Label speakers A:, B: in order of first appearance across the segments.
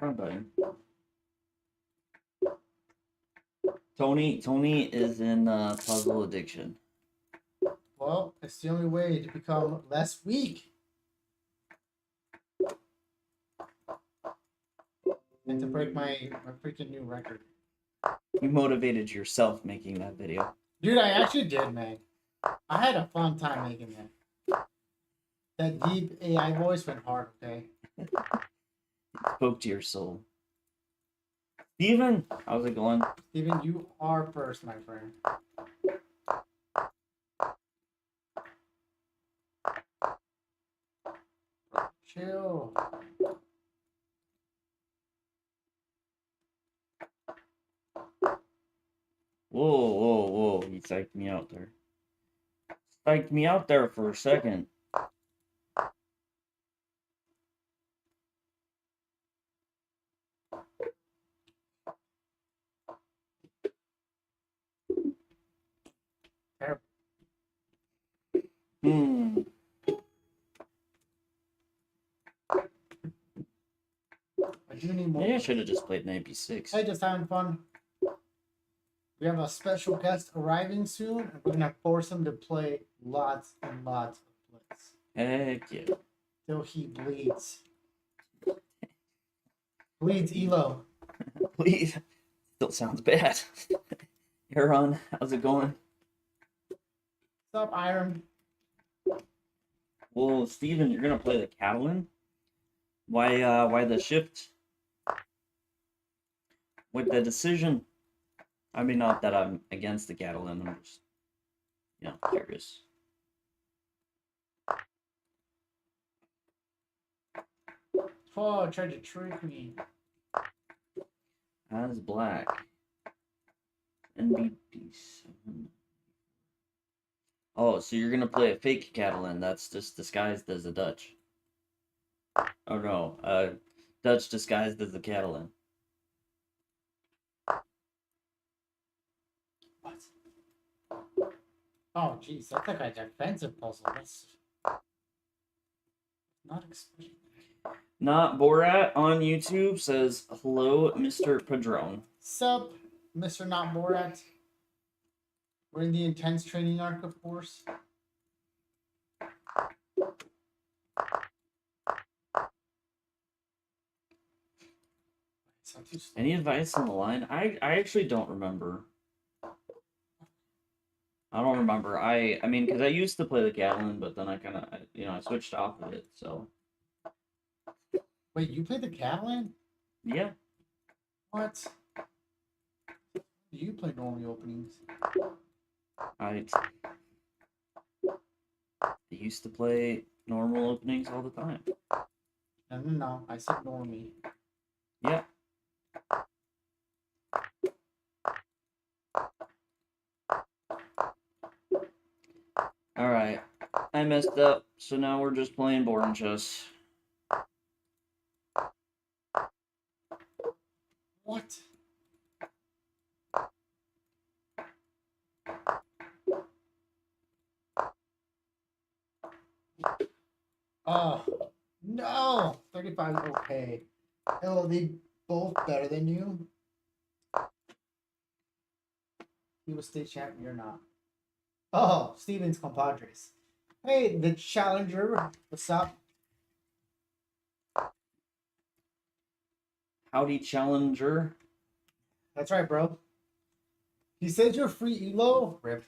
A: Hi, buddy. Tony is in puzzle addiction.
B: Well, it's the only way to become less weak. And to break my freaking new record.
A: You motivated yourself making that video.
B: Dude, I actually did, man. I had a fun time making that. That deep AI voice went hard, okay?
A: Spoke to your soul. Steven, how's it going?
B: Steven, you are first, my friend. Chill.
A: Whoa. You psyched me out there. Psyched me out there for a second.
B: Terrible. I do need more.
A: Maybe I should have just played Knight B6.
B: Hey, just having fun. We have a special guest arriving soon, and we're gonna force him to play lots and lots of Blitz.
A: Heck yeah.
B: Till he bleeds. Bleeds Elo.
A: Please. Still sounds bad. Aaron, how's it going?
B: What's up, Iron?
A: Well, Steven, you're gonna play the Catalan? Why the shift? With the decision? I mean, not that I'm against the Catalan, I'm just, curious.
B: Oh, tried to trick me.
A: As black. NBD7. Oh, so you're gonna play a fake Catalan that's just disguised as a Dutch. Oh no, Dutch disguised as a Catalan.
B: What? Oh, jeez, that's like a defensive puzzle. That's not expected.
A: Not Borat on YouTube says, hello, Mr. Padron.
B: Sup, Mr. Not Borat. We're in the intense training arc, of course.
A: Any advice on the line? I actually don't remember. I don't remember. I mean, because I used to play the Catalan, but then I kind of, I switched off of it, so.
B: Wait, you played the Catalan?
A: Yeah.
B: What? Do you play normal openings?
A: I used to play normal openings all the time.
B: No. I said normie.
A: Yeah. Alright. I messed up, so now we're just playing board chess.
B: What? Oh, no! 35 is okay. Oh, they both better than you? He was state champion, you're not. Oh, Steven's compadres. Hey, the challenger. What's up?
A: Howdy, challenger.
B: That's right, bro. He said you're free elo. Rip.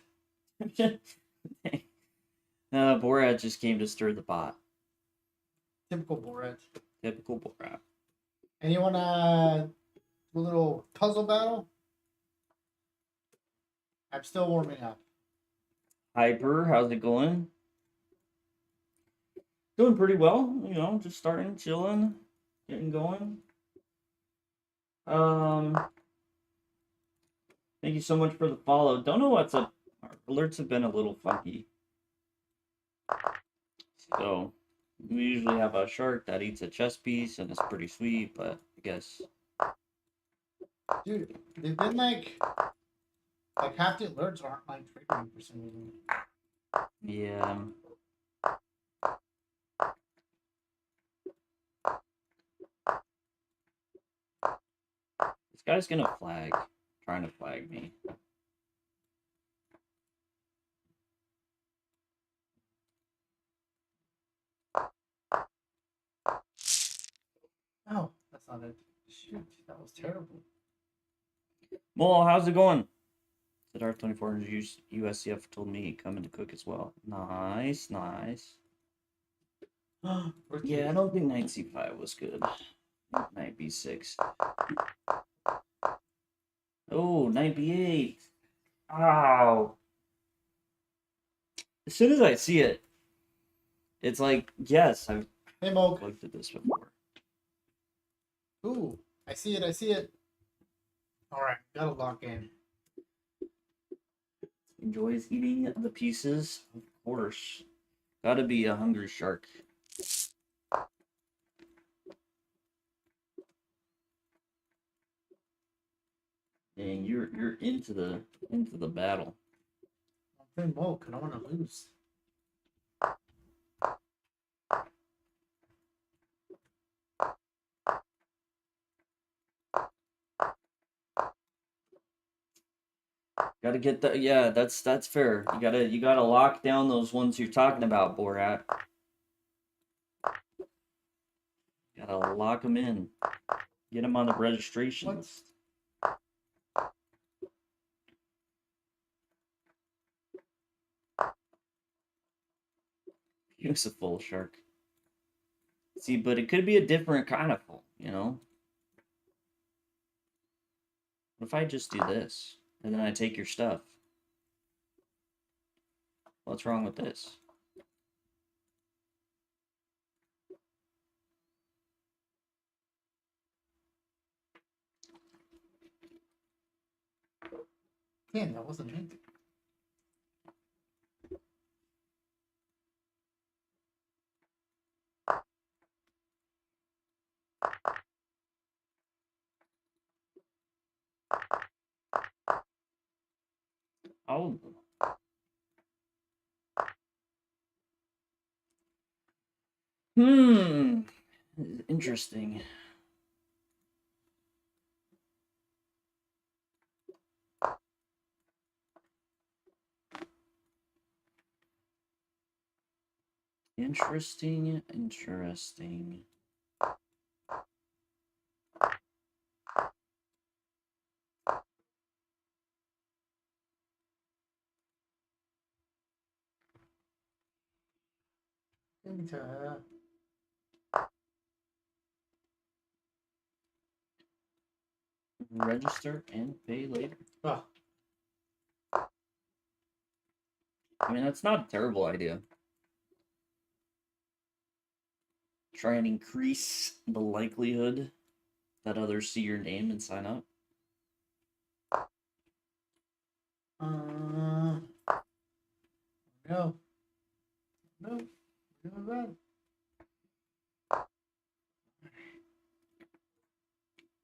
A: Borat just came to stir the pot.
B: Typical Borat.
A: Typical Borat.
B: Anyone do a little puzzle battle? I'm still warming up.
A: Hyper, how's it going? Doing pretty well, just starting, chilling, getting going. Thank you so much for the follow. Don't know what's up. Our alerts have been a little funky. So, we usually have a shark that eats a chess piece, and it's pretty sweet, but I guess.
B: Dude, they've been like half the alerts aren't like triggering for some reason.
A: Yeah. Guy's gonna flag. Trying to flag me.
B: Oh, that's not it. Shoot, that was terrible.
A: Well, how's it going? Said R24 USCF told me coming to cook as well. Nice, nice. Yeah, I don't think knight c5 was good. Knight b6. Oh, knight b8. Ow. As soon as I see it, it's like, yes, I've looked at this before.
B: Ooh, I see it, I see it. Alright, gotta lock in.
A: Enjoys eating the pieces, of course. Gotta be a hungry shark. Dang, you're into the battle.
B: I'm playing woke, I don't wanna lose.
A: Gotta get the yeah, that's fair. You gotta lock down those ones you're talking about, Borat. Gotta lock them in. Get them on the registrations. Beautiful shark. See, but it could be a different kind of full, you know? What if I just do this, and then I take your stuff? What's wrong with this?
B: Damn, that wasn't it.
A: Oh. Interesting. Interesting. Register and pay later.
B: Oh.
A: I mean, that's not a terrible idea. Try and increase the likelihood that others see your name and sign up.
B: No. No. Doing bad.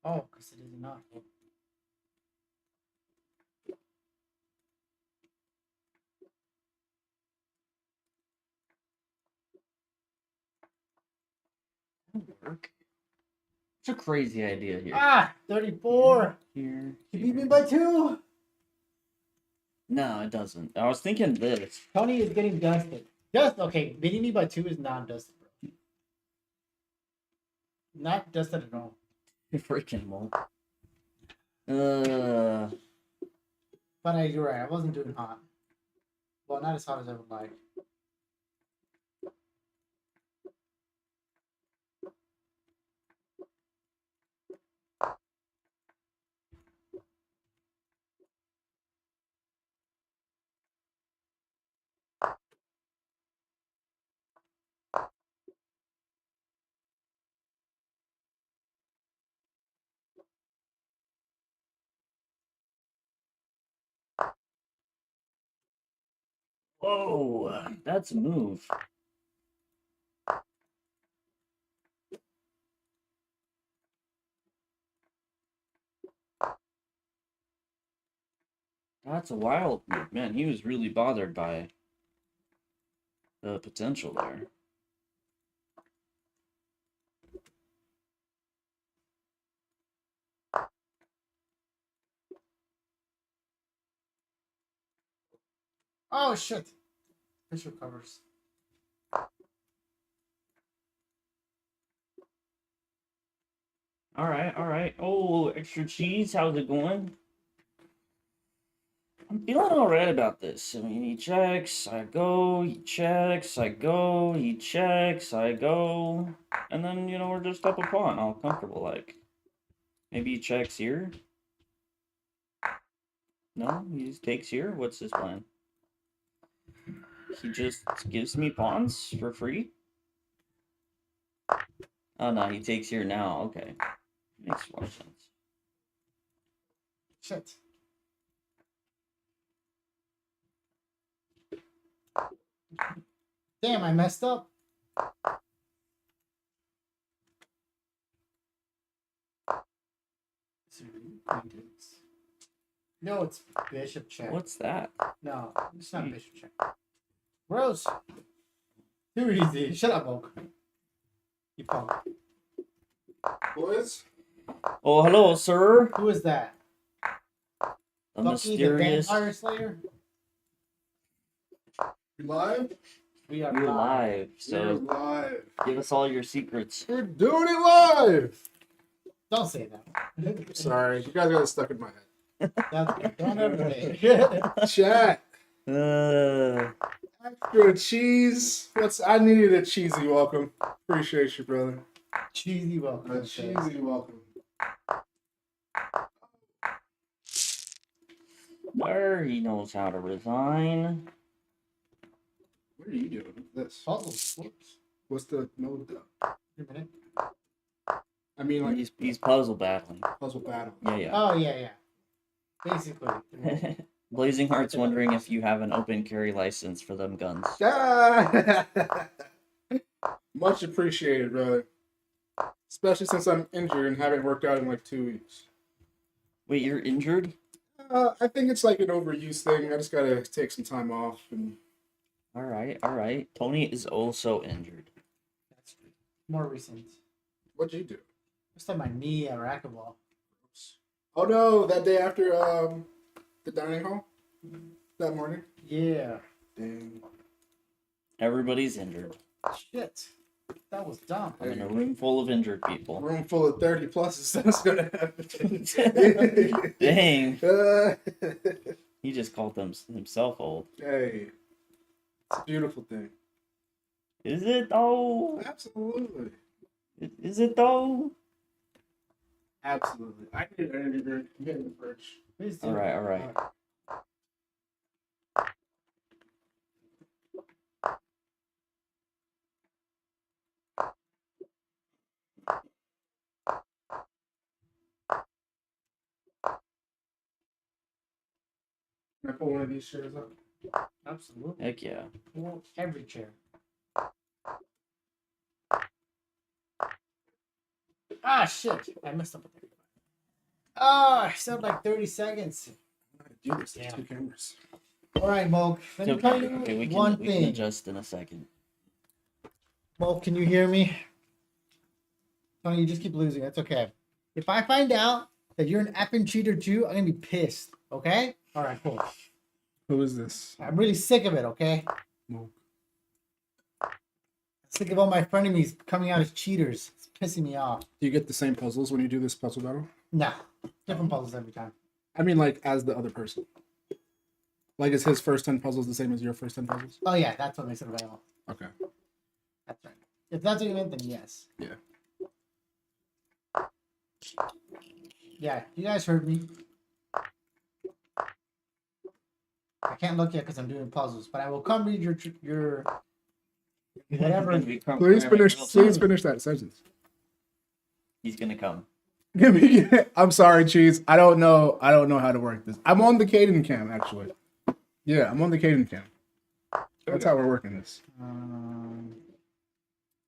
B: Oh, because it is not.
A: Work. It's a crazy idea here.
B: Ah, 34.
A: Here.
B: He beat me by 2.
A: No, it doesn't. I was thinking this.
B: Tony is getting dusted. Okay, beating me by 2 is not dusted, bro. Not dusted at all.
A: Freaking mole.
B: But you're right. I wasn't doing hot. Well, not as hot as I would like.
A: Whoa, that's a move. That's a wild move. Man, he was really bothered by the potential there.
B: Oh shit! Fish recovers.
A: All right, all right. Oh, extra cheese. How's it going? I'm feeling all right about this. I mean, he checks, I go. He checks, I go. He checks, I go. And then, you know, we're just up a pawn, all comfortable like. Maybe he checks here. No, he just takes here. What's his plan? He just gives me pawns for free? Oh no, he takes here now. Okay. Makes more sense.
B: Shit. Damn, I messed up. No, it's bishop check.
A: What's that?
B: No, it's not bishop check. Gross. Too easy. Shut up, Oak. You punk.
C: Boys,
A: Oh, hello, sir.
B: Who is that?
A: The
B: Bucky the
A: mysterious.
B: Vampire Slayer?
C: you live?
B: We are
A: You're
B: live.
A: live,
C: We're
A: so
C: live.
A: give us all your secrets.
C: We're doing it live.
B: Don't say that.
C: Sorry, you guys got it stuck in my head.
B: Don't ever say it.
C: Chat.
A: Uh,
C: Extra cheese. I needed a cheesy welcome. Appreciate you, brother.
B: Cheesy welcome.
C: A cheesy welcome.
A: there, he knows how to resign.
C: What are you doing with this?
B: Puzzles. Whoops.
C: What's the mode though?
B: Wait a minute.
C: I mean, like
A: He's puzzle battling.
C: puzzle battle.
A: Yeah, yeah.
B: Oh, yeah. Basically.
A: Blazing Heart's wondering if you have an open carry license for them guns.
C: Ah! Much appreciated, brother. Especially since I'm injured and haven't worked out in like 2 weeks.
A: Wait, you're injured?
C: I think it's like an overuse thing. I just gotta take some time off. And
A: All right. Tony is also injured.
B: That's more recent.
C: what'd you do?
B: Just on my knee at racquetball.
C: Oh no, that day after the dining hall? That morning?
B: Yeah.
C: Dang.
A: Everybody's injured.
B: Shit. That was dumb.
A: I'm in a room full of injured people.
C: Room full of 30 pluses. That's gonna happen.
A: Dang. He just called himself old.
C: Hey. It's a beautiful thing.
A: Is it though?
C: Absolutely.
A: Is it though?
C: Absolutely. I need an energy drink. I'm getting the fridge.
B: Please do.
A: All right.
C: Can I pull one of these chairs up?
B: Absolutely.
A: Heck yeah.
B: Well, every chair. Ah, shit. I messed up. Oh, I said like 30 seconds.
C: I'm gonna do this to
B: Damn.
C: 2 cameras.
B: All right, Mo. Let me
A: Okay,
B: tell you
A: okay, we
B: one
A: can
B: thing.
A: adjust in a second.
B: Mo, can you hear me? Tony, you just keep losing. That's okay. If I find out that you're an effing cheater too, I'm gonna be pissed. Okay? All right, cool.
C: Who is this?
B: I'm really sick of it. Okay?
C: Mo.
B: Sick of all my frenemies coming out as cheaters. It's pissing me off.
C: Do you get the same puzzles when you do this puzzle battle?
B: Nah, different puzzles every time.
C: I mean, like, as the other person. Like, is his first 10 puzzles the same as your first 10 puzzles?
B: Oh yeah, that's what makes it available.
C: Okay.
B: That's right. If that's what you meant, then yes.
C: Yeah.
B: Yeah, you guys heard me. I can't look yet because I'm doing puzzles, but I will come read your whatever.
C: Please finish that sentence.
A: He's gonna come.
C: I'm sorry, Cheese. I don't know how to work this. I'm on the Caden cam, actually. Yeah, I'm on the Caden cam. That's how we're working this.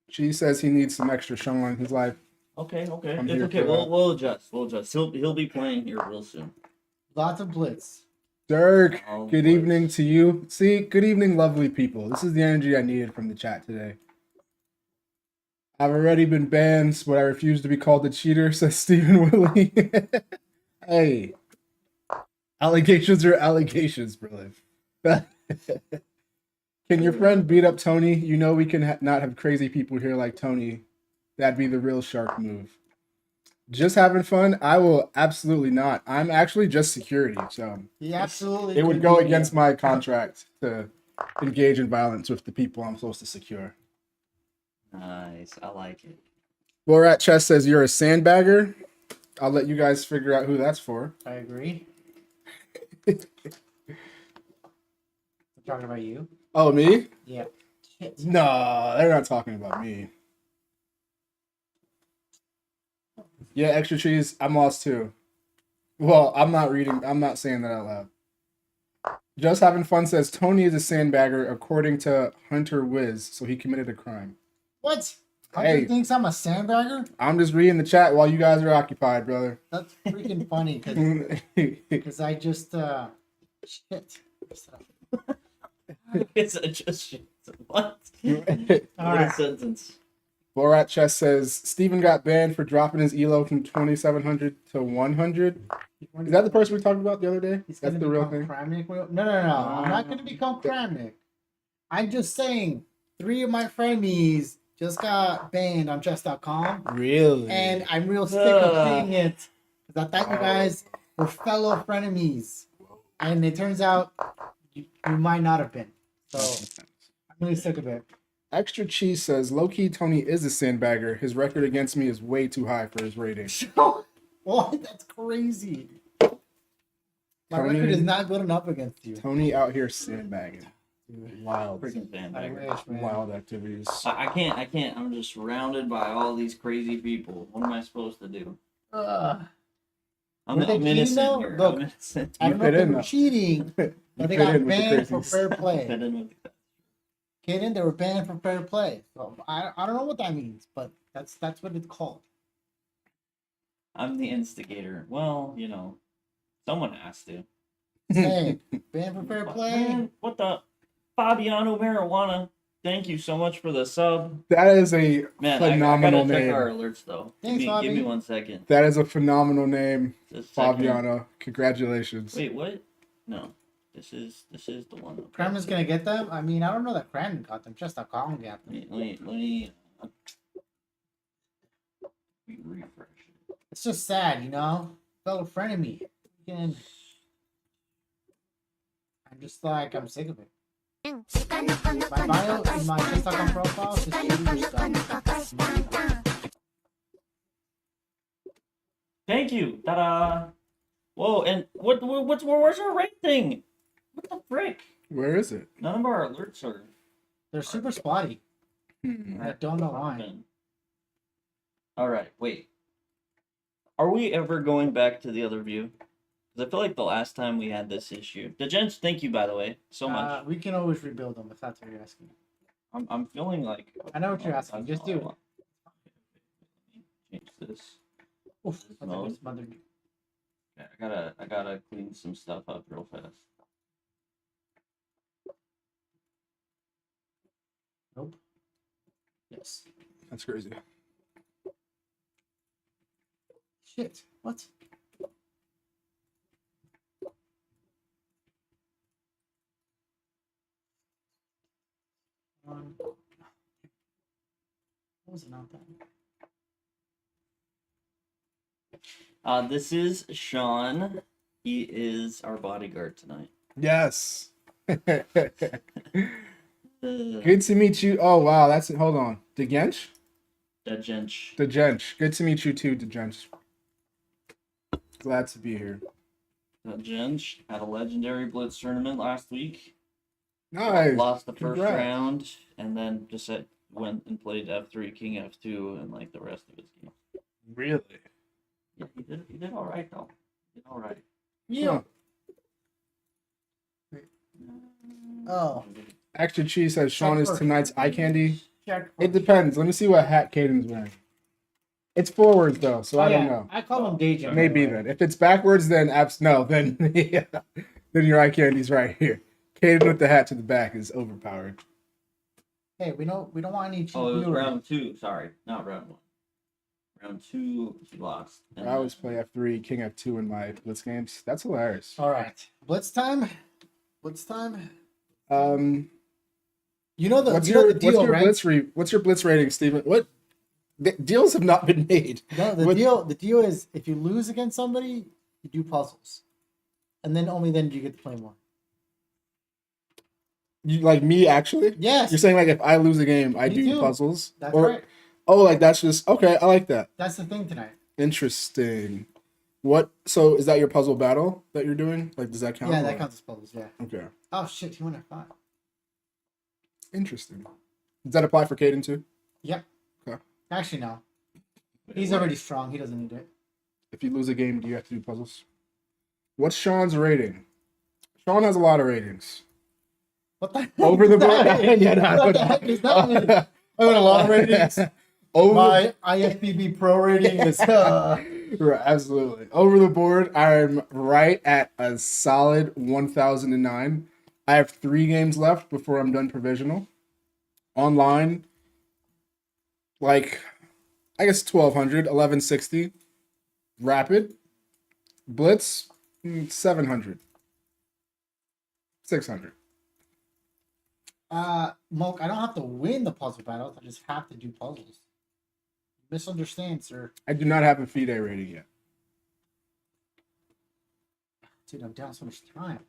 C: Cheese says he needs some extra showing. He's like,
A: Okay.
C: I'm
A: It's
C: here
A: okay.
C: for that.
A: We'll adjust. He'll be playing here real soon.
B: Lots of blitz.
C: Dirk,
A: Oh,
C: good
A: boy.
C: evening to you. See, good evening, lovely people. This is the energy I needed from the chat today. I've already been banned, but I refuse to be called a cheater, says Stephen Willie. Hey, allegations are allegations, brother. Can your friend beat up Tony? You know we can not have crazy people here like Tony. That'd be the real shark move. Just having fun? I will absolutely not. I'm actually just security, so
B: He absolutely.
C: it would
B: could
C: go
B: be,
C: against my contract to engage in violence with the people I'm supposed to secure.
A: Nice. I like it.
C: Borat Chess says you're a sandbagger. I'll let you guys figure out who that's for.
B: I agree. I'm talking about you.
C: Oh, me?
B: Yeah. Shit.
C: No, they're not talking about me. Yeah, extra cheese. I'm lost too. Well, I'm not saying that out loud. Just having fun says Tony is a sandbagger according to Hunter Wiz, so he committed a crime.
B: What? Hunter
C: Hey.
B: thinks I'm a sandbagger?
C: I'm just reading the chat while you guys are occupied, brother.
B: That's freaking funny because I just shit.
A: It's just what?
B: All
A: What a
B: right.
A: sentence.
C: Borat Chess says Steven got banned for dropping his elo from 2,700 to 100. Is that the person we talked about the other day?
B: He's
C: That's
B: gonna
C: the real
B: become
C: thing.
B: Kramnik? No. I'm not gonna become Kramnik. I'm just saying 3 of my frenemies just got banned on chess.com.
C: Really?
B: And I'm real sick of seeing it. Because I thought you guys were fellow frenemies. And it turns out you might not have been. So I'm really sick of it.
C: Extra Cheese says low-key Tony is a sandbagger. His record against me is way too high for his rating.
B: What? That's crazy. My
C: Tony-
B: record is not good enough against you.
C: Tony out here sandbagging. Wild,
A: Freaking
B: I
A: bandbagger.
B: wish, man.
C: wild activities.
A: I can't. I'm just surrounded by all these crazy people. What am I supposed to do?
B: Ugh.
A: I'm
B: Were they cheating
A: innocent
B: though?
A: here.
B: Look,
A: I'm innocent.
B: I don't know
C: fit
B: if they
C: in,
B: were
C: though.
B: cheating, but they
C: fit
B: got
C: in with the
B: banned for
C: crazies.
B: fair
A: Fit
B: play.
A: in with the-
B: Kidding, they were banned for fair play. So I don't know what that means, but that's what it's called.
A: I'm the instigator. Well, someone has to.
B: Hey, banned for fair
A: But,
B: play.
A: man, what the? Fabiano Marijuana. Thank you so much for the sub.
C: That is a
A: Man,
C: phenomenal
A: I gotta check
C: name.
A: our alerts though.
B: Thanks,
A: give me
B: Fabi.
A: 1 second.
C: That is a phenomenal name,
A: Just a second.
C: Fabiano. Congratulations.
A: Wait, what? No, this is the one.
B: Kramnik's gonna get them. I mean, I don't know that Kramnik got them. Just got them.
A: Let me refresh it.
B: It's just sad, fellow frenemy. Freaking- I'm just like I'm sick of it. My bio in my Instagram profile is just shooting stuff.
A: Thank you. Ta-da. Whoa, and where's our rate thing? What the frick?
C: Where is it?
A: None of our alerts are.
B: They're super spotty. I don't know why.
A: open. All right, wait. Are we ever going back to the other view? Because I feel like the last time we had this issue. The gents, thank you by the way, so much.
B: We can always rebuild them if that's what you're asking.
A: I'm feeling like.
B: I know what you're asking. Just do it.
A: Change this.
B: Oof,
A: This
B: I think
A: mode.
B: it's smothered.
A: Yeah, I gotta clean some stuff up real fast.
B: Nope. Yes.
C: That's crazy.
B: Shit. What? What was it not that?
A: This is Sean. He is our bodyguard tonight.
C: Yes. Good to meet you. Oh wow, that's it. Hold on. DeGench?
A: Gench.
C: DeGench. Good to meet you too, DeGench. Glad to be here.
A: Gench had a legendary Blitz tournament last week.
C: Nice.
A: Lost the first
C: Congrats.
A: round, and then just went and played F3, King F2, and like the rest of his game.
C: Really?
A: Yeah, he did all right though. He did all right.
B: Yeah. Oh.
C: Extra cheese says Sean is tonight's eye candy.
B: Check.
C: It depends. Let me see what hat Caden's wearing. It's forwards though, so I don't know.
B: I call him Deja.
C: Maybe then. If it's backwards, then no. Then yeah, then your eye candy's right here. Caden with the hat to the back is overpowered.
B: Hey, we don't want any cheap
A: Oh, it was
B: viewers.
A: round 2. Sorry, not round 1. Round 2, he lost.
C: I always play F3, King F2 in my Blitz games. That's hilarious.
B: All right. Blitz time. Blitz time. You know the
C: what's
B: you know
C: your
B: the deal, right?
C: what's your blitz rating, Steven? What deals have not been made?
B: No,
C: What-
B: the deal is if you lose against somebody, you do puzzles, and then only then do you get to play more.
C: You like me actually?
B: Yes.
C: You're saying like if I lose a game, I
B: Me
C: do
B: too.
C: puzzles?
B: That's
C: Or
B: right.
C: oh, like that's just okay. I like that.
B: That's the thing tonight.
C: Interesting. What? So is that your puzzle battle that you're doing? Like, does that count?
B: Yeah,
C: or-
B: that counts as puzzles. Yeah.
C: Okay.
B: Oh shit, he went at 5.
C: Interesting. Does that apply for Caden too?
B: Yep.
C: Okay.
B: Actually, no. He's already strong. He doesn't need it.
C: If you lose a game, do you have to do puzzles? What's Sean's rating? Sean has a lot of ratings.
B: What the heck
C: Over the
B: does
C: board.
B: that mean?
C: Yeah, no, I
B: What
C: don't
B: the
C: know.
B: heck does that mean? I got a lot of ratings.
C: Over
B: My IFBB Pro rating is
C: right, absolutely. Over the board, I'm right at a solid 1,009. I have 3 games left before I'm done provisional. Online, like, I guess 1,200, 1,160. Rapid, Blitz, 700. 600.
B: Moke, I don't have to win the puzzle battles. I just have to do puzzles. Misunderstand, sir.
C: I do not have a FIDE rating yet.
B: Dude, I'm down so much time.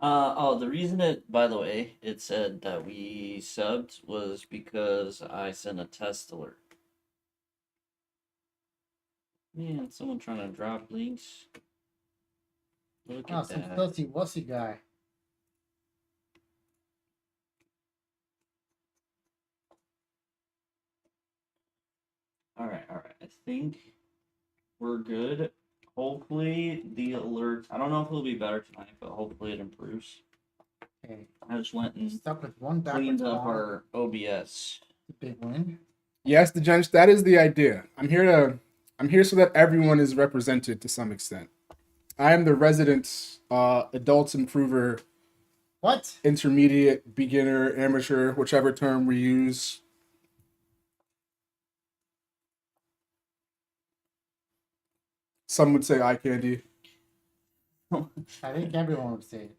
A: The reason by the way, it said that we subbed was because I sent a test alert. Man, someone trying to drop links. Look
B: Oh,
A: at
B: some
A: that.
B: filthy wussy guy.
A: Alright. I think we're good. Hopefully the alert, I don't know if it'll be better tonight, but hopefully it improves.
B: Okay,
A: I just went and
B: stuck with one
A: cleaned
B: backwards
A: up
B: bar.
A: our OBS.
B: The big win.
C: Yes, the gents, that is the idea. I'm here so that everyone is represented to some extent. I am the resident adults improver,
B: What?
C: intermediate, beginner, amateur, whichever term we use. Some would say eye candy.
B: I think everyone would say it.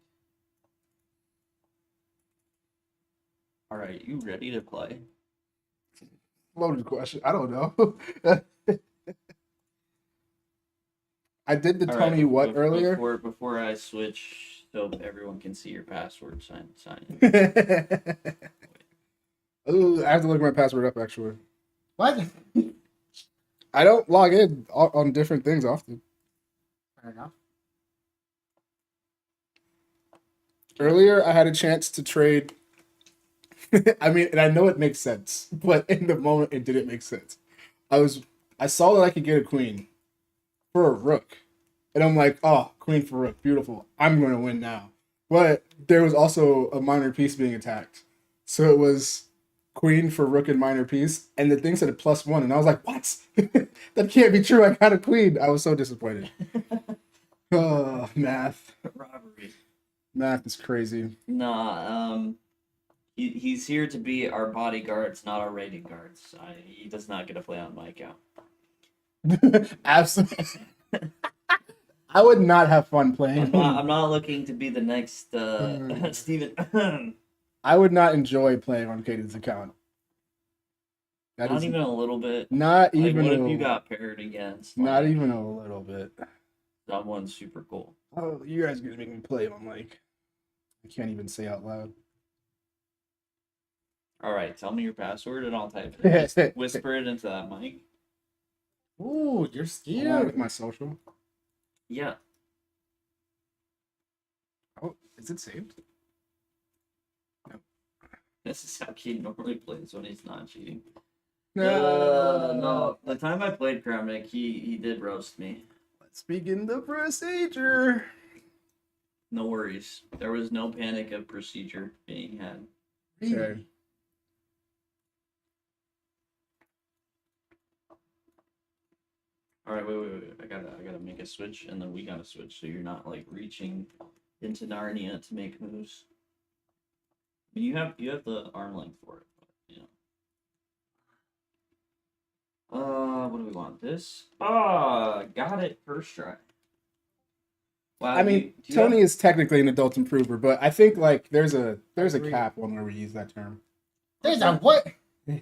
A: Alright, you ready to play?
C: Loaded question. I don't know. I did the
A: All
C: tell
A: right,
C: me what earlier.
A: Before I switch, so everyone can see your password, sign in.
C: Ooh, I have to look my password up actually.
B: What?
C: I don't log in on different things often.
B: Fair enough.
C: Earlier, I had a chance to trade. I mean, and I know it makes sense, but in the moment, it didn't make sense. I saw that I could get a queen for a rook, and I'm like, oh, queen for rook, beautiful. I'm going to win now. But there was also a minor piece being attacked, so it was queen for rook and minor piece, and the thing said a +1, and I was like, what? That can't be true. I got a queen. I was so disappointed. Oh, math.
A: Robbery.
C: Math is crazy.
A: Nah, he's here to be our bodyguards, not our rating guards. He does not get to play on my account.
C: Absolutely. I would not have fun playing.
A: I'm not looking to be the next Steven.
C: I would not enjoy playing on Caden's account. That
A: Not
C: is
A: even a little bit.
C: not
A: Like,
C: even
A: what
C: a,
A: if you got paired against
C: not
A: like,
C: even a little bit.
A: someone super cool?
C: Oh, you guys are gonna make me play. I'm like, I can't even say out loud.
A: All right, tell me your password and I'll type it. Just whisper it into that mic.
B: Ooh, you're
C: Along
B: scared.
C: with my social.
A: Yeah.
C: Oh, is it saved?
A: This is how Key normally plays when he's not cheating.
C: No.
A: No. The time I played Kramnik, he did roast me.
C: Let's begin the procedure.
A: No worries. There was no panic of procedure being had.
C: Okay.
A: All right, wait. I gotta make a switch, and then we gotta switch, so you're not like reaching into Narnia to make moves. I mean, you have the arm length for it, but you know. What do we want? This? Got it first try. Wow,
C: I mean,
A: do you
C: Tony
A: have-
C: is technically an adult improver, but I think like there's a
B: Agreed.
C: cap on where we use that term.
B: There's a what?
A: All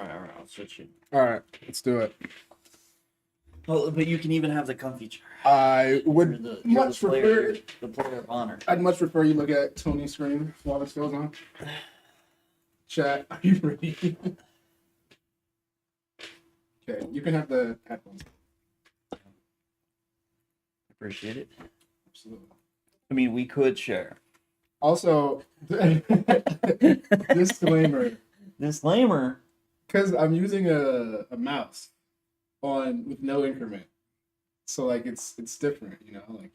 A: right, I'll switch it.
C: All right, let's do it.
A: Oh, but you can even have the comfy chair.
C: I would
A: You're the
C: much
A: player,
C: prefer.
A: the player of honor.
C: I'd much prefer you look at Tony's screen while this goes on. Chat, are you ready? Okay, you can have the headphones.
A: Appreciate it.
C: Absolutely.
A: I mean, we could share.
C: Also, disclaimer,
A: Disclaimer.
C: because I'm using a mouse on with no increment, so like it's different, you know, like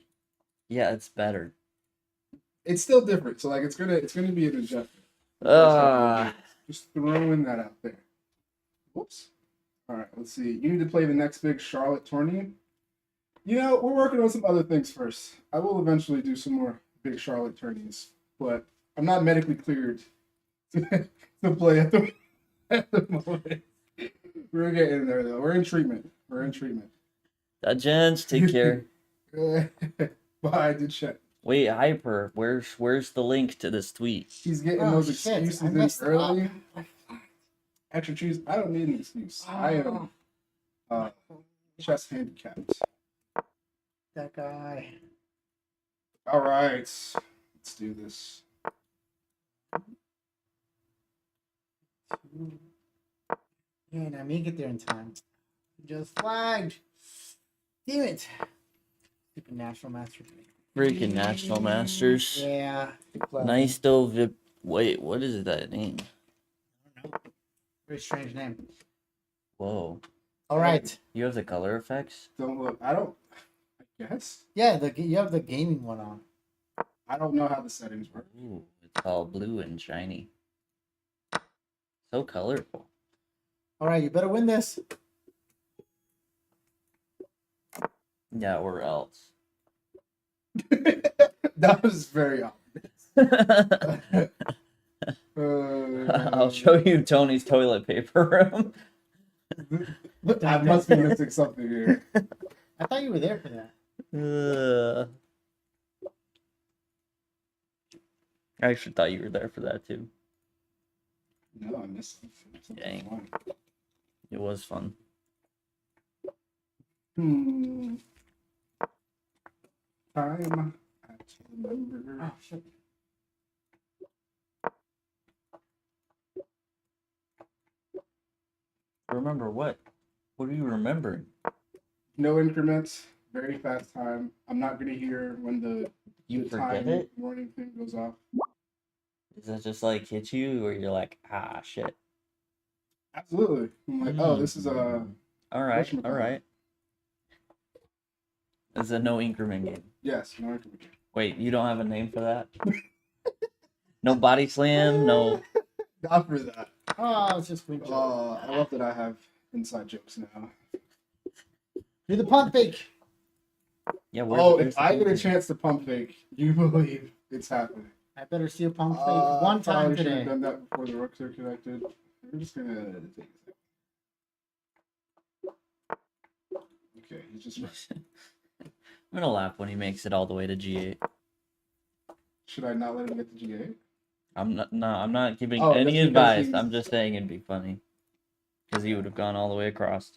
A: Yeah, it's better.
C: it's still different. So like it's gonna be an adjustment. Just throwing that out there. Whoops. All right, let's see. You need to play the next big Charlotte tourney. You know, we're working on some other things first. I will eventually do some more big Charlotte tourneys, but I'm not medically cleared to play at the moment. We're getting there though. We're in treatment.
A: Gents, take care.
C: Bye, did check.
A: Wait, Hyper, where's the link to this tweet?
C: He's getting
B: Oh,
C: those
B: shit,
C: excuses
B: I
C: in
B: messed
C: early.
B: up.
C: Extra cheese. I don't need an excuse. I am chess handicapped.
B: That guy.
C: All right, let's do this.
B: Yeah, I may get there in time. Just flagged. Damn it. Stupid National Master.
A: Freaking National Masters.
B: Yeah.
A: Nice though, Vip. Wait, what is that name?
B: I don't know. Very strange name.
A: Whoa.
B: All right.
A: You have the color effects?
C: Don't look. I guess.
B: Yeah, you have the gaming one on.
C: I don't know how the settings work.
A: Ooh, it's all blue and shiny. So colorful.
B: All right, you better win this.
A: Yeah, or else.
C: That was very obvious.
A: I'll show you Tony's toilet paper room.
C: I must be missing something here.
B: I thought you were there for that.
A: I actually thought you were there for that too.
C: No, I missed something.
A: Dang. It was fun.
C: Time. I can't remember.
B: Oh, shit.
A: Remember what? What are you remembering?
C: No increments. Very fast time. I'm not gonna hear when the
A: You
C: the
A: forget
C: time
A: it?
C: warning thing goes off.
A: Does that just like hit you, or you're like, ah, shit?
C: Absolutely. I'm like, oh, this is a.
A: All right,
C: whatchamacallit?
A: all right. It's a no increment game.
C: Yes, no increment.
A: Wait, you don't have a name for that? No body slam, no.
C: Not for that.
B: Oh, it's just wind chill.
C: I love that I have inside jokes now.
B: Do the pump fake.
A: Yeah.
C: If I get a chance to pump fake, you believe it's happening.
B: I better see a pump fake one time
C: probably should have
B: today.
C: done that before the rooks are connected. We're just gonna take a second. Okay, he's just.
A: I'm gonna laugh when he makes it all the way to G8.
C: Should I not let him get the G8?
A: I'm not giving
C: Oh,
A: any
C: that's because
A: advice.
C: he's-
A: I'm just saying it'd be funny. Because he would have gone all the way across.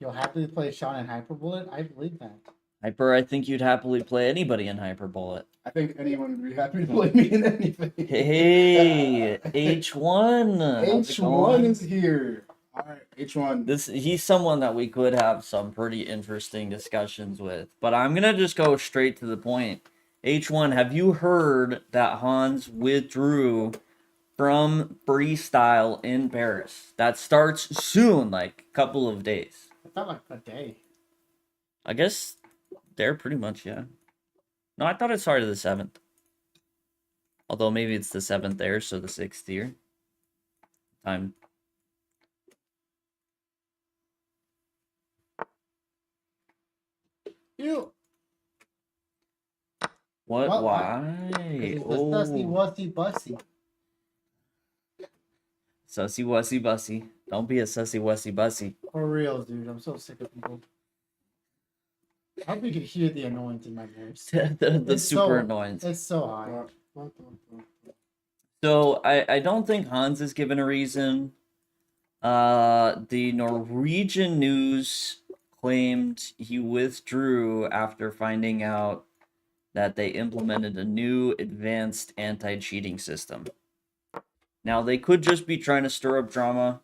B: You'll happily play Sean in Hyperbullet? I believe that.
A: Hyper, I think you'd happily play anybody in Hyperbullet.
C: I think anyone would be happy to play me in anything.
A: Hey, H1. How's it
C: H1
A: going?
C: is here. All right, H1.
A: He's someone that we could have some pretty interesting discussions with. But I'm gonna just go straight to the point. H1, have you heard that Hans withdrew from freestyle in Paris? That starts soon, like a couple of days.
B: I felt like a day.
A: I guess they're pretty much, yeah. No, I thought it started the 7th. Although maybe it's the 7th there, so the 6th here. Time.
B: Ew.
A: What?
B: What?
A: Why?
B: It's the
A: Oh.
B: sussy wussy bussy.
A: Sussy wussy bussy. Don't be a sussy wussy bussy.
B: For real, dude. I'm so sick of people. I hope you can hear the annoyance in my voice.
A: the
B: It's
A: super
B: so-
A: annoyance.
B: It's so high.
A: So I don't think Hans is given a reason. The Norwegian news claimed he withdrew after finding out that they implemented a new advanced anti-cheating system. Now, they could just be trying to stir up drama,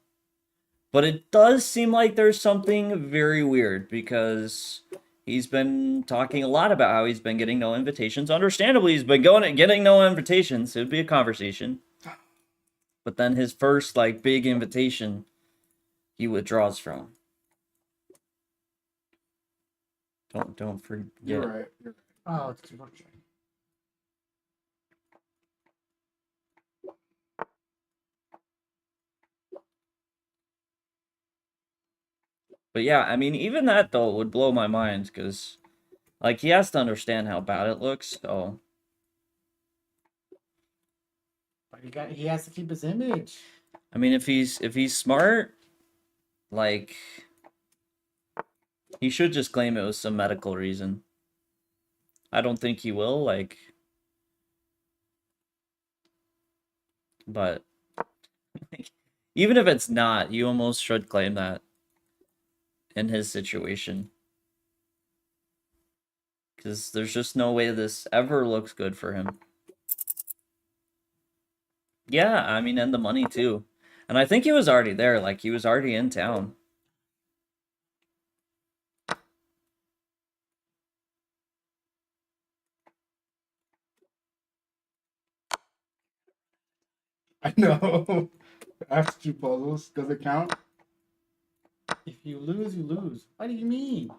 A: but it does seem like there's something very weird because he's been talking a lot about how he's been getting no invitations. Understandably, he's been getting no invitations. It would be a conversation. But then his first, like, big invitation, he withdraws from. Don't forget.
C: You're right. You're right.
B: Oh, it's too much.
A: But yeah, I mean, even that, though, would blow my mind, because, like, he has to understand how bad it looks, so...
B: But he has to keep his image.
A: I mean, if he's smart, like... He should just claim it was some medical reason. I don't think he will, like... But... even if it's not, you almost should claim that. In his situation. Because there's just no way this ever looks good for him. Yeah, I mean, and the money too. And I think he was already there, like, he was already in town.
C: I know. I have to do puzzles. Does it count?
B: If you lose, you lose. What do you mean?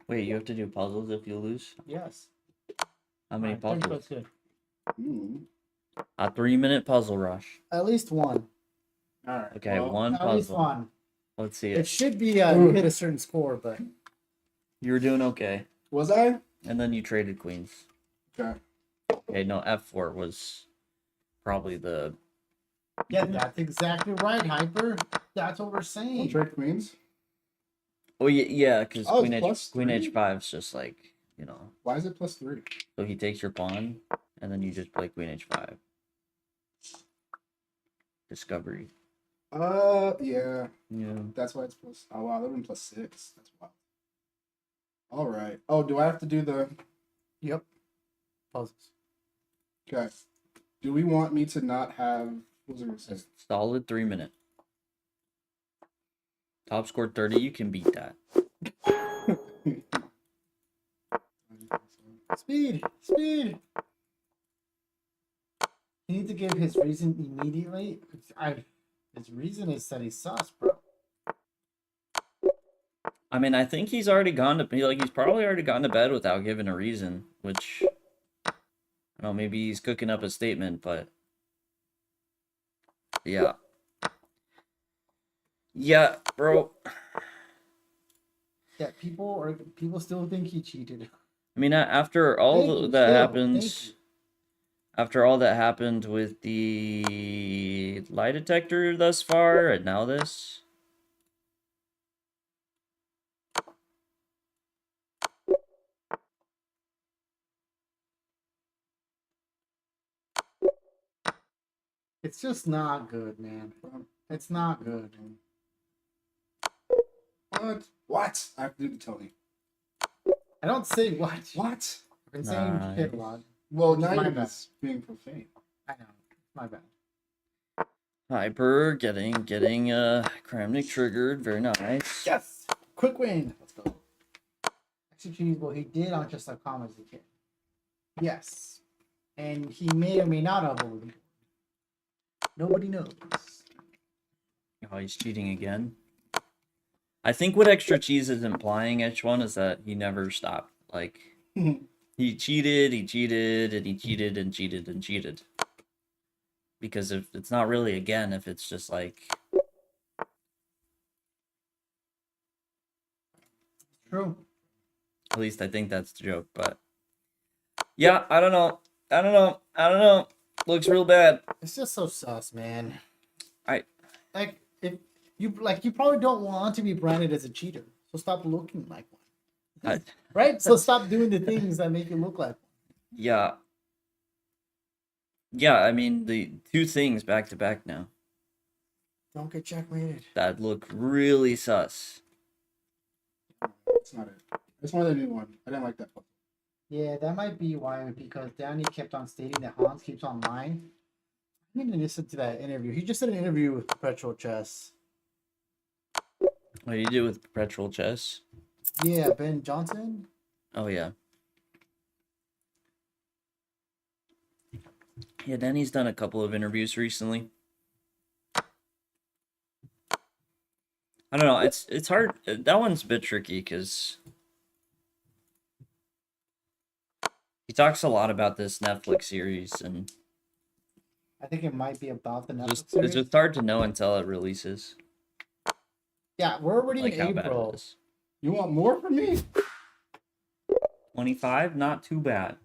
A: Wait, you have to do puzzles if you lose?
B: Yes.
A: How many
B: Alright,
A: puzzles?
B: good.
C: Hmm.
A: A 3-minute puzzle rush.
B: At least one.
C: All right.
A: Okay,
C: well,
A: one
B: At least
A: puzzle.
B: one.
A: Let's see
B: It
A: it.
B: should be you hit a certain score, but
A: You were doing okay.
C: Was I?
A: And then you traded queens.
C: Okay.
A: Okay, no, F4 was probably the...
B: yeah, that's exactly right, Hyper. That's what we're saying.
C: Trade queens.
A: Oh, yeah, because
C: Oh, it's
A: Queen
C: plus
A: Queen
C: 3?
A: H5 is just like, you know...
C: Why is it +3?
A: So he takes your pawn, and then you just play Queen H5. Discovery.
C: Yeah.
A: Yeah.
C: That's why it's plus. Oh wow, that would be +6. That's wild. All right. Oh, do I have to do the?
B: Yep. Puzzles.
C: Okay. Do we want me to not have? What was I gonna say?
A: Solid 3-minute. Top score 30, you can beat that.
B: Speed! Speed! You need to give his reason immediately. His reason is that he's sus, bro.
A: I mean, I think he's already gone to... he's probably already gone to bed without giving a reason, which... I don't know, maybe he's cooking up a statement, but... Yeah. Yeah, bro.
B: Yeah, people still think he cheated.
A: I mean, after all that happens... After all that happened with the lie detector thus far, and now this...
B: It's just not good, man. It's not good.
C: What? I have to do the Tony.
B: I don't say what.
C: What?
B: I've been saying shit a lot.
C: Well,
B: It's
C: now
B: my
C: you're
B: bad.
C: just being profane.
B: I know. It's my bad.
A: Hyper getting Kramnik triggered, very nice.
B: Yes! Quick win! Let's go. Actually, well, he did on just like calm as he can. Yes. And he may or may not have voted. Nobody knows.
A: Oh, he's cheating again. I think what extra cheese is implying, H1, is that he never stopped. Like, he cheated, and he cheated, and cheated, and cheated. Because if it's not really again, if it's just like...
B: True.
A: At least I think that's the joke, but... Yeah, I don't know. Looks real bad.
B: It's just so sus, man. like if you like, you probably don't want to be branded as a cheater, so stop looking like one. Right? So stop doing the things that make you look like one.
A: Yeah. Yeah, I mean the two things back to back now
B: Don't get checkmated.
A: that look really sus.
C: That's not it. That's one of the new one. I didn't like that puzzle.
B: Yeah, that might be why, because Danny kept on stating that Hans keeps online. I need to listen to that interview. He just did an interview with Perpetual Chess.
A: What do you do with perpetual chess?
B: Yeah, Ben Johnson.
A: Oh yeah. Yeah, Danny's done a couple of interviews recently. I don't know. It's hard. That one's a bit tricky because he talks a lot about this Netflix series, and
B: I think it might be about the Netflix
A: it's
B: series.
A: just hard to know until it releases.
B: Yeah, we're already
A: Like
B: in
A: how bad
B: April.
A: it is.
C: You want more from me?
A: 25, not too bad.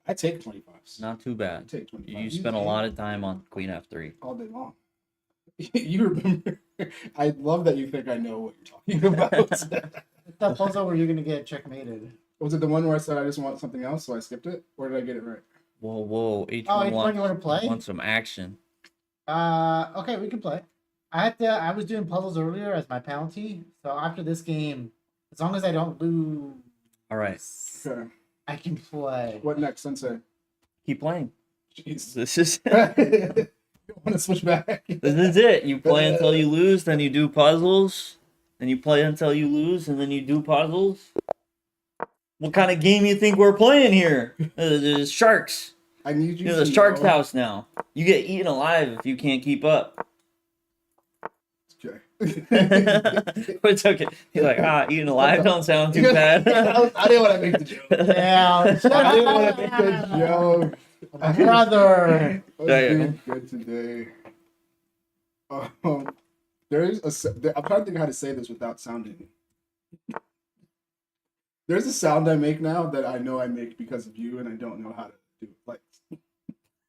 C: I take 25s.
A: Not too
C: I
A: bad.
C: take 25s.
A: You spent a lot of time on Queen F3.
C: all day long. You remember? I love that you think I know what you're talking about.
B: It's that puzzle where you're gonna get checkmated.
C: Was it the one where I said I just want something else, so I skipped it, or did I get it right?
A: Whoa, H1
B: Oh, H1, you want to play?
A: want some action.
B: Okay, we can play. I was doing puzzles earlier as my penalty. So after this game, as long as I don't lose,
A: All right,
C: Okay.
B: I can play.
C: What next, Sensei?
A: keep playing.
C: Jeez.
A: This is
C: You want to switch back?
A: this is it. You play until you lose, then you do puzzles, then you play until you lose, and then you do puzzles. What kind of game you think we're playing here? There's Sharkz.
C: I need you.
A: You're the
C: to
A: Shark's
C: know-
A: house now. You get eaten alive if you can't keep up.
C: Okay.
A: It's okay. You're like, eaten alive don't sound too bad.
C: I didn't want to make the joke.
B: Yeah,
C: I didn't want to make the joke.
B: brother.
C: I'm doing good today. I'm trying to think how to say this without sounding. There's a sound I make now that I know I make because of you, and I don't know how to do it. Like,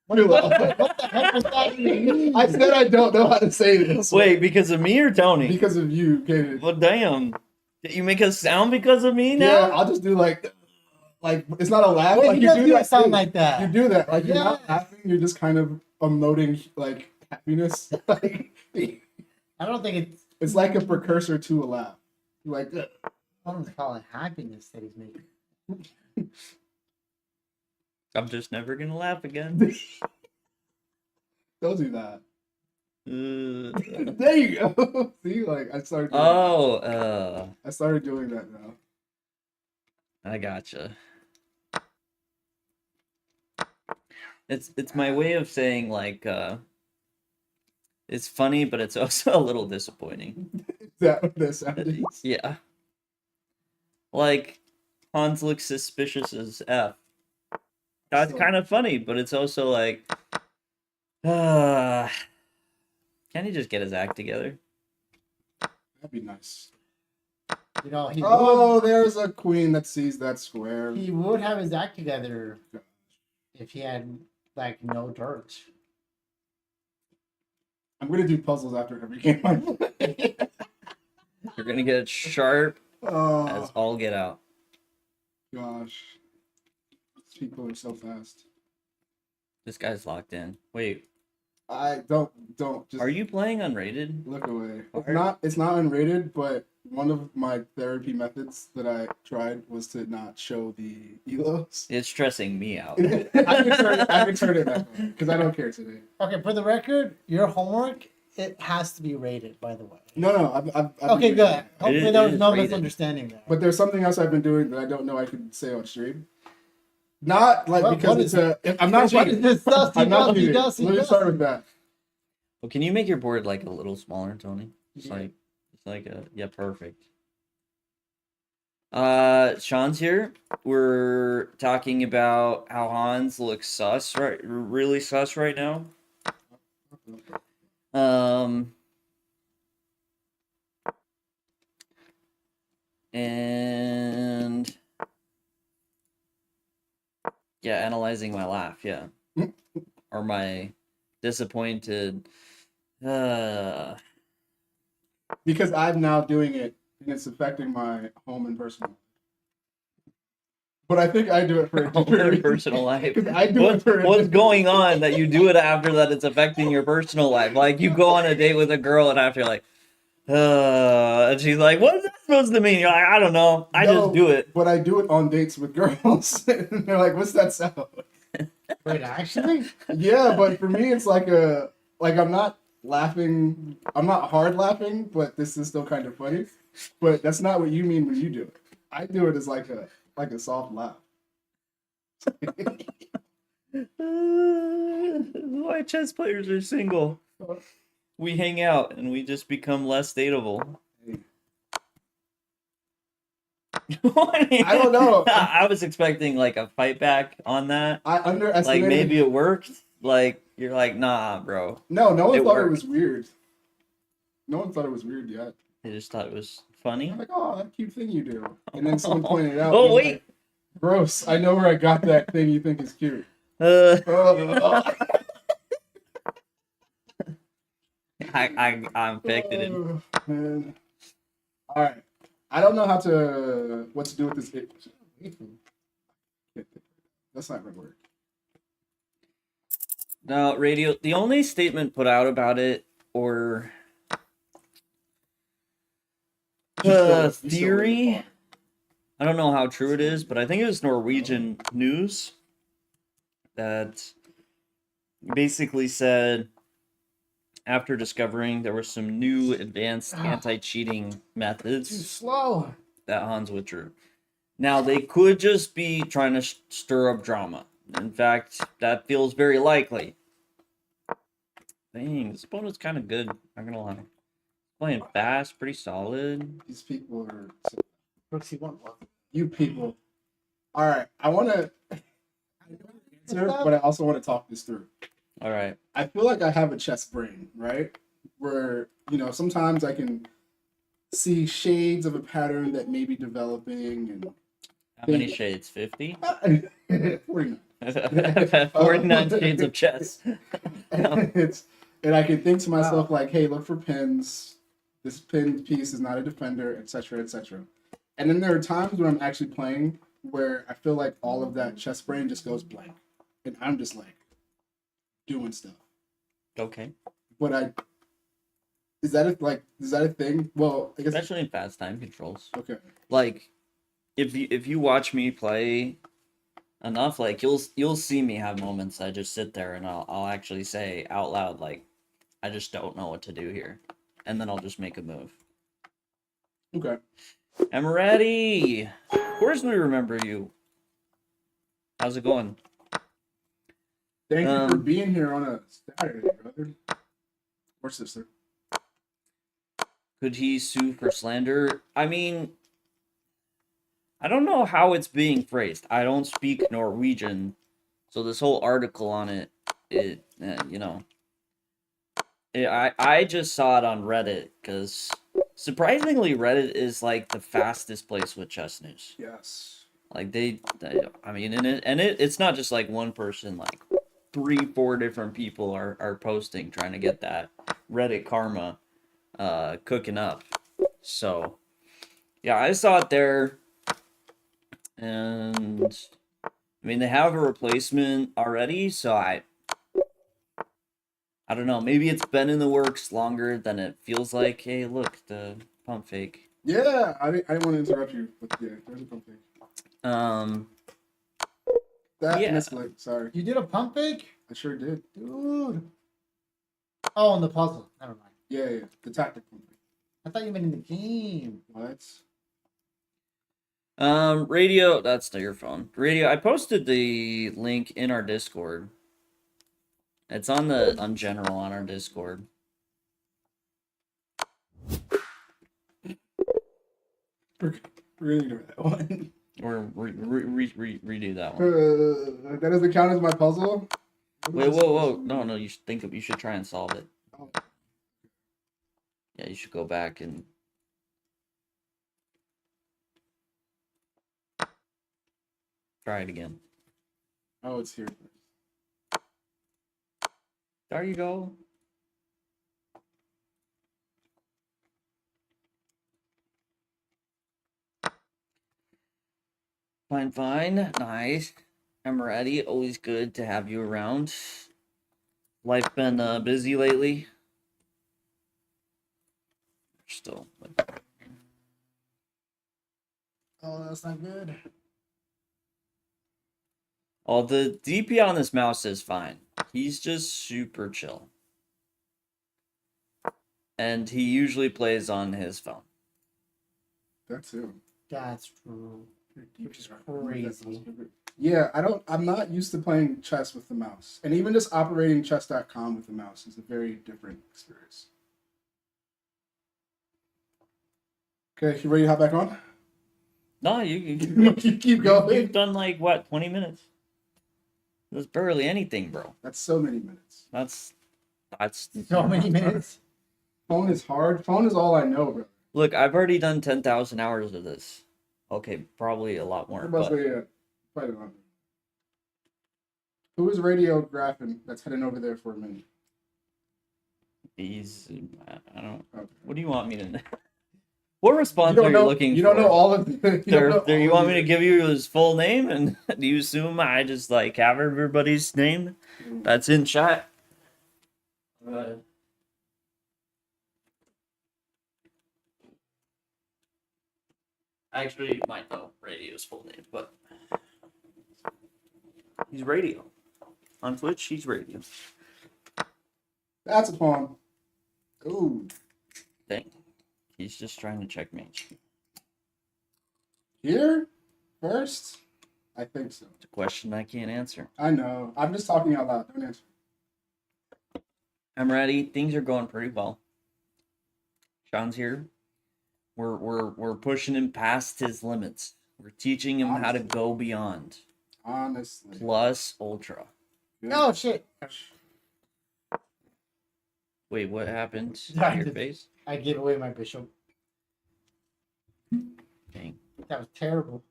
B: What the heck was that even mean?
C: I said I don't know how to say this.
A: Wait, because of me or Tony?
C: Because of you, Kaden.
A: Well, damn. Did you make a sound because of me now?
C: Yeah, I'll just do like it's not a laugh.
B: Wait,
C: like
B: he
C: you
B: does
C: do
B: do a
C: that
B: sound
C: thing.
B: like that.
C: You do that. Like you're not
B: Yeah.
C: laughing. You're just kind of emoting like happiness. Like
B: I don't think
C: it's like a precursor to a laugh. Like
B: I don't call it happiness that he's making.
A: I'm just never gonna laugh again.
C: don't do that.
A: Uh,
C: There you go. See, like I started. Doing I started doing that now.
A: I gotcha. It's my way of saying like it's funny, but it's also a little disappointing.
C: Is that what that sound is?
A: Yeah. Like Hans looks suspicious as F. That's
C: So-
A: kind of funny, but it's also like can he just get his act together?
C: That'd be nice.
B: You know,
C: Oh, there's a queen that sees that square.
B: he would have his act together if he had like no dirt.
C: I'm gonna do puzzles after every game I play.
A: You're gonna get sharp as
C: Oh
A: all get out.
C: gosh, these people are so fast.
A: This guy's locked in. Wait,
C: I don't just
A: are you playing unrated?
C: look away.
A: Why?
C: It's not unrated, but one of my therapy methods that I tried was to not show the elos.
A: It's stressing me out.
C: I can turn it back on because I don't care today.
B: Okay, for the record, your homework, it has to be rated, by the way.
C: No, I've been
B: Okay,
C: doing
B: good.
C: that.
B: Hopefully
A: It
B: there was
A: is
B: no
A: rated.
B: misunderstanding there.
C: But there's something else I've been doing that I don't know I could say on stream. Not like
B: What
C: because
B: is
C: it's I'm not
B: What
C: cheating.
B: is this? Dusty,
C: I'm not
B: Dusty,
C: cheating.
B: Dusty,
C: Let me start with that.
A: Well, can you make your board like a little smaller, Tony? It's
B: Yeah.
A: like yeah, perfect. Sean's here. We're talking about how Hans looks sus really sus right now. And yeah, analyzing my laugh, yeah. Or my disappointed
C: Because I'm now doing it and it's affecting my home and personal. But I think I do it for a
A: Home
C: different
A: and
C: reason.
A: personal life.
C: 'Cause I do it for a
A: What's
C: different
A: going on that you do it after that it's affecting your personal life? Like you go on a date with a girl and after you're like, and she's like, what's that supposed to mean? You're like, I don't know. I just do it.
C: But I do it on dates with girls. And they're like, what's that sound?
B: Wait, actually?
C: Yeah, but for me it's like I'm not laughing. I'm not hard laughing, but this is still kind of funny. But that's not what you mean when you do it. I do it as like a soft laugh.
A: Why chess players are single. We hang out and we just become less dateable.
C: I don't know.
A: I was expecting like a fight back on that.
C: I
A: Like
C: underestimated.
A: maybe it worked. Like you're like, nah, bro.
C: No one
A: It
C: thought it
A: worked.
C: was weird. No one thought it was weird yet.
A: They just thought it was funny.
C: I'm like, oh, that cute thing you do. And then someone pointed it out.
A: Oh
C: and I'm
A: wait.
C: like, gross. I know where I got that thing you think is cute.
A: I'm affected him.
C: Man. All right. I don't know what to do with this. That's not gonna work.
A: No, radio. The only statement put out about it, or theory, I don't know how true it is, but I think it was Norwegian news that basically said after discovering there were some new advanced anti-cheating
B: Too
A: methods
B: slow.
A: that Hans withdrew. Now, they could just be trying to stir up drama. In fact, that feels very likely. Dang, this opponent's kind of good, not gonna lie. Playing fast, pretty solid.
C: These people are.
B: Brooksy won.
C: You people. All right. I want to answer, but I also want to talk this through.
A: All right.
C: I feel like I have a chess brain, right? Where, sometimes I can see shades of a pattern that may be developing. And
A: How many shades? 50?
C: 49.
A: 49 shades of chess.
C: And I can think to myself, like, hey, look for pins. This pin piece is not a defender, etc., etc. And then there are times when I'm actually playing where I feel like all of that chess brain just goes blank. And I'm just like doing stuff.
A: Okay.
C: But is that a thing? Well, I guess
A: Especially in fast time controls.
C: okay.
A: Like, if you watch me play enough, like you'll see me have moments I just sit there and I'll actually say out loud, like, I just don't know what to do here. And then I'll just make a move.
C: Okay.
A: I'm ready. Of course we remember you. How's it going?
C: Thank you for being here on a Saturday, brother. Or sister.
A: Could he sue for slander? I mean, I don't know how it's being phrased. I don't speak Norwegian, so this whole article on I just saw it on Reddit because surprisingly, Reddit is like the fastest place with chess news.
C: Yes.
A: Like I mean, it's not just like one person. Like 3-4 different people are posting trying to get that Reddit karma cooking up. So yeah, I saw it there, and I mean they have a replacement already, so I don't know, maybe it's been in the works longer than it feels like. Hey, look, the pump fake.
C: Yeah, I didn't want to interrupt you, but yeah, there's a pump fake.
A: Yeah.
C: Misclick, sorry.
B: You did a pump fake?
C: I sure did.
B: Dude. Oh, in the puzzle. Never mind.
C: Yeah, the tactic pump fake.
B: I thought you meant in the game.
C: What?
A: Radio, that's not your phone. Radio, I posted the link in our Discord. It's on general on our Discord.
C: We're gonna do that one.
A: Or redo that one.
C: That doesn't count as my puzzle.
A: Wait, whoa. No, you should try and solve it.
C: Oh.
A: Yeah, you should go back and try it again.
C: Oh, it's here.
A: There you go. Fine, fine. Nice. I'm ready. Always good to have you around. Life been busy lately? Still.
B: Oh, that's not good.
A: Oh, the DP on this mouse is fine. He's just super chill. And he usually plays on his phone.
C: That's it.
B: That's true. Which is crazy.
C: Yeah, I'm not used to playing chess with the mouse. And even just operating chess.com with the mouse is a very different experience. Okay, you ready to hop back on?
A: No,
C: You keep going.
A: You've done like what, 20 minutes? That's barely anything, bro.
C: That's so many minutes.
A: That's
B: So many minutes.
C: Phone is hard. Phone is all I know, bro.
A: Look, I've already done 10,000 hours of this. Okay, probably a lot more. But
C: Quite a lot. Who is radiographing that's heading over there for a minute?
A: I don't.
C: Okay.
A: What do you want me to know? What response
C: You
A: are
C: don't
A: you
C: know,
A: looking
C: you
A: for?
C: don't know all of the.
A: You want me to give you his full name, and do you assume I just like have everybody's name that's in chat? Actually, you might know Radio's full name, but he's Radio. On Twitch, he's Radio.
C: That's a pawn. Ooh.
A: Dang. He's just trying to checkmate.
C: Here? First? I think so.
A: It's a question I can't answer.
C: I know. I'm just talking out loud. Don't answer.
A: I'm ready. Things are going pretty well. Sean's here. We're pushing him past his limits. We're teaching him how to go beyond.
C: Honestly.
A: Plus ultra.
C: Good.
B: Oh shit!
A: Wait, what happened
B: I
A: to your
B: did-
A: face?
B: I gave away my bishop.
A: Dang.
B: That was terrible.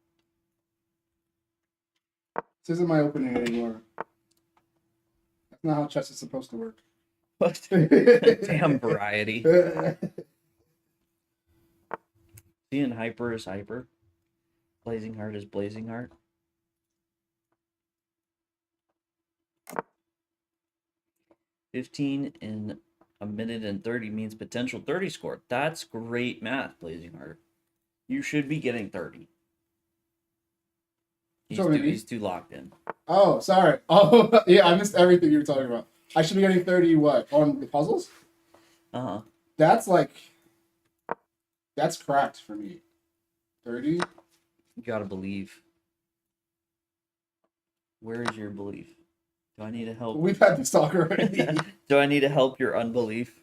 C: This isn't my opening anymore. That's not how chess is supposed to work.
A: What? Damn variety. Seeing hyper is hyper. Blazing heart is blazing heart. $15 in a minute and 30 means potential 30 score. That's great math, Blazing Heart. You should be getting 30. He's too locked in.
C: Oh, sorry. Oh, yeah, I missed everything you were talking about. I should be getting 30 what? On the puzzles?
A: Uh-huh.
C: That's cracked for me. 30?
A: You gotta believe. Where is your belief? Do I need to help?
C: We've had this talk already.
A: Do I need to help your unbelief?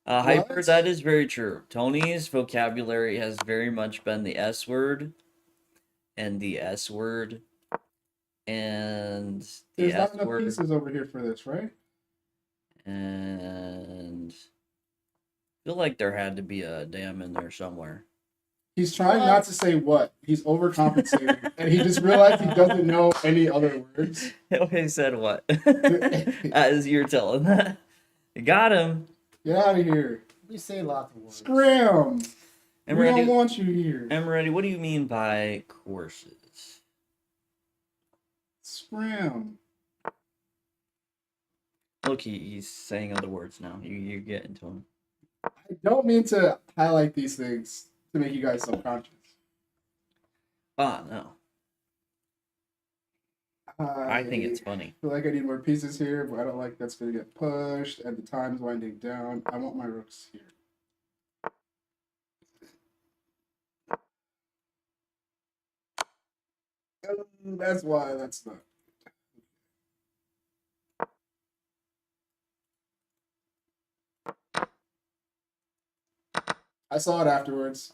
A: Hyper,
C: What?
A: that is very true. Tony's vocabulary has very much been the S word and the S word and the
C: There's
A: S
C: not enough
A: word
C: pieces over here for this, right?
A: and I feel like there had to be a damn in there somewhere.
C: He's trying not to say what. He's overcompensating. And he just realized he doesn't know any other words.
A: Okay, said what? As you're telling that. You got him.
C: Get out of here.
B: We say lots of words.
C: Scram.
A: I'm
C: We
A: ready.
C: don't want you here.
A: I'm ready. What do you mean by courses?
C: Scram.
A: Look, he's saying other words now. You're getting to him.
C: I don't mean to highlight these things to make you guys subconscious.
A: Ah, no. I think it's funny.
C: I feel like I need more pieces here, but I don't like that's going to get pushed, and the time's winding down. I want my rooks here. Oh, that's why that's not. I saw it afterwards.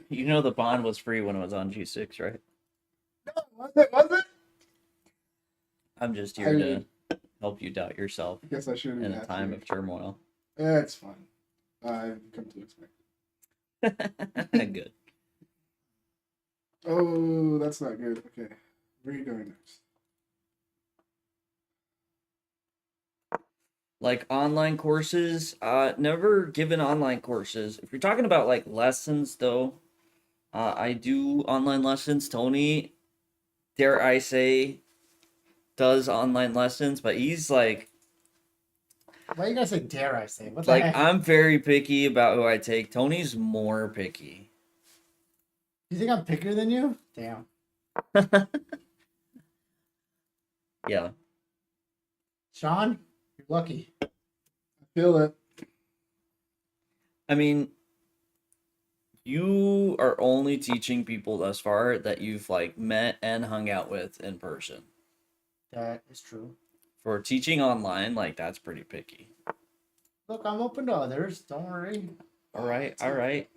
A: You know the bond was free when it was on G6, right?
C: No, was it? Was it?
A: I'm just here to help you doubt yourself
C: I guess I should have
A: in a time of turmoil.
C: It's fine. I've come to expect.
A: Good.
C: Oh, that's not good. Okay. Where are you going next?
A: Like online courses, never given online courses. If you're talking about like lessons though, I do online lessons. Tony, dare I say, does online lessons, but he's like
B: Why you gotta say dare I say? What the heck?
A: I'm very picky about who I take. Tony's more picky.
B: You think I'm pickier than you? Damn.
A: Yeah.
B: Sean, you're lucky.
C: I feel it.
A: I mean, you are only teaching people thus far that you've like met and hung out with in person.
B: That is true.
A: For teaching online, like that's pretty picky.
B: Look, I'm open to others. Don't worry.
A: All right, all right.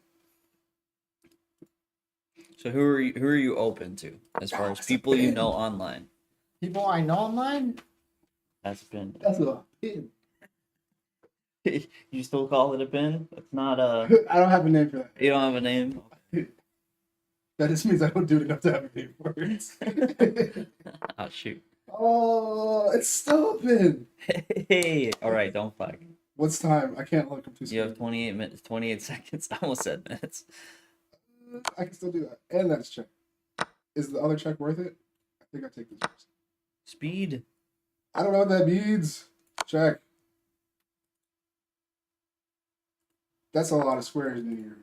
A: So who are you open to as far as people you know online?
B: People I know online?
A: That's a pin.
C: That's a pin.
A: You still call it a pin? It's not a.
C: I don't have a name for that.
A: You don't have a name.
C: That just means I don't do it enough to have a name for it.
A: Oh shoot.
C: Oh, it's still a pin.
A: Hey, all right, don't flag.
C: What's time? I can't look. I'm too
A: You have
C: scared.
A: 28 minutes, 28 seconds. I almost said minutes.
C: I can still do that. And that's check. Is the other check worth it? I think I take this first.
A: Speed.
C: I don't know what that means. Check. That's a lot of squares in here.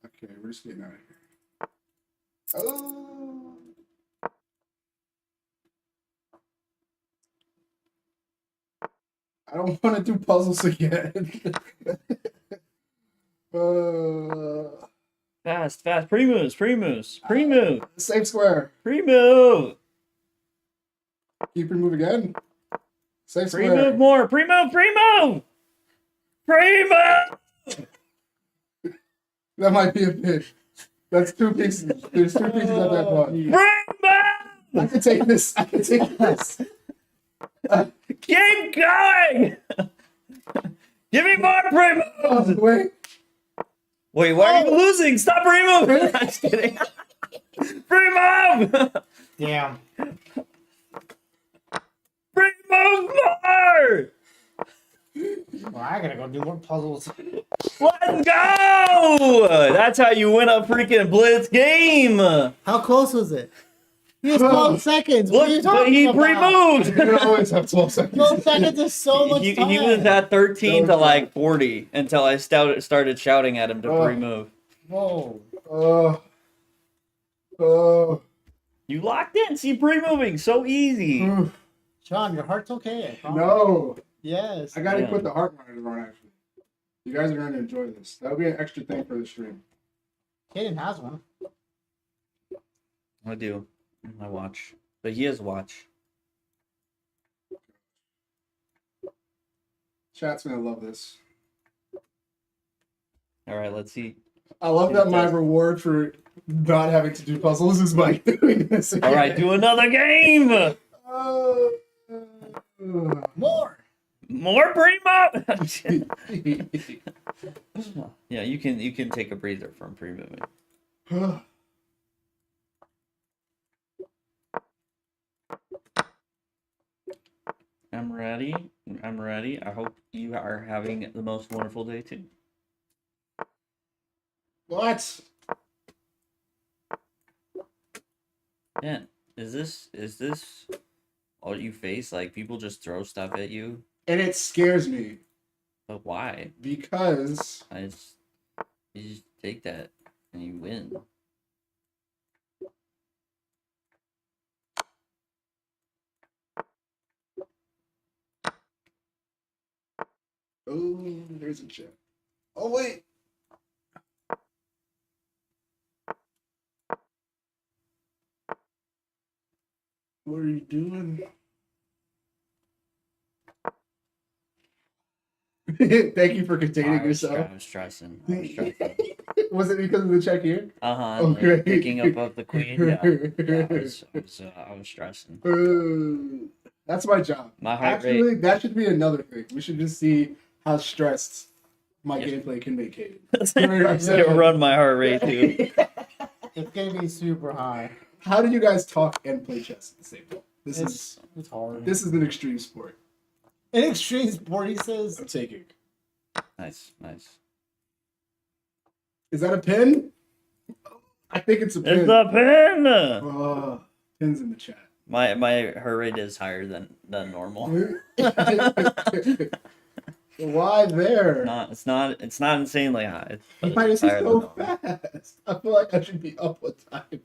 C: Okay, we're just getting out of here. Oh. I don't want to do puzzles again.
A: Fast, fast. Pre-moves, pre-moves, pre-move,
C: Same square.
A: pre-move.
C: Keep your move again. Same square.
A: Pre-move more. Pre-move, pre-move. Pre-move.
C: That might be a pin. That's two pieces. There's two pieces at that point.
A: Pre-move.
C: I can take this. I can take this.
A: Keep going. Give me more pre-moves.
C: Oh, wait.
A: Wait, why are you losing? Stop pre-moving. I'm just kidding. Pre-move.
B: Damn.
A: Pre-move more.
B: Well, I gotta go do more puzzles.
A: Let's go. That's how you win a freaking Blitz game.
B: How close was it? He has 12 seconds. What are you
A: Look, but
B: talking
A: he
B: about?
A: pre-moved.
C: You can always have 12 seconds.
B: 12 seconds is so much time.
A: He was at 13 to
C: So
A: like 40 until I started shouting at him to pre-move.
B: Whoa.
C: Oh.
A: You locked in. See, pre-moving so easy.
B: Sean, your heart's okay. I promise.
C: No.
B: Yes.
C: I gotta
A: Yeah.
C: put the heart monitor on, actually. You guys are going to enjoy this. That'll be an extra thing for the stream.
B: Kaden has one.
A: I do. I watch. But he has watch.
C: Chat's going to love this.
A: All right, let's see.
C: I love that my reward for not having to do puzzles is by doing this again.
A: All right, do another game.
B: More.
A: More pre-move. Yeah, you can take a breather from pre-moving. I'm ready. I'm ready. I hope you are having the most wonderful day too.
C: What?
A: Yeah. Is this all you face? Like people just throw stuff at you?
C: And it scares me
A: But why?
C: because
A: You just take that and you win.
C: oh, there's a chip. Oh wait. What are you doing? Thank you for containing yourself.
A: I was stressing. I was stressing.
C: Was it because of the check here?
A: Okay. Like picking up of the queen. Yeah. I was stressing.
C: That's my job.
A: My heart
C: Actually,
A: rate.
C: that should be another thing. We should just see how stressed my
A: Yes.
C: gameplay can make Kaden.
A: It's gonna run my heart rate too.
B: It's gonna be super high.
C: How do you guys talk and play chess at the same time? This is
B: It's hard.
C: this is an extreme sport.
B: In extreme sport, he says.
C: I'm taking.
A: Nice, nice.
C: Is that a pin? I think it's a pin.
A: It's a pin.
C: Oh, pins in the chat.
A: My heart rate is higher than normal.
C: Why there?
A: It's not insanely high.
C: Why is
A: It's
C: he
A: higher
C: so
A: than normal.
C: fast? I feel like I should be up one time.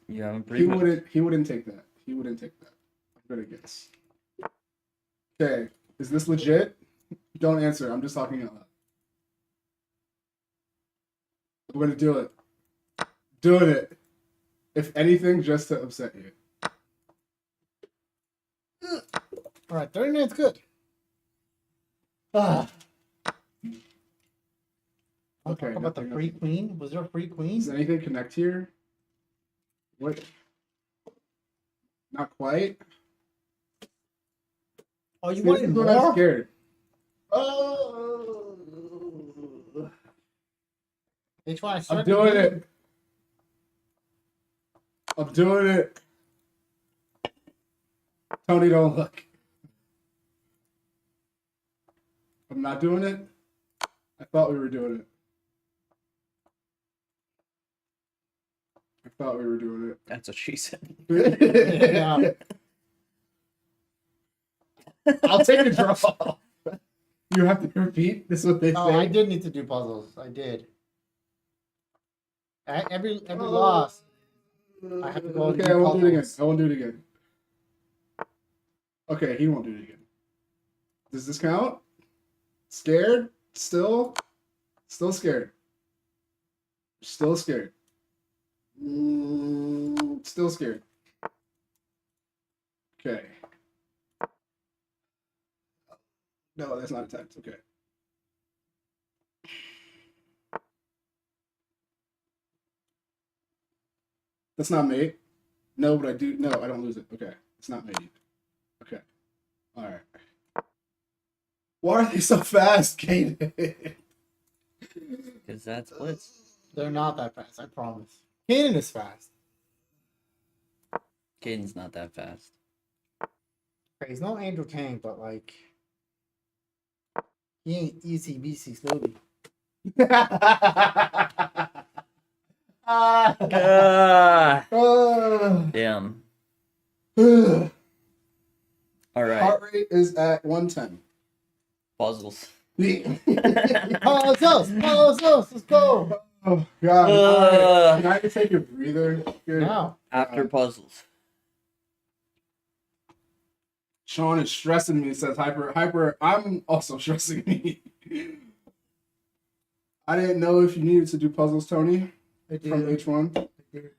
A: You haven't
C: He
A: pre
C: wouldn't take that. He wouldn't take that. I'm gonna guess. Okay, is this legit? Don't answer. I'm just talking out loud. I'm gonna do it. Doing it. If anything, just to upset you.
B: All right, 39's good. Ah.
C: Okay,
B: Talk about the
C: nothing
B: free
C: else.
B: queen. Was there a free queen?
C: Does anything connect here? What? Not quite.
B: Oh, you
C: See,
B: wanted
C: this is when I'm
B: more?
C: scared. Oh. I'm doing it. I'm doing it. Tony, don't look. I'm not doing it. I thought we were doing it. I thought we were doing it.
A: That's what she said.
B: Yeah.
C: I'll take a draw. You have to repeat. This is what they
B: Oh,
C: say.
B: I did need to do puzzles. I did. Every
C: Oh.
B: loss, I have to go.
C: Okay,
B: do
C: I won't do it again.
B: puzzles.
C: I won't do it again. Okay, he won't do it again. Does this count? Scared? Still? Still scared. Still scared. Still scared. Okay. No, that's not attacked. Okay. That's not mate. No, but I do. No, I don't lose it. Okay. It's not mate. Okay. All right. Why are they so fast, Kaden?
A: Because that's Blitz.
B: They're not that fast. I promise. Kaden is fast.
A: Caden's not that fast.
B: Okay, he's no Andrew Tang, but like, he ain't easy BC slowly.
A: Ah,
C: Ah.
A: damn. All right.
C: Heart rate is at 110.
A: Puzzles.
B: Puzzles, let's go.
C: Oh God! All right. Can I just take a breather? Good.
B: Now,
A: After puzzles.
C: Sean is stressing me. Says hyper. I'm also stressing me. I didn't know if you needed to do puzzles, Tony,
B: I do.
C: from H1.
B: I do.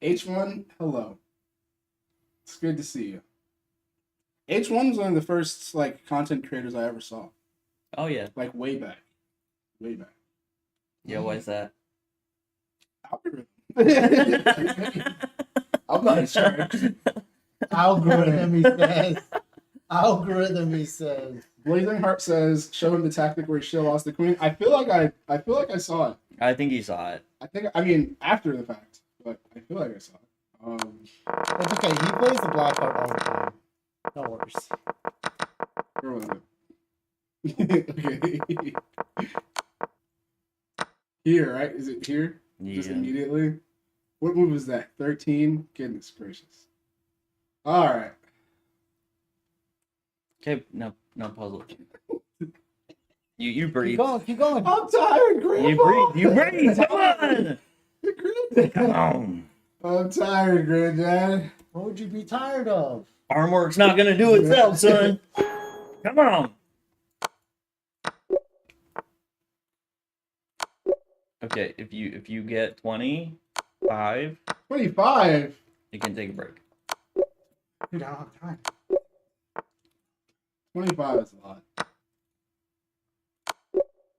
C: H1, hello. It's good to see you. H1 was one of the first like content creators I ever saw.
A: Oh yeah.
C: Like way back. Way back.
A: Yeah. Why is that?
C: Algorithm. I'm not in charge.
B: Algorithm, he says. Algorithm, he says.
C: Blazing Heart says, "Show him the tactic where he still lost the queen." I feel like I saw it.
A: I think he saw it.
C: I mean after the fact, but I feel like I saw it.
B: It's okay. He plays the black card all the time. No worries.
C: Where was it? Okay. Here, right? Is it here? Just
A: Yeah.
C: immediately. What move is that? 13? Goodness gracious. All right.
A: Okay. No puzzle. You breathe.
B: Keep going.
C: I'm tired, Grandpa.
A: You breathe. Come on.
C: Granddad.
A: Come on.
C: I'm tired, Granddad.
B: What would you be tired of?
A: Arm work's not gonna do itself, son. Come on. Okay, if you get 25,
C: 25.
A: you can take a break.
B: Dude, I don't have time.
C: 25 is a lot.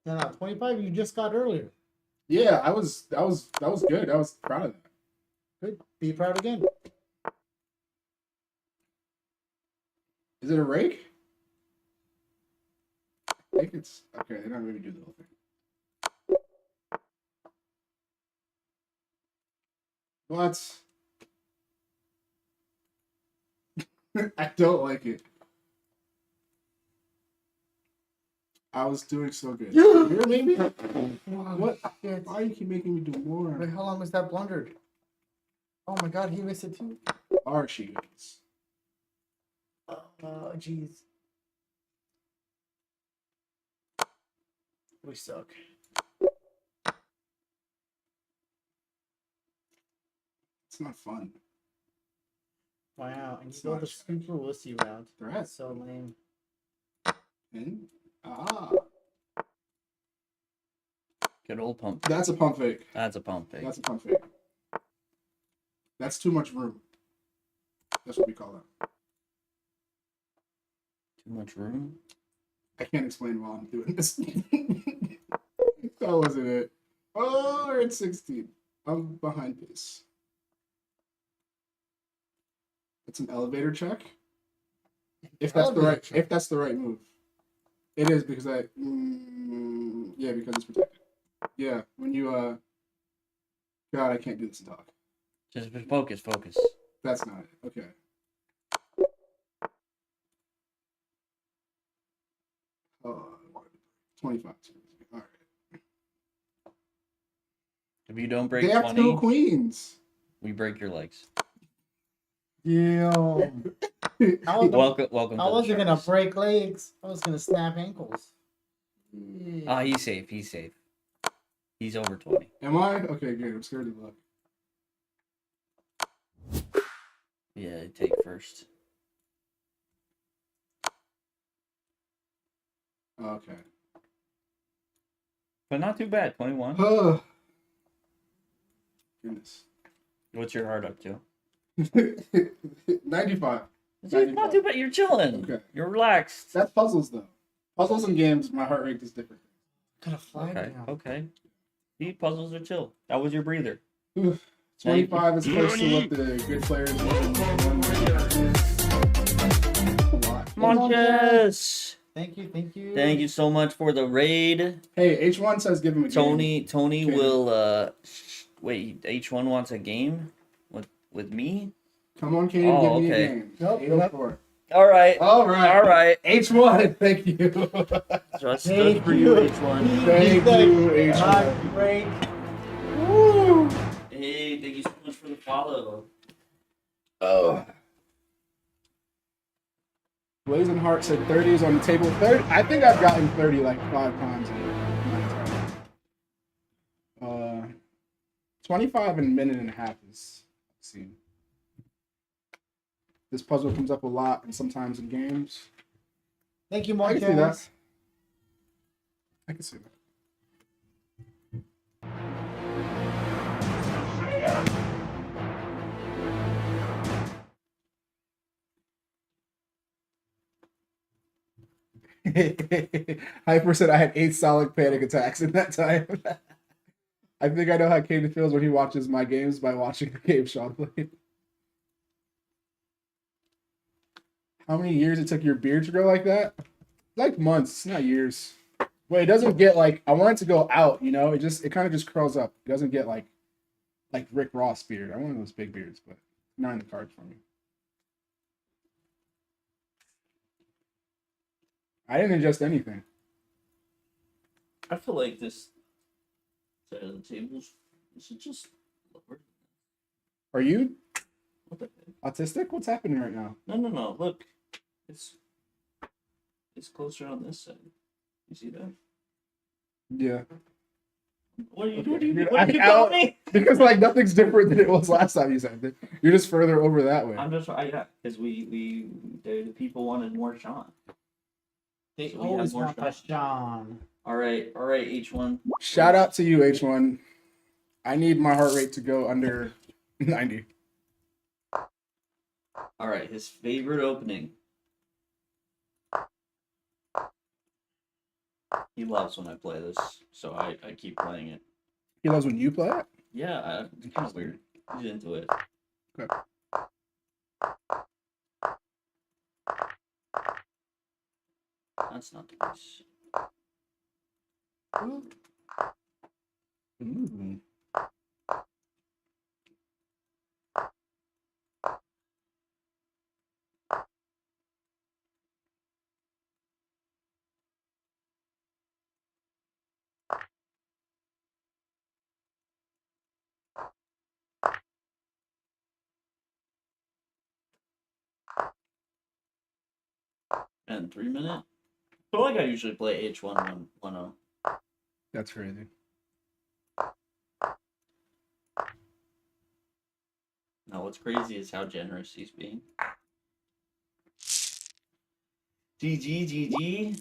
B: No, 25 you just got earlier.
C: Yeah, that was good. I was proud of that.
B: Good. Be proud again.
C: Is it a rake? I think it's okay. They're not going to do the whole thing. What? I don't like it. I was doing so good. Here, maybe? What?
B: Shit.
C: Why do you keep making me do more?
B: Wait, how long was that blundered? Oh my god, he missed it too.
C: Archie goes.
B: Oh, jeez. We suck.
C: It's not fun.
B: Wow, and you
C: It's
B: go
C: not
B: the
C: exciting.
B: super wussy route.
C: Threat.
B: That's so lame.
C: And ah,
A: Good old pump.
C: that's a pump fake.
A: That's a pump fake.
C: That's a pump fake. That's too much room. That's what we call that.
A: Too much room.
C: I can't explain while I'm doing this. That wasn't it. Oh, we're at 16. I'm behind this. It's an elevator check. If that's the right, if that's the right move, it is because yeah, because it's protected. Yeah, when you God, I can't do this and talk.
A: Just focus, focus.
C: That's not it. Okay. Oh, 25. All right.
A: If you don't break
C: They have
A: 20,
C: two queens.
A: we break your legs.
B: Yeah.
A: Welcome
B: I
A: to
B: wasn't
A: the
B: gonna
A: Sharkz.
B: break legs. I was gonna snap ankles.
A: Ah, he's safe. He's safe. He's over 20.
C: Am I? Okay, good. I'm scared to look.
A: Yeah, take first.
C: Okay.
A: But not too bad. 21.
C: Oh. Goodness.
A: What's your heart up to?
C: 95.
A: It's not too bad. You're chilling.
C: Okay.
A: You're relaxed.
C: That's puzzles, though. Puzzles and games, my heart rate is different.
B: Got a flag
A: Okay.
B: now.
A: Okay. These puzzles are chill. That was your breather.
C: 25 is close to what the good players want.
A: Come on, Jess.
B: Thank you, thank you.
A: Thank you so much for the raid.
C: Hey, H1 says give him a game.
A: Tony
C: Okay.
A: will wait, H1 wants a game with me?
C: Come on, Katie,
A: Oh,
C: give me
A: okay.
C: a game.
B: Nope.
C: 804.
A: All right.
C: All right.
A: All right.
C: H1, thank you.
A: Just
B: Thank
A: for you,
B: you.
A: H1.
C: Thank you, H1.
B: Hot break.
C: Woo.
A: Hey, thank you so much for the follow.
C: Oh. Blazing Heart said 30 is on the table. 30. I think I've gotten 30 like 5 times in my entire 25 in a minute and a half is obscene. This puzzle comes up a lot and sometimes in games.
B: Thank you,
C: I
B: Mark.
C: can see that. I can see that. Hyper said I had 8 solid panic attacks in that time. I think I know how Kaden feels when he watches my games by watching the game Sean played. How many years it took your beard to grow like that? Like months, not years. Well, it doesn't get like I want it to go out, you know. It kind of just curls up. It doesn't get like Rick Ross beard. I want those big beards, but not in the cards for me. I didn't adjust anything.
A: I feel like this side of the tables should just lower.
C: Are you
A: What the heck?
C: autistic? What's happening right now?
A: No. Look, it's closer on this side. You see that?
C: Yeah.
A: What are you
C: Okay.
A: doing?
C: I-
A: What are you telling me?
C: Because like nothing's different than it was last time you said it. You're just further over that way.
A: I'm just yeah, because the people wanted more Sean.
B: They
A: So we
B: always
A: have more
B: want a Sean.
A: All right, H1.
C: Shout out to you, H1. I need my heart rate to go under 90.
A: All right, his favorite opening. He loves when I play this, so I keep playing it.
C: He loves when you play it?
A: Yeah, it's kind of weird. He's into it.
C: Okay.
A: That's not the case.
C: Ooh.
A: And 3 minute. I feel like I usually play H1 1-0.
C: That's crazy.
A: No, what's crazy is how generous he's being. GG.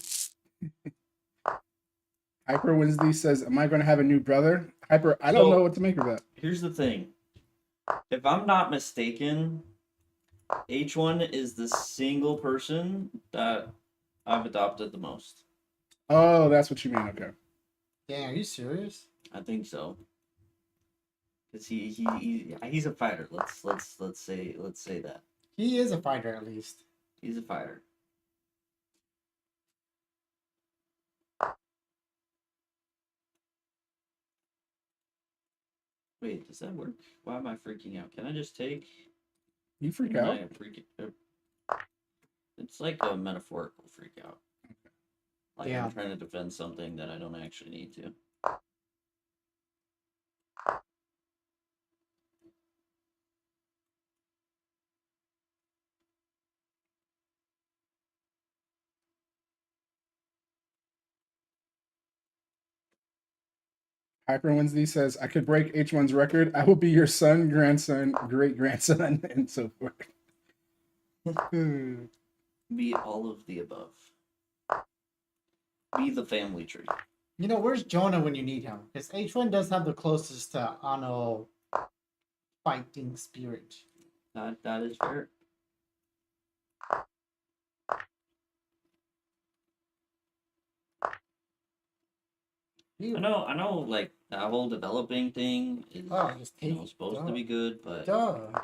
C: Hyper Wednesday says, "Am I going to have a new brother?" Hyper, I don't know what to make of that.
A: Here's the thing. If I'm not mistaken, H1 is the single person that I've adopted the most.
C: Oh, that's what you mean. Okay.
B: Yeah, are you serious?
A: I think so. Cause he's a fighter. Let's say that
B: He is a fighter, at least.
A: he's a fighter. Wait, does that work? Why am I freaking out? Can I just take?
C: You freak
A: Am
C: out?
A: I it's like a metaphorical freak out. Like
B: Yeah.
A: I'm trying to defend something that I don't actually need to.
C: Hyper Wednesday says, "I could break H1's record. I will be your son, grandson, great grandson, and so forth."
A: Be all of the above. Be the family tree.
B: You know, where's Jonah when you need him? Because H1 does have the closest to Ano fighting spirit.
A: That is fair. I know, like that whole developing thing is
B: Just take
A: supposed to be good, but
B: Duh.
A: I'm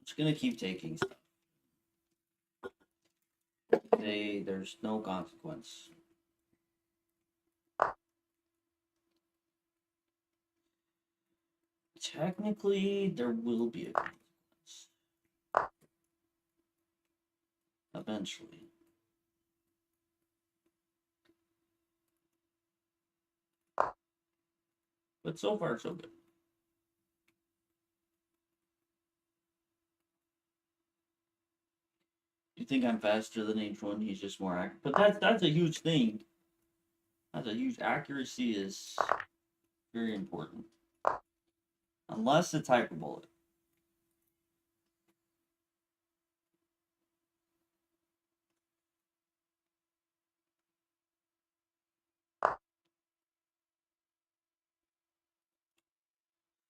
A: just gonna keep taking stuff. There's no consequence. Technically, there will be a consequence. Eventually. But so far, so good. You think I'm faster than H1? He's just more accurate. But that's a huge thing. That's a huge accuracy is very important. Unless it's hyperbolic.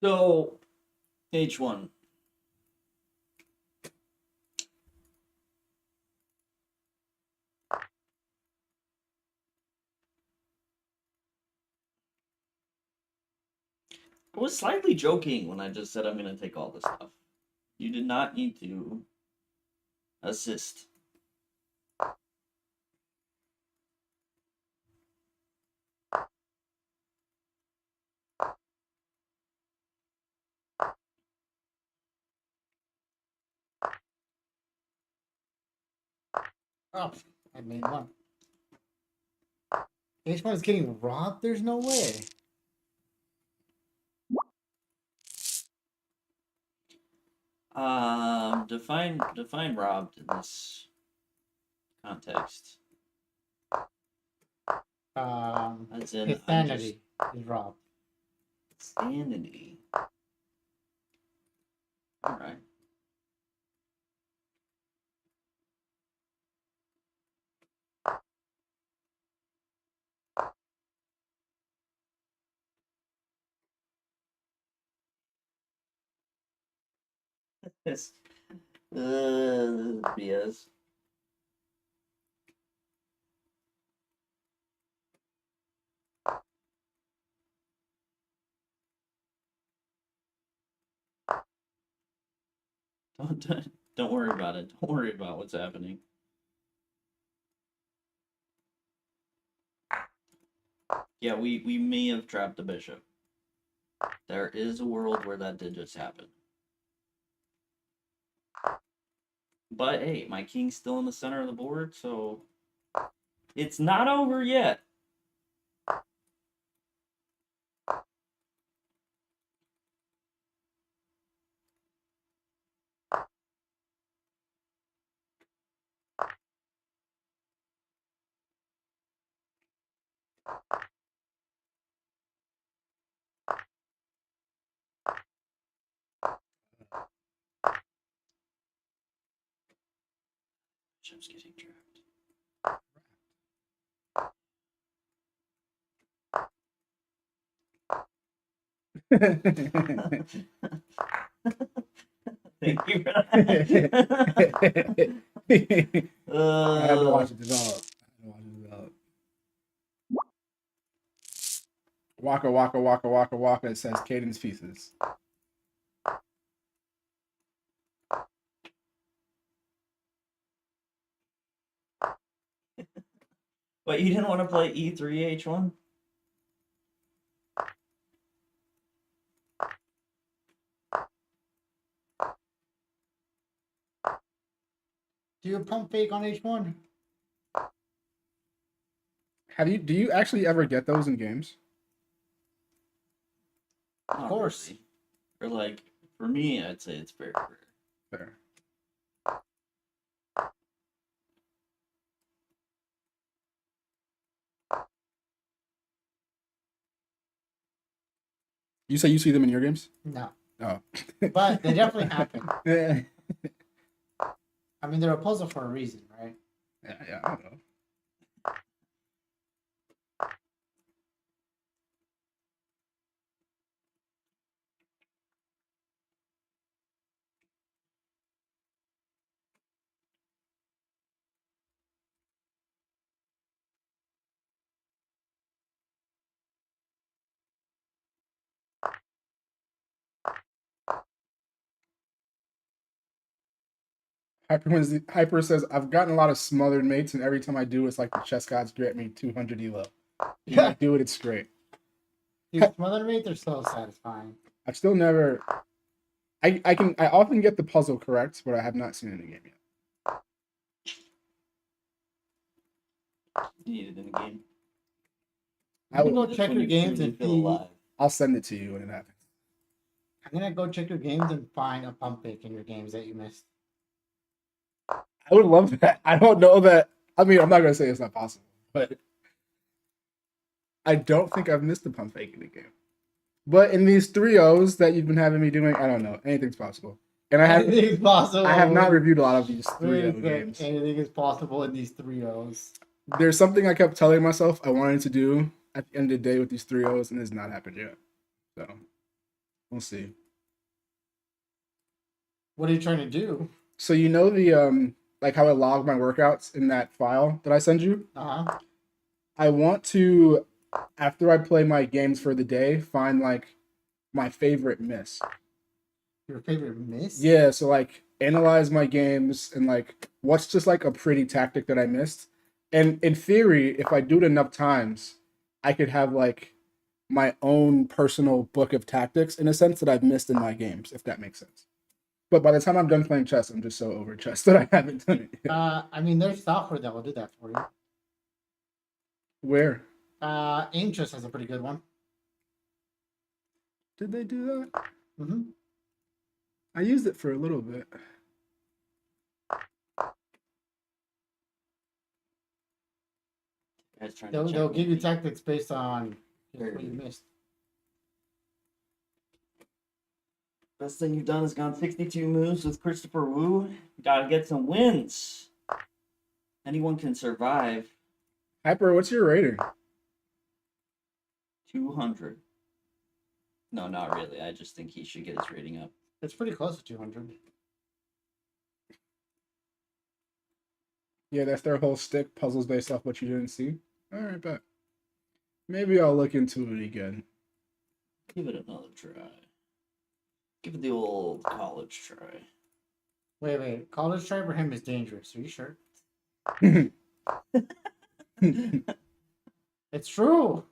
A: So H1. I was slightly joking when I just said I'm gonna take all this stuff. You did not need to assist.
B: Oh, I made one. H1 is getting robbed? There's no way.
A: Define robbed in this context. As in,
B: His sanity is robbed.
A: Sanity. All right. This BS. Don't worry about it. Don't worry about what's happening. Yeah, we may have trapped the bishop. There is a world where that did just happen. But hey, my king's still in the center of the board, so it's not over yet. who's getting trapped. Thank you for
C: I
A: that.
C: had to watch it develop. Waka waka waka waka waka. It says Cadence pieces.
A: But you didn't want to play E3 H1?
B: Do you pump fake on H1?
C: Do you actually ever get those in games?
A: Of
B: course.
A: Really. Or like, for me, I'd say it's very rare.
C: Fair. You say you see them in your games?
B: No.
C: Oh.
B: But they definitely happen.
C: Yeah,
B: I mean, they're a puzzle for a reason, right?
C: yeah, I don't know. Hyper says, I've gotten a lot of smothered mates, and every time I do, it's like the chess gods grant me 200 elo. If I do it, it's great.
B: Dude, smothered mates are so satisfying.
C: I've still never. I often get the puzzle correct, but I have not seen it in a game yet.
A: You need it in the game.
B: I'm gonna go
A: That's
B: check
A: when
B: your
A: you
B: games
A: truly
B: and
A: feel
B: see.
A: alive.
C: I'll send it to you when it happens.
B: I'm gonna go check your games and find a pump fake in your games that you missed.
C: I would love that. I don't know that. I mean, I'm not gonna say it's not possible, but I don't think I've missed a pump fake in a game. But in these 3-0s that you've been having me doing, I don't know. Anything's possible. And
B: Anything is possible.
C: I have not reviewed a lot of these
B: Really
C: 3-0
B: quick,
C: games.
B: anything is possible in these 3-0s.
C: There's something I kept telling myself I wanted to do at the end of the day with these 3-0s, and it's not happened yet. So we'll see.
B: What are you trying to do?
C: So you know the like how I log my workouts in that file that I send you?
B: Uh-huh.
C: I want to, after I play my games for the day, find like my favorite miss.
B: Your favorite miss?
C: Yeah, so like analyze my games and like what's just like a pretty tactic that I missed. And in theory, if I do it enough times, I could have like my own personal book of tactics in a sense that I've missed in my games, if that makes sense. But by the time I'm done playing chess, I'm just so over chess that I haven't done it yet.
B: I mean, there's software that will do that for you.
C: Where?
B: Aim Chess has a pretty good one.
C: Did they do that?
B: Mm-hmm.
C: I used it for a little bit.
A: Guys trying
B: They'll
A: to check
B: give you
A: me.
B: tactics based on what you missed.
A: Best thing you've done is gone 62 moves with Christopher Wu. Gotta get some wins. Anyone can survive.
C: Hyper, what's your rating?
A: 200. No, not really. I just think he should get his rating up.
B: It's pretty close to 200.
C: Yeah, that's their whole stick, puzzles based off what you didn't see. All right, bet. Maybe I'll look into it again.
A: Give it another try. Give it the old college try.
B: Wait. College try for him is dangerous. Are you sure? It's true.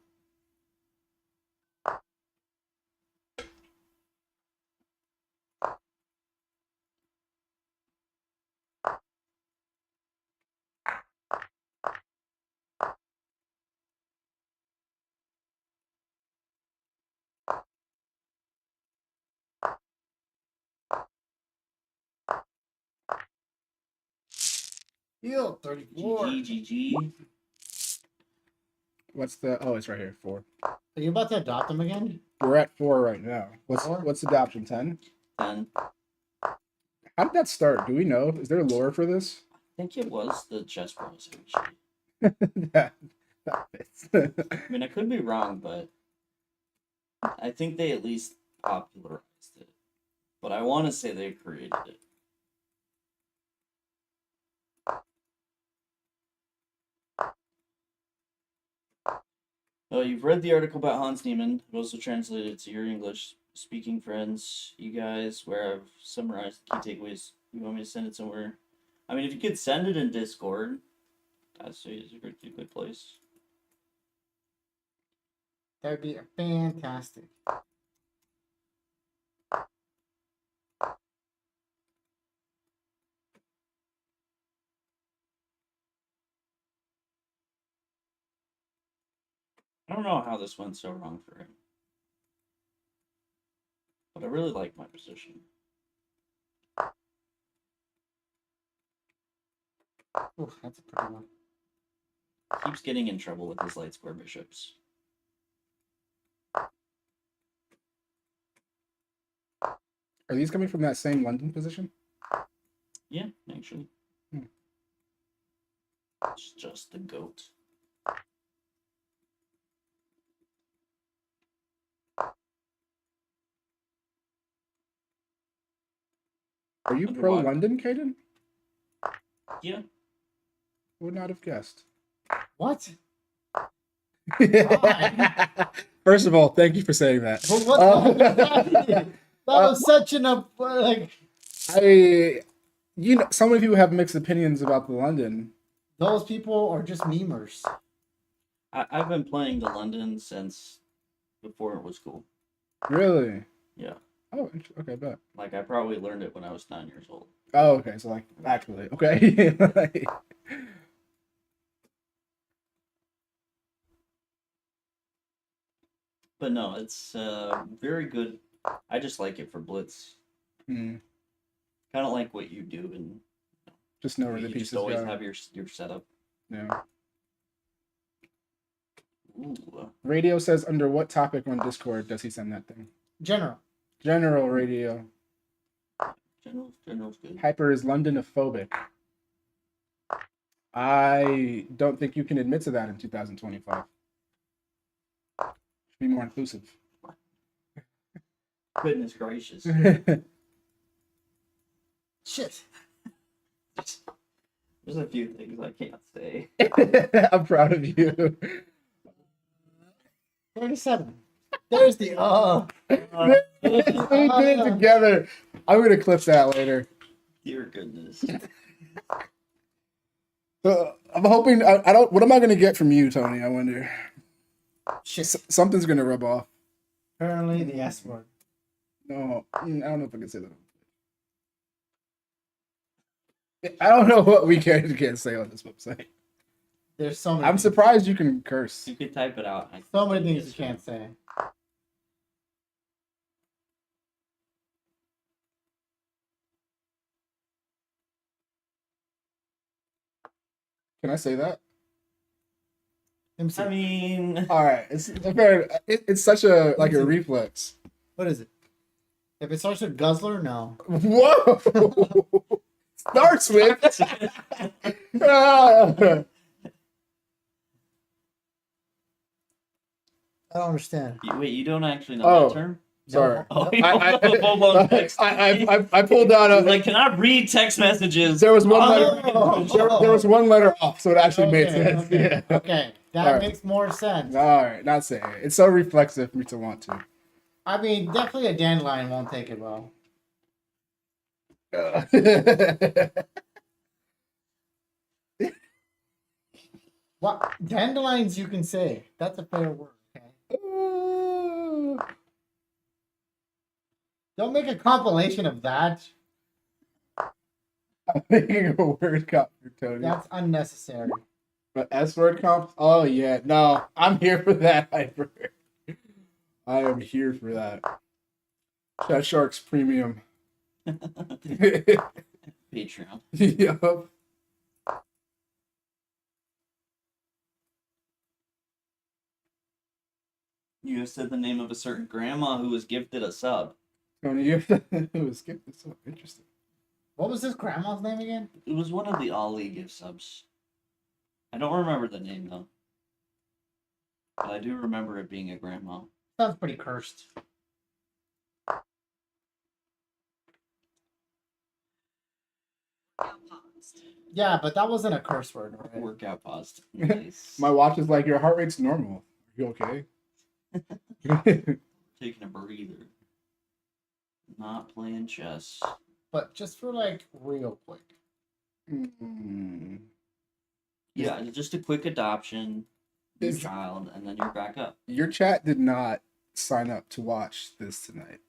B: Heal 34.
A: GG.
C: What's the? Oh, it's right here. 4.
B: Are you about to adopt him again?
C: We're at 4 right now.
B: Four?
C: What's adoption? 10?
A: 10.
C: How did that start? Do we know? Is there lore for this?
A: I think it was the chess bros, actually.
C: that fits.
A: I mean, I could be wrong, but I think they at least popularized it. But I want to say they created it. You've read the article about Hans Niemann. I've also translated it to your English speaking friends, you guys, where I've summarized the key takeaways. You want me to send it somewhere? I mean, if you could send it in Discord, that's a good place.
B: That would be fantastic.
A: I don't know how this went so wrong for him. But I really like my position.
B: Ooh, that's a pretty one.
A: Keeps getting in trouble with his light square bishops.
C: Are these coming from that same London position?
A: Yeah, actually. It's just the goat.
C: Are you
A: Under
C: pro
A: what?
C: London, Caden?
A: Yeah.
C: Would not have guessed.
B: What?
C: First of all, thank you for saying that.
B: But what? That was such an like.
C: So many people have mixed opinions about the London.
B: Those people are just memers.
A: I've been playing the London since before it was cool.
C: Really?
A: Yeah.
C: Oh, okay, bet.
A: Like, I probably learned it when I was 9 years old.
C: Oh, okay. So, like, actually, okay.
A: But no, it's very good. I just like it for Blitz. Kind of like what you do, and
C: Just know where the
A: you
C: pieces
A: just always
C: go.
A: have your setup.
C: Yeah.
A: Ooh.
C: Radio says, under what topic on Discord does he send that thing?
B: General.
C: General radio.
A: General's good.
C: Hyper is Londonophobic. I don't think you can admit to that in 2025. Should be more inclusive.
A: Goodness gracious.
B: Shit.
A: There's a few things I can't say.
C: I'm proud of you.
B: 37. There's the
C: We did it together. I'm gonna clip that later.
A: Dear goodness.
C: I'm hoping. I don't. What am I gonna get from you, Tony? I wonder.
B: shit.
C: Something's gonna rub off.
B: Apparently the S word.
C: No, I don't know if I can say that. I don't know what we can't say on this website.
B: There's so many.
C: I'm
B: things.
C: surprised you can curse.
A: You could type it out.
B: So many things you can't say.
C: Can I say that?
B: Let me see.
A: I mean,
C: All right, it's such a like a reflex.
B: What is it? If it starts with guzzler, no.
C: Whoa! Starts with. Ah.
B: I don't understand.
A: wait, you don't actually know
C: Oh.
A: that term?
C: Sorry.
A: Oh,
C: I pulled out a.
A: Like, can I read text messages?
C: There was one
A: Oh.
C: letter. There was one letter off, so it actually made sense.
B: Okay.
C: Yeah.
B: Okay. That
C: All right.
B: makes more sense.
C: All right, not saying it. It's so reflexive for me to want to.
B: I mean, definitely a dandelion won't take it well. What dandelions you can say? That's a fair word. Okay. Don't make a compilation of that.
C: I'm making a word comp for Tony.
B: That's unnecessary.
C: But S word comp? Oh yeah, no, I'm here for that, Hyper. I am here for that. That Sharkz premium.
A: Patreon.
C: Yup.
A: You have said the name of a certain grandma who was gifted a sub.
C: Tony, you have to skip this up. Interesting.
B: What was his grandma's name again?
A: It was one of the Ali gift subs. I don't remember the name though. But I do remember it being a grandma.
B: Sounds pretty cursed. Yeah, but that wasn't a curse word, right?
A: Workout paused. Nice.
C: My watch is like, your heart rate's normal. Are you okay?
A: Taking a breather. Not playing chess.
B: But just for like real quick.
A: Yeah, just a quick adoption, new
C: Is-
A: child, and then you're back up.
C: Your chat did not sign up to watch this tonight.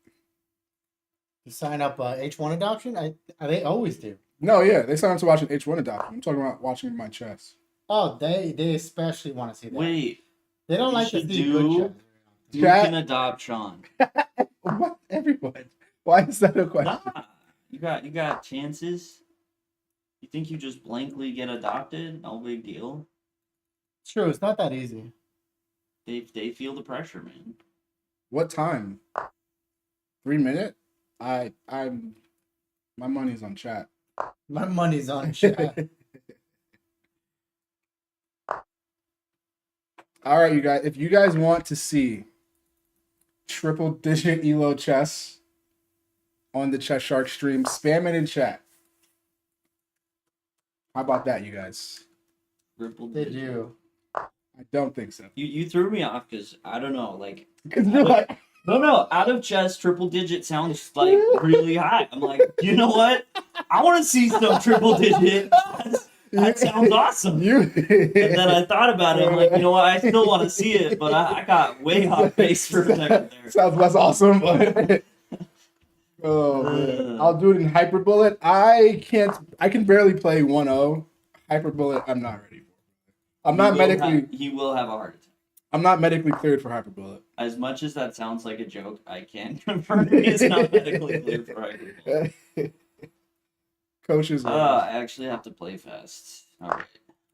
B: You sign up H1 adoption? They always do.
C: No, yeah, they signed up to watch an H1 adoption. I'm talking about watching my chess.
B: Oh, they especially want to see that.
A: Wait,
B: they don't
A: you
B: like to
A: should
B: see
A: do-
B: good shows.
A: you
C: Chat-
A: can adopt Sean.
C: What? Everyone? Why is that a question?
A: Nah, you got chances. You think you just blankly get adopted? No big deal.
B: It's true. It's not that easy.
A: They feel the pressure, man.
C: What time? 3 minutes? I'm my money's on chat.
B: My money's on chat.
C: All right, you guys. If you guys want to see triple digit elo chess on the Chess Shark stream, spam it in chat. How about that, you guys?
A: Triple
B: They
A: digit.
B: do.
C: I don't think so.
A: You threw me off because I don't know, like
C: Because you're like,
A: no, out of chess, triple digit sounds like really high. I'm like, you know what? I want to see some triple digit. That sounds awesome. And then I thought about it. I'm like, you know what? I still want to see it, but I got way off base for a second there.
C: Sounds less awesome. But oh man. I'll do it in hyper bullet. I can barely play 1-0. Hyper bullet, I'm not ready for. I'm not medically
A: He will have a heart attack.
C: I'm not medically cleared for hyper bullet.
A: As much as that sounds like a joke, I can confirm he is not medically cleared for hyperbole.
C: Coaches.
A: I actually have to play fast. All right.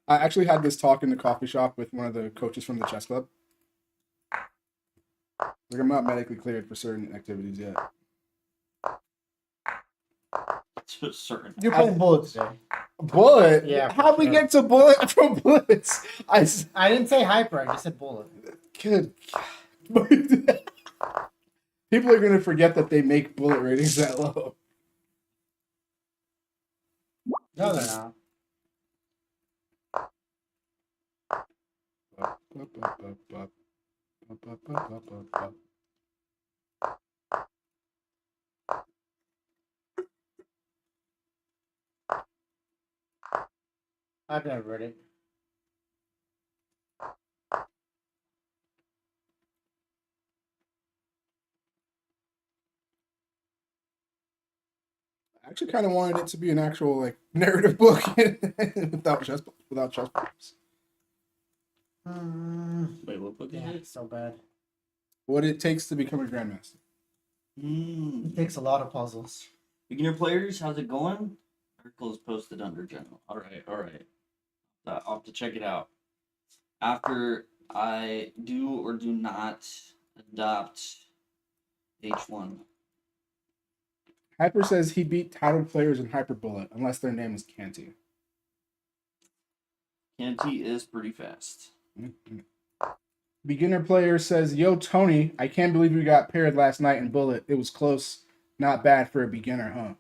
C: I actually had this talk in the coffee shop with one of the coaches from the chess club. Like, I'm not medically cleared for certain activities yet.
A: To a certain.
B: You're playing bullets today.
C: Bullet?
B: Yeah,
C: How'd we
B: sure.
C: get to bullet from bullets?
B: I didn't say hyper. I just said bullet.
C: Good God. People are going to forget that they make bullet ratings that low.
B: No, they're not. I've never read it.
C: I actually kind of wanted it to be an actual like narrative book without chess books.
A: Wait, what book is
B: Yeah,
A: it?
B: it's so bad.
C: What it takes to become a grandmaster.
B: It takes a lot of puzzles.
A: Beginner players, how's it going? Article is posted under general. All right. I'll have to check it out. After I do or do not adopt H1.
C: Hyper says he beat titled players in Hyper Bullet unless their name is Canty.
A: Canty is pretty fast.
C: Beginner player says, "Yo Tony, I can't believe we got paired last night in Bullet. It was close, not bad for a beginner, huh?"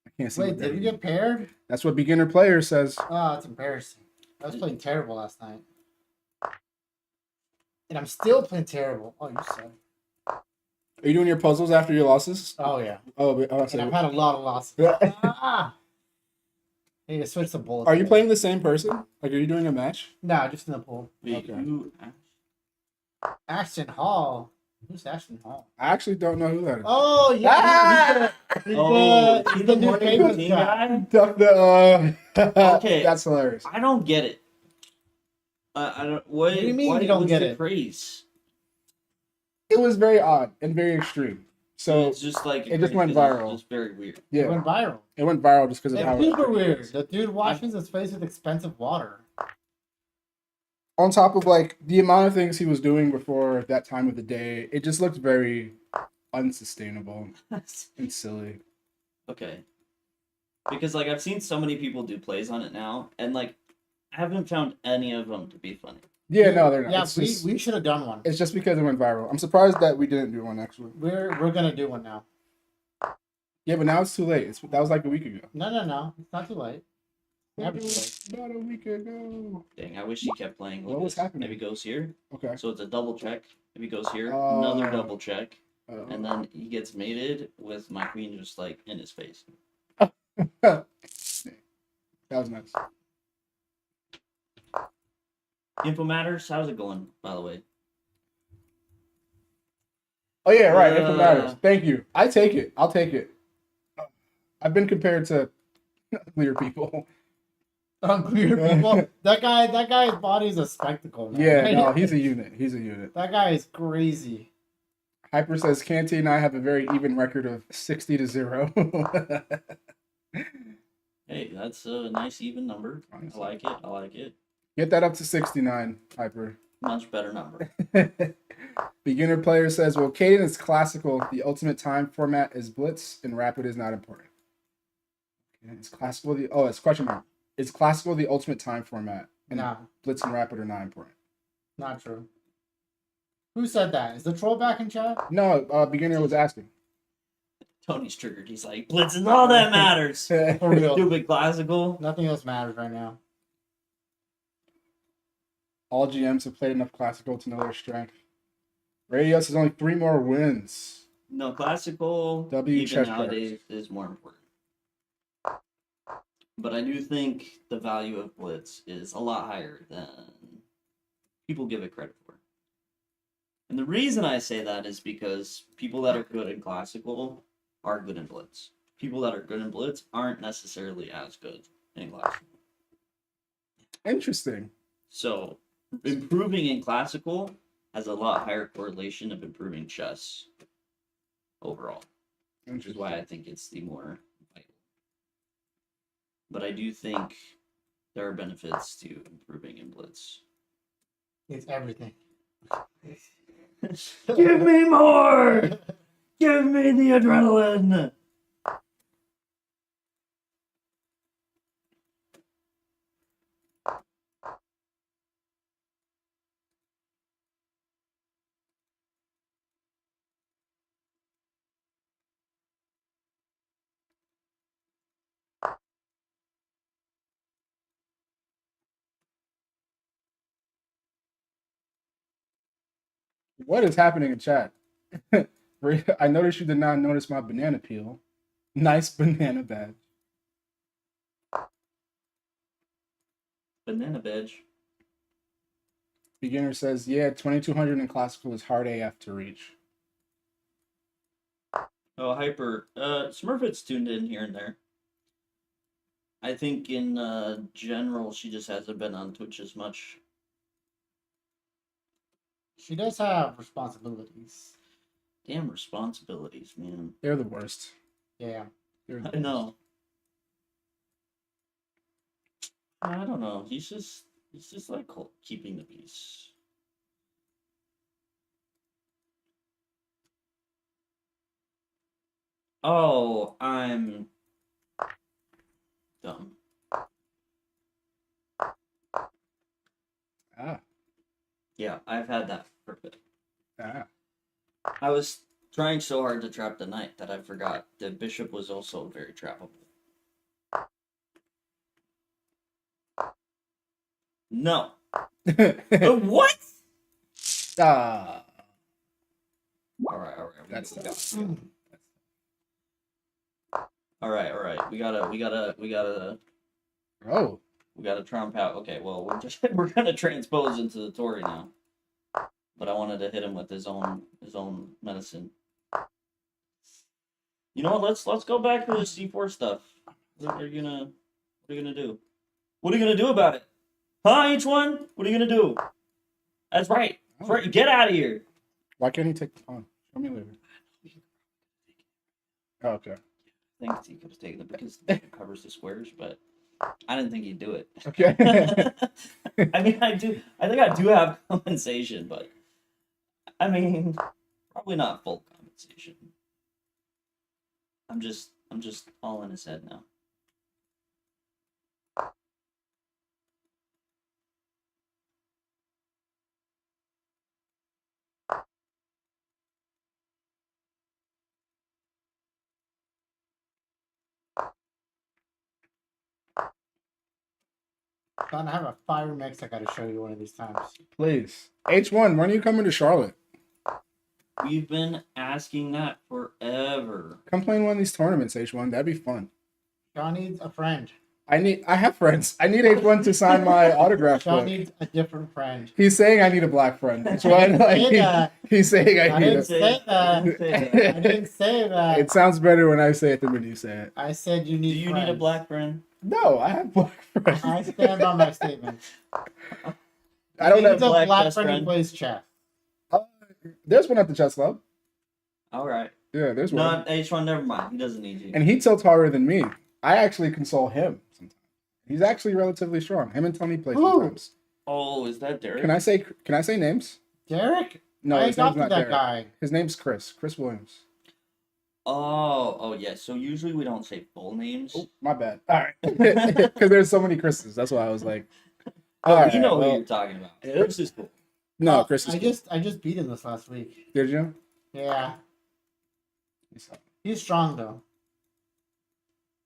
C: I can't see.
B: Wait,
C: what that
B: did we
C: means.
B: get paired?
C: That's what beginner player says.
B: Oh, it's embarrassing. I was playing terrible last night. And I'm still playing terrible. Oh, you said.
C: Are you doing your puzzles after your losses?
B: Oh, yeah.
C: Oh, I
B: And
C: said,
B: I've had a lot of losses.
C: Yeah.
B: I need to switch the bullets.
C: Are you playing the same person? Like, are you doing a match?
B: No, just in the pool.
A: Wait,
C: Okay.
A: who?
B: Ashton Hall. Who's Ashton Hall?
C: I actually don't know who that is.
B: Oh, yeah. He's the new
A: morning
B: famous
A: routine
B: guy.
C: Duck
A: Okay.
C: That's hilarious.
A: I don't get it. I don't. What
B: do you mean
A: why
B: you don't
A: was
B: get
A: the
B: it?
A: Craze?
C: It was very odd and very extreme. So
A: It's just like
C: it just
A: craze
C: went
A: 'cause it's
C: viral.
A: just very weird.
B: It
C: yeah,
B: went viral.
C: it went viral just because of how
B: It's super
C: extreme it
B: weird.
C: was.
B: The dude washes his face with expensive water.
C: On top of like the amount of things he was doing before that time of the day, it just looked very unsustainable and silly.
A: Okay. Because like I've seen so many people do plays on it now, and like I haven't found any of them to be funny.
C: Yeah, no, they're not.
B: Yeah,
C: It's just,
B: we should have done one.
C: it's just because it went viral. I'm surprised that we didn't do one actually.
B: We're gonna do one now.
C: Yeah, but now it's too late. That was like a week ago.
B: No. It's not too late. Never too late.
C: About a week ago.
A: Dang, I wish he kept playing. Like
C: What was
A: this.
C: happening?
A: Maybe goes here.
C: Okay.
A: So it's a double check. If he goes here,
C: Oh.
A: another double check, and
C: Uh,
A: then he gets mated with my queen just like in his face.
C: that was nice.
A: Info matters. How's it going, by the way?
C: Oh yeah, right. If it matters. Thank you. I take it. I'll take it. I've been compared to clear people.
B: Unclear people. That guy's body's a spectacle. Man.
C: Yeah, no, he's a unit. He's a unit.
B: That guy is crazy.
C: Hyper says Canty and I have a very even record of 60-0.
A: Hey, that's a nice even number. I like it. I like it.
C: Get that up to 69, Hyper.
A: Much better number.
C: Beginner player says, well, Caden is classical. The ultimate time format is Blitz, and Rapid is not important. Okay, it's classical. It's question mark. Is classical the ultimate time format? And
B: No,
C: Blitz and Rapid are not important.
B: not true. Who said that? Is the troll back in chat?
C: No, beginner was asking.
A: Tony's triggered. He's like, Blitz is all that matters.
B: For real.
A: Stupid classical.
B: Nothing else matters right now.
C: All GMs have played enough classical to know their strength. Radios has only 3 more wins.
A: No, classical
C: W
A: even
C: chess
A: nowadays is more important. But I do think the value of Blitz is a lot higher than people give it credit for. And the reason I say that is because people that are good in classical are good in Blitz. People that are good in Blitz aren't necessarily as good in classical.
C: Interesting.
A: So improving in classical has a lot higher correlation of improving chess overall, which is why I think it's the more vital. But I do think there are benefits to improving in Blitz.
B: It's everything.
A: Give me more! Give me the adrenaline!
C: What is happening in chat? I noticed you did not notice my banana peel. Nice banana badge.
A: Banana badge.
C: Beginner says, yeah, 2200 in classical is hard AF to reach.
A: Oh, Hyper. Smurfet's tuned in here and there. I think in general, she just hasn't been on Twitch as much.
B: She does have responsibilities.
A: Damn responsibilities, man.
C: They're the worst.
B: Yeah.
C: They're the
A: I know. I don't know. He's just like keeping the peace. Oh, I'm dumb.
C: Ah.
A: Yeah, I've had that for a bit.
C: Ah.
A: I was trying so hard to trap the knight that I forgot the bishop was also very trappable. No. What?
C: Ah.
A: All right.
C: That's
A: All right. We gotta
C: Oh.
A: trump out. Okay, well we're gonna transpose into the Tory now. But I wanted to hit him with his own medicine. You know what? Let's go back to the C4 stuff. What are you gonna do? What are you gonna do about it? Huh, H1? What are you gonna do? That's right. That's right. Get out of here.
C: Why can't he take the pawn? Show me later. Oh, okay.
A: I think he was taking it because it covers the squares, but I didn't think he'd do it.
C: Okay.
A: I mean, I think I do have compensation, but I mean, probably not full compensation. I'm just all in his head now.
B: Sean, I have a fire mix I gotta show you one of these times.
C: Please. H1, when are you coming to Charlotte?
A: We've been asking that forever.
C: Come play in one of these tournaments, H1. That'd be fun.
B: Sean needs a friend.
C: I have friends. I need H1 to sign my autograph
B: Sean
C: book.
B: needs a different friend.
C: He's saying I need a black friend. That's why he's saying I
B: I
C: need
B: didn't
C: a
B: say that. I didn't say that.
C: It sounds better when I say it than when you say it.
B: I said you
A: Do
B: need
A: you
B: friends.
A: need a black friend?
C: No, I have black friends.
B: I stand by my statement.
C: I don't
B: He
C: have
B: needs a
A: black
B: black
A: best
B: friend who
A: friend.
B: plays chess.
C: There's one at the chess club.
A: All right.
C: Yeah, there's one.
A: Not H1, never mind. He doesn't need you.
C: And he tilts harder than me. I actually console him sometimes. He's actually relatively strong. Him and Tony play
B: Who?
C: sometimes.
A: Oh, is that Derek?
C: Can I say names?
B: Derek?
C: No,
B: I
C: his name's
B: adopted
C: not
B: that
C: Derek.
B: guy.
C: His name's Chris. Chris Williams.
A: Oh, yeah. So usually we don't say full names.
C: Oh, my bad. All right. Because there's so many Chris's. That's why I was like.
A: Oh,
C: all right,
A: you know
C: well,
A: who you're talking about. Chris is cool.
C: No, Chris is
B: I
C: cool.
B: just beat him this last week.
C: Did you?
B: Yeah.
C: He
B: He's strong though.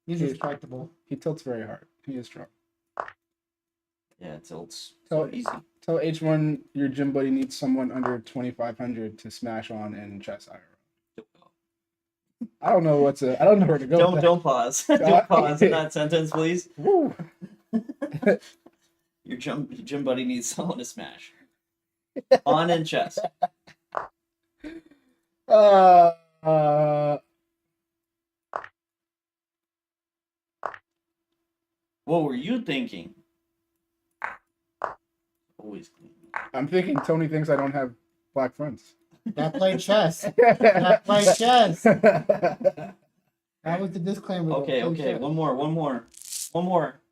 B: He's
C: He's-
B: respectable.
C: tilts very hard. He is strong.
A: Yeah, tilts.
C: So
A: So easy.
C: Tell H1 your gym buddy needs someone under 2,500 to smash on in chess IRL. I don't know where to go. with that.
A: Don't pause. Don't pause in that sentence, please.
C: Woo.
A: Your gym buddy needs someone to smash. On in chess.
C: Uh,
A: What were you thinking? Always clean.
C: I'm thinking Tony thinks I don't have black friends.
B: That played chess. That played chess. That was the disclaimer. that
A: Okay,
B: played
A: okay.
B: chess.
A: One more.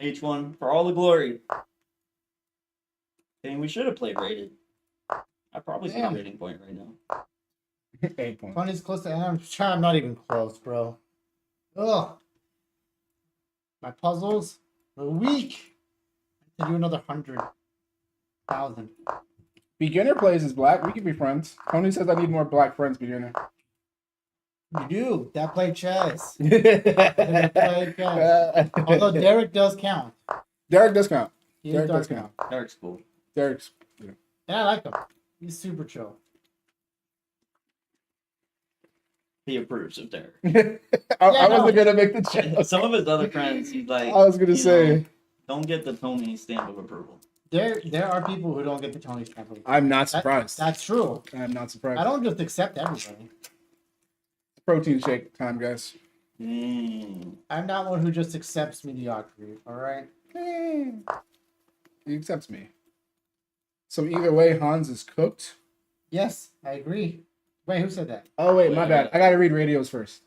A: H1 for all the glory. And we should have played rated. I probably see a
B: Damn.
A: rating point right now.
C: 8 points.
B: Tony's close to. I'm not even close, bro. Ugh. My puzzles are weak. I have to do another 100,000.
C: Beginner plays is black. We can be friends. Tony says I need more black friends, beginner.
B: You do. That played chess.
C: Derek
B: Although Derek does count.
C: does count.
B: He
C: Derek
B: does
C: does count.
A: Derek's cool.
C: Derek's.
B: And I like him. He's super chill.
A: He approves of Derek.
C: I wasn't gonna make the joke.
A: Some of his other friends, he's like,
C: I was gonna
A: you
C: say.
A: know, don't get the Tony stamp of approval.
B: There are people who don't get the Tony stamp.
C: I'm not surprised.
B: That's true.
C: I'm not surprised.
B: I don't just accept everybody.
C: Protein shake time, guys.
A: Mm.
B: I'm not one who just accepts mediocrity. All right.
C: He accepts me. So either way, Hans is cooked.
B: Yes, I agree. Wait, who said that?
C: Oh wait, my
A: Wait,
C: bad. I gotta read radios first.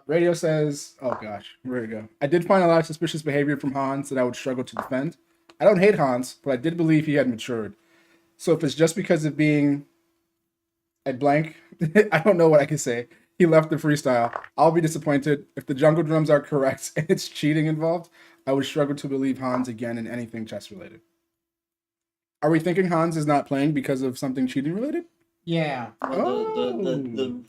C: Radio says, oh gosh, where to go? I did find a lot of suspicious behavior from Hans that I would struggle to defend. I don't hate Hans, but I did believe he had matured. So if it's just because of being a blank, I don't know what I can say. He left the freestyle. I'll be disappointed. If the jungle drums are correct and it's cheating involved, I would struggle to believe Hans again in anything chess related. Are we thinking Hans is not playing because of something cheating related?
B: Yeah.
A: Well,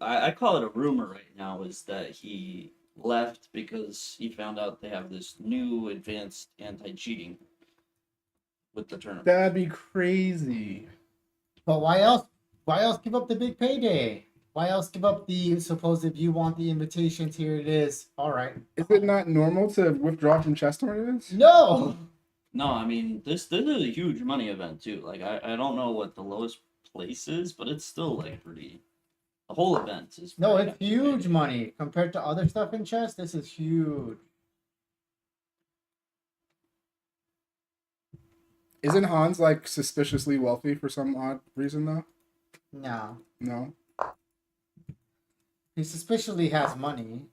A: I call it a rumor right now is that he left because he found out they have this new advanced anti-cheating with the tournament.
C: That'd be crazy.
B: But why else? Why else give up the big payday? Why else give up the supposed if you want the invitations, here it is. All right.
C: Is it not normal to withdraw from chess tournaments?
B: No.
A: No, I mean this is a huge money event too. Like I don't know what the lowest place is, but it's still like pretty. The whole event is
B: No,
A: pretty
B: it's huge money compared to other stuff in chess. This is huge.
C: Isn't Hans like suspiciously wealthy for some odd reason though?
B: No,
C: No.
B: he suspiciously has money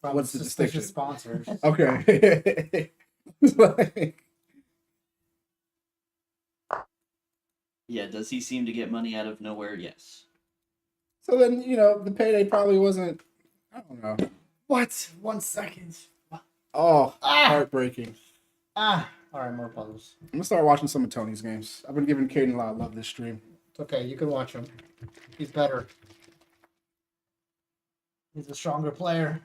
B: from
C: What's the
B: suspicious
C: distinction?
B: sponsors.
C: Okay. It's like-
A: Yeah, does he seem to get money out of nowhere? Yes.
C: so then the payday probably wasn't. I don't know.
B: What? 1 second.
C: Oh,
B: Ah!
C: heartbreaking.
B: Ah. All right, more puzzles.
C: I'm gonna start watching some of Tony's games. I've been giving Caden a lot of love this stream.
B: It's okay. You can watch him. He's better. He's a stronger player.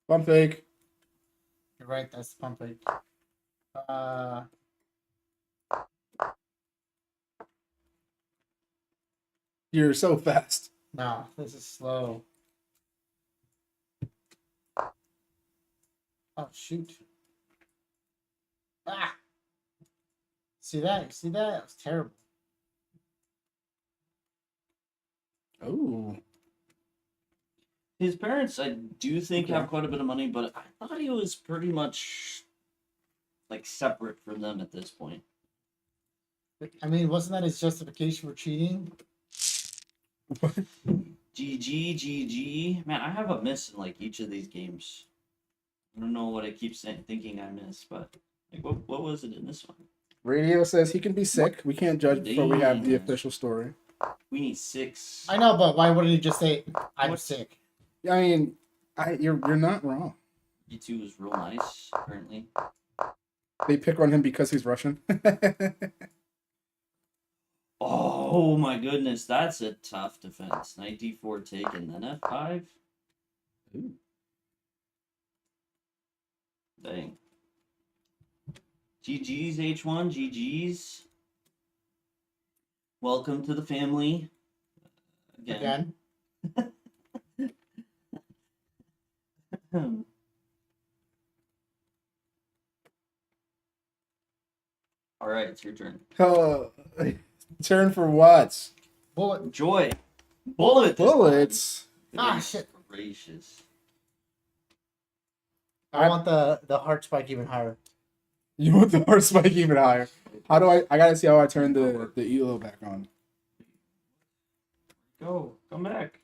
C: Pump fake.
B: You're right. That's the pump fake.
C: You're so fast.
B: No, this is slow. Oh shoot! Ah! See that? You see that? That was terrible.
C: Oh.
A: His parents, I do think, have quite a bit of money, but I thought he was pretty much like separate from them at this point.
B: I mean, wasn't that his justification for cheating?
A: GG. Man, I have a miss in like each of these games. I don't know what I keep thinking I miss, but like, what was it in this one?
C: Radio says he can be sick. We can't judge before we have the
A: Damn.
C: official story.
A: We need 6.
B: I know, but why wouldn't he just say, "I'm
A: What?
B: sick"?
C: I mean, you're not wrong.
A: E2 is real nice, apparently.
C: They pick on him because he's Russian.
A: Oh my goodness, that's a tough defense. Knight d4 take and then f5. Ooh. Dang. GG's H1, GG's. Welcome to the family. Again. All right, it's your turn.
C: Turn for what?
B: Bullet.
A: Joy. Bullet. this
C: Bullets.
A: time.
B: Ah,
A: Goodness
B: shit.
A: gracious.
B: I want the heart spike even higher.
C: You want the heart spike even higher. How do I gotta see how I turn the ELO back on.
A: Go. Come back.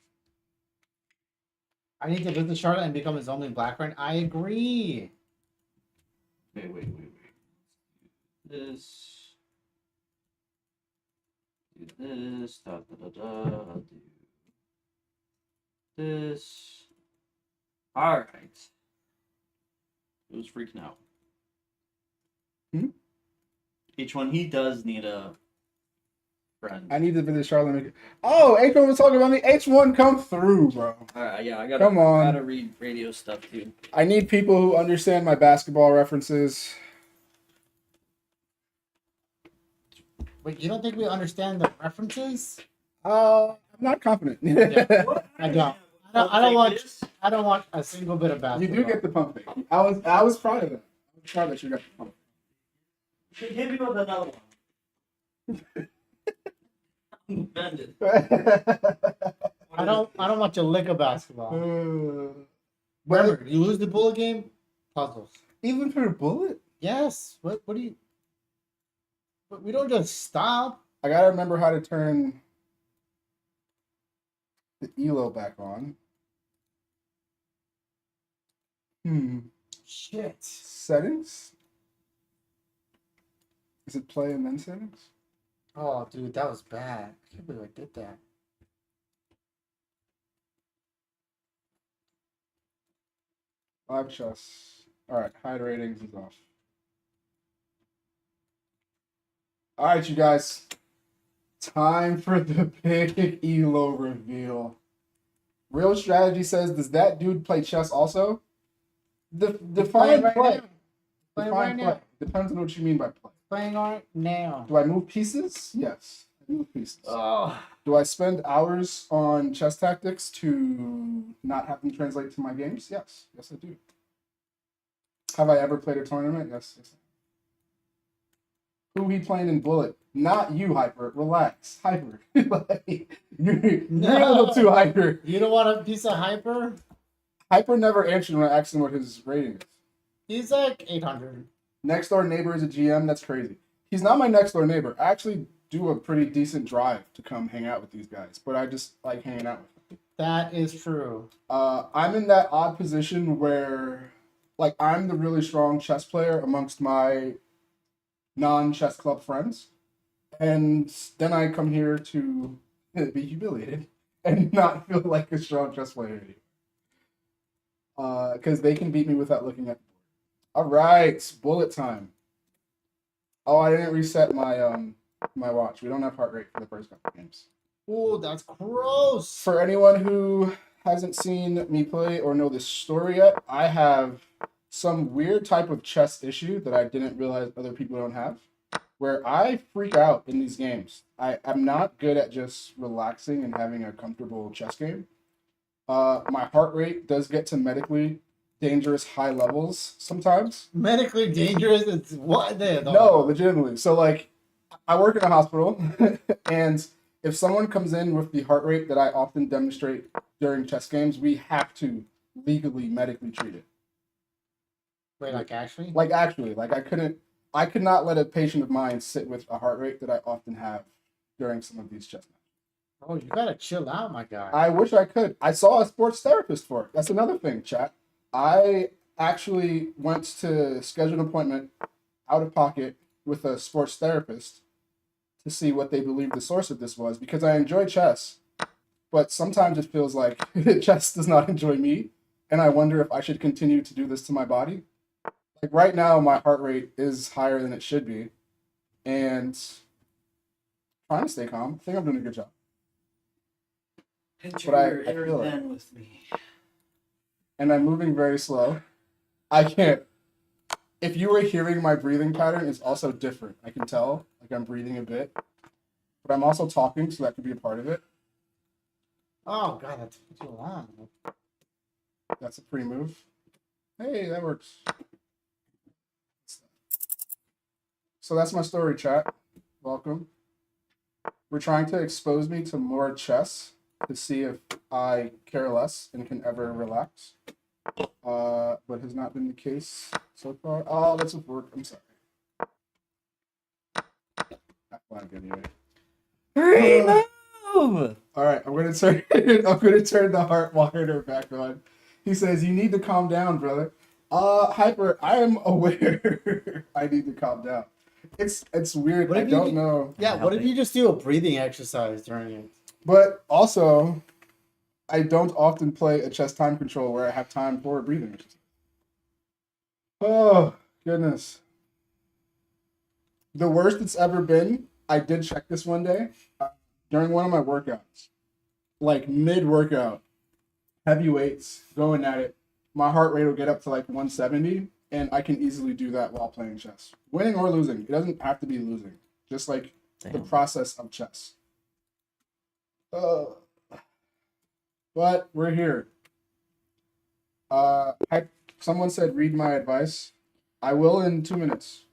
B: I need to visit Charlotte and become his only black friend. I agree.
A: Wait. This. Do this. Do this. All right. It was freaking out. H1, he does need a friend.
C: I need to visit Charlotte. Oh, H1 was talking about me. H1, come through, bro.
A: Yeah, I
C: Come on.
A: gotta read radio stuff too.
C: I need people who understand my basketball references.
B: Wait, you don't think we understand the references?
C: I'm not confident.
B: I don't. I don't want a single bit of
C: You
B: basketball.
C: do get the pump fake. I was proud of that. I was proud that you got the pump.
A: Hit me with another one. Bend it.
B: I don't want you to lick a basketball. Remember, you lose the bullet game, puzzles.
C: Even for a bullet?
B: Yes. What do you? But we don't just stop.
C: I gotta remember how to turn the ELO back on.
B: Shit.
C: Settings? Is it play and then settings?
B: Oh, dude, that was bad. I can't believe I did that.
C: Live chess. Alright, hide ratings is off. Alright, you guys. Time for the big ELO reveal. Real Strategy says, does that dude play chess also? Define
B: right
C: play.
B: now. Playing
C: Define
B: right
C: play.
B: now.
C: Depends on what you mean by play.
B: Playing right now.
C: Do I move pieces? Yes. I move pieces.
A: Oh.
C: Do I spend hours on chess tactics to not have them translate to my games? Yes. Yes, I do. Have I ever played a tournament? Yes. Who he playing in Bullet? Not you, Hyper. Relax. Hyper. you're a little too hyper.
B: You don't want a piece of hyper?
C: Hyper never answered when I asked him what his rating is.
B: He's like 800.
C: Next door neighbor is a GM? That's crazy. He's not my next door neighbor. I actually do a pretty decent drive to come hang out with these guys, but I just like hanging out with them.
B: That is true.
C: I'm in that odd position where, like, I'm the really strong chess player amongst my non-chess club friends, and then I come here to be humiliated and not feel like a strong chess player anymore. Because they can beat me without looking at the board. All right, bullet time. Oh, I didn't reset my my watch. We don't have heart rate for the first couple games.
B: Oh, that's gross.
C: For anyone who hasn't seen me play or know this story yet, I have some weird type of chess issue that I didn't realize other people don't have, where I freak out in these games. I'm not good at just relaxing and having a comfortable chess game. My heart rate does get to medically dangerous high levels sometimes.
B: Medically dangerous? It's what?
C: No, legitimately. So like, I work in a hospital, and if someone comes in with the heart rate that I often demonstrate during chess games, we have to legally medically treat it.
B: Wait, like actually?
C: Like actually, like I could not let a patient of mine sit with a heart rate that I often have during some of these chess matches.
B: Oh, you gotta chill out, my guy.
C: I wish I could. I saw a sports therapist for it. That's another thing, chat. I actually went to schedule an appointment out of pocket with a sports therapist to see what they believe the source of this was, because I enjoy chess, but sometimes it feels like chess does not enjoy me, and I wonder if I should continue to do this to my body. Like right now, my heart rate is higher than it should be, and trying to stay calm. I think I'm doing a good job. But I feel it.
A: With me.
C: And I'm moving very slow. I can't. If you were hearing my breathing pattern, it's also different. I can tell, like I'm breathing a bit, but I'm also talking, so that could be a part of it.
B: Oh god, that's too long.
C: That's a pre-move. Hey, that works. So that's my story, chat. Welcome. We're trying to expose me to more chess to see if I care less and can ever relax. But has not been the case so far. Oh, that's a work. I'm sorry. That's fine, anyway.
A: Remove!
C: All right, I'm gonna turn. I'm gonna turn the heart monitor back on. He says, "You need to calm down, brother." Hyper. I am aware. I need to calm down. It's weird.
B: What
C: I
B: if you
C: don't
B: do-
C: know.
B: Yeah, what if you just do a breathing exercise during it?
C: But also, I don't often play a chess time control where I have time for a breathing exercise. Oh goodness. The worst it's ever been. I did check this one day during one of my workouts, like mid-workout, heavy weights, going at it. My heart rate will get up to like 170, and I can easily do that while playing chess, winning or losing. It doesn't have to be losing, just like the
A: Damn.
C: process of chess. But we're here. Someone said read my advice. I will in 2 minutes.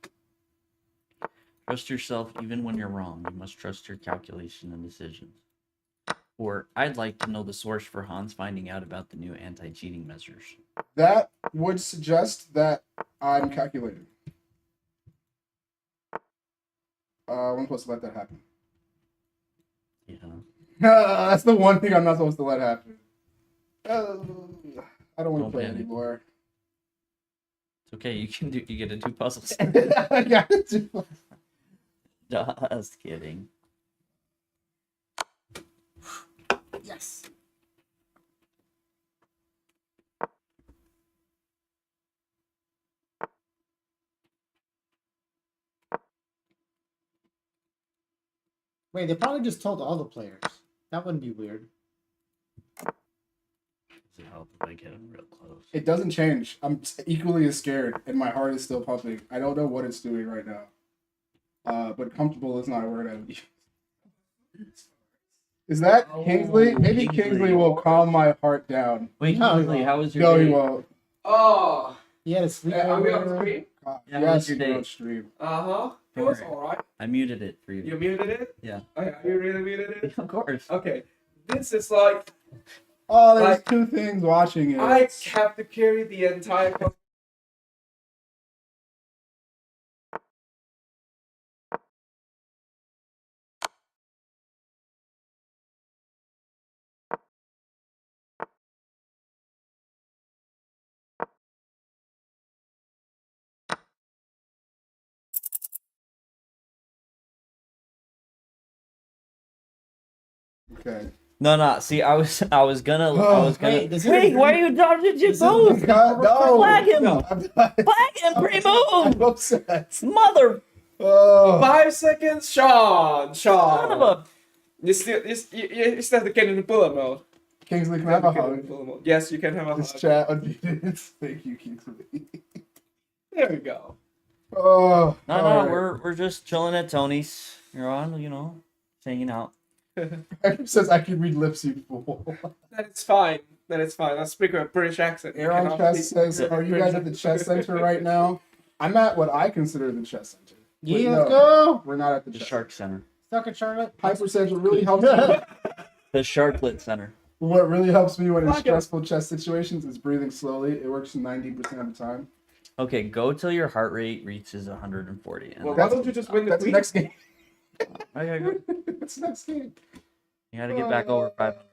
A: Trust yourself even when you're wrong. You must trust your calculation and decisions. Or, I'd like to know the source for Hans finding out about the new anti-cheating measures.
C: That would suggest that I'm calculating. I'm supposed to let that happen.
A: Yeah.
C: That's the one thing I'm not supposed to let happen. I don't want to
A: Don't
C: play
A: panic.
C: anymore.
A: It's okay, you get to do puzzles.
C: I got it.
A: Just kidding.
B: Yes. Wait, they probably just told all the players. That wouldn't be weird.
A: Does it help if I get them real close?
C: It doesn't change. I'm equally as scared, and my heart is still pumping. I don't know what it's doing right now. But comfortable is not a word I would use. Is that Kingsley? Maybe Kingsley will calm my heart down.
A: Wait,
B: No,
A: Kingsley, how was your
C: No,
A: day?
C: he won't.
D: Oh,
B: He had a sleep.
D: are we on screen?
C: God,
A: Yeah,
C: yes,
A: how's your
C: you
A: day?
C: don't stream.
D: Uh-huh. It
A: Don't
D: was
A: worry.
D: alright.
A: I muted it for
D: You
A: you.
D: muted it?
A: Yeah.
D: Okay, you really muted it?
A: Of course.
D: Okay. This is like,
C: Oh, there's
D: Like,
C: two things watching it.
D: I have to carry the entire...
C: Okay.
A: No. See, I was gonna.
B: Wait, does he-
A: Wait, why are you dodging your move?
C: God, no.
A: Flag him!
C: No, I'm not.
A: Flag him!
C: I'm
A: Pre-move!
C: upset.
A: Mother
C: Oh.
D: 5 seconds, Sean!
A: son of a.
D: You still have to get into bullet mode.
C: Kingsley, can I have a hug?
D: Yes, you can have a
C: This
D: hug.
C: chat unmuted. Thank you, Kingsley.
D: There we go.
C: Oh,
A: No,
C: all right.
A: we're just chilling at Tony's. You're on, hanging out.
C: Aaron says I can read lips, you fool.
D: That is fine. That is fine. I'll speak with a British accent. You
C: Aaron
D: cannot
C: Chess
D: speak
C: says,
D: with a
C: "Are you
D: British
C: guys at the chess center right now?" I'm at what I consider the chess center. Wait,
B: Yeah,
C: no,
B: let's go.
C: We're not at the
A: The
C: chess.
A: Shark Center.
B: Stuck at Charlotte.
C: Hyper Central really helps me.
A: The Sharklet Center.
C: What really helps me when in
D: Fuck it.
C: stressful chess situations is breathing slowly. It works 90% of the time.
A: Okay, go till your heart rate reaches 140. And
D: Well,
A: then-
D: why don't you just win the
C: That's the
D: queen?
C: next game.
A: Okay, go.
C: That's the next game.
A: You gotta get back over 500.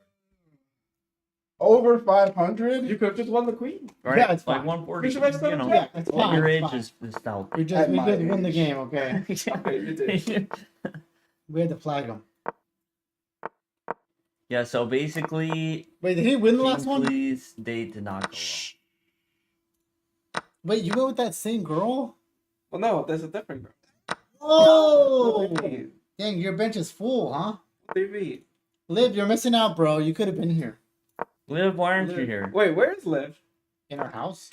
C: Over 500?
D: You could have just won the queen.
A: Right?
B: Yeah, it's
A: like
B: fine.
A: 140.
D: We should make some
A: You know,
B: Yeah, it's
A: all
B: fine.
A: your
B: it's
A: age
B: fine.
A: is stout.
B: We
C: At my
B: did win the
C: age.
B: game, okay?
D: Okay, you did.
B: We had to flag him.
A: Yeah, so basically,
B: Wait, did he win the last one?
A: Kingsley's date did not go well.
B: Wait, you went with that same girl?
D: Well, no, there's a different girl.
B: Oh!
D: What do you mean?
B: Dang, your bench is full, huh?
D: What do you mean?
B: Liv, you're missing out, bro. You could have been here.
A: Liv, why aren't you
D: Liv.
A: here?
D: Wait, where's Liv?
B: In our house.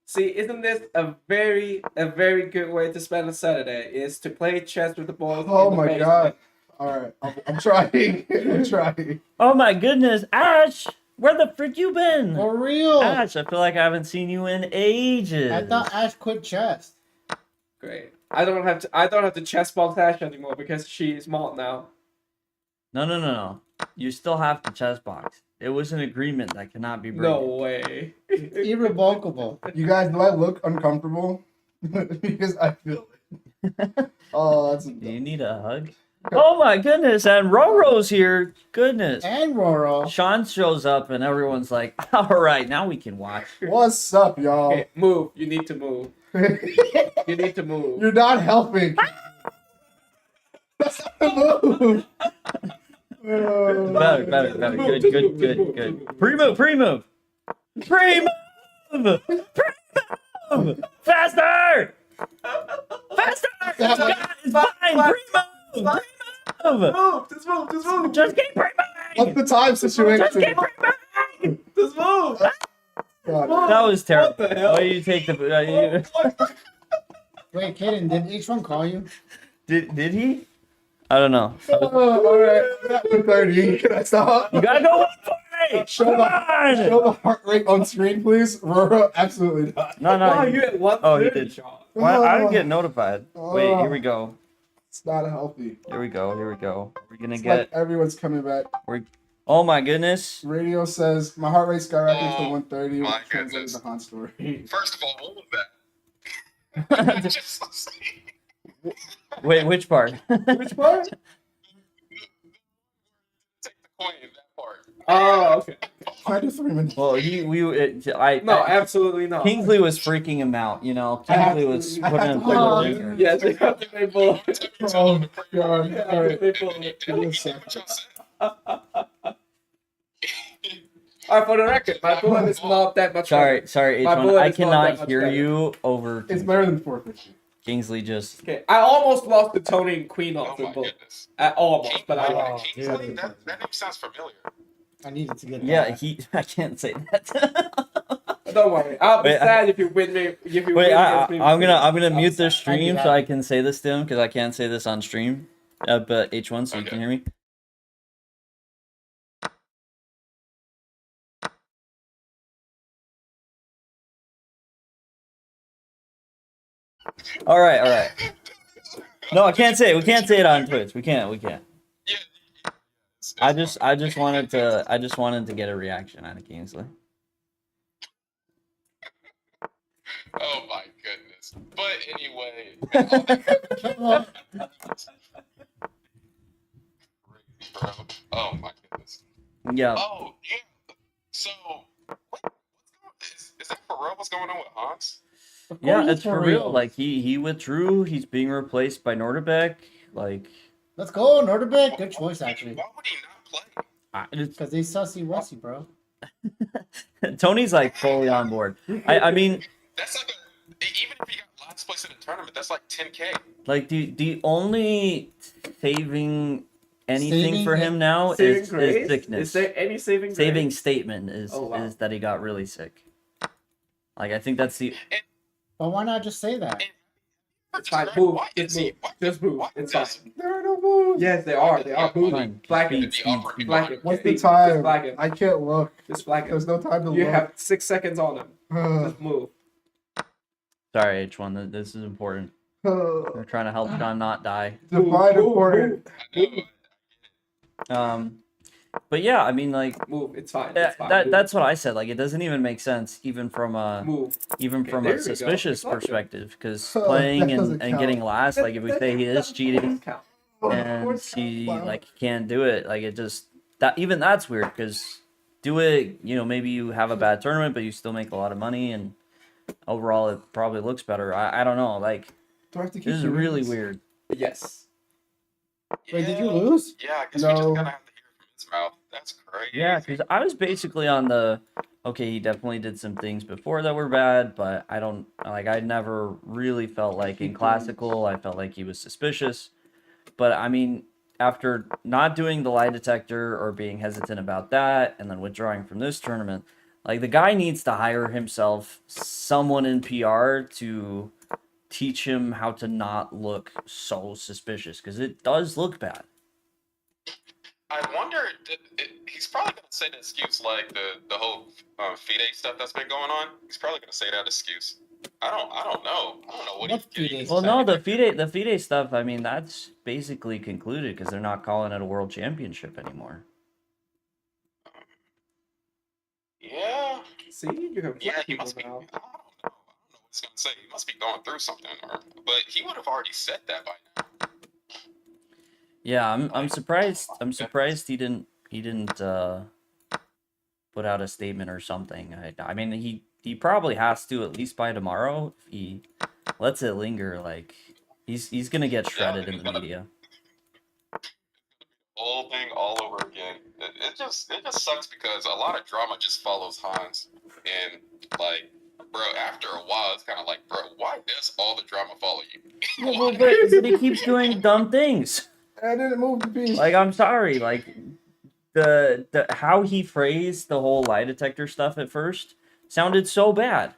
D: See, isn't this a very good way to spend a Saturday? Is to play chess with the boys.
C: Oh
D: in the
C: my
D: basement.
C: god. Alright, I'm trying. I'm trying.
A: Oh my goodness, Ash! Where the frick you been?
B: For real.
A: Ash, I feel like I haven't seen you in ages.
B: I thought Ash quit chess.
D: Great. I don't have to chess box Ash anymore because she's small now.
A: No. You still have the chess box. It was an agreement that cannot be broken.
D: No way.
B: Irrevocable.
C: You guys, do I look uncomfortable? Because I feel it. Oh, that's
A: Do you need a hug? Oh my goodness, and Roro's here. Goodness.
B: And Roro.
A: Sean shows up and everyone's like, alright, now we can watch.
C: What's up, y'all?
D: Okay, move. You need to move. You need to move.
C: You're not helping. That's not the move.
A: Better. Good. Pre-move. Pre-move! Faster! It's fine! Pre-move!
D: Move. Just move.
A: Just keep
C: What's
A: pre-moving!
C: the time situation?
A: Just keep pre-moving!
D: Just move.
C: God.
A: That was terrible.
D: What the hell?
A: Why do you take the...
B: Wait, Kaden, did H1 call you?
A: Did he? I don't know.
C: Oh, all right. We're at 130. Can I stop?
A: You gotta go 140!
C: Show
A: Come
C: the,
A: on!
C: show the heart rate on screen, please. Roro, absolutely not.
A: No.
D: Wow, you at 130.
A: Oh, he did.
D: Sean.
A: Why, I didn't get notified. Wait, here we go.
C: It's not healthy.
A: Here we go. We're gonna
C: It's
A: get...
C: like everyone's coming back.
A: Oh my goodness.
C: Radio says my heart rate skyrocketed to 130, which
E: my
C: translated
E: goodness.
C: to Han story.
E: First of all of that. Just
A: Wait, which part?
D: Which part?
E: take the coin in that part.
D: Oh, okay.
C: I do 3 minutes.
A: Well,
D: No, absolutely not.
A: Kingsley was freaking him out, you know. Kingsley was
C: I
A: putting
C: have
A: him
C: to
A: through
B: Oh,
A: the ringer.
D: Yes, they have to play ball.
C: Oh, God.
D: Yeah,
C: All right.
D: they play ball.
C: Give me a second.
D: Alright, for the record, my bullet is not that much.
A: Sorry,
D: My
A: H1.
D: bullet
A: I
D: is not that
A: cannot
D: much
A: hear
D: better.
A: you over
C: It's
A: Kingsley.
C: better than 450.
A: Kingsley just...
D: Okay, I almost lost the Tony and Queen off
E: Oh
D: the
E: my
D: book.
E: goodness.
D: Almost, but I
C: Oh,
D: lost.
E: Kingsley?
C: yeah.
E: That name sounds familiar.
B: I needed to get
A: Yeah,
B: that.
A: I can't say that.
D: Don't worry, I'll be
A: Wait,
D: sad if you win me. If you
A: Wait,
D: win
A: I'm
D: against me.
A: gonna mute this
B: I'd be
A: stream so I
B: happy.
A: can say this to him because I can't say this on stream. But H1, so you can hear me. All right. No, I can't say it. We can't say it on Twitch. We can't.
E: Yeah.
A: I just wanted to get a reaction out of Kingsley.
E: Oh my goodness. But anyway.
B: Come on.
E: Bro. Oh my goodness.
A: Yeah.
E: Oh yeah. So what's going is that for real? What's going on with Hans?
B: Of
A: Yeah,
B: course
A: it's for real. Like he withdrew. He's being replaced by Norderbeck. Like
B: Let's go, Norderbeck. Good choice, actually.
E: Why would he not play?
A: it's,
B: Because they sussy wussy, bro.
A: Tony's like fully on board. I mean,
E: That's like even if he got last place in the tournament, that's like 10K.
A: like the only saving anything
B: Saving
A: for him now
D: Saving
A: is
D: grace?
A: sickness.
D: Is there any saving
A: Saving
D: grace?
A: statement is
D: Oh, wow.
A: is that he got really sick. Like I think that's the
B: But why not just say that?
D: It's fine. Move.
E: Why
D: Just
E: is he?
D: move.
E: Why,
D: Just move.
E: why
D: It's
E: does-
D: fine.
C: There are no moves.
D: Yes, they are. They are
E: Fine.
D: moving. Flag
A: Speed,
D: it.
A: speed,
E: The upper
A: speed.
D: Flag it.
C: What's
D: Speed.
C: the time?
D: Just flag it.
C: I can't look.
D: Just flag it.
C: There's no time to
D: You
C: look.
D: have 6 seconds on him. Just move.
A: Sorry, H1. This is important. We're trying to help John not die.
C: Divine
D: Move,
C: important.
E: I know.
A: But yeah, I mean, like
D: Move. It's fine. It's fine. Move.
A: that's what I said. Like, it doesn't even make sense, even from a
D: Move. Okay, there
A: a
D: we go.
A: suspicious
D: It's not good.
A: perspective. Because
C: That
A: playing
C: doesn't
A: and getting
C: count.
A: last, like if we say he is cheating
D: Count.
A: and he like he can't do it, like it just that's weird. Because do it, maybe you have a bad tournament, but you still make a lot of money, and overall it probably looks better. I don't know. Like
C: Do I have to keep
A: this is
C: doing
A: really
C: this?
A: weird.
D: Yes.
B: Wait, did you lose?
E: Yeah, I guess we just
C: No.
E: gotta have to hear from his mouth. That's crazy.
A: Yeah, because I was basically on the okay. He definitely did some things before that were bad, but I don't like. I never really felt like in classical. I felt like he was suspicious, but I mean, after not doing the lie detector or being hesitant about that, and then withdrawing from this tournament, like the guy needs to hire himself someone in PR to teach him how to not look so suspicious because it does look bad.
E: I wonder. He's probably gonna say the excuse like the whole FIDE stuff that's been going on. He's probably gonna say that excuse. I don't know. I don't know what
B: What
E: he's
B: FIDE
A: Well, no, the FIDE stuff. I mean, that's basically concluded because they're not calling it a world championship anymore.
E: Yeah.
D: See, you have
E: Yeah, he
D: people
E: must be. I
D: now.
E: don't know. I don't know what he's gonna say. He must be going through something, but he would have already said that by now.
A: Yeah, I'm surprised. I'm surprised he didn't put out a statement or something. I mean, he probably has to at least by tomorrow. If he lets it linger, like he's gonna get shredded in the media.
E: Whole thing all over again. It just sucks because a lot of drama just follows Hans, and like, bro, after a while, it's kind of like, bro, why does all the drama follow you?
A: Well, but he keeps doing dumb things.
C: I didn't move the piece.
A: Like I'm sorry, like the how he phrased the whole lie detector stuff at first sounded so bad.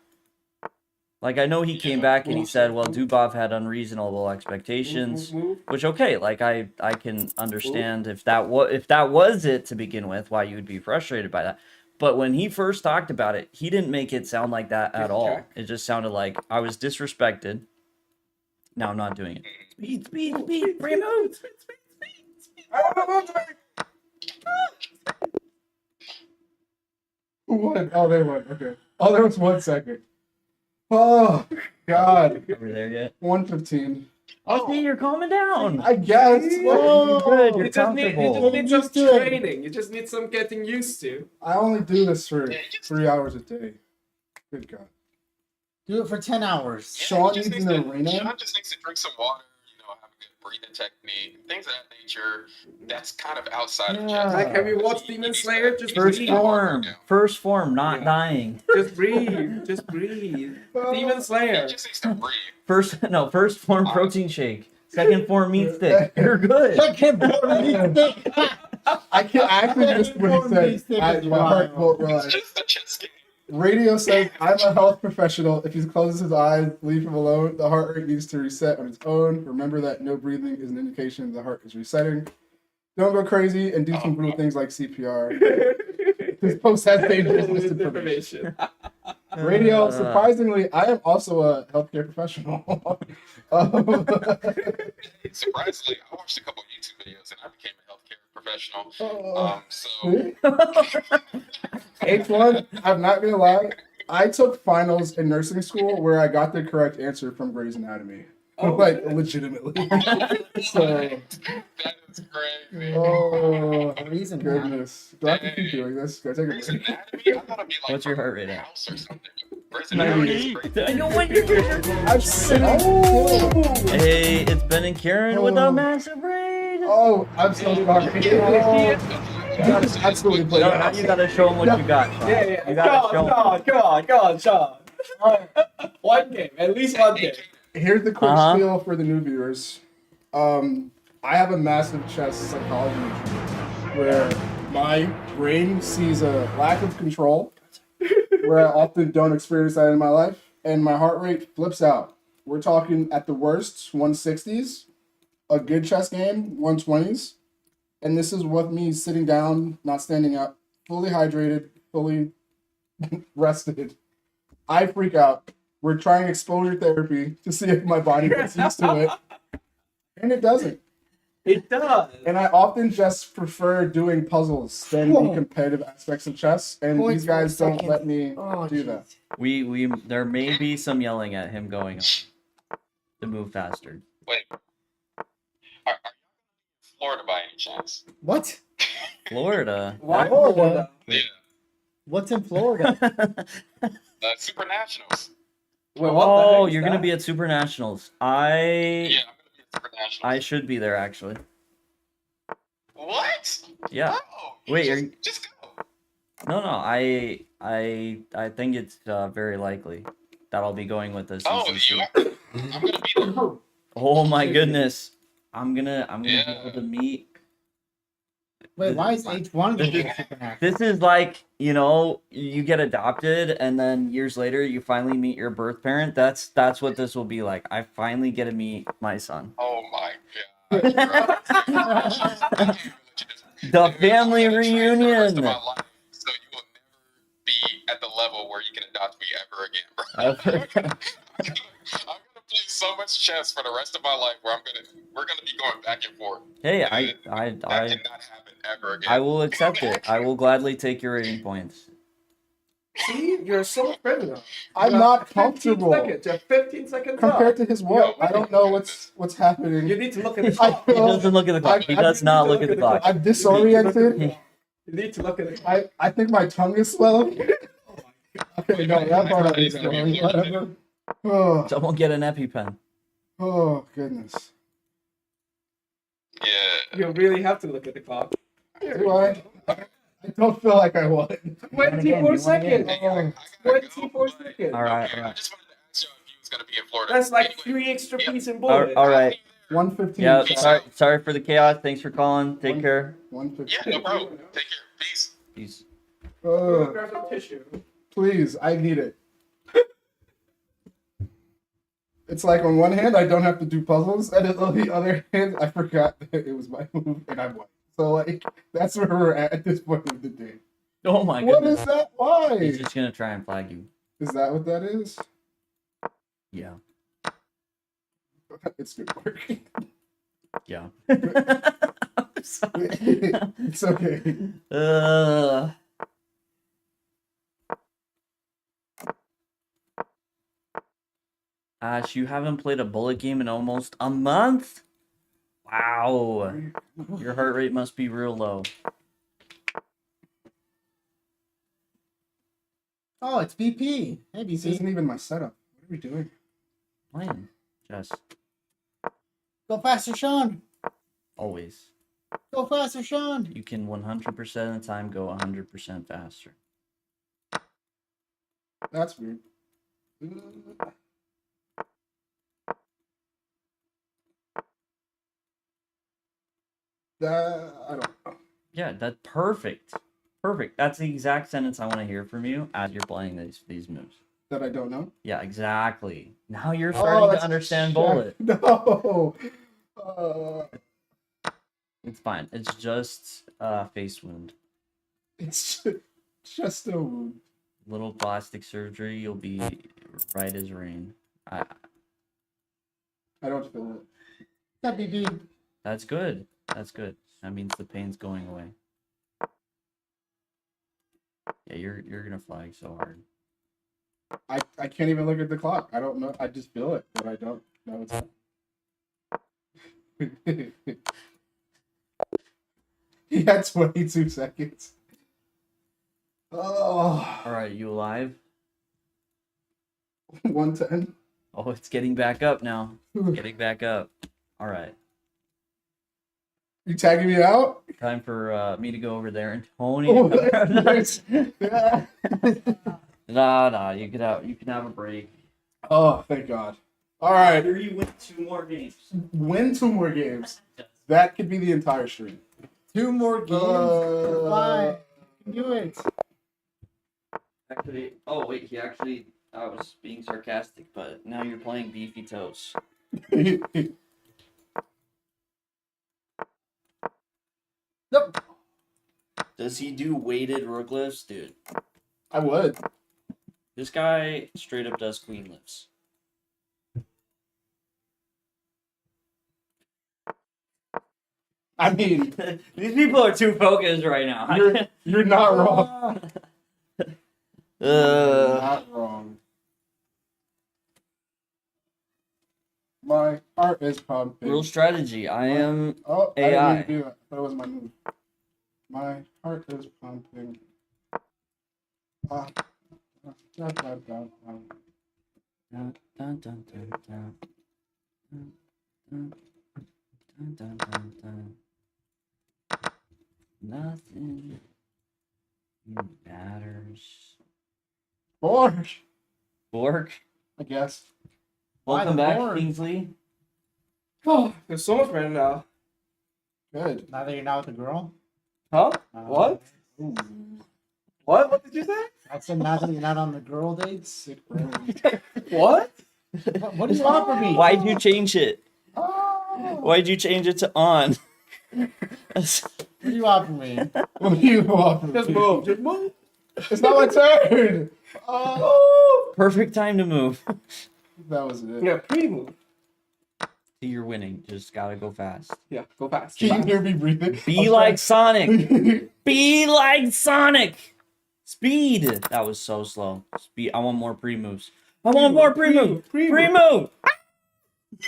A: Like I know he came back and he said, "Well, Dubov had unreasonable expectations,"
D: Move.
A: which okay, like I can understand if that was it to begin with, why you would be frustrated by that. But when he first talked about it, he didn't make it sound like that at all.
D: Check.
A: It just sounded like I was disrespected. Now I'm not doing it. Speed, free move.
C: Who won? Oh, they won. Okay. Oh, there was 1 second. Oh, God.
A: Over there yet?
C: 115.
A: Okay, you're calming down.
C: I guess.
A: Whoa, good. You're
D: You just need
A: comfortable.
D: some
B: Used to it.
D: training. You just need some getting used to.
C: I only do this for 3 hours a day. Good God.
B: Do it for 10 hours.
C: Sean
E: he just
C: needs an arena?
E: Sean just needs to drink some water, have a good breathing technique, things of that nature. That's kind of outside of
A: Yeah.
E: chess.
D: Like, have you watched Demon Slayer? Just
A: First
D: breathe.
A: form, not
D: Yeah.
A: dying.
D: Just breathe. Just breathe. Demon
E: He
D: Slayer.
E: just needs to breathe.
A: First form protein shake. Second form meat stick. You're good.
B: Second born mistake.
C: I can actually just what he
B: Second born
C: said.
B: mistake
C: I,
B: is
C: my heart
B: wild.
C: won't
E: It's
C: rise.
E: just a chess game.
C: Radio says, I'm a health professional. If he closes his eyes, leave him alone. The heart rate needs to reset on its own. Remember that no breathing is an indication the heart is resetting. Don't go crazy and do some brutal things like CPR. This post has dangerous misinformation. Radio, surprisingly, I am also a healthcare professional.
E: Surprisingly, I watched a couple of YouTube videos and I became a healthcare professional.
C: H1, I'm not gonna lie. I took finals in nursing school where I got the correct answer from Grey's Anatomy. Like legitimately. So
E: that is crazy.
C: oh
B: Reason
C: goodness. Do I have to keep doing this? Can I take
E: Grey's
C: a break?
E: Anatomy? I thought it'd be like
A: What's your heart rate at?
E: House or something. Grey's Anatomy is crazy.
A: I know what you're doing.
C: I'm sitting. Oh,
A: Hey, it's Ben and Karen with a massive raid.
C: oh, I'm so sorry. Oh, just absolutely play
A: No, now you gotta show them what you got. Sean.
D: Yeah.
A: You gotta show 'em.
D: Come on, Sean. One game. At least one game.
C: Here's the quick
A: Uh-huh.
C: spiel for the new viewers. I I have a massive chess psychology issue where my brain sees a lack of control where I often don't experience that in my life, and my heart rate flips out. We're talking at the worst 160s, a good chess game 120s, and this is with me sitting down, not standing up, fully hydrated, fully rested. I freak out. We're trying exposure therapy to see if my body gets used to it, and it doesn't.
D: It does.
C: And I often just prefer doing puzzles than the competitive aspects of chess, and
B: Points
C: these
B: for a
C: guys don't
B: second.
C: let me
B: Oh,
C: do
B: jeez.
C: that.
A: We there may be some yelling at him going on to move faster.
E: Wait. Are you in Florida by any chance?
B: What?
A: Florida.
D: Why
B: Oh,
D: Florida?
E: Yeah.
B: What's in Florida?
E: Super Nationals.
D: Wait, what the
A: Oh,
D: heck is
A: you're gonna
D: that?
A: be at Super Nationals.
E: Yeah, I'm gonna be at Super Nationals.
A: I should be there actually.
E: What?
A: Yeah.
E: Oh,
A: Wait,
E: just go.
A: No, I think it's very likely that I'll be going with this.
E: Oh, you are? I'm gonna be there.
A: Oh my goodness. I'm gonna be
E: Yeah.
A: able to meet.
B: Wait, why is H1 going to be supernatural?
A: This is like, you get adopted and then years later you finally meet your birth parent. That's what this will be like. I finally get to meet my son.
E: Oh my god. Bro.
A: The family
E: I'm gonna train for the rest of
A: reunion.
E: my life, so you will never be at the level where you can adopt me ever again, bro. I'm gonna play so much chess for the rest of my life where we're gonna be going back and forth.
A: Hey,
E: That
A: I
E: cannot happen ever again.
A: I will accept it. I will gladly take your rating points.
D: See, you're so criminal.
C: I'm
D: You
C: not
D: have 15
C: comfortable.
D: Seconds. You have 15 seconds
C: Compared
D: up.
C: to his what? I don't know what's happening.
D: You need to look at the
C: I
D: clock.
A: He
C: feel-
A: doesn't look at the clock. He does not look at the clock.
C: I'm disoriented.
D: You need to look at the clock.
C: I think my tongue is swelling. Okay, no, that part of it is swelling. Whatever. Oh,
A: Someone get an EpiPen.
C: oh, goodness.
E: Yeah.
D: You really have to look at the clock.
C: Do I? I don't feel like I won.
D: 24 seconds.
E: Hey, I gotta
D: 24
E: go, but-
D: seconds.
A: All right,
E: Okay,
A: all
E: I
A: right.
E: just wanted to ask y'all if he was gonna be in Florida.
D: That's like
E: Anyway,
D: 3 extra
E: yeah.
D: pieces in
A: All
D: bullet.
A: right.
C: 115.
A: Yeah,
C: chat.
A: sorry for the chaos. Thanks for calling. Take care.
C: 115.
E: Yeah, no problem. Take care. Peace.
A: Peace.
C: Oh,
D: Grab some tissue.
C: please, I need it. It's like on one hand, I don't have to do puzzles, and on the other hand, I forgot that it was my move and I won. So, like, that's where we're at this point of the day.
A: Oh my
C: What
A: goodness.
C: is that? Why?
A: He's just gonna try and flag you.
C: Is that what that is?
A: Yeah.
C: It's good work.
A: Yeah.
C: It's okay.
A: Ash, you haven't played a bullet game in almost a month? Wow. Your heart rate must be real low.
B: Oh, it's BP. Hey,
C: This
B: BP.
C: isn't even my setup. What are we doing?
A: Playing. Just
B: Go faster, Sean.
A: always.
B: Go faster, Sean.
A: You can 100% of the time go 100% faster.
C: That's weird. I don't know.
A: Yeah, that's perfect. Perfect. That's the exact sentence I want to hear from you as you're playing these moves.
C: That I don't know.
A: Yeah, exactly. Now you're starting to
C: that's
A: understand
C: shit.
A: bullet.
C: No.
A: It's fine. It's just face wound.
C: It's just a wound.
A: Little plastic surgery. You'll be right as rain.
C: I don't feel it.
B: That BP.
A: That's good. That's good. That means the pain's going away. Yeah, you're gonna flag so hard.
C: I can't even look at the clock. I don't know. I just feel it, but I don't know it's He had 22 seconds. Oh,
A: All right, you alive?
C: 110.
A: Oh, it's getting back up now. Getting back up. All right.
C: You tagging me out?
A: Time for me to go over there and Tony.
C: Oh, nice.
A: Nah. You can have a break.
C: Oh, thank God. All right.
A: After you win 2 more games.
C: Win 2 more games. That could be the entire stream.
B: 2 more games. Why? Do it.
A: Actually, oh wait, I was being sarcastic, but now you're playing Beefy Toast.
B: Nope.
A: Does he do weighted rook lifts? Dude,
C: I would.
A: this guy straight up does queen lifts.
C: I mean,
A: These people are too focused right now.
C: you're not wrong.
A: Uh,
C: Not wrong. My heart is pumping.
A: real strategy. I am.
C: Oh, I
A: AI.
C: didn't mean to do that. That was my move. My heart is pumping. Ah. Dun, dun, dun, dun.
A: Dun, dun, dun, dun, dun. Dun, dun, dun, dun, dun. Nothing matters.
C: Borg,
A: Bork,
C: I guess.
B: Why
A: welcome
B: the
A: back,
B: Borg?
A: Kingsley.
D: Oh, it's so much better now.
C: Good.
B: Now that you're not with the girl.
D: Huh? What?
B: Ooh.
D: What did you say?
B: I said now that you're not on the girl dates.
C: Sick brain.
D: What?
B: What do you want from me?
A: Why'd you change it?
C: Oh.
A: Why'd you change it to on?
B: What do you want from me?
C: What do you want?
D: Just move. Just move.
C: It's not my turn. Oh.
A: Perfect time to move.
C: That was it.
D: Yeah, pre-move.
A: You're winning. Just gotta go fast.
D: Yeah, go fast.
C: Can you hear me breathing?
A: Be like Sonic. Be like Sonic. Speed. That was so slow. Speed. I want more pre-moves. I want more pre-move. Pre-move.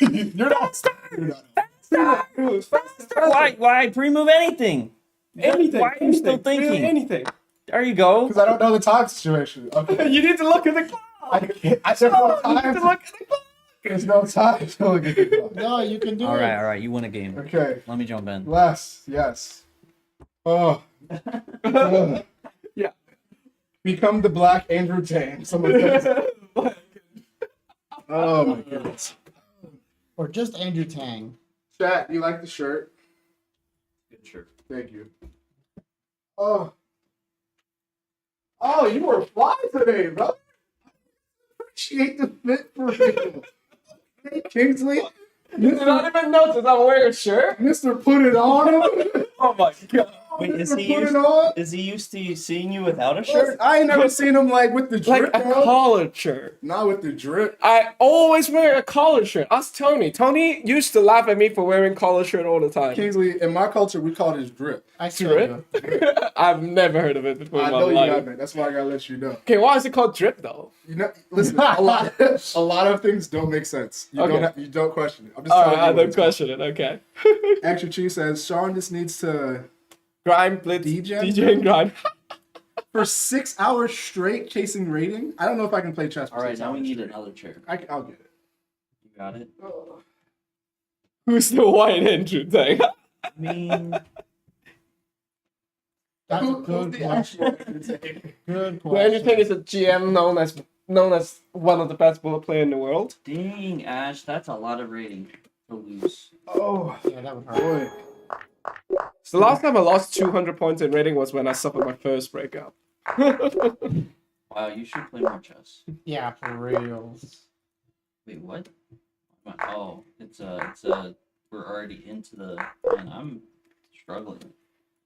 C: You're not.
A: Faster.
C: You're not.
A: Faster. Why pre-move anything?
D: Anything.
A: Why are you still
D: anything,
A: thinking?
D: Anything.
A: There you go.
C: Because I don't know the time situation. Okay.
D: You need to look at the clock.
C: I can't. There's no
D: You need
C: time.
D: to look at the clock.
C: There's no time to look at the clock.
B: No, you can do
A: All
B: it.
A: right. You win a game.
C: Okay.
A: Let me jump in.
C: Less. Yes. Oh.
D: Yeah.
C: Become the Black Andrew Tang. Someone says. Oh my goodness.
B: Or just Andrew Tang.
C: Chat, you like the shirt?
A: Good shirt.
C: Thank you. Oh. Oh, you were fly today, bro. Appreciate the fit for real. Hey, Kingsley.
D: You did not even notice I'm wearing a shirt?
C: Mr. Put It On.
D: Oh my god.
A: Wait, is
C: Mr.
A: he
C: Put
A: used-
C: It On.
A: Is he used to seeing you without a shirt?
C: I ain't never seen him like with the
D: Like
C: drip,
D: a
C: bro.
D: collared shirt.
C: Not with the drip.
D: I always wear a collared shirt. Ask Tony. Tony used to laugh at me for wearing collared shirt all the time.
C: Kingsley, in my culture, we call it drip.
B: I see
D: Drip?
B: it.
D: I've never heard of it before
C: I
D: in my
C: know you
D: life.
C: haven't. That's why I gotta let you know.
D: Okay, why is it called drip though?
C: You know, listen. A lot of things don't make sense. You
D: Okay.
C: you don't question it. I'm just
D: Alright,
C: telling
D: I
C: you. what
D: don't
C: it's called.
D: question it. Okay.
C: Extra Cheese says Sean just needs to
D: Grind, Blitz, DJ and grind.
C: for 6 hours straight chasing rating. I don't know if I can play chess. For
A: All right,
C: 6
A: now we
C: hours
A: need
C: straight.
A: another chair.
C: I'll get it.
A: You got it.
D: Who's the white Andrew thing?
A: I mean,
B: That's a
C: Who's
B: good
C: the
B: question.
C: actual-
B: Good
D: The Andrew thing
B: question.
D: is a GM known as one of the best bullet player in the world.
A: dang, Ash, that's a lot of rating to lose.
C: Oh
B: Yeah, that would hurt.
C: boy.
D: So the last time I lost 200 points in rating was when I suffered my first breakup.
A: Wow, you should play more chess.
B: Yeah, for real.
A: Wait, what? Oh, it's we're already into the. Man, I'm struggling.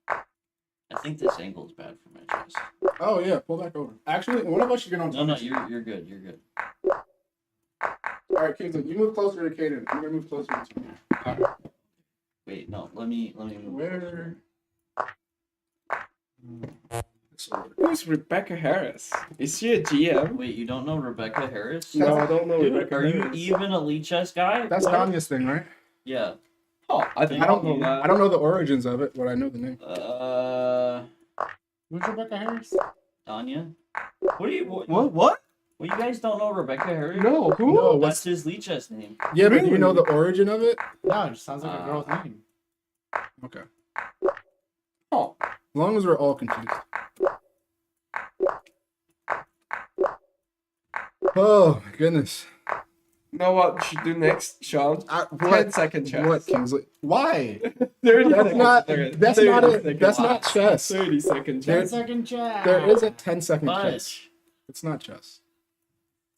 A: I think this angle is bad for my chess.
C: Oh yeah, pull back over. Actually, one of us should get on.
A: No,
C: top.
A: you're good. You're good.
C: All right, Kingsley, you move closer to Kaden. I'm gonna move closer to you.
A: Wait, no. Let me move.
C: Where?
D: Who's Rebecca Harris? Is she a GM?
A: Wait, you don't know Rebecca Harris?
D: No, I don't know
A: Dude,
D: Rebecca
A: are you
D: Harris.
A: even a lead chess guy?
C: That's
A: What?
C: Danya's thing, right?
A: Yeah.
D: Oh, I don't know that.
C: I don't know the origins of it, but I know the name.
B: Who's Rebecca Harris?
A: Danya. What do you? What?
D: What?
A: Well, you guys don't know Rebecca Harris?
D: No, who?
C: No,
A: That's
C: what's
A: his lead chess name.
C: yeah, but do you
D: Really?
C: know the origin of it?
B: No, it just sounds like a girl's name.
C: Okay.
D: Oh,
C: As long as we're all confused. Oh my goodness.
D: know what you should do next, Sean?
C: What?
D: 10-second chess.
C: What, Kingsley? Why?
D: 30
C: That's
D: seconds.
C: not.
D: Okay,
C: That's
D: 30
C: not.
D: seconds.
C: That's not chess.
D: 30-second
C: There-
D: chess.
B: 10-second chat.
C: There is a 10-second chess.
A: Fudge.
C: It's not chess.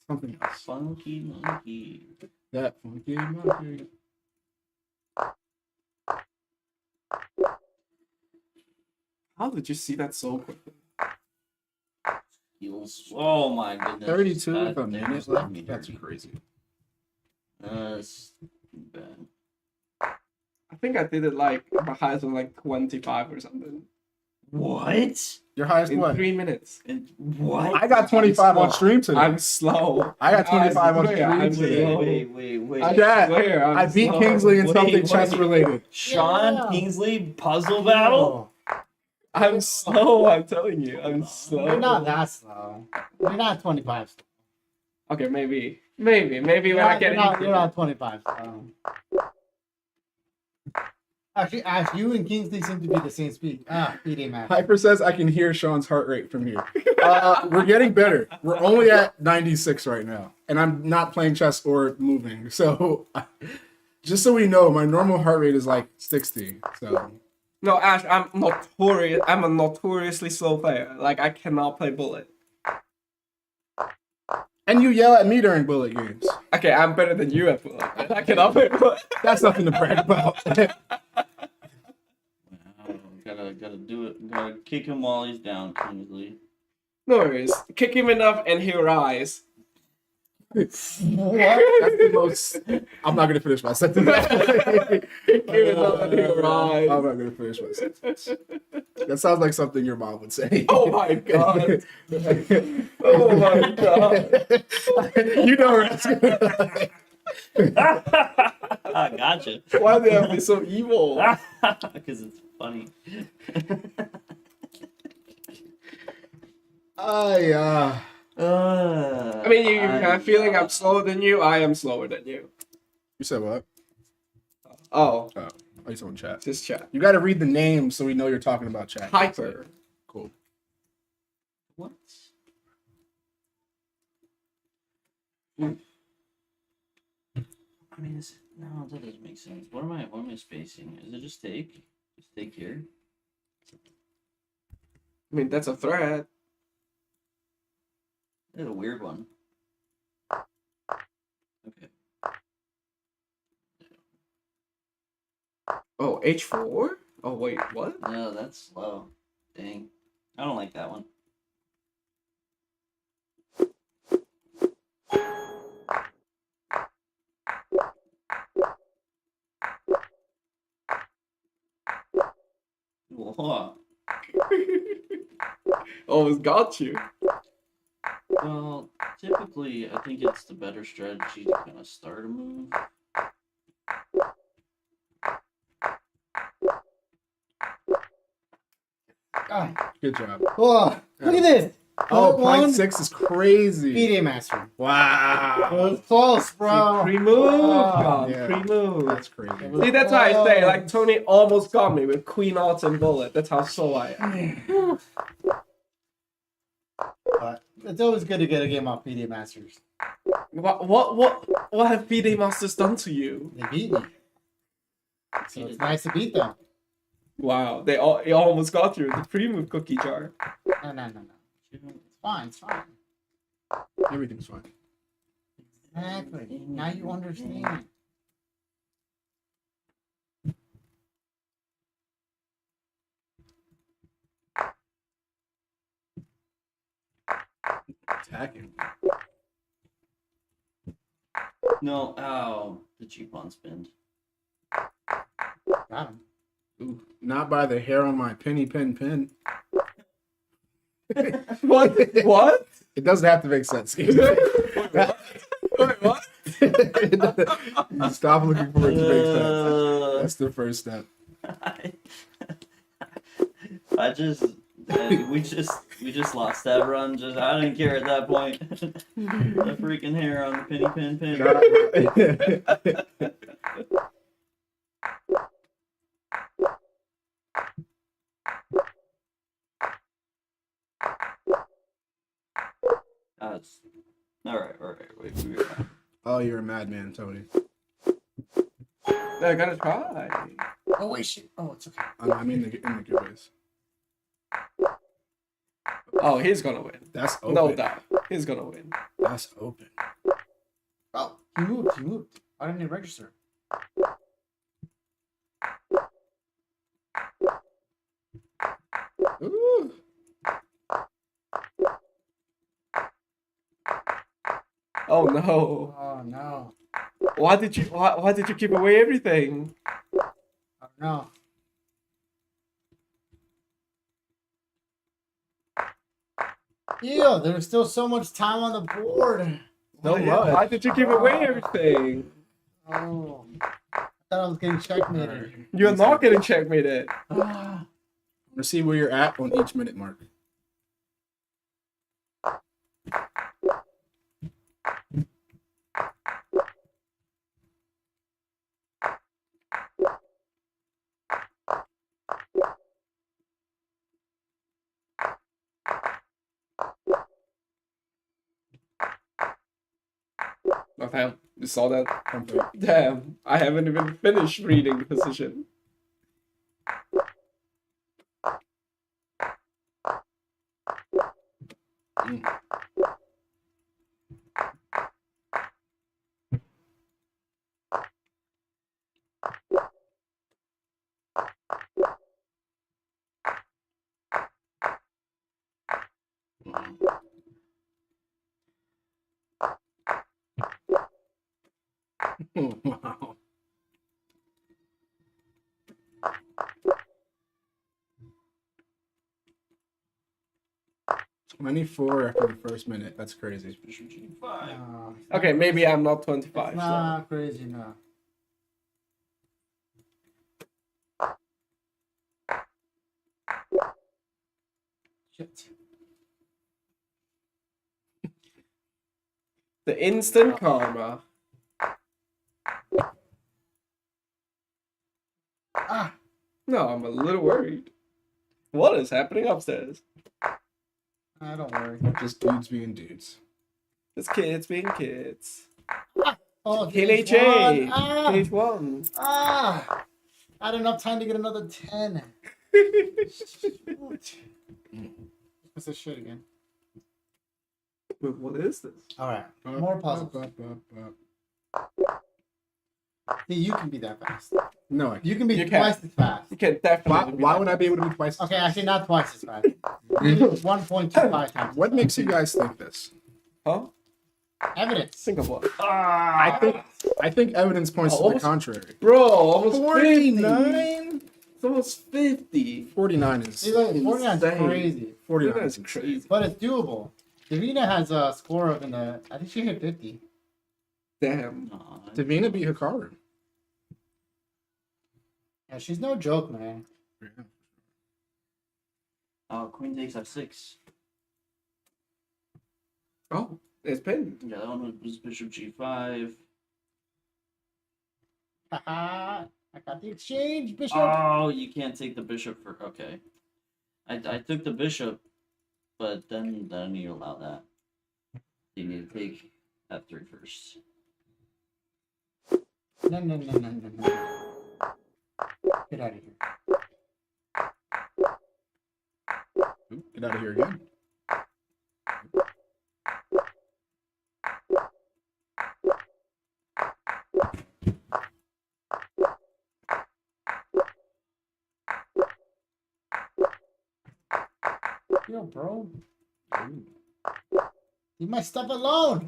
C: Something else.
A: Funky monkey.
C: That funky monkey.
D: How did you see that so quickly?
A: Heels. Oh my goodness.
C: 32 with a
A: God,
C: minute
A: there's
C: left.
A: me
C: That's
A: dirty.
C: crazy.
A: That's bad.
D: I think I did it like my highest was like 25 or something.
A: What?
C: Your highest
D: In
C: what?
D: 3 minutes.
A: And what?
C: I got 25 on stream today.
D: I'm slow.
C: I got 25 on
D: swear, I'm
C: stream
D: slow.
A: Wait.
C: I got-
D: swear, I'm
C: I beat
D: slow.
C: Kingsley in
A: Wait,
C: something
A: wait.
C: chess related.
A: Sean
B: Yeah.
A: Kingsley puzzle battle?
D: I'm slow, I'm telling you. I'm slow.
B: You're not that slow. You're not 25 slow.
D: Okay, maybe when I get
B: You're not 25 slow. Actually, Ash, you and Kingsley seem to be the same speed. PD match.
C: Hyper says I can hear Sean's heart rate from here. We're getting better. We're only at 96 right now, and I'm not playing chess or moving. So, just so we know, my normal heart rate is like 60. So,
D: No, Ash, I'm a notoriously slow player. Like I cannot play bullet.
C: and you yell at me during bullet games.
D: Okay, I'm better than you at bullet. I cannot play bullet.
C: That's nothing to brag about.
A: Gotta do it. Gotta kick him while he's down, Kingsley.
D: No worries. Kick him enough and he'll rise.
C: That's the most. I'm not gonna finish my sentence.
D: Kick him enough and he'll rise.
C: I'm not gonna finish my sentence. That sounds like something your mom would say.
D: Oh my god. Oh my god.
C: You know where it's going.
A: I gotcha.
D: Why do they have to be so evil?
A: Because it's funny.
C: I
D: I mean, you have a feeling I'm slower than you. I am slower than you.
C: You said what?
D: Oh,
C: Oh, you said chat.
D: just chat.
C: You got to read the name so we know you're talking about chat.
D: Hyper.
C: Cool.
A: What? I mean, no, that doesn't make sense. What am I spacing? Is it just take? Just take here?
D: I mean, that's a threat.
A: That's a weird one. Okay.
D: Oh, H4? Oh, wait, what?
A: No, that's slow. Dang. I don't like that one. Whoa.
D: Almost got you.
A: Well, typically, I think it's the better strategy to kind of start a move.
C: Good job.
B: Oh, look at this.
C: Oh,
B: Bullet one,
C: point 6 is crazy.
B: PD master.
C: Wow.
B: It was close, bro.
D: Pre-move,
B: Oh,
D: John.
C: yeah.
D: Pre-move.
C: That's crazy.
D: See, that's why I say, like, Tony almost got me with Queen Arts and Bullet. That's how slow I am.
B: But it's always good to get a game off PD masters.
D: What have PD Masters done to you?
B: They beat me. So it's nice to beat them.
D: Wow, it almost got you with the pre-move cookie jar.
B: No. It's fine, it's fine.
C: Everything's fine.
B: Exactly. Now you understand.
C: Attacking.
A: No, ow. The cheap pawn spin.
B: Got him.
C: Ooh, not by the hair on my penny pin.
D: What? What?
C: It doesn't have to make sense.
D: Wait, what?
C: Stop looking for it to make sense. That's the first step.
A: We just lost that run. I didn't care at that point. The freaking hair on the penny pin. All right. Wait.
C: Oh, you're a madman, Tony.
D: I gotta try.
B: Oh wait, shit. Oh, it's okay.
C: I mean, in the good ways.
D: Oh, he's gonna win.
C: That's open.
D: No doubt. He's gonna win.
C: That's open.
B: Oh, he moved. He moved. I didn't even register.
C: Ooh.
D: Oh no.
B: Oh no.
D: Why did you keep away everything?
B: I don't know. Ew, there's still so much time on the board.
D: Why did you keep away everything?
B: Oh. I thought I was getting checkmated.
D: You're not getting checkmated.
B: Ah.
C: Let's see where you're at on each minute mark.
D: Oh, damn. You saw that? Damn. I haven't even finished reading the position.
C: Wow. 24 after the first minute. That's crazy.
B: No,
D: Okay, maybe I'm not 25.
B: it's not crazy enough. Shit.
D: The instant karma.
B: Ah.
D: No, I'm a little worried. What is happening upstairs?
B: Don't worry.
C: Just dudes being dudes.
D: It's kids being kids.
B: Oh,
D: KHA.
B: KH1. Ah.
D: KH1.
B: Ah. I had enough time to get another 10. What's this shit again?
D: But what is this?
B: All right. More puzzles. See, you can be that fast.
C: No, I can't.
B: You can be
D: You can.
B: twice as fast.
D: You can definitely.
C: Why would I be able to be twice?
B: Okay, actually not twice as fast. 1.25 times.
C: What makes you guys think this?
D: Huh?
B: Evidence.
D: Think of what?
C: I think evidence points to the
D: Almost-
C: contrary.
D: Bro, almost 50.
C: 49?
D: It's almost 50.
C: 49 is
B: See, look, 49 is
D: insane.
B: crazy,
C: 49
D: That's
C: is
D: crazy.
B: but it's doable. Davina has a score of I think she hit 50.
D: Damn.
C: Davina beat Hikaru.
B: Yeah, she's no joke, man.
A: Queen takes F6.
D: Oh, it's pinned.
A: Yeah, that one was Bishop G5.
B: Haha, I got the exchange, Bishop.
A: Oh, you can't take the bishop for. Okay. I took the bishop, but then you allow that. You need to take F3 first.
B: No. Get out of here.
C: Oop, get out of here again.
B: Yo, bro. Leave my stuff alone.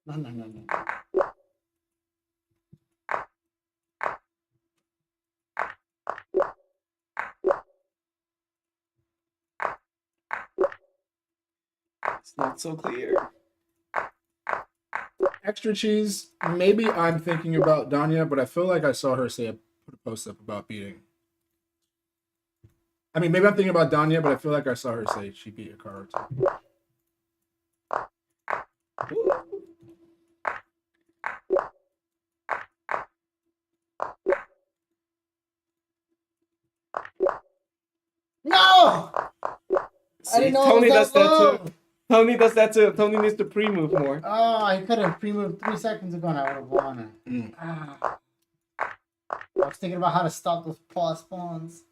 B: No.
D: It's not so clear.
C: Extra cheese. Maybe I'm thinking about Danya, but I feel like I saw her put a post up about beating. I mean, maybe I'm thinking about Danya, but I feel like I saw her say she beat Hikaru too.
B: No!
D: See,
B: I didn't know
D: Tony
B: it
D: does
B: was that
D: that
B: low.
D: too. Tony does that too. Tony needs to pre-move more.
B: Oh, I could have pre-moved 3 seconds ago and I would have won.
C: Mm.
B: Ah. I was thinking about how to stop those paw spawns.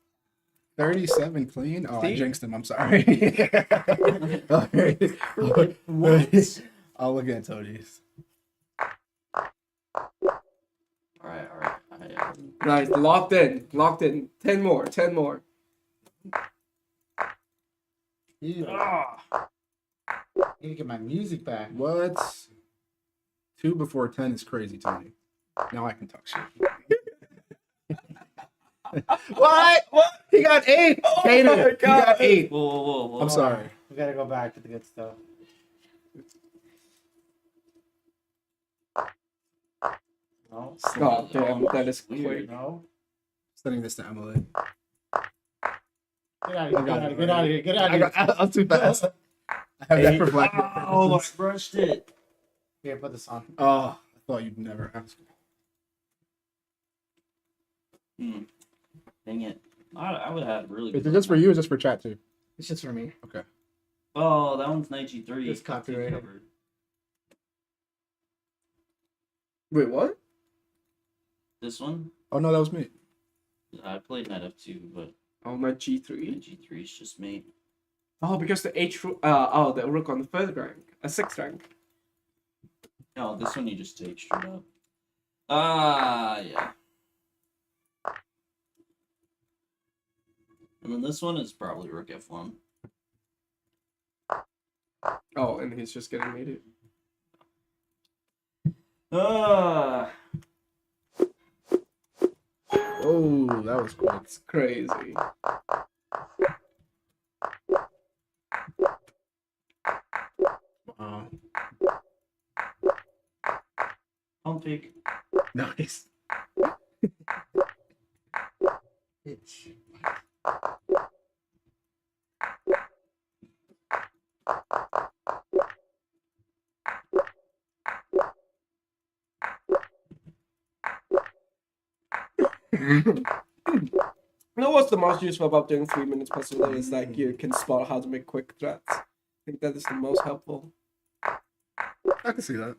C: 37 clean. Oh, I
D: See?
C: jinxed him. I'm sorry.
A: What?
C: I'll look at Tony's.
A: Alright, alright.
D: Nice, locked in. 10 more, 10 more.
B: Ew.
A: Ah.
B: I need to get my music back.
C: What? 2 before 10 is crazy, Tony. Now I can talk shit. What? He got 8.
D: Oh
C: Hate
D: my
C: it. He
D: God.
C: got 8.
A: Whoa, whoa, whoa, whoa.
C: I'm sorry.
B: We gotta go back to the good stuff. No.
D: Oh, damn, that is
A: Weird.
D: quick.
B: No.
C: Sending this to Emily.
B: Get out of here.
C: I got it,
B: Get out of here. Get out
C: I
B: of here.
C: I'm too fast. I have that for black.
A: Oh, I brushed it.
B: Here, put this on.
C: Oh, I thought you'd never ask.
A: Dang it. I would have really
C: Is it just for you or just for chat too?
B: It's just for me.
C: Okay.
A: Oh, that one's 93.
B: It's copyrighted.
A: Covered.
D: Wait, what?
A: This one?
C: Oh no, that was me.
A: I played Knight F2, but
D: Oh, my G3.
A: G3 is just me.
D: Oh, because the the rook on the 3rd rank. A 6th rank.
A: No, this one you just take straight up. Ah, yeah. And then this one is probably Rook F1.
D: Oh, and he's just getting mated.
A: Ah.
C: Oh, that was quick.
D: It's crazy.
C: Wow.
A: Pump fake.
C: Nice.
B: Bitch.
D: You know what's the most useful about doing 3 minutes puzzle is like you can spot how to make quick threats. I think that is the most helpful.
C: I can see that.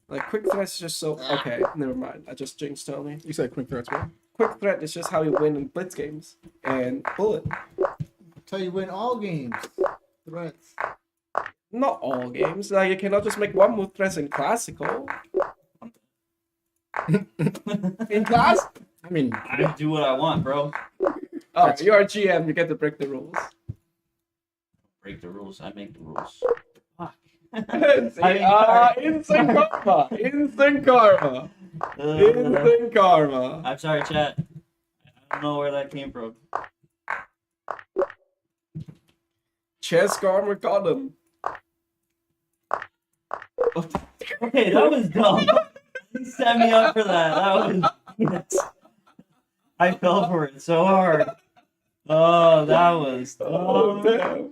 D: Like quick threats is just so okay, never mind. I just jinxed Tony.
C: You said quick threats, what?
D: Quick threat is just how you win in blitz games. And bullet.
B: That's how you win all games. Threats.
D: Not all games. Like you cannot just make one move threats in classical. In class?
C: I mean,
A: I do what I want, bro.
D: Oh, you're a GM, you get to break the rules.
A: Break the rules. I make the rules. Fuck.
D: See, instant karma! Instant karma! Instant karma!
A: I'm sorry, chat. I don't know where that came from.
D: Chess karma got him.
A: Okay, that was dumb. You set me up for that. That was. I fell for it so hard. Oh, that was.
D: Oh, damn.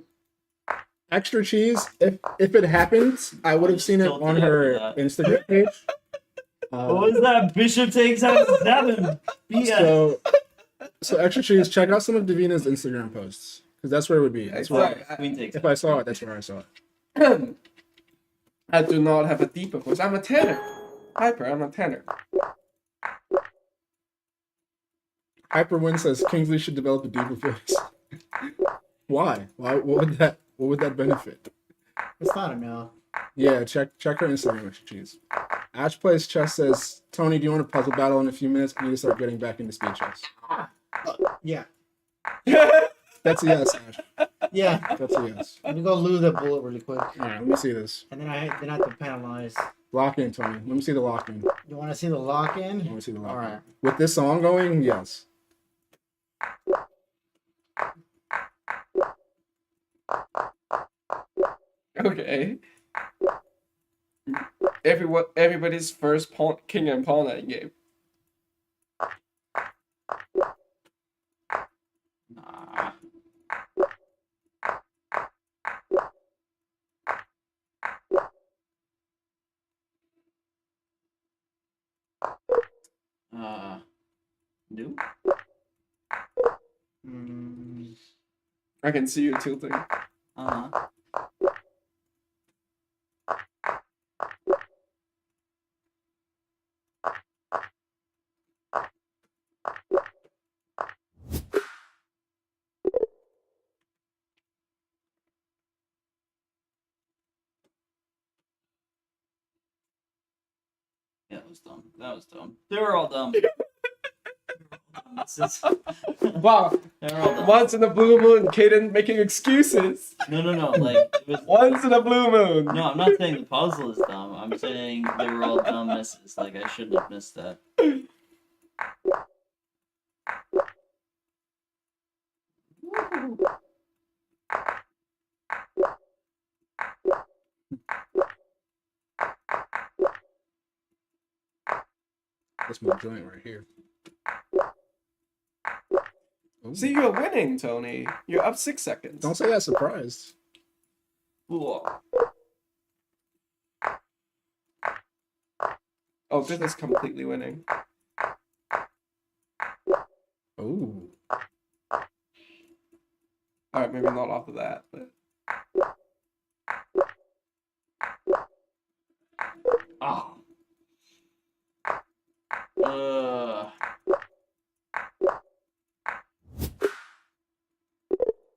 C: extra cheese. If it happened, I would have seen it
A: Still
C: on
A: did
C: her
A: that.
C: Instagram page.
A: What was that? Bishop takes out 7. BS.
C: So extra cheese. Check out some of Davina's Instagram posts because that's where it would be. That's where,
A: Queen takes
C: if I saw it, that's where I saw it.
D: I do not have a deeper voice. I'm a tenor. Hyper, I'm a tenor.
C: Hyperwin says Kingsley should develop a deeper voice. Why? What would that benefit?
B: It's not enough.
C: Yeah, check her Instagram, extra cheese. Ash Plays Chess says, Tony, do you want a puzzle battle in a few minutes? I need to start getting back into speed chess.
B: Yeah.
C: That's a yes, Ash.
B: Yeah.
C: That's a yes.
B: Let me go lose that bullet really quick.
C: All right, let me see this.
B: And then I have to penalize.
C: Lock in, Tony. Let me see the lock in.
B: You want to see the lock in?
C: Let me see the lock in.
B: All right.
C: With this song going, yes.
D: Okay. Everybody's first king and pawn in game.
A: Nah. New?
D: I can see you tilting.
A: Uh-huh. Yeah, that was dumb. That was dumb. They were all dumb.
D: Wow.
A: They were all dumb.
D: Once in a blue moon, Kaden making excuses.
A: No. Like it was.
D: Once in a blue moon.
A: No, I'm not saying the puzzle is dumb. I'm saying they were all dumb misses. Like I shouldn't have missed that.
C: That's my joint right here. Ooh.
D: See, you're winning, Tony. You're up 6 seconds.
C: Don't say that surprised.
A: Ooh.
D: Oh, this is completely winning.
C: Ooh.
D: Alright, maybe not off of that, but.
A: Oh.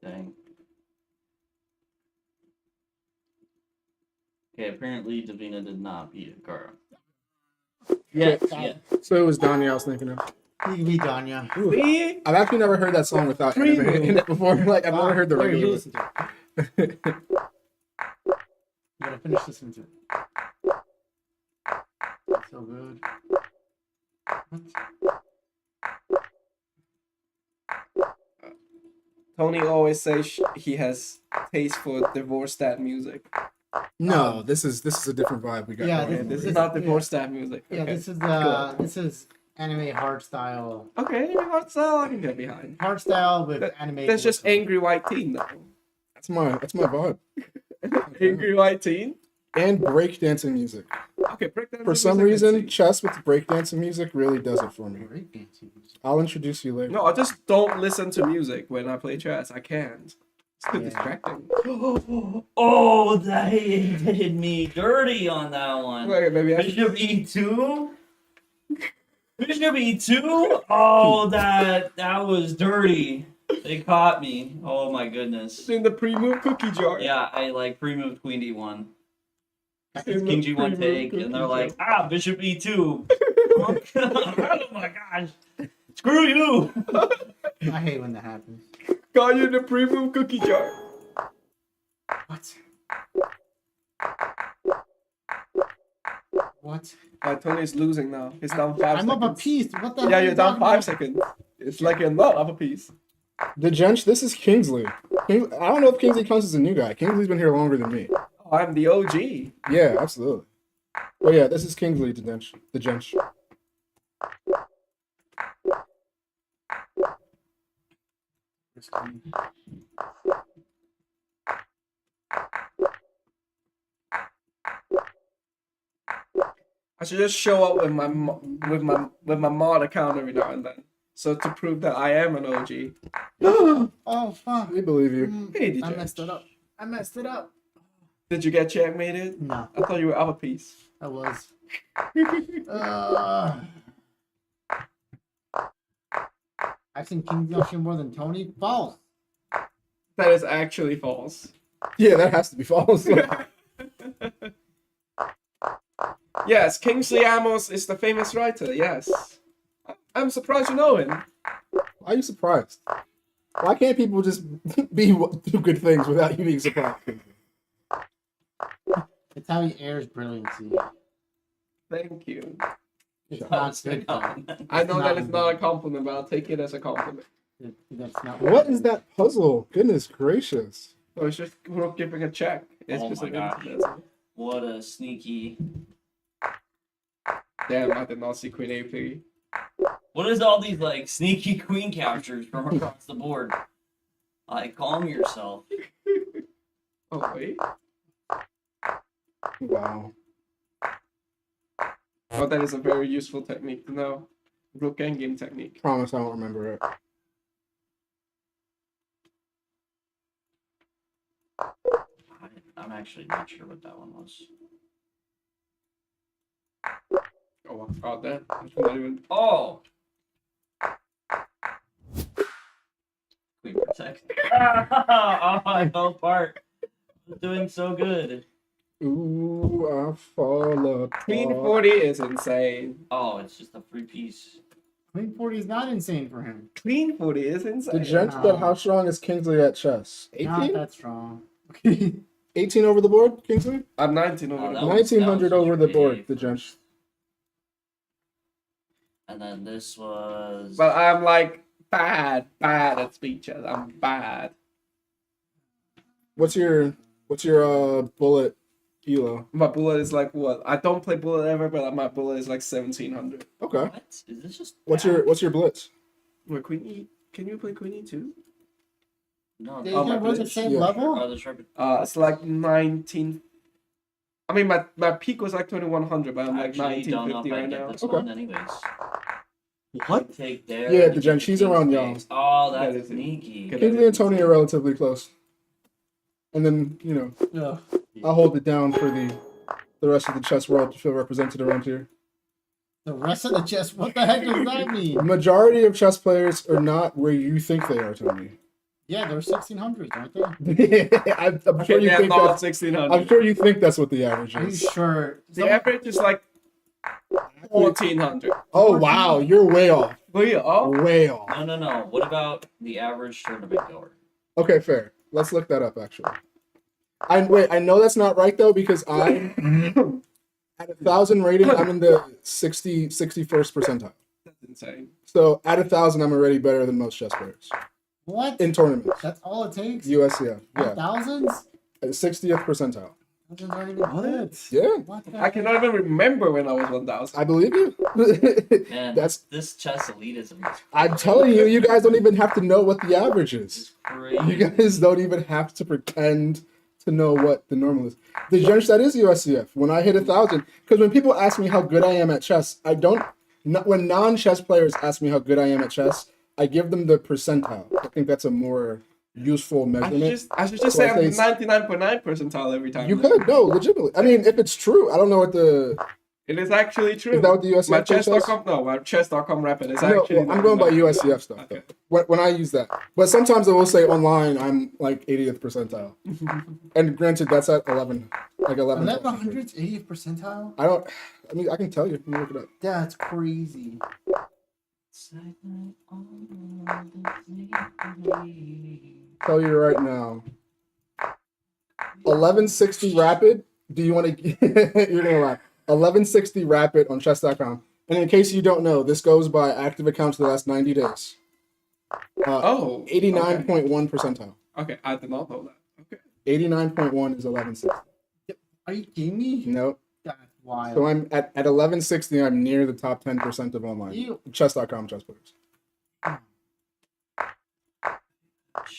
A: Dang. Okay, apparently Davina did not beat Akara. Yeah.
C: So it was Danya I was thinking of.
B: You can be Danya.
C: Ooh.
D: See?
C: I've actually never heard that song without anime in it before. Like I've never heard the
B: Here,
C: regular.
B: you listen to it. You gotta finish listening to it. So good.
D: Tony always says he has taste for divorce dad music.
C: No, this is a different vibe we got.
B: Yeah,
C: going
D: Okay,
C: on.
D: this is not divorce dad music.
B: Yeah,
D: Okay.
B: this is anime hard style.
D: Okay, hard style I can get behind.
B: Hard style with
D: That-
B: anime.
D: That's just
B: voiceover.
D: angry white teen though.
C: That's my vibe.
D: Angry white teen?
C: And breakdancing music.
D: Okay, break that.
C: For some reason, chess with breakdancing music really does it for me.
B: Breakdancing music.
C: I'll introduce you later.
D: No, I just don't listen to music when I play chess. I can't. It's too
B: Yeah.
D: distracting.
A: Oh, they did me dirty on that one.
D: Wait, maybe I should.
A: Bishop E2? Bishop E2? Oh, that was dirty. They caught me. Oh my goodness.
D: In the pre-move cookie jar.
A: Yeah, I like pre-moved Queen D1.
D: In the
A: King G1
D: pre-move
A: take,
D: cookie
A: and they're
D: jar.
A: like, Bishop E2. Oh my gosh. Screw you.
B: I hate when that happens.
D: Got you in the pre-move cookie jar.
B: What? What?
D: Tony's losing now. He's down 5
B: I'm
D: seconds.
B: up a piece. What the
D: Yeah,
B: hell
D: you're
B: you
D: down
B: talking
D: 5
B: about?
D: seconds. It's like you're not up a piece.
C: The Jench, this is Kingsley. I don't know if Kingsley counts as a new guy. Kingsley's been here longer than me.
D: Oh, I'm the OG.
C: Yeah, absolutely. But yeah, this is Kingsley, the Jench.
D: I should just show up with my mod account every now and then. So to prove that I am an OG.
B: Oh fuck!
C: We believe you.
B: Mm,
D: Hey, did
B: I
D: you?
B: messed it up. I messed it up.
D: Did you get checkmated?
B: No,
D: I thought you were up a piece.
B: I was. I've seen King Yoshi more than Tony. False.
D: That is actually false.
C: Yeah, that has to be false.
D: Yes, Kingsley Amos is the famous writer. Yes. I'm surprised you know him.
C: Why are you surprised? Why can't people just do good things without you being surprised?
B: It's how he airs brilliancy.
D: Thank you.
B: It's
A: That
B: not
A: was
B: good.
A: good.
D: I know that
B: not
D: it's not a compliment, but I'll take it as a compliment.
B: That's not.
C: What is that puzzle? Goodness gracious.
D: So it's just we're giving a check. It's
A: Oh
D: just
A: my
D: an
A: gosh.
D: incident.
A: What a sneaky.
D: Damn, I did not see Queen AP.
A: What is all these like sneaky queen captures from across the board? Like, calm yourself.
D: Oh wait.
C: Wow.
D: Oh, that is a very useful technique to know. Rook endgame technique.
C: Promise I won't remember it.
A: I'm actually not sure what that one was.
D: Oh, I forgot that. That's not even.
A: Oh! Queen Protect. Oh, I fell apart. I was doing so good.
C: Ooh, I fall apart.
D: Queen 40 is insane.
A: Oh, it's just a free piece.
B: Queen 40 is not insane for him.
D: Queen 40 is
C: The
D: insane.
C: gent said, how strong is Kingsley at chess?
B: Not
C: 18?
B: that strong.
C: 18 over the board, Kingsley?
D: I'm 19
A: Oh,
D: over.
A: that
D: the-
A: was-
C: 1900 over the board,
A: way
C: the gent.
A: first. And then this was.
D: But I'm like bad at speeches. I'm bad.
C: What's your bullet elo?
D: My bullet is like what? I don't play bullet ever, but my bullet is like 1700.
C: Okay.
A: What? Is this just.
C: What's
A: bad?
C: your blitz?
D: Wait, Queen E? Can you play Queen E too?
A: No,
B: They
D: Oh,
B: can
D: my
B: run the
D: goodness.
B: same
C: Yeah.
B: level?
A: Oh, the sharp.
D: It's like 19. I mean, my peak was like 2100, but I'm like
A: Actually, don't know
D: 1950
A: if I
D: right
A: get
D: now.
A: this
C: Okay.
A: one anyways.
D: What?
A: Take there.
C: Yeah,
A: and
C: the
A: you
C: gen,
A: get
C: she's
A: the
C: around
A: king's
C: y'all.
A: eggs. Oh,
D: That
A: that's
D: is
A: sneaky.
D: Good.
C: Kingsley and Tony are relatively close. And then, I'll hold it down for the rest of the chess world to feel represented around here.
B: The rest of the chess, what the heck does that mean?
C: The majority of chess players are not where you think they are, Tony.
B: Yeah, they're 1600s, aren't they?
C: I'm
D: Okay,
C: sure you
D: they're
C: think
D: not
C: that's.
D: 1600.
C: I'm sure you think that's what the average
B: Are you
C: is.
B: sure?
D: The average is like 1400.
C: Oh wow, you're way off.
D: Wait, oh?
C: Way off.
A: No. What about the average tournament goer?
C: Okay, fair. Let's look that up. Actually, I know that's not right though because I'm at 1,000 rating. I'm in the 61st percentile.
D: That's insane.
C: So at 1,000, I'm already better than most chess players
B: What?
C: in tournaments.
B: That's all it takes?
C: USCF, yeah,
B: Thousands?
C: at 60th percentile.
B: Thousands aren't even good.
C: Yeah,
B: What the
D: I
B: heck?
D: cannot even remember when I was 1000.
C: I believe you.
A: Man,
C: That's.
A: this chess elitism is
C: I'm telling you, you guys don't even have to know what the average is.
A: It's crazy.
C: You guys don't even have to pretend to know what the normal is. The judge that is USCF. When I hit 1,000, because when people ask me how good I am at chess, I don't. When non-chess players ask me how good I am at chess, I give them the percentile. I think that's a more useful measurement.
D: I should just
C: So
D: say
C: I
D: I'm
C: say
D: 99.9 percentile every time.
C: You
D: then.
C: could no, legitimately. I mean, if it's true, I don't know what the
D: It is actually true.
C: is that what the USCF
D: My
C: page says?
D: chess.com, no, my chess.com rapid is
C: No,
D: actually.
C: well, I'm going by
D: 99.
C: USCF stuff
D: Okay.
C: though. When I use that, but sometimes I will say online I'm like 80th percentile, and granted that's at 11, like 11.
B: 1100s, 80th percentile?
C: I mean, I can tell you. Let me look it up.
B: That's crazy.
C: Tell you right now. 1160 rapid. Do you want to? You're gonna laugh. 1160 rapid on chess.com. And in case you don't know, this goes by active accounts for the last 90 days.
D: Oh.
C: 89.1 percentile.
D: Okay, I did not know that. Okay.
C: 89.1 is 1160.
B: Are you kidding me?
C: Nope.
B: That's wild.
C: So I'm at 1160. I'm near the top 10% of online
B: Ew.
C: chess.com chess players.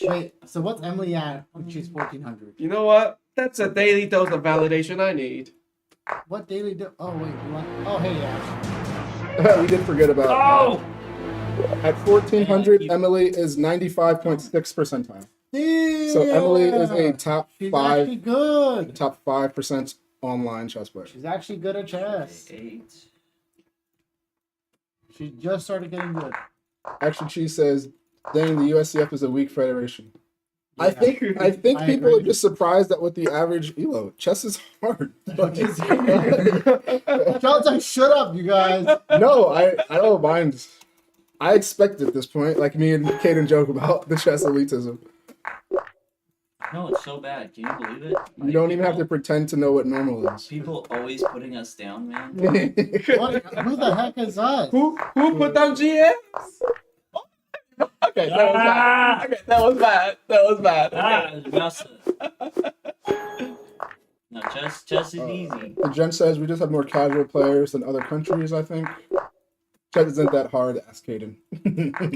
B: Wait, so what's Emily at when she's 1400?
D: You know what? That's a daily dose of validation I need.
B: What daily do? Oh, wait. You want... Oh, hey, Ash.
C: We did forget about.
A: Oh!
C: At 1400,
A: Man,
C: Emily is 95.6 percentile.
B: Damn.
C: So Emily is a top
B: She's
C: five,
B: actually good.
C: top 5% online chess player.
B: She's actually good at chess.
A: 8.
B: She just started getting good.
C: Actually, she says, "Dang, the USCF is a weak federation." I
B: Yeah.
C: think
B: I
C: people
B: agree.
C: are just surprised at what the average elo. Chess is hard.
B: Jonathan, shut up, you guys.
C: No, I don't mind. I expect at this point, like me and Kaden joke about the chess elitism.
A: No, it's so bad. Can you believe it?
C: You don't even have to pretend to know what normal is.
A: People always putting us down, man.
B: What? Who the heck is us?
D: Who put down GX? Okay, that was bad. Okay, that was bad. That was bad. Okay.
A: Gossip. No, chess is easy.
C: The gent says we just have more casual players than other countries, I think. Chess isn't that hard, ask Kaden.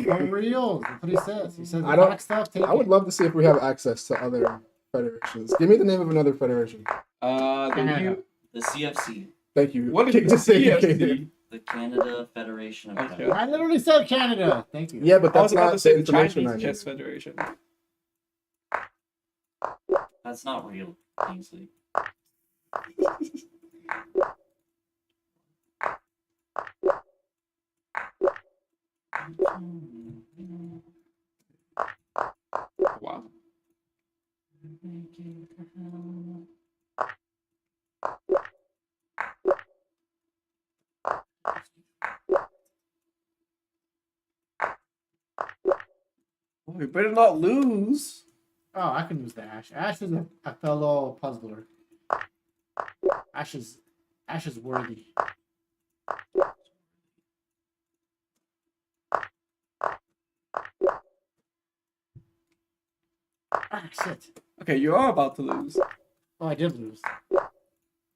B: For real. That's what he says. He says,
C: I don't-
B: back stuff, take
C: I would love to see if we have access to other federations. Give me the name of another federation.
D: The
A: The CFC,
C: Thank you.
D: what is the
C: Just say Kaden.
D: CFC?
A: the Canada Federation of
D: Okay.
A: Chess.
B: I literally said Canada. Thank you.
C: Yeah, but
D: I was
C: that's
D: about
C: not
D: to say
C: the
D: the
C: information I
D: Chinese
C: need.
D: Chess Federation.
A: That's not real, Kingsley.
D: Wow. Oh, we better not lose.
B: Oh, I can use the Ash. Ash is a fellow puzzler. Ash is worthy. Ah, shit.
D: Okay, you are about to lose.
B: Oh, I did lose.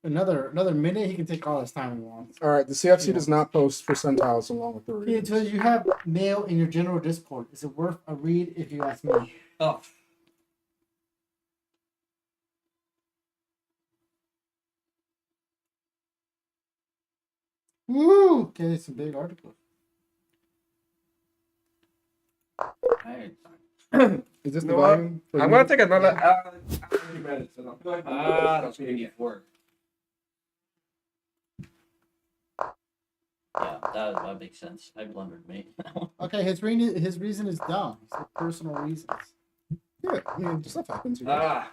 B: Another minute, he can take all his time he wants.
C: All right, the CFC does not post percentiles along with the
B: He
C: ratings.
B: tells you have mail in your general Discord. Is it worth a read if you ask me?
A: Oh,
B: Woo! Okay, some big articles.
A: I,
C: Is this
D: You
C: the
D: know what?
C: volume? for
D: I'm
C: the
D: gonna
C: music?
D: take another 30 minutes. And I'll go ahead and
A: that's gonna be 4. Yeah, that makes sense. I blundered, mate.
B: Okay, his reason is dumb. It's like personal reasons.
C: Yeah, I mean, stuff happens. You know?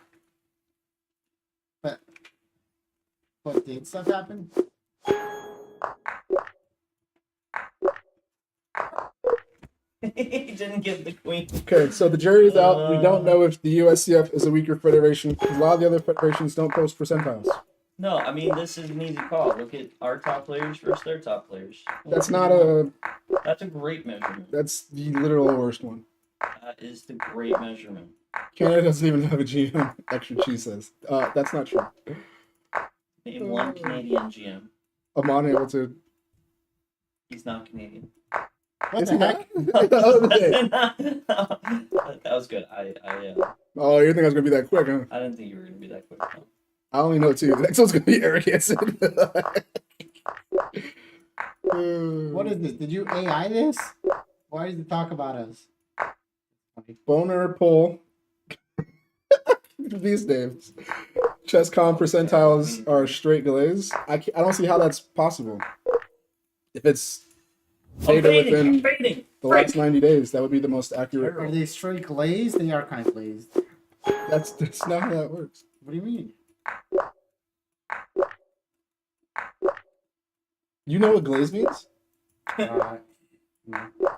B: But did stuff happen?
A: He didn't get the queen.
C: Okay, so the jury's out. We don't know if the USCF is a weaker federation because a lot of the other federations don't post percentiles.
A: No, I mean this is an easy call. Look at our top players versus their top players.
C: That's not a.
A: That's a great measurement.
C: That's the literal worst one.
A: That is the great measurement.
C: Canada doesn't even have a GM. Extra cheese says. That's not true.
A: Name one Canadian GM.
C: I'm unable to.
A: He's not Canadian.
B: What
C: Is
B: the
C: he
B: heck?
C: not?
A: That was good.
C: Oh, you think I was gonna be that quick, huh?
A: I didn't think you were gonna be that quick. No.
C: I only know two. The next one's gonna be Eric Hansen.
B: What is this? Did you AI this? Why did you talk about us?
C: Boner pull. These names. Chess.com percentiles are straight glaze. I don't see how that's possible. If it's data within the last 90 days, that would be the most accurate.
B: Are they straight glazed? They are kind of glazed.
C: That's not how that works.
B: What do you mean?
C: You know what glaze means?
B: No.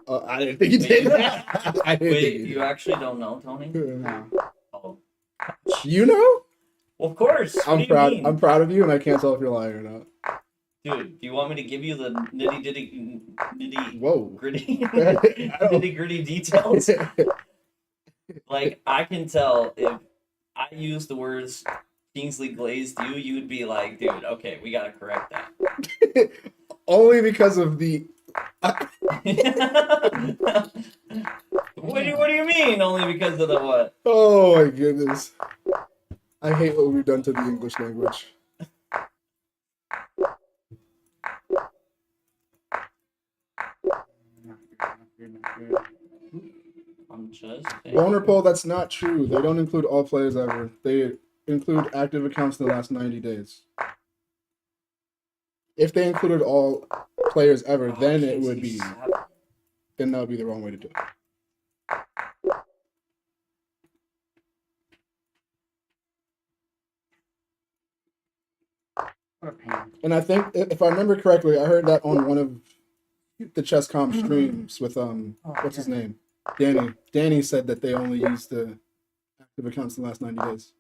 C: I didn't think you did. I didn't
A: Wait,
C: think
A: you actually don't know, Tony?
B: No.
A: Oh,
C: You know?
A: well, of course. What do
C: I'm
A: you
C: proud.
A: mean?
C: I'm proud of you, and I can't tell if you're lying or not.
A: Dude, do you want me to give you the nitty
C: Whoa.
A: gritty
C: I don't-
A: nitty gritty details? Like, I can tell if I use the words Kingsley glazed you, you would be like, dude, okay, we gotta correct that.
C: Only because of the.
A: What do you mean? Only because of the what?
C: Oh my goodness. I hate what we've done to the English language.
A: I'm just
C: Boner poll, that's not true. They don't include all players ever. They include active accounts in the last 90 days. If they included all players ever, then it would be. Then that would be the wrong way to do it.
B: What a pain.
C: And I think, if I remember correctly, I heard that on one of the Chess.com streams with what's his name, Danny. Danny said that they only used the active accounts in the last 90 days.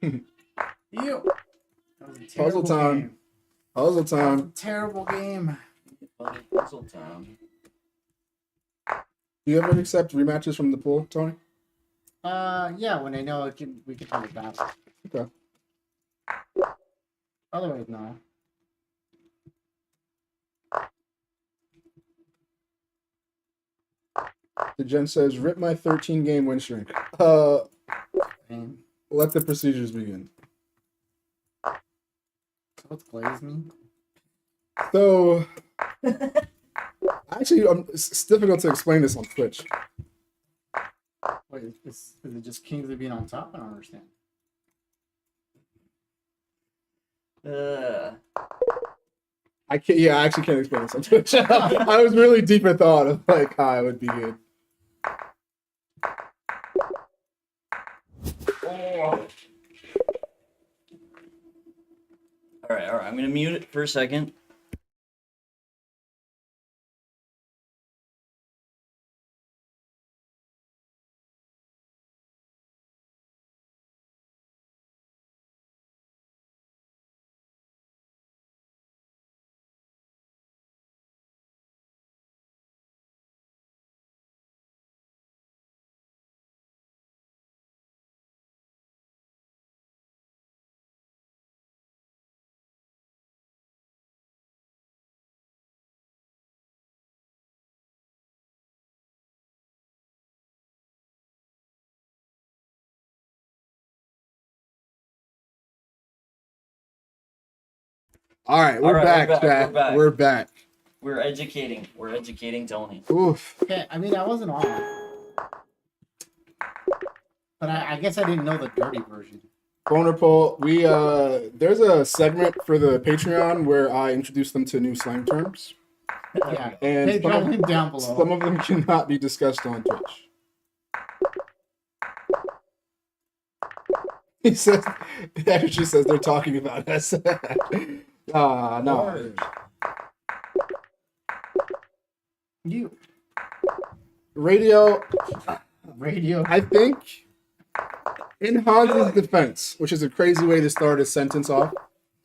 B: Ew. That was a
C: Puzzle
B: terrible
C: time.
B: game.
C: Puzzle
B: That was a
C: time.
B: terrible game.
A: Puzzle time.
C: Do you ever accept rematches from the pool, Tony?
B: Yeah, when I know we can have a battle.
C: Okay.
B: Otherwise, no.
C: The Jen says, "Rip my 13-game win streak."
B: And
C: Let the procedures begin.
B: what's glaze mean?
C: So, actually, it's difficult to explain this on Twitch.
B: Wait, is it just kings of being on top? I don't understand.
C: I can't. Yeah, I actually can't explain this on Twitch. I was really deep in thought of like how it would be good.
A: All right. I'm gonna mute it for a second.
C: All right, we're back, chat. We're back.
A: We're educating Tony.
C: Oof.
B: Okay, I mean, I wasn't on. But I guess I didn't know the dirty version.
C: Boner poll. We there's a segment for the Patreon where I introduce them to new slang terms,
B: Yeah,
C: and
B: they drop him down below.
C: some of them cannot be discussed on Twitch. He says, it actually says they're talking about us. No.
B: You
C: Radio,
B: radio.
C: I think, in Hans's defense, which is a crazy way to start a sentence off,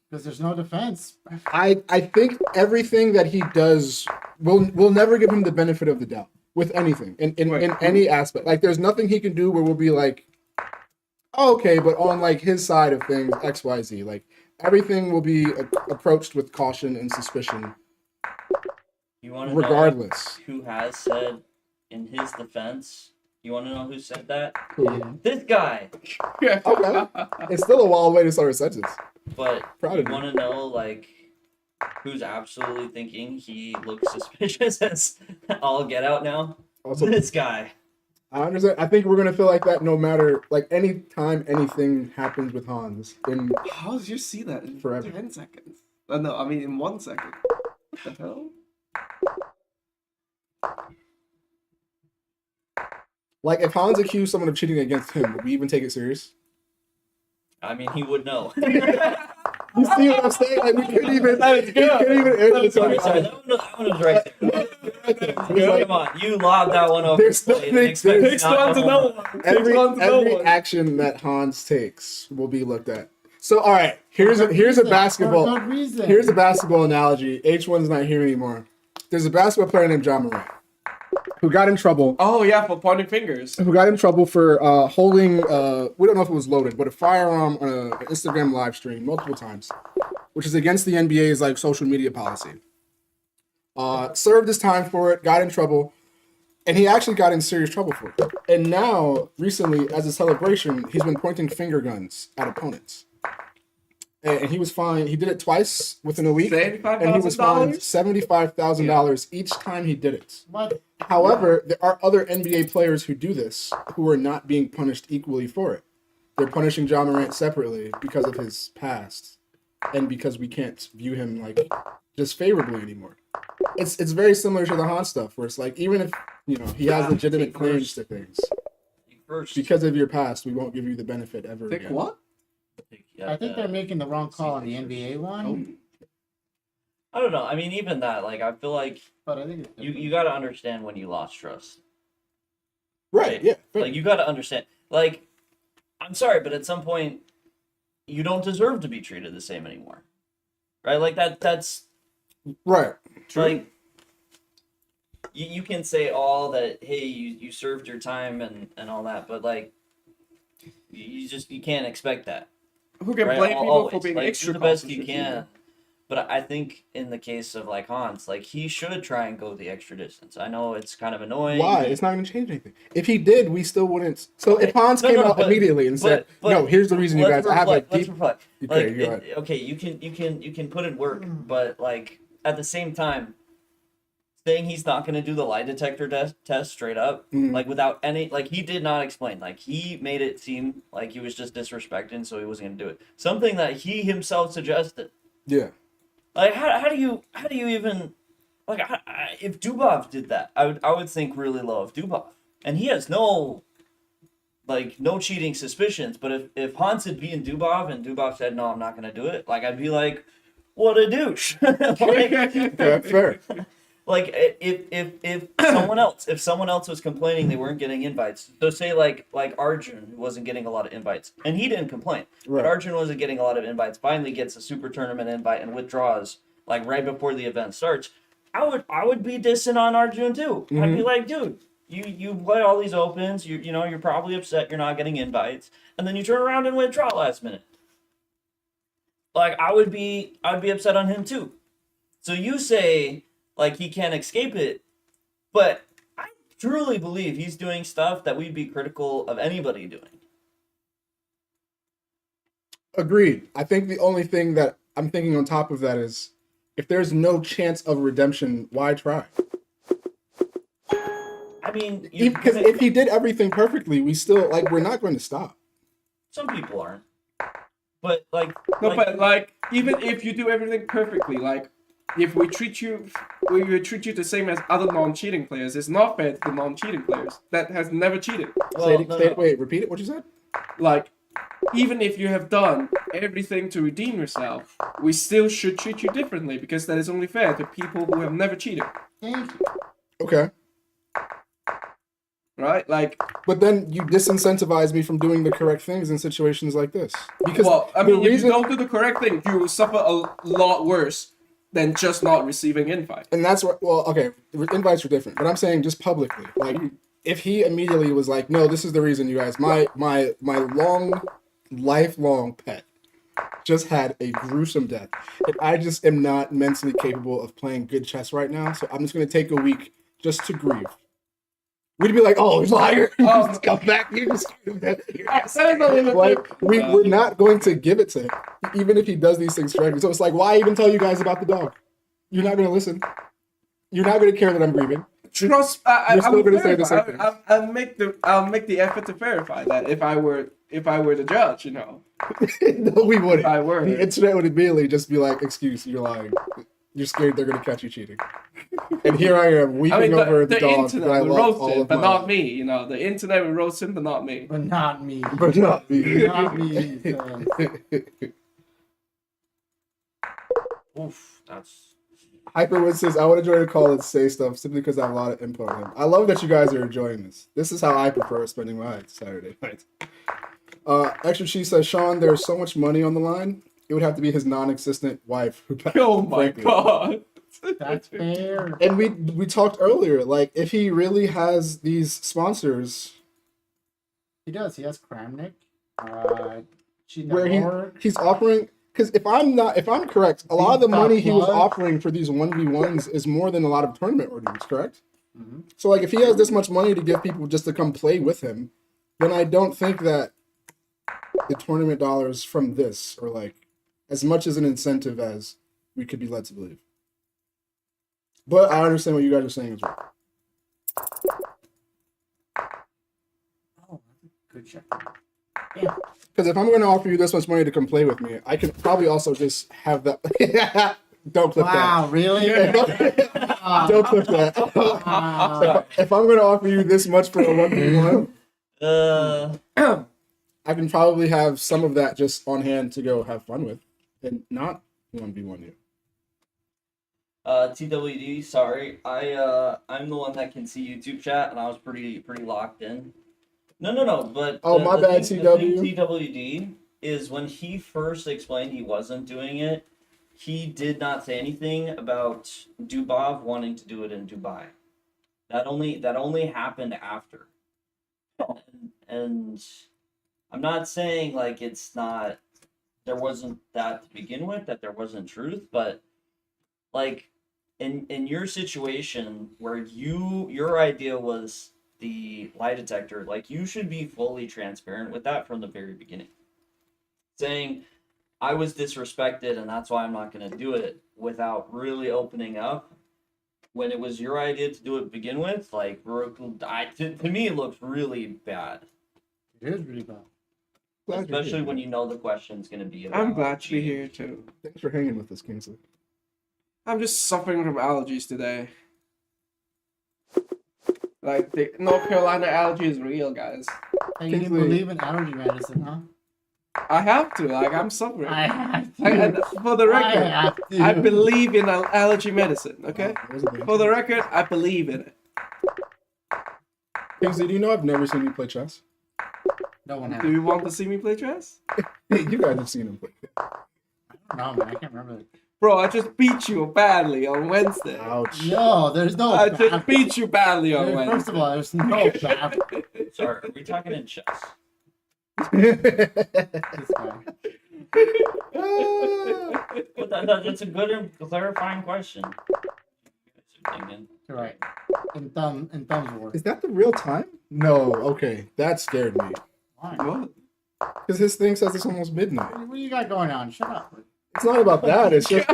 B: Because there's no defense.
C: I think everything that he does will never give him the benefit of the doubt with anything in any aspect. Like there's nothing he can do where we'll be like, oh, okay, but on like his side of things, XYZ. Like everything will be approached with caution and suspicion.
A: You want to
C: regardless.
A: know who has said in his defense? You want to know who said that?
B: Yeah.
A: This guy.
C: Okay. It's still a wild way to start a sentence.
A: But
C: Proud
A: you
C: of you.
A: want to know like who's absolutely thinking he looks suspicious as all get out now?
C: Also,
A: This guy.
C: I understand. I think we're gonna feel like that no matter like any time anything happens with Hans. In
D: How did you see that in
C: Forever.
D: 10 seconds? No, I mean in 1 second. What the hell?
C: like if Hans accused someone of cheating against him, would we even take it serious?
A: I mean, he would know.
C: You see what I'm saying? Like we couldn't even. We couldn't even answer the
A: Sorry,
C: question.
A: that one was right there.
C: Like,
A: Come on, you lobbed that one over.
C: There's
A: the plate and
C: nothing-
A: expect
C: there's
A: it not to hold.
C: every action that Hans takes will be looked at. So all right, here's a basketball.
B: For good reason.
C: Here's a basketball analogy. H1's not here anymore. There's a basketball player named John Morant who got in trouble.
D: Oh yeah, for pointing fingers.
C: Who got in trouble for holding? We don't know if it was loaded, but a firearm on an Instagram live stream multiple times, which is against the NBA's like social media policy. Served his time for it, got in trouble, and he actually got in serious trouble for it. And now, recently, as a celebration, he's been pointing finger guns at opponents. And he was fined. He did it twice within a week, and he was fined $75,000 each time he did it.
B: What?
C: However, there are other NBA players who do this who are not being punished equally for it. They're punishing John Morant separately because of his past, and because we can't view him like just favorably anymore. It's very similar to the Han stuff, where it's like even if he has legitimate claims to things,
A: First,
C: because of your past, we won't give you the benefit ever
D: Pick
C: again.
D: what?
A: yeah,
B: I think they're making the wrong call on the NBA one.
A: I don't know. I mean, even that, like, I feel like
B: But I think it's
A: you got to understand when you lost trust.
C: Right? Yeah. fair.
A: Like, you got to understand. Like, I'm sorry, but at some point, you don't deserve to be treated the same anymore, right? Like that's
C: Right.
A: like you can say all that. Hey, you served your time and all that, but like you can't expect that.
D: who can
A: right?
D: blame people
A: Always.
D: for being
A: Like,
D: extra
A: do the best
D: cautious
A: you
D: with
A: can. But I think in the case of like Hans, like he should try and go the extra distance. I know it's kind of annoying.
C: Why? It's not going to change anything. If he did, we still wouldn't. So if Hans
A: No,
C: came
A: no,
C: out
A: but-
C: immediately and said,
A: but
C: "No, here's the reason, you guys. I have a
A: Let's
C: deep."
A: reflect.
C: Okay,
A: Like,
C: you go ahead.
A: okay, you can put in work, but like at the same time, saying he's not going to do the lie detector test straight up,
C: Mhm.
A: like without any, like he did not explain. Like he made it seem like he was just disrespecting, so he wasn't going to do it. Something that he himself suggested.
C: Yeah.
A: Like how do you even like if Dubov did that, I would think really low of Dubov, and he has no cheating suspicions. But if Hans had beaten Dubov and Dubov said no, I'm not gonna do it, like I'd be like, what a douche. Like,
C: Okay, fair.
A: like if someone else was complaining they weren't getting invites, so say like Arjun wasn't getting a lot of invites and he didn't complain,
C: Right.
A: but Arjun wasn't getting a lot of invites, finally gets a super tournament invite and withdraws like right before the event starts, I would be dissing on Arjun too. I'd be like, dude, you play all these opens, you're probably upset you're not getting invites, and then you turn around and withdraw last minute. Like I'd be upset on him too. So you say like he can't escape it, but I truly believe he's doing stuff that we'd be critical of anybody doing.
C: Agreed. I think the only thing that I'm thinking on top of that is, if there's no chance of redemption, why try?
A: I mean,
C: Because if he did everything perfectly, we're not going to stop.
A: some people aren't, but like
D: No, but like even if you do everything perfectly, like if we treat you the same as other non-cheating players, it's not fair to the non-cheating players that has never cheated.
C: Wait, repeat it. What you said?
D: Like even if you have done everything to redeem yourself, we still should treat you differently because that is only fair to people who have never cheated,
B: Thank you.
C: Okay.
D: right? Like,
C: But then you disincentivize me from doing the correct things in situations like this. Because
D: well, I
C: the
D: mean, if
C: reason,
D: you don't do the correct thing, you will suffer a lot worse than just not receiving invite.
C: and that's what. Well, okay, invites are different, but I'm saying just publicly, like if he immediately was like, "No, this is the reason, you guys. My lifelong pet just had a gruesome death, and I just am not mentally capable of playing good chess right now. So I'm just gonna take a week just to grieve." We'd be like, "Oh, he's a liar! Just come back! You just like we're not going to give it to him, even if he does these things correctly. So it's like, why even tell you guys about the dog? You're not gonna listen. You're not gonna care that I'm grieving.
D: Trust.
C: You're still gonna say the same thing.
D: I'll make the effort to verify that if I were the judge, you know.
C: No, we wouldn't.
D: If I were.
C: The internet would immediately just be like, "Excuse, you're lying. You're scared they're gonna catch you cheating." And here I am weeping
D: I mean,
C: over the dog
D: internet
C: that I
D: will
C: love
D: roast
C: all
D: him,
C: of
D: but
C: my
D: not
C: life.
D: me. You know, the internet will roast him, but not me.
B: But not me.
C: But not me.
B: Not me.
A: oof, that's
C: Hyperwood says, "I would enjoy to call and say stuff simply because I have a lot of input on him." I love that you guys are enjoying this. This is how I prefer spending my Saturday nights. Extra She says, "Sean, there's so much money on the line. It would have to be his non-existent wife who passed."
D: Oh my
C: frankly.
D: god.
B: That's fair.
C: And we talked earlier, like if he really has these sponsors,
B: He does. He has Kramnik.
C: where he's offering. Because if I'm correct, a lot of the money he was offering for these 1v1s is more than a lot of tournament orders, correct?
B: Mhm.
C: So like if he has this much money to give people just to come play with him, then I don't think that the tournament dollars from this are like as much as an incentive as we could be led to believe. But I understand what you guys are saying as well.
B: Oh, good check.
C: Because if I'm going to offer you this much money to come play with me, I could probably also just have that. Don't clip
B: Wow, really?
C: that. Don't clip that. If I'm going to offer you this much for a 1v1, I can probably have some of that just on hand to go have fun with and not 1v1 you.
A: TWD, sorry. I'm the one that can see YouTube chat, and I was pretty locked in. No. But
C: My bad,
A: the
C: TW.
A: thing TWD is when he first explained he wasn't doing it, he did not say anything about Dubov wanting to do it in Dubai. That only happened after. And I'm not saying like it's not there wasn't that to begin with, that there wasn't truth, but like in your situation where your idea was the lie detector, like you should be fully transparent with that from the very beginning. Saying I was disrespected and that's why I'm not going to do it without really opening up when it was your idea to do it to begin with, like to me it looks really bad.
B: It is really bad.
C: Glad you're
A: Especially
C: here,
A: when
C: man.
A: you know the question's going to be about
D: I'm glad to be
A: cheating.
D: here too.
C: Thanks for hanging with us, Kingsley.
D: I'm just suffering from allergies today. Like the North Carolina allergy is real, guys.
B: Hey, you didn't
C: Kingsley.
B: believe in allergy medicine, huh?
D: I have to. Like I'm suffering.
B: I have to.
D: For the record,
B: have to.
D: I believe in allergy medicine. Okay.
C: That was amazing.
D: For the record, I believe in it.
C: Kingsley, do you know I've never seen you play chess?
B: No one has.
D: Do you want to see me play chess?
C: Hey, you guys have seen him play.
B: No, man, I can't remember.
D: Bro, I just beat you badly on Wednesday.
C: Ouch.
B: No, there's no.
D: I just beat you badly on
B: First
D: Wednesday.
B: of all, there's no bad.
A: Sorry, are we talking in chess?
B: This guy.
A: But that's a good and clarifying question.
B: You're right. In thumbs war.
C: Is that the real time? No. Okay, that scared me.
B: Why?
D: What?
C: Because his thing says it's almost midnight.
B: What do you got going on? Shut up.
C: It's not about that. It's just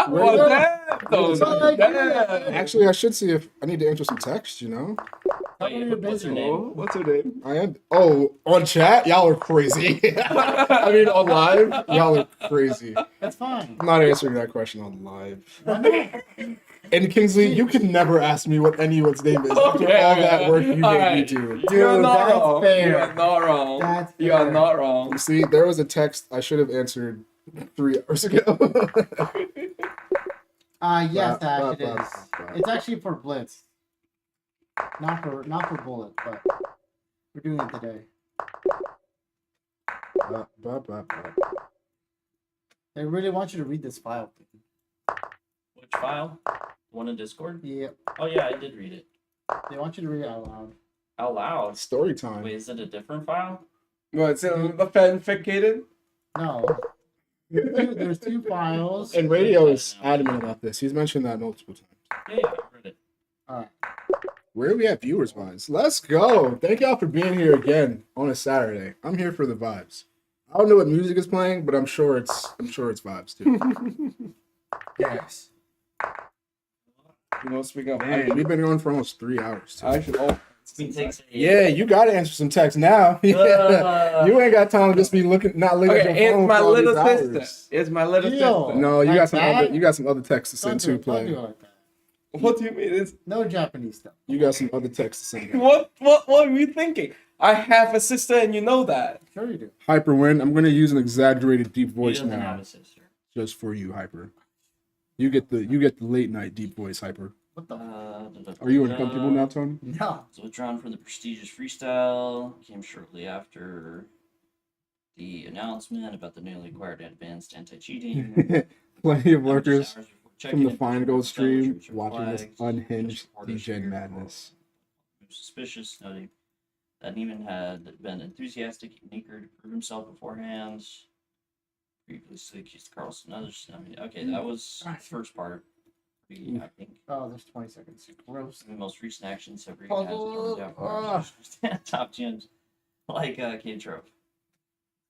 D: Well, damn, though.
C: It's not
D: Damn.
C: actually I should see if I need to enter some text. You know,
A: What's her
D: Oh,
A: name?
D: what's her name?
C: I am. Oh, on chat, y'all are crazy. I mean, on live, y'all are crazy.
B: That's fine.
C: I'm not answering that question on live.
B: Why not?
C: And Kingsley, you can never ask me what anyone's name is after
D: Okay,
C: all that work you made me
D: alright.
C: do.
D: You're
B: Dude,
D: not
B: that's
D: wrong.
B: fair.
D: You are not wrong.
B: That's
D: You are
B: fair.
D: not wrong.
C: You see, there was a text I should have answered 3 hours ago.
B: Yes,
C: Bah,
B: Ash,
C: bah,
B: it
C: bah,
B: is.
C: bah, bah.
B: It's actually for Blitz. Not for Bullet, but we're doing it today. They really want you to read this file.
A: Which file? The one in Discord?
B: Yeah,
A: Oh yeah, I did read it.
B: they want you to read it out loud.
A: Out loud.
C: Story time.
A: Wait, is it a different file?
D: What, is it the fanficated?
B: No. There's two files.
C: And Radio is adamant about this. He's mentioned that multiple times.
A: Yeah, I read it.
B: Alright.
C: Where do we have viewers vibes? Let's go. Thank y'all for being here again on a Saturday. I'm here for the vibes. I don't know what music is playing, but I'm sure it's vibes too.
B: Yes.
D: You know, speaking of,
C: Man, we've been going for almost 3 hours. Too.
D: I should. Oh,
C: Yeah, you gotta answer some text now. Yeah. You ain't got time to just be looking at
D: Okay,
C: your
D: it's
C: phone
D: my
C: for all
D: little
C: these
D: sister.
C: hours.
D: It's my little
B: Yo.
D: sister.
C: No, you
B: Like
C: got some
B: that?
C: other texts to send to
B: Don't do
C: play.
B: it like that.
D: What do you mean? It's
B: No Japanese stuff.
C: You got some other texts to send.
D: what are you thinking? I have a sister, and you know that.
B: Sure you do.
C: Hyperwin, I'm gonna use an exaggerated deep
A: He
C: voice
A: doesn't have
C: now,
A: a sister.
C: just for you, Hyper. You get the late night deep voice, Hyper.
B: What the?
C: Are you uncomfortable now, Tony?
B: No.
A: Was withdrawn from the prestigious freestyle. Came shortly after the announcement about the newly acquired advanced anti-cheating.
C: Plenty of lurkers
A: Hours before
C: from
A: checking
C: the
A: in,
C: Fine Gold stream
A: troops were
C: watching this
A: flagged.
C: unhinged
A: Reporters
C: DJ
A: feared
C: madness.
A: suspicious, noting that Neiman had been enthusiastic and eager to prove himself beforehand. Previously accused Carlson and others. I mean, okay, that was the first part. I think
B: Oh, there's 20 seconds. Gross.
A: the most recent actions have
B: Puzzle.
A: top gyms like Kid Trove.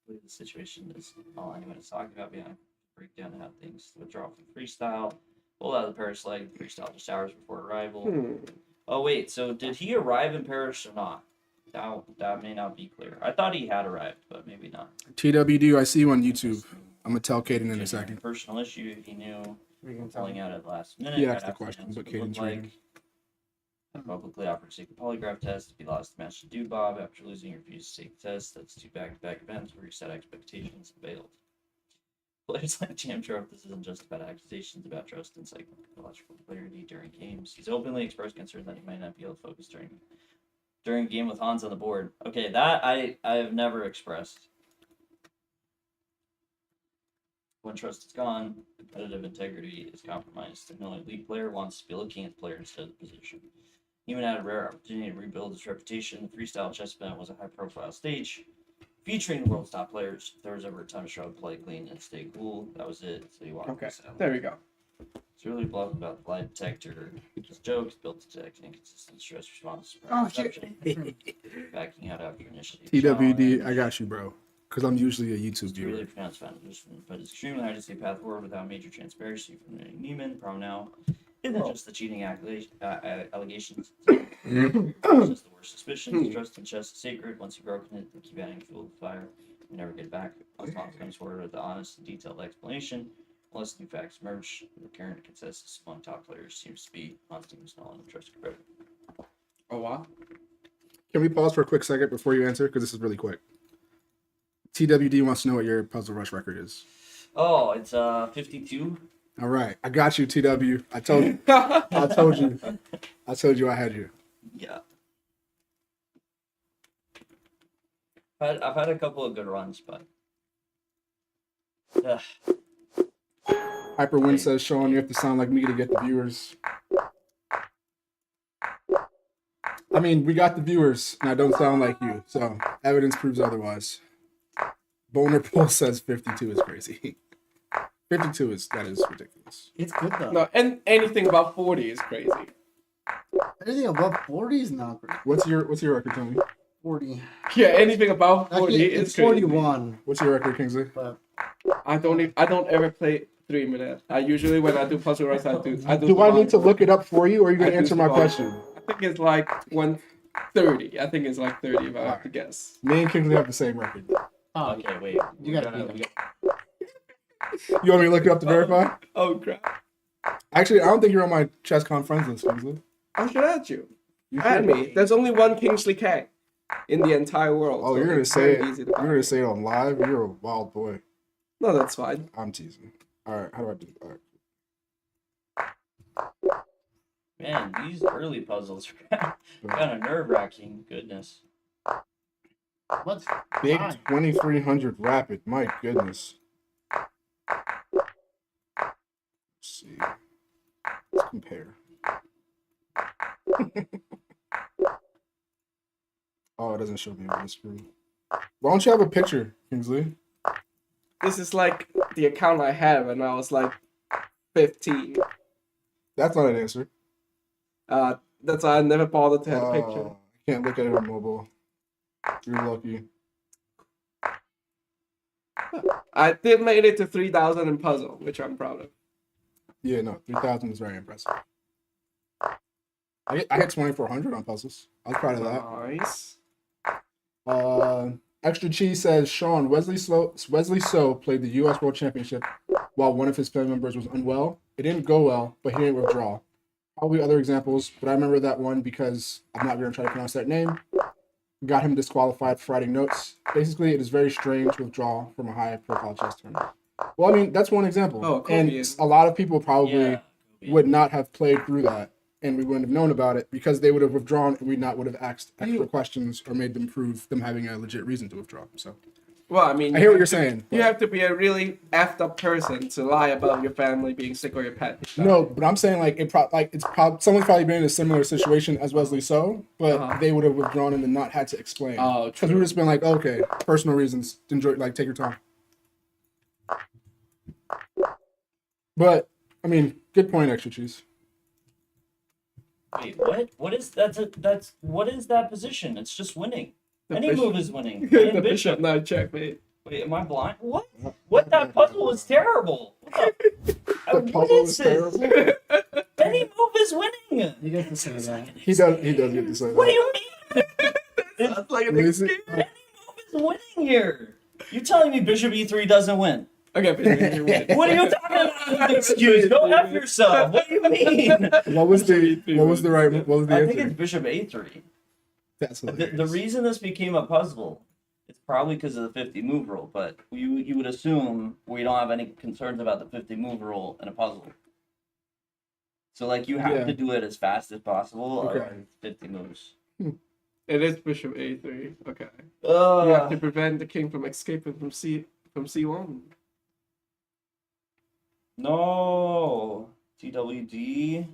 A: The situation is all anyone is talking about behind breakdown of how things withdraw from freestyle. Pull out of the Paris leg, freestyle just hours before arrival. Oh wait, so did he arrive in Paris or not? That may not be clear. I thought he had arrived, but maybe not.
C: TWD, I see you on YouTube. I'm gonna tell Kaden in a second.
A: Personal issue, he knew
B: We can tell
A: pulling
B: you.
A: out at the last minute.
C: He
A: got
C: asked the
A: asked to
C: question,
A: announce
C: but
A: what it looked
C: Caden's reading.
A: Publicly offered to take a polygraph test. He lost the match to Dude Bob after losing. He refused to take the test. That's 2 back-to-back events where he set expectations and bailed. Players like Jam Trope, this isn't just about accusations about trust and psychological clarity during games. He's openly expressed concern that he might not be able to focus during a game with Hans on the board. Okay, that I have never expressed. When trust is gone, competitive integrity is compromised. An elite player wants to be looking at the player instead of the position. Even had a rare opportunity to rebuild his reputation. The freestyle chess event was a high-profile stage. featuring the world's top players. If there was ever a time to show up, play clean, and stay cool, that was it. So you walk
D: Okay,
A: this out.
D: there we go.
A: It's really blunt about the lie detector. Just jokes, built to detect inconsistent stress response.
B: Oh, shit.
A: Perception, backing out after initiative.
C: TWD, I
A: challenge.
C: got you, bro. Because I'm usually a YouTube
A: It's really
C: viewer.
A: pronounced foundation, but it's extremely hard to see a path forward without major transparency from Neiman. Problem now isn't just the cheating allegations. It's just the worst suspicions. Trust in chess is sacred. Once you've broken it, keep adding fuel to the fire. You never get it back. Osmosis comes forward with the honest and detailed explanation. Unless new facts emerge, the current consensus among top players seems to be haunting Snell and trust credit.
D: Oh wow.
C: Can we pause for a quick second before you answer? Because this is really quick. TWD wants to know what your Puzzle Rush record is.
A: Oh, it's 52.
C: All right, I got you, TW. I told you. I told you. I told you I had you.
A: Yeah. I've had a couple of good runs, but
C: Hyperwind says, Sean, you have to sound like me to get the viewers. I mean, we got the viewers, and I don't sound like you, so evidence proves otherwise. Boner Pole says 52 is crazy. 52 is ridiculous.
B: It's good though.
D: No, and anything above 40 is crazy.
B: Anything above 40 is not great.
C: What's your record, Tony?
B: 40.
D: Yeah, anything above 40
B: Actually,
D: is
B: it's
D: crazy.
B: 41.
C: What's your record, Kingsley?
B: But
D: I don't ever play 3 minutes. I usually when I do puzzle runs, I do.
C: Do I need to look it up for you, or are you
D: I
C: going to
D: do
C: answer my
D: Savant.
C: question?
D: I think it's like 130. I think it's like 30 if I have to guess.
C: Me and Kingsley have the same record.
B: oh,
A: okay, wait.
B: You gotta beat him.
C: You want me to look it up to verify?
D: Oh crap!
C: Actually, I don't think you're on my ChessCon friends list, Kingsley.
D: I should add you.
C: You
D: Add
C: should.
D: me. There's only one Kingsley K in the entire world.
C: Oh,
D: so
C: you're gonna
D: it's
C: say
D: very
C: it.
D: easy
C: You're
D: to find.
C: gonna say it on live. You're a wild boy.
D: No, that's fine.
C: I'm teasing. All right, how do I do? All right.
A: Man, these early puzzles are kind of nerve-wracking. Goodness.
B: What's
C: Big
B: fine.
C: 2300 rapid. My goodness. Let's see. Let's compare. Oh, it doesn't show me on the screen. Why don't you have a picture, Kingsley?
D: This is like the account I had when I was like 15.
C: That's not an answer.
D: That's why I never bothered to have a picture.
C: I can't look at it on mobile. You're lucky.
D: I did make it to 3,000 in puzzle, which I'm proud of.
C: Yeah, no, 3000 is very impressive. I hit 2400 on puzzles. I was proud of that.
D: Nice.
C: Extra Cheese says, Sean, Wesley So played the U.S. World Championship while one of his family members was unwell. It didn't go well, but he didn't withdraw. Probably other examples, but I remember that one because I'm not going to try to pronounce that name. Got him disqualified for writing notes. Basically, it is very strange to withdraw from a high-profile chess tournament. Well, I mean, that's one example.
D: Oh, Kobe
C: and
D: is-
C: a lot of people probably
A: Yeah.
C: would not have played through that, and we wouldn't have known about it because they would have withdrawn, and we not would have asked extra questions or made them prove them having a legit reason to withdraw. So
D: Well, I mean,
C: I hear what
D: have
C: you're
D: to-
C: saying.
D: You have to be a really effed up person to lie about your family being sick or your pet.
C: No, but I'm saying like someone's probably been in a similar situation as Wesley So, but
D: Uh-huh.
C: they would have withdrawn and then not had to explain.
D: Oh,
C: Because we would have just been like, okay, personal reasons, enjoy, like take your time. But I mean, good point, Extra Cheese.
A: Wait, what? What is what is that position? It's just winning.
D: The
A: Any
D: bishop-
A: move is winning.
D: the
A: And
D: bishop not checkmate.
A: Wait, am I blind? What? What? That puzzle was terrible. What
C: The
A: what
C: puzzle
A: is
C: is
A: this?
C: terrible.
A: Any move is winning.
B: You get to say that.
C: He does get to say
A: What do
C: that.
A: you mean?
D: That's like an
C: What is it?
D: excuse.
A: Any move is winning here. You're telling me Bishop E3 doesn't win?
D: Okay, but you win.
A: What are you talking about with an excuse? Go F yourself. What do you mean?
C: What was the
A: I think it's
C: answer?
A: Bishop A3.
C: That's
A: The
C: hilarious.
A: reason this became a puzzle is probably because of the 50 move rule, but you would assume we don't have any concerns about the 50 move rule in a puzzle. So like you have
C: Yeah.
A: to do it as fast as possible,
C: Okay.
A: or 50 moves.
D: It is bishop a3. Okay. You have to
A: Uh,
D: prevent the king from escaping from c1.
A: no. TWD.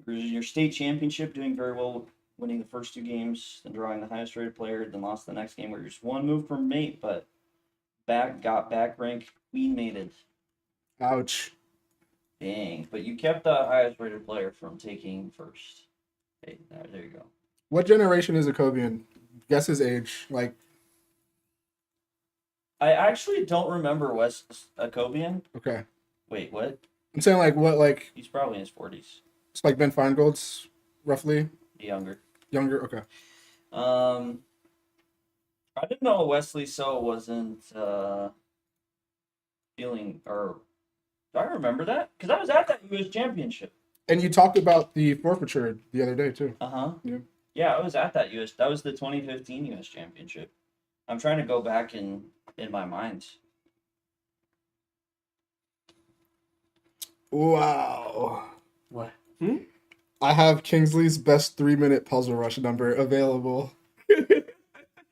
A: Your state championship doing very well winning the first 2 games, then drawing the highest rated player, then lost the next game where you're just 1 move from mate, but got back rank, queen mated.
C: Ouch.
A: Dang, but you kept the highest rated player from taking first. Hey, there you go.
C: What generation is Akobian? Guess his age. Like,
A: I actually don't remember Wes Akobian.
C: okay.
A: Wait, what?
C: I'm saying like what, like
A: He's probably in his 40s.
C: it's like Ben Feingold's roughly
A: Younger.
C: younger. Okay.
A: I didn't know Wesley So wasn't feeling, or do I remember that? Because I was at that U.S. Championship.
C: And you talked about the forfeiture the other day too.
A: Yeah. Yeah, I was at that U.S. That was the 2015 U.S. Championship. I'm trying to go back in my mind.
C: Wow.
B: What?
C: I have Kingsley's best 3-minute puzzle rush number available.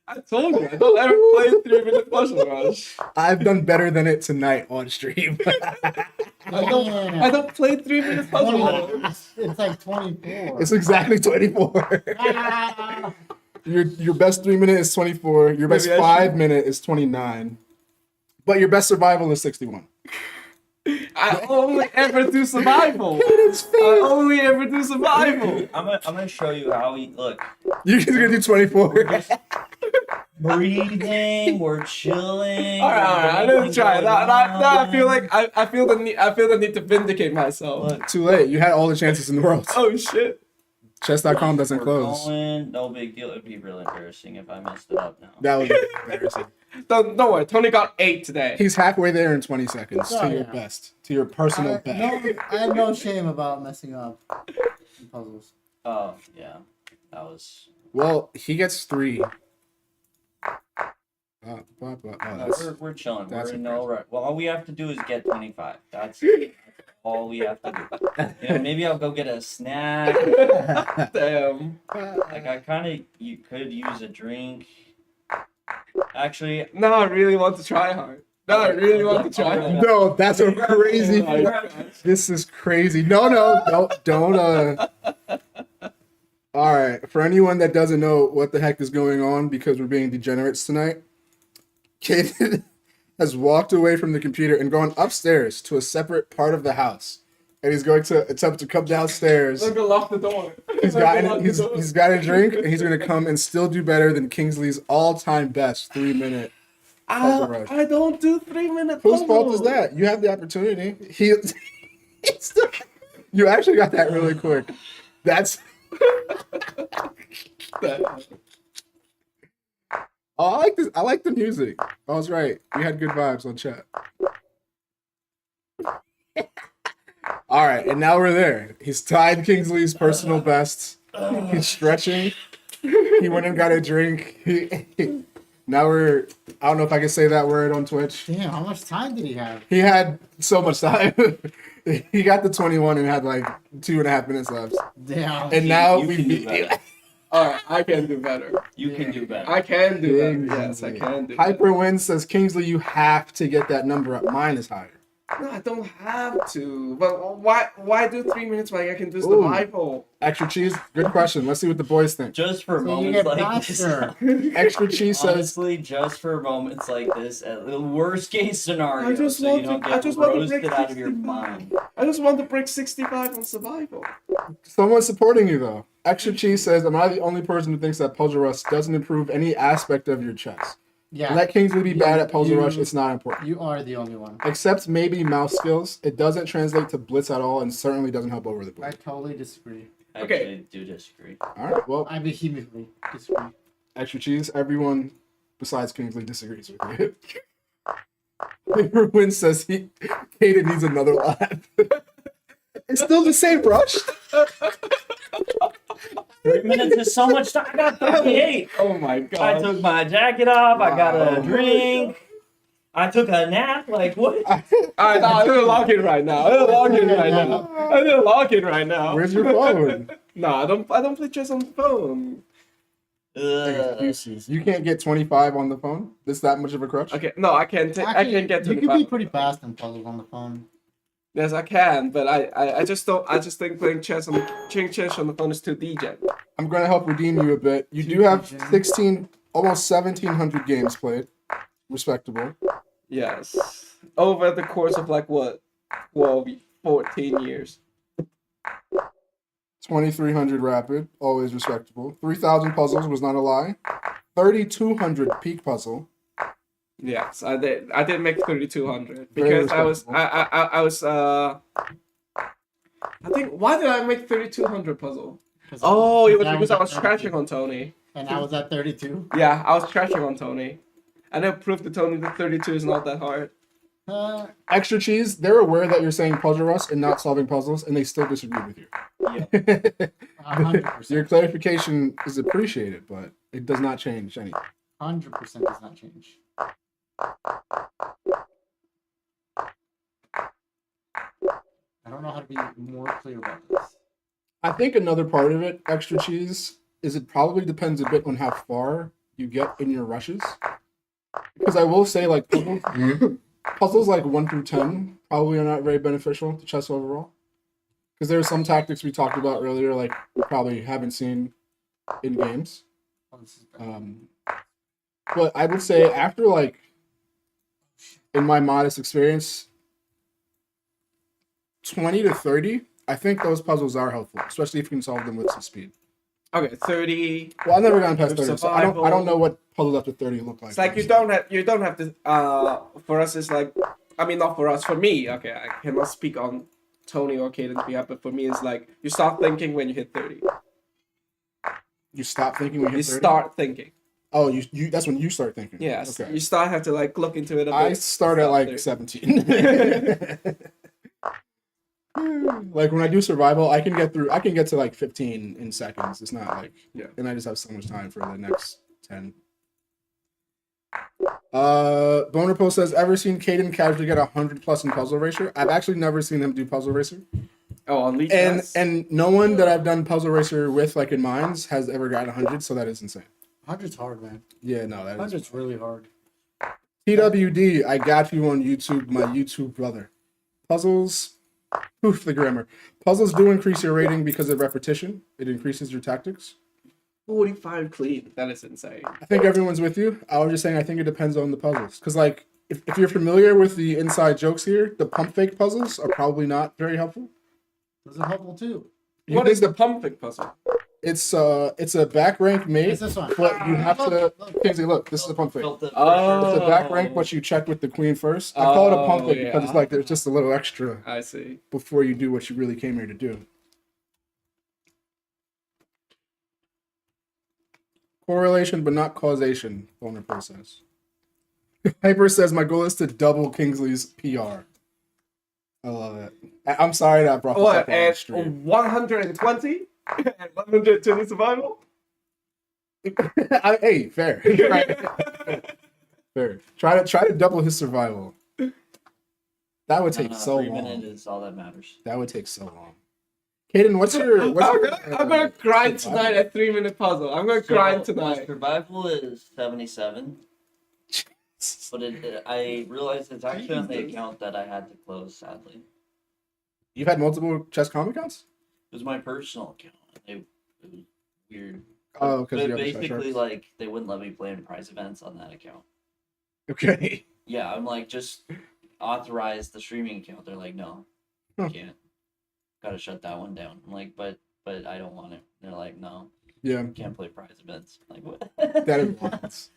D: I told you, I don't ever play 3-minute puzzle rush.
C: I've done better than it tonight on stream.
D: I don't play 3-minute puzzle rush.
B: It's like 24.
C: It's exactly 24.
B: Ah!
C: Your best 3-minute is 24. Your best
D: Maybe I should-
C: 5-minute is 29. But your best survival is 61.
D: I only ever do survival.
C: It's
D: I only ever do survival.
A: I'm gonna show you how we look.
C: You're just gonna do 24.
A: Breathing, we're chilling.
D: All right. Let's try it. Now I feel like I feel the need to vindicate myself.
A: Look,
C: Too late. You had all the chances in the world.
D: Oh shit.
C: Chess.com doesn't
A: we're
C: close.
A: going. No big deal. It'd be real embarrassing if I messed it up now.
C: That was embarrassing.
D: Don't worry. Tony got 8 today.
C: He's halfway there in 20 seconds
B: Oh,
C: to your
B: yeah.
C: best, to your personal best.
B: I have no shame about messing up in puzzles.
A: Oh yeah, that was.
C: Well, he gets 3. That's-
A: We're chilling.
C: that's
A: We're in no right. Well, all we have to do is get 25. That's all we have to do. You know, maybe I'll go get a snack.
D: Damn.
A: Like you could use a drink. Actually,
D: Now I really want to try hard. Now I really want to try hard.
C: No, that's a crazy.
D: Oh my God.
C: This is crazy. No, don't. All right. For anyone that doesn't know what the heck is going on because we're being degenerates tonight, Kaden has walked away from the computer and gone upstairs to a separate part of the house, and he's going to attempt to come downstairs.
D: I'm gonna lock the door.
C: He's got a drink, and he's gonna come and still do better than Kingsley's all-time best 3-minute. puzzle rush.
D: I don't do 3-minute
C: Whose
D: puzzles.
C: fault is that? You have the opportunity. You actually got that really quick. That's. Oh, I like this. I like the music. I was right. We had good vibes on chat. All right, and now we're there. He's tied Kingsley's personal best. He's stretching. He went and got a drink. Now we're. I don't know if I can say that word on Twitch.
B: Damn, how much time did he have?
C: He had so much time. He got the 21 and had like 2.5 minutes left.
B: Damn.
C: And now
A: you
C: we
A: can do
C: beat.
A: better.
D: Alright, I can do better.
A: You can do better.
D: I can do better. Yes, I can do better.
C: Hyperwind says Kingsley, you have to get that number up. Mine is higher.
D: No, I don't have to. But why do 3 minutes when I can do survival?
C: Extra cheese. Good question. Let's see what the boys think.
A: Just for
B: So you
A: moments
B: get
A: like this.
B: faster.
C: Extra cheese says
A: Honestly, just for moments like this, at the worst case scenario,
D: I just
A: so
D: want
A: you don't
D: to-
A: get
D: I just want to
A: roasted
D: break
A: out of your
D: 65.
A: mind.
D: I just want to break 65 on survival.
C: someone's supporting you though. Extra cheese says, am I the only person who thinks that Puzzle Rush doesn't improve any aspect of your chess?
B: Yeah.
C: Let Kingsley be bad at Puzzle
B: You-
C: Rush. It's not important.
B: You are the only one.
C: Except maybe mouse skills. It doesn't translate to Blitz at all and certainly doesn't help over the
B: I
C: Blitz.
B: totally disagree.
A: I
D: Okay.
A: actually do disagree.
C: All right. Well,
B: I vehemently disagree.
C: extra cheese. Everyone besides Kingsley disagrees with you. Hyperwind says Kaden needs another lap. It's still the same brush.
A: 3 minutes is so much time. I got 38.
D: Oh my
A: I
D: god.
A: took my jacket off. I got
C: Wow.
A: a drink. I took a nap. Like what?
D: Alright, no, I'm gonna log in right now. I'm gonna log in right now. I'm gonna log in right now.
C: Where's your phone?
D: No, I don't play chess on the phone.
C: Excuses. You can't get 25 on the phone? This that much of a crutch?
D: Okay, no, I can't take. I
B: Actually,
D: can't get to
B: you
D: the
B: can be
D: phone.
B: pretty fast in puzzles on the phone.
D: Yes, I can, but I just don't. I just think playing chess on the phone is too DJ.
C: I'm going to help redeem you a bit. You do have 16, almost 1,700 games played. Respectable.
D: Yes. Over the course of like what? 12, 14 years.
C: 2,300 rapid, always respectable. 3,000 puzzles was not a lie. 3,200 peak puzzle.
D: Yes, I did. I did make 3,200
C: Very
D: because I was
C: respectable.
D: I think why did I make 3,200 puzzle?
B: 'Cause
D: Oh, it was
B: I
D: because I
B: at
D: was
B: 32,
D: trashing on Tony.
B: and I was at 32.
D: Yeah, I was trashing on Tony. I never proved to Tony that 32 is not that hard.
C: Extra cheese, they're aware that you're saying puzzle rust and not solving puzzles, and they still disagree with you.
B: Yeah, 100%.
C: Your clarification is appreciated, but it does not change anything.
B: 100% does not change. I don't know how to be more clear about this.
C: I think another part of it, extra cheese, is it probably depends a bit on how far you get in your rushes. Because I will say, like, puzzles like 1 through 10 probably are not very beneficial to chess overall. Because there are some tactics we talked about earlier, like, we probably haven't seen in games.
B: Oh, this is bad.
C: But I would say after, like, in my modest experience, 20 to 30, I think those puzzles are helpful, especially if you can solve them with some speed.
D: Okay, 30.
C: Well, I've never gotten past
D: With
C: 30, so I don't
D: survival.
C: know what puzzles after 30 look like.
D: It's like you don't have to. For us, it's like, I mean, not for us. For me, okay, I cannot speak on Tony or Caden's behalf, but for me, it's like you start thinking when you hit 30.
C: You stop thinking when you
D: You
C: hit 30?
D: start thinking.
C: Oh, you that's when you start thinking.
D: Yes,
C: Okay.
D: you start have to like look into it a bit.
C: I start at like 17. Like when I do survival, I can get to like 15 in seconds. It's not like,
D: Yeah.
C: and I just have so much time for the next 10. Boner Post says, ever seen Caden casually get 100 plus in Puzzle Racer? I've actually never seen him do Puzzle Racer.
D: Oh, on Leech
C: And
D: Pass?
C: and no one that I've done Puzzle Racer with, like in Mines, has ever gotten 100, so that is insane.
B: 100's hard, man.
C: Yeah, no, that is.
B: 100's really hard.
C: TWD, I got you on YouTube, my YouTube brother. Puzzles, oof, the grammar. Puzzles do increase your rating because of repetition. It increases your tactics.
D: 45 clean. That is insane.
C: I think everyone's with you. I was just saying I think it depends on the puzzles. Because, like, if you're familiar with the inside jokes here, the pump fake puzzles are probably not very helpful.
B: Those are helpful too.
C: You
D: What
C: think
D: is the pump fake puzzle?
C: It's a back rank mate,
B: It's this one.
C: but you have to.
B: Look.
C: Kingsley, look, this is a pump fake.
A: Felt it for
D: Oh.
C: It's a back rank, but you check with the queen first. I call it a pump fake because
D: yeah.
C: it's like there's just a little extra
D: I see.
C: before you do what you really came here to do. Correlation, but not causation, Boner process. Hyper says, my goal is to double Kingsley's PR. I love it. I'm sorry that I brought this
D: What?
C: up on the
D: And
C: stream.
D: 120? And 120 survival?
C: Hey, fair. Fair. Try to double his survival. That would take so
A: 3
C: long.
A: minutes is all that matters.
C: That would take so long. Caden, what's your?
D: I'm gonna grind tonight at 3-minute puzzle. I'm gonna grind
A: My
D: tonight.
A: survival is 77, but I realized it's actually on the account that I had to close, sadly.
C: You've had multiple chess comic accounts?
A: It was my personal account. It was weird.
C: Oh, because
A: But
C: you have the
A: basically,
C: Sharkz.
A: like, they wouldn't let me play in prize events on that account.
C: Okay.
A: Yeah, I'm like, just authorize the streaming account. They're like, no,
C: Huh.
A: you can't. Gotta shut that one down. I'm like, but I don't want it. They're like, no,
C: Yeah,
A: you can't play prize events. I'm like, what?
C: that is nuts.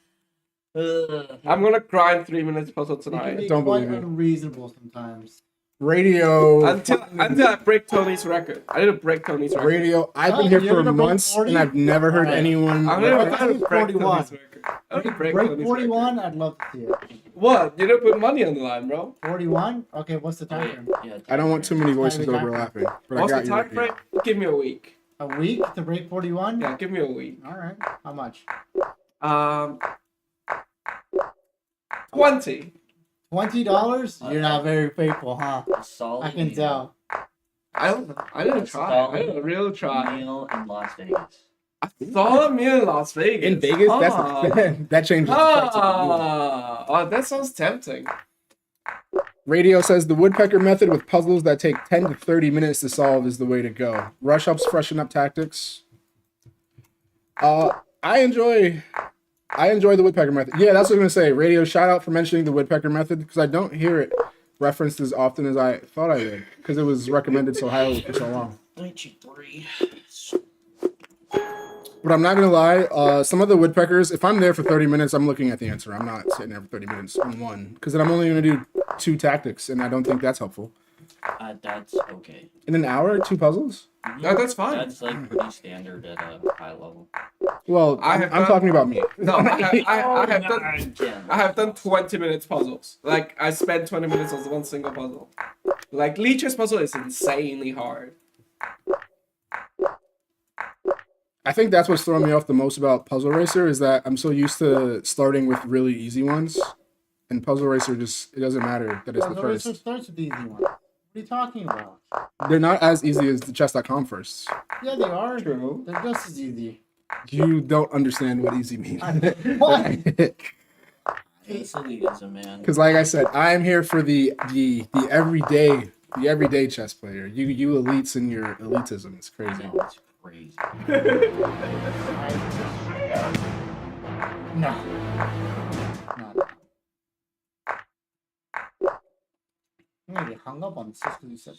D: I'm gonna grind 3 minutes puzzle
B: It can
D: tonight.
B: be
C: Don't
B: quite
C: believe it.
B: unreasonable sometimes.
C: Radio.
D: Until I break Tony's record. I need to break Tony's record.
C: Radio. I've been
B: Oh,
C: here
B: you're
C: for
B: gonna break
C: months
B: 40?
C: and I've never heard
B: Alright.
C: anyone.
D: I'm
B: Yeah,
D: gonna
B: but
D: try to
B: that's
D: break
B: 41.
D: Tony's record. I'm gonna break
B: Break
D: Tony's
B: 41,
D: record.
B: I'd love to see it.
D: What? You don't put money on the line, bro.
B: 41? Okay, what's the time frame?
A: Yeah,
C: I don't want too many voices
B: Time frame.
C: overlapping. But
D: What's
C: I
D: the
C: got
D: time
C: you.
D: frame? Give me a week.
B: A week to break 41?
D: Yeah, give me a week.
B: Alright. How much?
D: 20.
B: $20? You're not very faithful, huh?
A: A solid
B: I can tell.
D: I didn't try. I didn't really try.
A: meal in Las Vegas.
D: I saw a meal in Las Vegas.
C: In Vegas,
D: Ah.
C: that changes the price of the meal.
D: Oh, that sounds tempting.
C: Radio says the woodpecker method with puzzles that take 10 to 30 minutes to solve is the way to go. Rush ups freshen up tactics. I enjoy the woodpecker method. Yeah, that's what I'm gonna say. Radio, shout out for mentioning the woodpecker method because I don't hear it referenced as often as I thought I did because it was recommended so highly for so long.
A: 93.
C: But I'm not gonna lie, some of the woodpeckers, if I'm there for 30 minutes, I'm looking at the answer. I'm not sitting there for 30 minutes on one because then I'm only gonna do 2 tactics, and I don't think that's helpful.
A: That's okay.
C: In an hour, 2 puzzles?
D: No, that's fine.
A: That's like pretty standard at a high level.
C: Well, I'm talking about me.
D: No, I have
A: Oh,
D: done.
A: again.
D: I have done 20 minutes puzzles. Like I spent 20 minutes on one single puzzle. Like Leech's puzzle is insanely hard.
C: I think that's what's throwing me off the most about Puzzle Racer is that I'm so used to starting with really easy ones, and Puzzle Racer just it doesn't matter that it's the
B: Puzzle
C: first.
B: Racer starts with the easy one. What are you talking about?
C: They're not as easy as the chess.com first.
B: Yeah, they are.
D: True.
B: They're just as easy.
C: You don't understand what easy means.
B: What?
A: It's elitism, man.
C: Because like I said, I am here for the everyday chess player. You elites and your elitism. It's
A: I
C: crazy.
A: know, it's crazy.
B: No. No. I'm gonna get hung up on this just because you said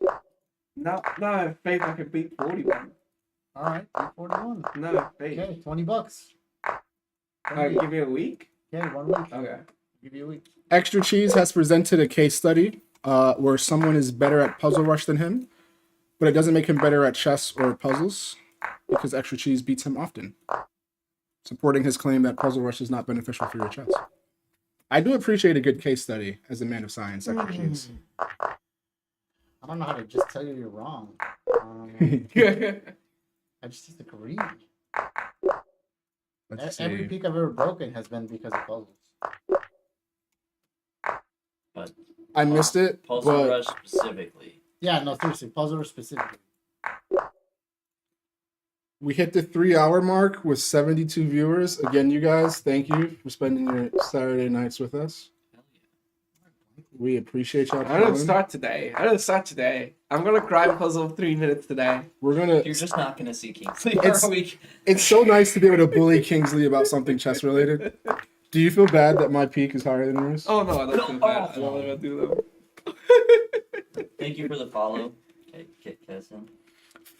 B: that.
D: No, I have faith I can beat 41.
B: All right, 41.
D: No, I have faith.
B: Okay, $20.
D: Alright, give me a week?
B: Okay, 1 week.
D: Okay.
B: Give you a week.
C: Extra Cheese has presented a case study where someone is better at Puzzle Rush than him, but it doesn't make him better at chess or puzzles because Extra Cheese beats him often, supporting his claim that Puzzle Rush is not beneficial for your chess. I do appreciate a good case study as a man of science, Extra Cheese.
B: I don't know how to just tell you you're wrong. I just disagree.
C: Let's
B: Every
C: see.
B: peak I've ever broken has been because of puzzles.
A: But
C: I missed it,
A: Puzzle
C: but
A: Rush specifically.
B: Yeah, no, seriously, puzzle specifically.
C: we hit the 3-hour mark with 72 viewers. Again, you guys, thank you for spending your Saturday nights with us. We appreciate y'all.
D: I don't
C: coming.
D: start today. I'm gonna grind puzzle 3 minutes today.
C: We're gonna.
A: You're just not gonna see Kingsley
C: It's-
A: for a week.
C: It's so nice to be able to bully Kingsley about something chess related. Do you feel bad that my peak is higher than yours?
D: Oh no, I don't feel bad. I don't want to do them.
A: Thank you for the follow, Kit Kesson.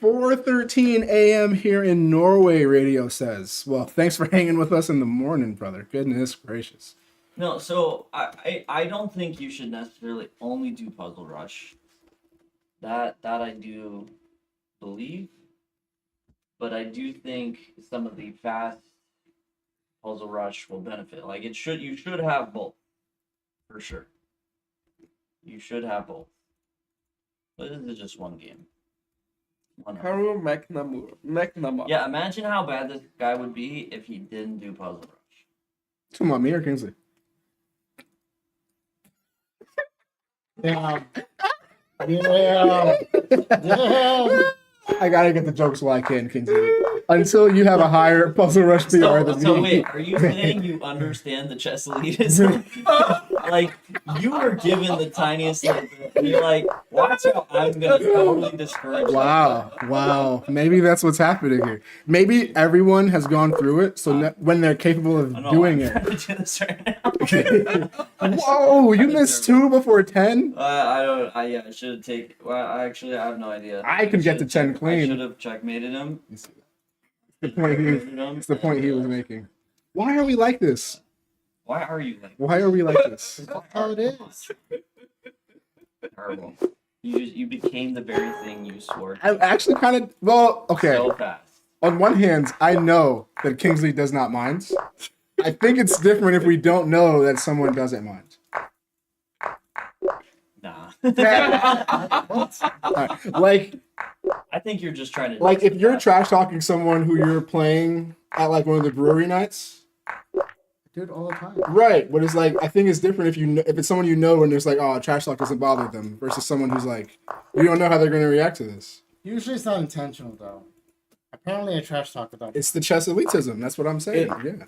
C: 4:13 a.m. here in Norway, radio says. Well, thanks for hanging with us in the morning, brother. Goodness gracious.
A: No, so I don't think you should necessarily only do Puzzle Rush. That I do believe, but I do think some of the fast Puzzle Rush will benefit. Like you should have both, for sure. You should have both. But this is just one game.
D: Haru McNamara.
A: Yeah, imagine how bad this guy would be if he didn't do Puzzle Rush.
C: Talking about me or Kingsley?
B: Damn. Damn. Damn.
C: I gotta get the jokes while I can, Kingsley. Until you have a higher Puzzle Rush PR than
A: So
C: me.
A: wait, are you saying you understand the chess elitism? Like, you were given the tiniest little bit, and you're like, watch how I'm gonna totally discourage
C: Wow. Maybe that's what's happening here. Maybe everyone has gone through it, so when they're capable of
A: I know,
C: doing
A: I'm
C: it.
A: trying to do this right now.
C: Whoa, you missed 2 before 10?
A: I should have taken. Well, actually, I have no idea.
C: I can get to 10
A: I
C: clean.
A: should have checkmated him.
C: The point it's the point he was making. Why are we like this?
A: Why are you like
C: Why are we like this?
B: That's how it is.
A: terrible? You became the very thing you swore to.
C: I actually kind of okay.
A: So fast.
C: On one hand, I know that Kingsley does not mind. I think it's different if we don't know that someone doesn't mind.
A: Nah.
C: Alright, Like
A: I think you're just trying to.
C: like if you're trash talking someone who you're playing at like one of the brewery nights,
B: I do it all the time.
C: right? But it's like I think it's different if it's someone you know and there's like trash talk doesn't bother them versus someone who's like you don't know how they're going to react to this.
B: Usually it's not intentional though. Apparently I trash talk about it.
C: It's the chess elitism. That's what I'm saying. Yeah.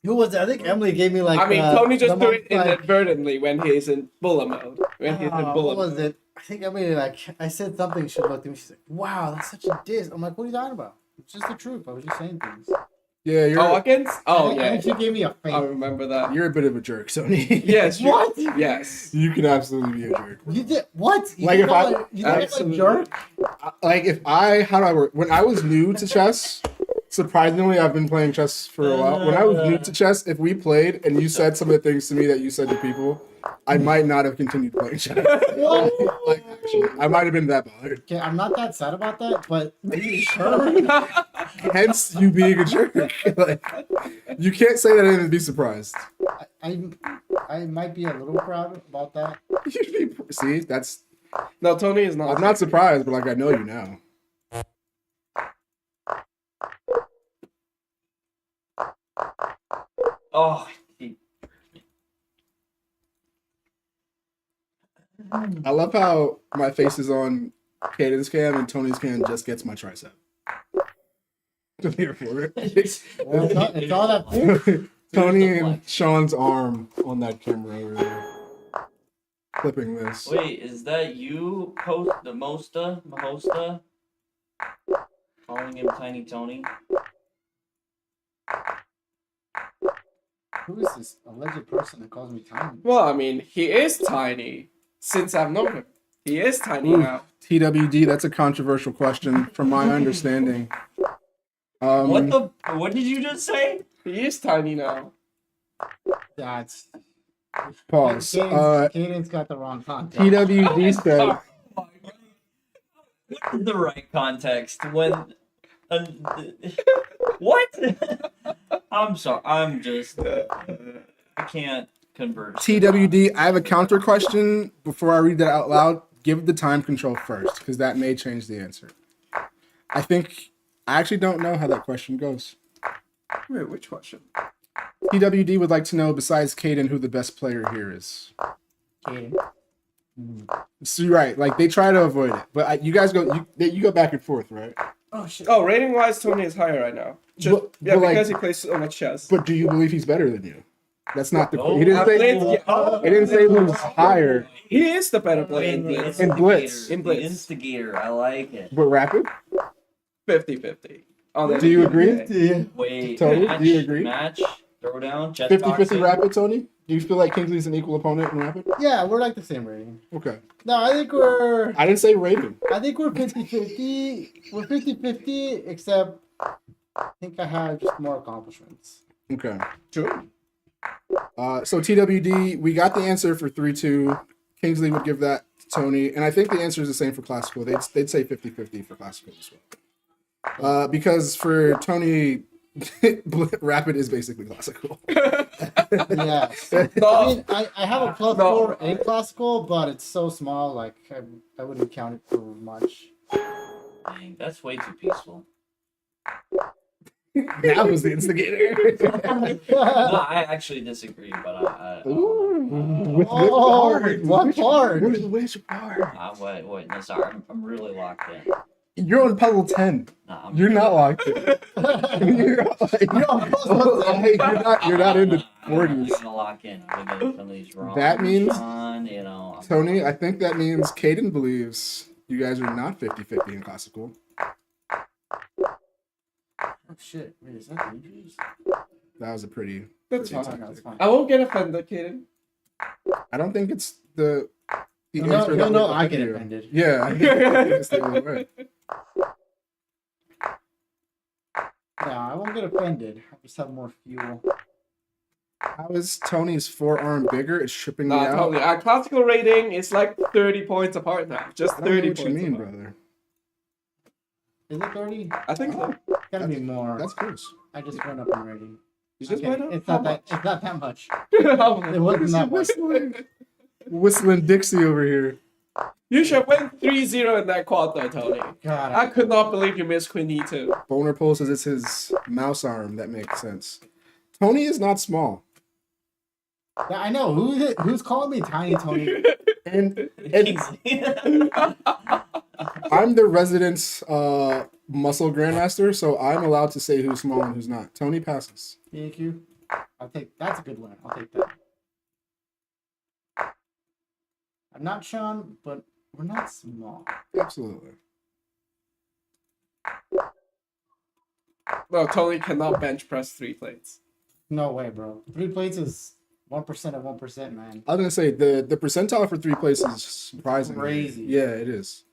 B: Who was it? I think Emily gave me like
D: I mean, Tony just
B: the
D: do it
B: month, like,
D: inadvertently when he's in bullet mode. When he's in
B: what
D: bullet
B: was
D: mode.
B: it? I think Emily I said something, she looked at me, she's like, wow, that's such a diss. I'm like, what are you talking about? It's just the truth. I was just saying things.
C: Yeah,
D: Oh, against? Oh,
B: And
D: yeah.
B: she gave me a face.
D: I remember that.
C: you're a bit of a jerk, Sony.
D: Yes.
B: What?
D: Yes.
C: You can absolutely be a jerk.
B: You did what? You
C: Like,
B: think
C: if I-
B: you think I'm a
D: Absolutely.
B: jerk?
C: Like if I how do I work when I was new to chess, surprisingly I've been playing chess for a while. When I was new to chess, if we played and you said some of the things to me that you said to people, I might not have continued playing chess. Like actually, I might have been that bothered.
B: Okay, I'm not that sad about that, but are you sure?
C: Hence you being a jerk. Like, you can't say that and be surprised.
B: I might be a little proud about that.
C: See, that's
D: No, Tony is not.
C: I'm not surprised, but like I know you now.
A: Oh,
C: I love how my face is on Caden's cam and Tony's cam just gets my tricep. Here for it.
B: Well, it's all that.
C: Tony and Sean's arm on that camera over there. Clipping this.
A: wait, is that you, Mahosta? Calling him Tiny Tony?
B: Who is this alleged person that calls me tiny?
D: Well, I mean, he is tiny since I've known him. He is tiny
C: Ooh.
D: now.
C: TWD, that's a controversial question from my understanding.
A: What did you just say?
D: He is tiny now.
B: That's
C: Pause.
B: Caden's got the wrong context.
C: TWD said,
A: What is the right context when? What? I'm sorry. I'm just. I can't converse.
C: TWD, I have a counter question before I read that out loud. Give the time control first, because that may change the answer. I actually don't know how that question goes.
D: Wait, which question?
C: TWD would like to know, besides Caden, who the best player here is.
B: Caden.
C: So you're right, like they try to avoid it, but you guys go, you go back and forth, right?
B: Oh shit.
D: Oh, rating wise, Tony is higher right now. Just,
C: But-
D: yeah,
C: but, like-
D: because he plays so much chess.
C: But do you believe he's better than you? That's not the.
A: Oh,
C: He didn't say. He didn't say who's higher.
D: He is the better player in Blitz.
C: In Blitz.
D: In Blitz.
A: The instigator. I like it.
C: But rapid?
D: 50-50.
C: Do you agree?
B: Yeah.
A: Wait.
C: Tony,
A: match,
C: do you agree?
A: Match. Throwdown. Chess
C: 50-50
A: boxing.
C: rapid, Tony? Do you feel like Kingsley's an equal opponent in rapid?
B: Yeah, we're like the same rating.
C: Okay.
B: No, I think we're
C: I didn't say Raven.
B: 50-50. We're 50-50, except I think I have just more accomplishments.
C: Okay.
D: True.
C: So TWD, we got the answer for 3-2. Kingsley would give that to Tony, and I think the answer is the same for classical. They'd say 50-50 for classical as well. Because for Tony, rapid is basically classical.
B: Yeah.
D: No.
B: I mean, I have a plus
D: No.
B: 4 in classical, but it's so small, like I wouldn't count it for much.
A: Dang, that's way too peaceful.
C: That was the instigator.
A: No, I actually disagree, but I
C: With
B: Oh,
C: part?
B: what part?
C: Where's your part?
A: wait, no, sorry, I'm really locked in.
C: You're on puzzle 10.
A: Nah, I'm
C: You're not locked in. You're not in the
A: I'm really
C: 40s.
A: gonna lock in. I'm gonna get some of these wrong.
C: That means-
A: Sean, you know.
C: Tony, I think that means Caden believes you guys are not 50-50 in classical.
B: Oh shit! Wait, is that dangerous?
C: That was a pretty.
D: That's
C: pretty
D: fine.
B: No, it's fine.
D: I won't get offended, Kaden.
C: I don't think it's the
B: No,
C: answer that
B: no,
C: would
B: I get
C: offend you.
B: offended.
C: Yeah, I think it's the other way.
B: No, I won't get offended. I just have more fuel.
C: How is Tony's forearm bigger? It's shipping me
D: Nah,
C: out.
D: totally. Our classical rating is like 30 points apart now. Just
C: I don't know
D: 30
C: what you
D: points
C: mean,
D: apart.
C: brother.
B: Is it 30?
D: I think so.
B: Gotta be more.
C: That's close.
B: I just went up in rating.
D: You just
B: Okay,
D: went up?
B: It's
D: How
B: not that.
D: much?
B: It's not that much.
D: How much?
B: It wasn't that much.
C: Whistling Dixie over here.
D: You should have went 3-0 in that quad though, Tony.
B: God,
D: I could not believe you missed Queen E2.
C: Boner Pole says it's his mouse arm. That makes sense. Tony is not small.
B: yeah, I know. Who's calling me Tiny Tony?
C: And
A: Kingsley.
C: I'm the resident muscle grandmaster, so I'm allowed to say who's small and who's not. Tony passes.
B: Thank you. That's a good one. I'll take that. I'm not Sean, but we're not small.
C: Absolutely.
D: No, Tony cannot bench press 3 plates.
B: No way, bro. 3 plates is 1% of 1%, man.
C: I was gonna say the percentile for 3 plates is surprising.
B: Crazy.
C: Yeah, it is.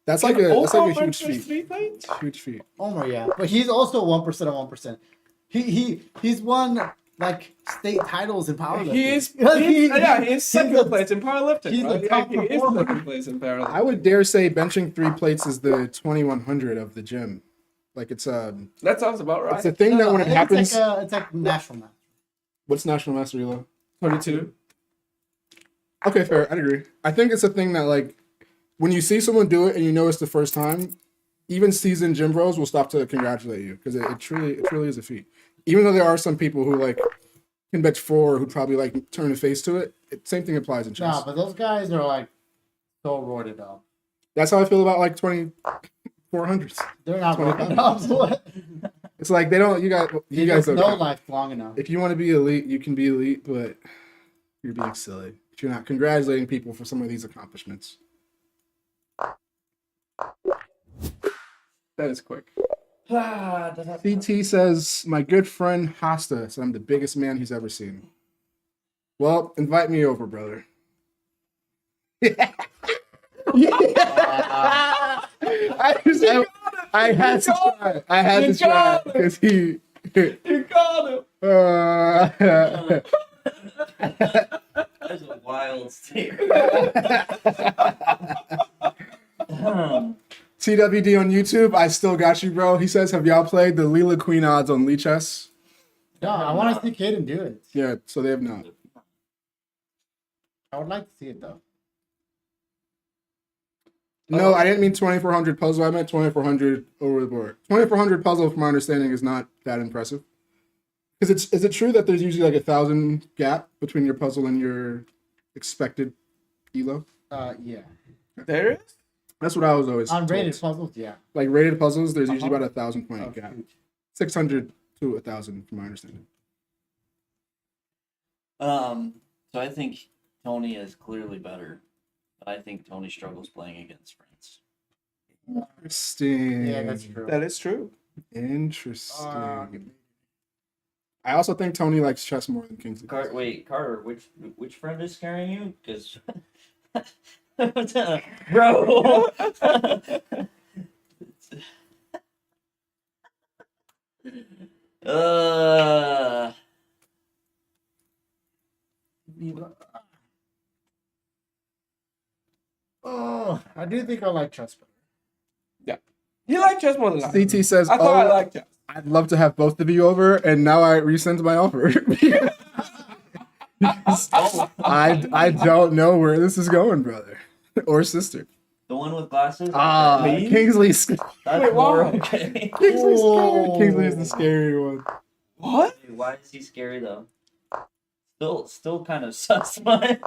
C: That's
D: Can
C: like a
D: Omar
C: huge
D: bench press
C: feat.
D: 3 plates?
C: Huge feat.
B: Omar, yeah, but he's also 1% of 1%. He's won like state titles in powerlifting.
D: He is
B: He's
D: second
B: the-
D: place in powerlifting.
B: he's the
D: right?
B: top
D: He is
B: performer.
D: second place in powerlifting.
C: I would dare say benching 3 plates is the 2100 of the gym. Like it's
D: That sounds about right.
C: it's a thing that when it
B: I think
C: happens.
B: it's like national match.
C: What's national mastery low?
D: 22.
C: Okay, fair. I'd agree. I think it's a thing that like when you see someone do it and you know it's the first time, even seasoned gym bros will stop to congratulate you because it truly is a feat. Even though there are some people who like can bench 4 who probably like turn a face to it. Same thing applies in chess.
B: Nah, but those guys are like so roided up.
C: That's how I feel about like 2400s.
B: They're not
C: 25.
B: roided up.
C: It's like they don't. You guys don't.
B: know
C: count.
B: life long enough.
C: If you want to be elite, you can be elite, but you're being silly if you're not congratulating people for some of these accomplishments.
D: That is quick.
C: CT says, my good friend Hasta said I'm the biggest man he's ever seen. Well, invite me over, brother. I had to try. I had to try because he.
D: You got him.
A: That's a wild stare.
C: TWD on YouTube, I still got you, bro. He says, have y'all played the Leela Queen odds on Lee Chess?
B: No, I want to see Caden do it.
C: Yeah, so they have not.
B: I would like to see it though.
C: No, I didn't mean 2400 puzzle. I meant 2400 over the board. 2400 puzzle, from my understanding, is not that impressive. Because is it true that there's usually like 1,000 gap between your puzzle and your expected elo?
B: Yeah.
D: There is?
C: That's what I was always
B: On rated
C: told.
B: puzzles, yeah.
C: Like rated puzzles, there's usually
B: Uh-huh.
C: about 1,000 point
B: Oh,
C: gap.
B: shoot.
C: 600 to 1,000, from my understanding.
A: So I think Tony is clearly better, but I think Tony struggles playing against friends.
C: Interesting.
B: Yeah, that's true.
D: That is true.
C: Interesting. I also think Tony likes chess more than Kingsley.
A: Wait, Carter, which friend is scaring you? Because, bro.
B: Oh, I do think I like chess better.
D: You like chess more than I.
C: CT says,
D: I thought I
C: "Oh,
D: liked chess.
C: I'd love to have both of you over," and now I rescind my offer. I don't know where this is going, brother or sister.
A: The one with glasses?
D: Me?
C: Kingsley's
A: That's
D: Wait,
A: more
D: why?
A: okay.
C: Kingsley's
B: Whoa.
C: scary. Kingsley's the scary one.
D: What?
A: Wait, why is he scary though? Still kind of sus, but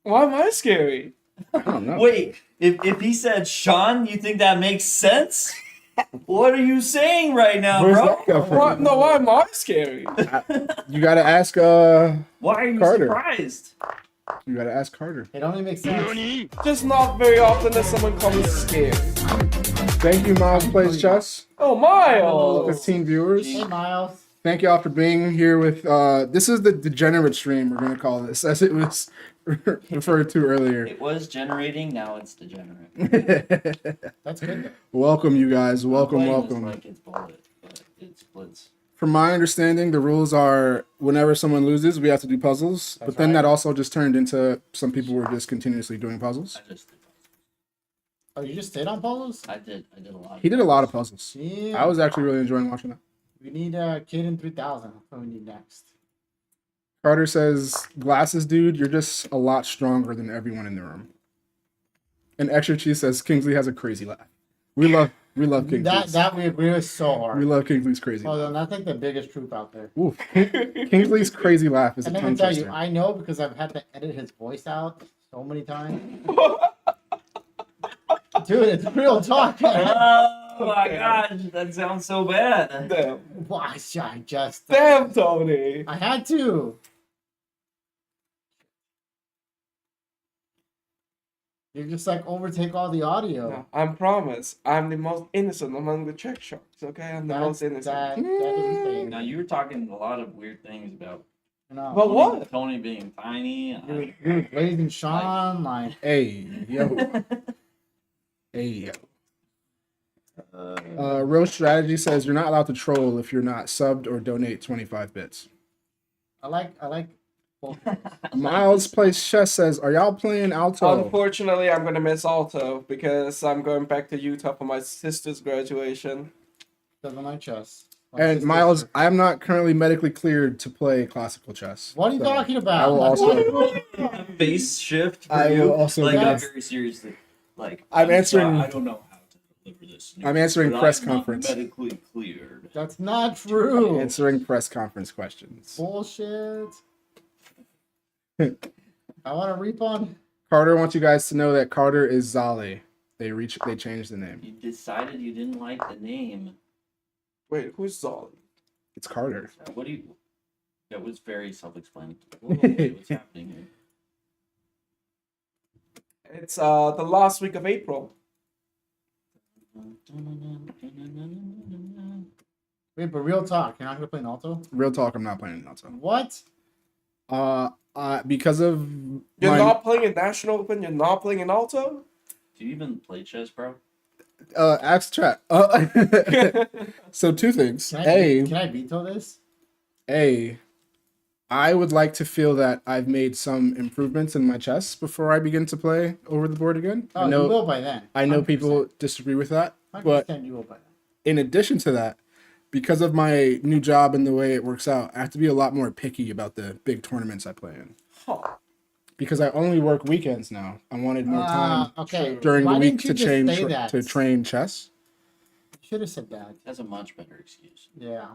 D: Why am I scary?
C: I don't know.
A: wait, if he said Sean, you think that makes sense? What are you saying right now,
C: Where's
A: bro?
C: that come from?
D: Why, no, why am I scary?
C: You gotta ask.
A: Why are you
C: Carter.
A: surprised?
C: You gotta ask Carter.
B: It only makes sense.
D: Just not very often that someone calls me scared.
C: Thank you, Miles Plays Chess.
D: Oh, Miles!
C: 15 viewers.
B: Hey, Miles.
C: Thank y'all for being here with. This is the degenerate stream. We're gonna call this, as it was referred to earlier.
A: It was generating, now it's degenerate.
B: That's good. Though.
C: Welcome, you guys. Welcome,
A: Playing this
C: welcome.
A: like it's bullet, but it's Blitz.
C: From my understanding, the rules are whenever someone loses, we have to do puzzles.
B: That's
C: but then
B: right.
C: that also just turned into some people were just continuously doing puzzles.
A: I just did.
B: Oh, you just stayed on puzzles?
A: I did a lot.
C: He did a lot of puzzles.
B: Yeah.
C: I was actually really enjoying watching that.
B: We need Caden 3000. That's what we need next.
C: Carter says, "Glasses, dude, you're just a lot stronger than everyone in the room." And Extra Cheese says, "Kingsley has a crazy laugh." We love Kingsley.
B: That we agree with so hard.
C: We love Kingsley's crazy
B: Hold
C: laugh.
B: on, that's like the biggest truth out there.
C: Ooh, Kingsley's crazy laugh is a
B: And let
C: tongue
B: me tell you,
C: twister.
B: I know because I've had to edit his voice out so many times. Dude, it's real talk.
A: Oh my gosh, that sounds so bad.
D: Damn.
B: Why I just
D: Damn, Tony.
B: I had to. You just like overtake all the audio.
D: No, I promise. I'm the most innocent among the Czech sharks. Okay, I'm the most innocent.
B: That is insane.
A: Now you were talking a lot of weird things about
B: No.
D: But what?
A: Tony being tiny.
B: You're raising Sean like.
C: Hey, yo. Hey, yo. Real Strategy says you're not allowed to troll if you're not subbed or donate 25 bits.
B: I like. Both.
C: Miles Plays Chess says, are y'all playing Alto?
D: Unfortunately, I'm gonna miss Alto because I'm going back to Utah for my sister's graduation.
B: Doesn't like chess.
C: And Miles, I am not currently medically cleared to play classical chess.
B: What are you talking
C: I
B: about?
C: will also.
A: Face shift. For
C: I
A: you.
C: will also.
A: Like
B: Yes.
A: very seriously. Like
C: I'm answering-
A: I don't know how to deliver this.
C: I'm answering
A: but
C: press
A: I'm not
C: conference.
A: medically cleared.
B: That's not true.
C: Answering press conference questions.
B: Bullshit. I want to refund.
C: Carter wants you guys to know that Carter is Zali. They changed the name.
A: You decided you didn't like the name.
D: Wait, who's Zolly?
C: It's Carter.
A: What do you? That was very self-explanatory. What's happening here?
D: It's the last week of April.
B: Wait, but real talk. You're not gonna play an alto?
C: Real talk, I'm not playing Alto.
B: What?
C: Because of
D: You're
C: my,
D: not playing a National Open. You're not playing an Alto.
A: Do you even play chess, bro?
C: ask chat. So two things.
B: Can I veto this?
C: I would like to feel that I've made some improvements in my chess before I begin to play over the board again.
B: Oh, you will by then.
C: I know
B: 100%.
C: people disagree with that,
B: 100%
C: but
B: you will by then.
C: in addition to that, because of my new job and the way it works out, I have to be a lot more picky about the big tournaments I play in.
D: Huh.
C: Because I only work weekends now. I wanted more time
B: Okay.
C: during
B: Why
C: the week
B: didn't
C: to
B: you just say that?
C: train chess.
B: Should have said that.
A: That's a much better excuse.
B: Yeah.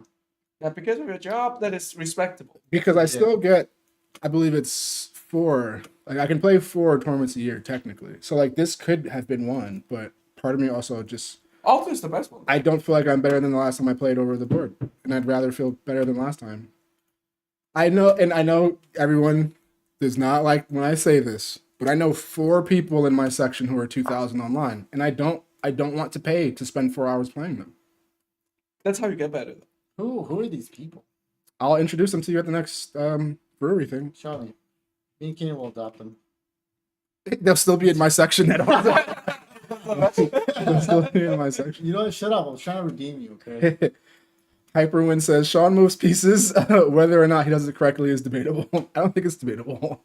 D: Yeah, because of your job, that is respectable.
C: Because I still get, I believe it's 4. Like I can play 4 tournaments a year technically. So like this could have been one, but part of me also just
D: Alto is the best one.
C: I don't feel like I'm better than the last time I played over the board, and I'd rather feel better than last time. I know everyone does not like when I say this, but I know 4 people in my section who are 2,000 online, and I don't want to pay to spend 4 hours playing them.
D: That's how you get better.
B: Who are these people?
C: I'll introduce them to you at the next brewery thing.
B: Show me. Me and Kenny will adopt them.
C: They'll still be in my section. They'll still be in my section.
B: You know what? Shut up. I was trying to redeem you, okay?
C: Hyperwind says Sean moves pieces. Whether or not he does it correctly is debatable. I don't think it's debatable,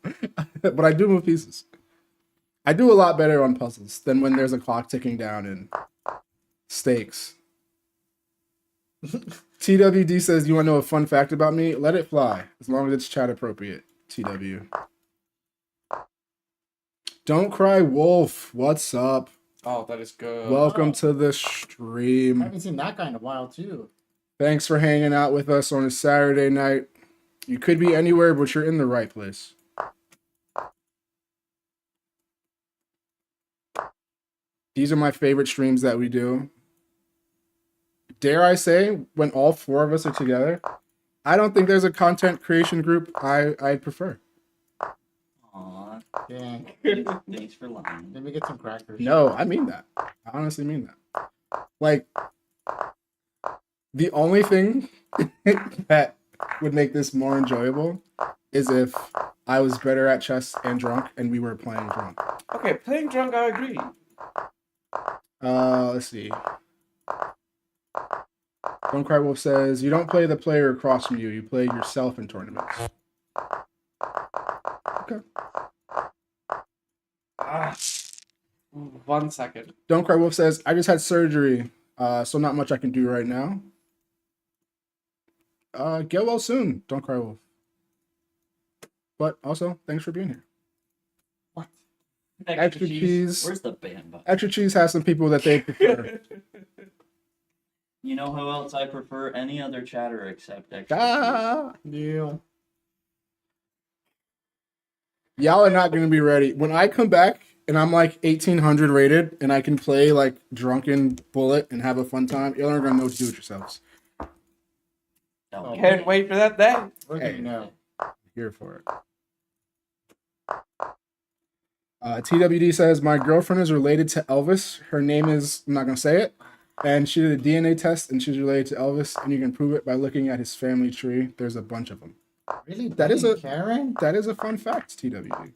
C: but I do move pieces. I do a lot better on puzzles than when there's a clock ticking down and stakes. TWD says, you want to know a fun fact about me? Let it fly, as long as it's chat appropriate. TW. Don't Cry Wolf, what's up?
D: Oh, that is good.
C: Welcome to the
B: I
C: stream.
B: haven't seen that guy in a while, too.
C: Thanks for hanging out with us on a Saturday night. You could be anywhere, but you're in the right place. These are my favorite streams that we do. Dare I say, when all 4 of us are together, I don't think there's a content creation group I'd prefer.
A: Aw,
B: Yeah.
A: thanks for lying.
B: Let me get some crackers.
C: No, I mean that. I honestly mean that. Like, the only thing that would make this more enjoyable is if I was better at chess and drunk and we were playing drunk.
D: Okay, playing drunk, I agree.
C: Let's see. Don't Cry Wolf says, you don't play the player across from you, you play yourself in tournaments. Okay.
D: 1 second.
C: Don't Cry Wolf says, I just had surgery, so not much I can do right now. Get well soon, Don't Cry Wolf. But also, thanks for being here.
B: What?
C: Extra cheese.
A: Where's the band button?
C: Extra Cheese has some people that they prefer.
A: You know who else I prefer? Any other chatter except Extra
C: Ah!
B: You.
C: Y'all are not going to be ready. When I come back and I'm like 1800 rated and I can play like Drunken Bullet and have a fun time, y'all aren't going to know what to do with yourselves.
A: Cheese. No.
B: Oh.
D: Can't wait for that day.
B: Look at you now.
C: Here for it. TWD says, my girlfriend is related to Elvis. Her name is, I'm not going to say it. And she did a DNA test and she's related to Elvis. And you can prove it by looking at his family tree. There's a bunch of them.
B: Really?
C: That is a-
B: Karen?
C: That is a fun fact, TWD.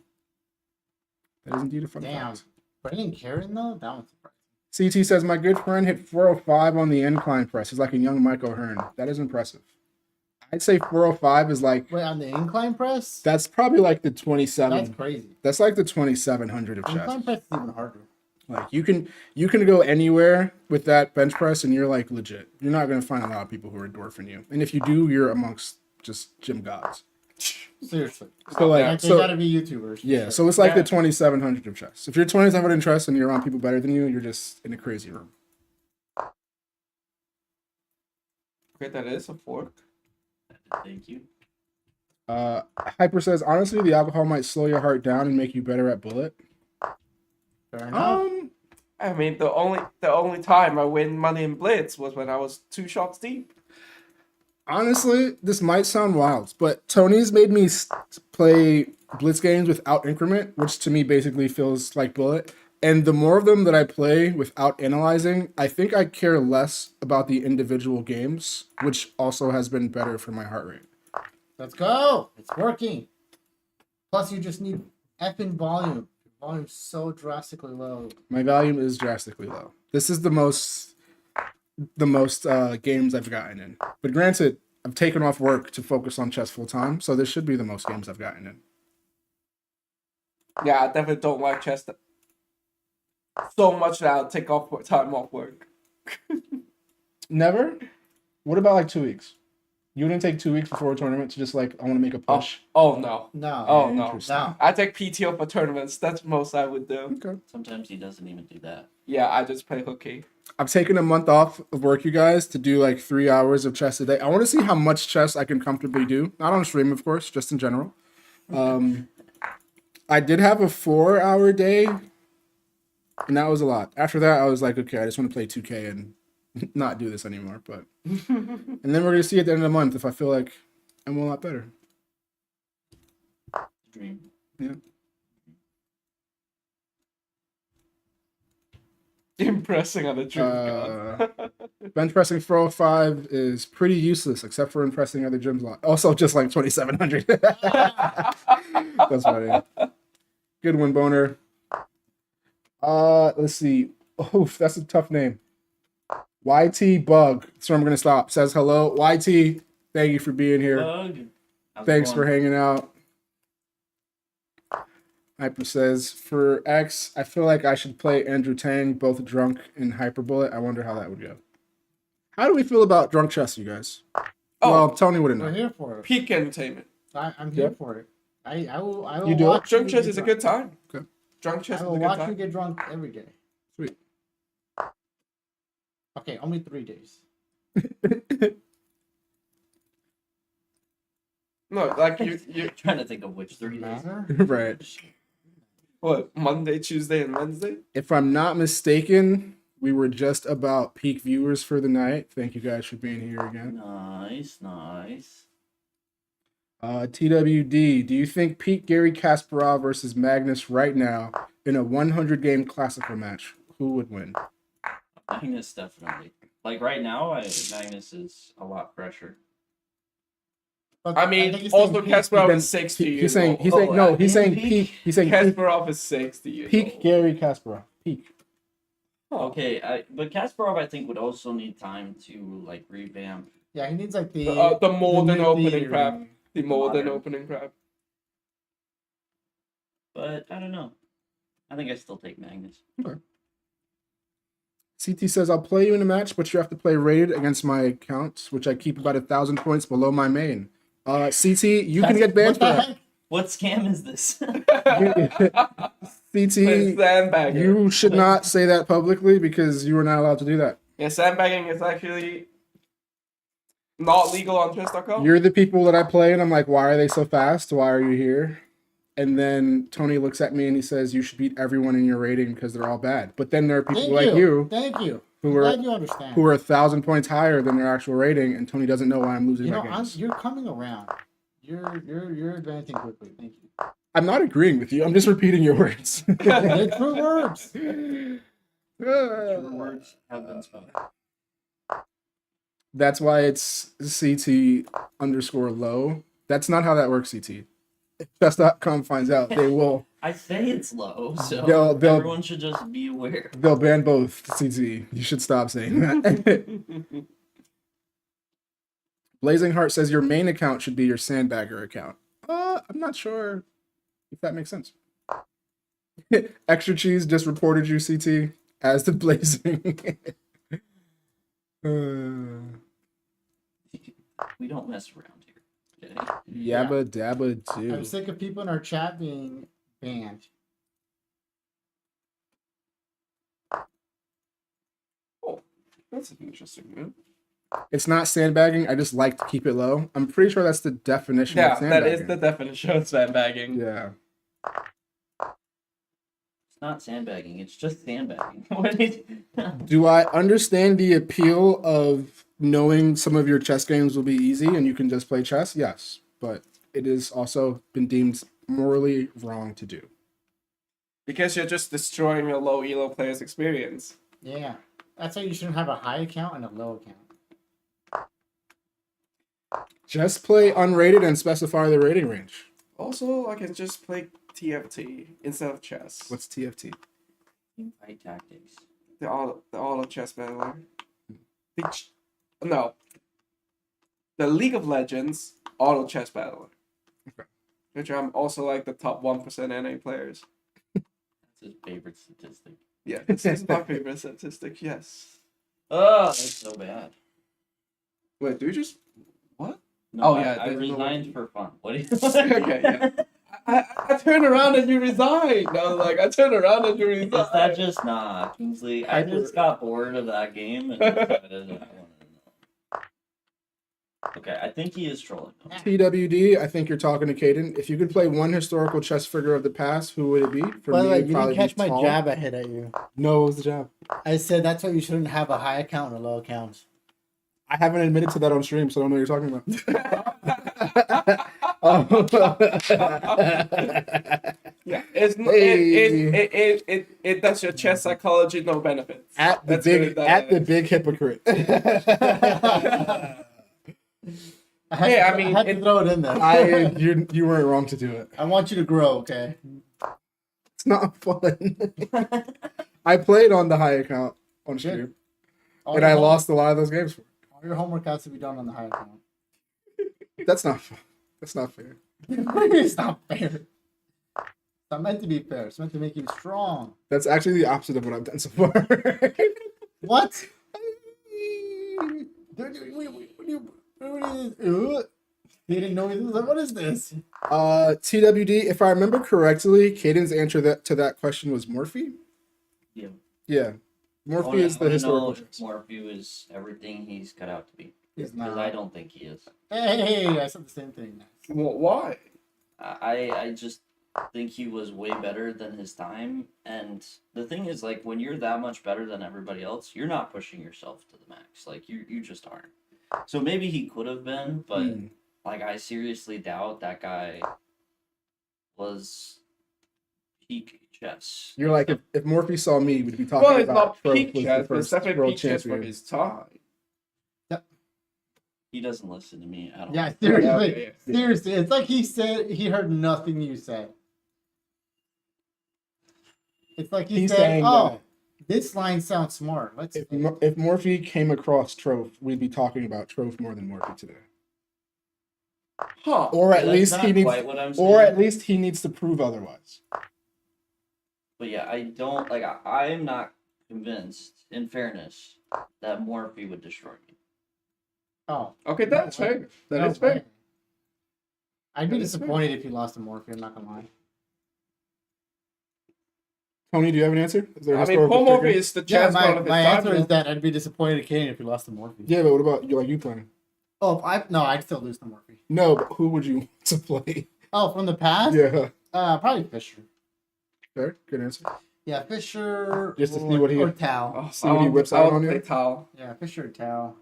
C: That is indeed a fun
B: Damn.
C: fact.
B: Brendan Karen though? That one's surprising.
C: CT says, my good friend hit 405 on the incline press. He's like a young Mike O'Hearn. That is impressive. I'd say 405 is like,
B: Wait, on the incline press?
C: that's probably like the 27.
B: That's crazy.
C: That's like the 2700 of chest.
B: Incline press is even harder.
C: Like you can go anywhere with that bench press and you're like legit. You're not gonna find a lot of people who are dwarfing you. And if you do, you're amongst just gym gods.
B: Seriously.
C: So like
B: Like, they
C: so
B: gotta be YouTubers. for
C: yeah,
B: sure.
C: so it's like
D: Yeah.
C: the 2700 of chess. If you're 2700 chess and you're around people better than you, you're just in a crazy room.
D: Okay, that is a fork.
A: Thank you.
C: Hyper says, honestly, the alcohol might slow your heart down and make you better at bullet.
B: Fair enough.
D: I mean, the only time I win money in Blitz was when I was 2 shots deep.
C: Honestly, this might sound wild, but Tony's made me play Blitz games without increment, which to me basically feels like bullet. And the more of them that I play without analyzing, I think I care less about the individual games, which also has been better for my heart rate.
B: Let's go. It's working. Plus, you just need effing volume. Volume's so drastically low.
C: My volume is drastically low. This is the most games I've gotten in. But granted, I've taken off work to focus on chess full time, so this should be the most games I've gotten in.
D: Yeah, I definitely don't like chess so much that I'll take off time off work.
C: Never? What about like 2 weeks? You wouldn't take 2 weeks before a tournament to just like, I want to make a push?
D: Oh no.
B: No.
D: Oh no.
C: Interesting.
B: No.
D: I take PTO for tournaments. That's most I would do.
C: Okay.
A: Sometimes he doesn't even do that.
D: Yeah, I just play hooky.
C: I've taken a month off of work, you guys, to do like 3 hours of chess a day. I want to see how much chess I can comfortably do. Not on stream, of course, just in general. I did have a 4-hour day, and that was a lot. After that, I was like, okay, I just want to play 2K and not do this anymore. But and then we're gonna see at the end of the month if I feel like I'm a lot better.
A: Dream.
C: Yeah.
D: Impressing on the dream god.
C: Bench pressing 405 is pretty useless except for impressing other gyms a lot. Also, just like 2700. That's funny. Good one, Boner. Let's see. Oof, that's a tough name. YT Bug. That's where I'm gonna stop. Says hello. YT, thank you for being here.
A: Bug. How's it
C: Thanks for
A: going?
C: hanging out. Hyper says, for X, I feel like I should play Andrew Tang, both drunk and Hyper Bullet. I wonder how that would go. How do we feel about drunk chess, you guys?
D: Oh,
C: Well, Tony wouldn't
B: We're
C: know.
B: here for it.
D: peak entertainment.
B: I'm here
C: Yep.
B: for it. I will
C: You do it?
B: watch
D: Drunk
B: you
D: chess
B: get
D: is a
B: drunk.
D: good time.
C: Okay.
D: Drunk chess
B: I
D: is a
B: will
D: good
B: watch you
D: time.
B: get drunk every day.
C: Sweet.
B: Okay, only 3 days.
D: No, like you
A: Trying to think of which 3 days.
B: Matter?
C: Right.
D: what, Monday, Tuesday, and Wednesday?
C: If I'm not mistaken, we were just about peak viewers for the night. Thank you guys for being here again.
A: Nice, nice.
C: TWD, do you think Pete Gary Kasparov versus Magnus right now in a 100 game classical match, who would win?
A: Magnus definitely. Like right now, Magnus is a lot fresher.
B: But
D: I mean,
B: think he's
D: also
B: saying peak.
D: Casparov
C: Then
D: is 60
C: he's
D: years
C: saying
D: old.
C: he's saying
A: Oh,
C: no, he's
A: in
C: saying
A: peak?
C: peak. He's saying peak,
D: Kasparov is 60 years
C: peak
D: old.
C: Gary Kasparov. Peak.
A: Okay, but Kasparov I think would also need time to like revamp.
B: Yeah, he needs like the
D: The more than
B: new
D: opening
B: theory.
D: crap. The more than
A: Modern.
D: opening crap.
A: But I don't know. I think I still take Magnus.
C: CT says I'll play you in a match, but you have to play rated against my account, which I keep about 1,000 points below my main. CT, you can get banned for
B: What the
C: that.
B: heck?
A: What scam is this?
C: CT,
D: Sandbagging.
C: you should not say that publicly because you are not allowed to do that.
D: Yeah, sandbagging is actually not legal on chess.com.
C: You're the people that I play, and I'm like, why are they so fast? Why are you here? And then Tony looks at me and he says, you should beat everyone in your rating because they're all bad. But then there are people
B: Thank
C: like you
B: Thank you.
C: who
B: I'm
C: are
B: glad you understand.
C: who are 1,000 points higher than their actual rating, and Tony doesn't know why I'm losing
B: you
C: my
B: know,
C: games.
B: you're coming around. You're advancing quickly. Thank you.
C: I'm not agreeing with you. I'm just repeating your words.
B: They're true words.
A: True words have been spoken.
C: That's why it's CT_low. That's not how that works, CT. If chess.com finds out, they will.
A: I say it's low, so
C: They'll-
A: everyone should just be aware.
C: They'll ban both, CT. You should stop saying that. Blazing Heart says your main account should be your Sandbagger account. I'm not sure if that makes sense. Extra Cheese just reported you, CT, as the Blazing.
A: We don't mess around here. Okay?
C: Yabba dabba
B: I'm
C: do.
B: sick of people in our chat being banned.
D: Oh, that's an interesting move.
C: It's not sandbagging. I just like to keep it low. I'm pretty sure that's the definition of
D: Yeah,
C: sandbagging.
D: that is the definition of sandbagging.
C: Yeah.
A: It's not sandbagging. It's just sandbagging. What is-
C: Do I understand the appeal of knowing some of your chess games will be easy and you can just play chess? Yes, but it has also been deemed morally wrong to do.
D: Because you're just destroying a low elo player's experience.
B: Yeah. That's why you shouldn't have a high account and a low account.
C: Just play unrated and specify the rating range.
D: Also, I can just play TFT instead of chess.
C: What's TFT?
A: Teamfight tactics.
D: The auto chess battler? No. The League of Legends auto chess battler.
C: Okay.
D: Which I'm also like the top 1% NA players.
A: That's his favorite statistic.
D: Yeah, this is my favorite statistic, yes.
A: Oh, that's so bad.
D: Wait, do you just... What?
A: No,
D: Oh,
A: I,
D: yeah,
A: I
D: there's no
A: resigned
D: way.
A: for fun. What do you?
D: Okay, yeah. I turned around and you resigned. I was like, I turned around and you resigned.
A: Is that just nah, Kingsley? I just got bored of that game and decided I wanted to know. Okay, I think he is trolling. Though.
C: TWD, I think you're talking to Caden. If you could play one historical chess figure of the past, who would it be? For
B: By the way,
C: it'd
B: you
C: probably
B: didn't catch
C: be
B: my
C: Tall.
B: jab I hit at you.
C: No, what was the jab?
B: I said that's why you shouldn't have a high account and a low account.
C: I haven't admitted to that on stream, so I don't know what you're talking about.
D: Yeah, it does your chess psychology no benefits.
C: At the
D: Let's put it
C: big,
D: that
C: at
D: way.
C: the big hypocrite.
B: I had to throw it in there.
C: You weren't wrong to do it.
B: I want you to grow, okay?
C: It's not fun. I played on the high account on stream, and I lost a lot of those games for it.
B: All your homework has to be done on the high account.
C: That's not fun. That's not fair.
B: It's not fair. It's not meant to be fair. It's meant to make you strong.
C: That's actually the opposite of what I've done so far.
B: What? He didn't know he was like, what is this?
C: TWD, if I remember correctly, Caden's answer to that question was Morphe?
A: Yeah.
C: Yeah. Morphe is the historical chess.
A: Morphe is everything he's cut out to be.
B: He's
A: Because
B: not.
A: I don't think he is.
B: Hey, I said the same thing.
D: Why?
A: I just think he was way better than his time. And the thing is, like, when you're that much better than everybody else, you're not pushing yourself to the max. Like, you just aren't. So maybe he could have been, but like, I seriously doubt that guy was peak chess.
C: You're like, if Morphe saw me, we'd be talking
D: Well, it's
C: about
D: not
C: Trope
D: peak
C: was the
D: chess, but it's
C: first
D: definitely
C: world
D: peak chess for
C: champion.
D: his time.
A: He doesn't listen to me at all.
B: Yeah, seriously.
D: Okay, yeah.
B: Seriously. It's like he said he heard nothing you said. It's like he
C: He's
B: said,
C: saying
B: oh, this line sounds smart. Let's
C: If Morphe came across Trope, we'd be talking about Trope more than Morphe today.
D: Huh.
C: Or at
A: That's
C: least
A: not
C: he needs,
A: quite what I'm saying.
C: or at least he needs to prove otherwise.
A: But yeah, I don't like. I'm not convinced, in fairness, that Morphe would destroy me.
B: Oh.
D: Okay, that's
B: No way.
D: fair. That
B: No
D: is fair.
B: way. I'd be
D: That is fair.
B: disappointed if he lost to Morphe, I'm not gonna lie.
C: Tony, do you have an answer? Is there a
D: I mean,
C: historical
D: Paul Morphy
C: figure?
D: is the
B: Yeah,
D: chess god of his
B: my
D: time.
B: answer is that I'd be disappointed at Kane if he lost to Morphe.
C: Yeah, but what about you playing?
B: Oh, I'd still lose to Morphe.
C: No, but who would you want to play?
B: Oh, from the past?
C: Yeah,
B: Probably Fisher.
C: fair, good answer.
B: Yeah, Fisher
C: Just to see what he-
B: or Tao.
D: Oh,
C: See what he whips out on you?
D: Play Tao.
B: Yeah, Fisher or Tao.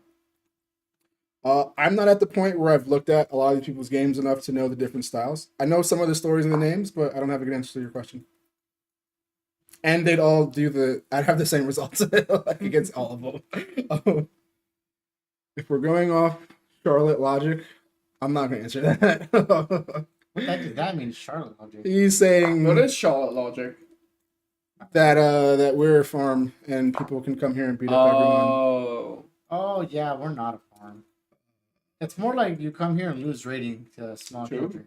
C: I'm not at the point where I've looked at a lot of these people's games enough to know the different styles. I know some of the stories and the names, but I don't have a good answer to your question. And they'd all do I'd have the same results like against all of them. If we're going off Charlotte logic, I'm not going to answer that.
B: What the heck does that mean, Charlotte logic?
C: He's saying
D: What is Charlotte logic?
C: that we're a farm and people can come here and beat up everyone.
D: Oh.
B: Oh yeah, we're not a farm. It's more like you come here and lose rating to a small
D: True.
B: country.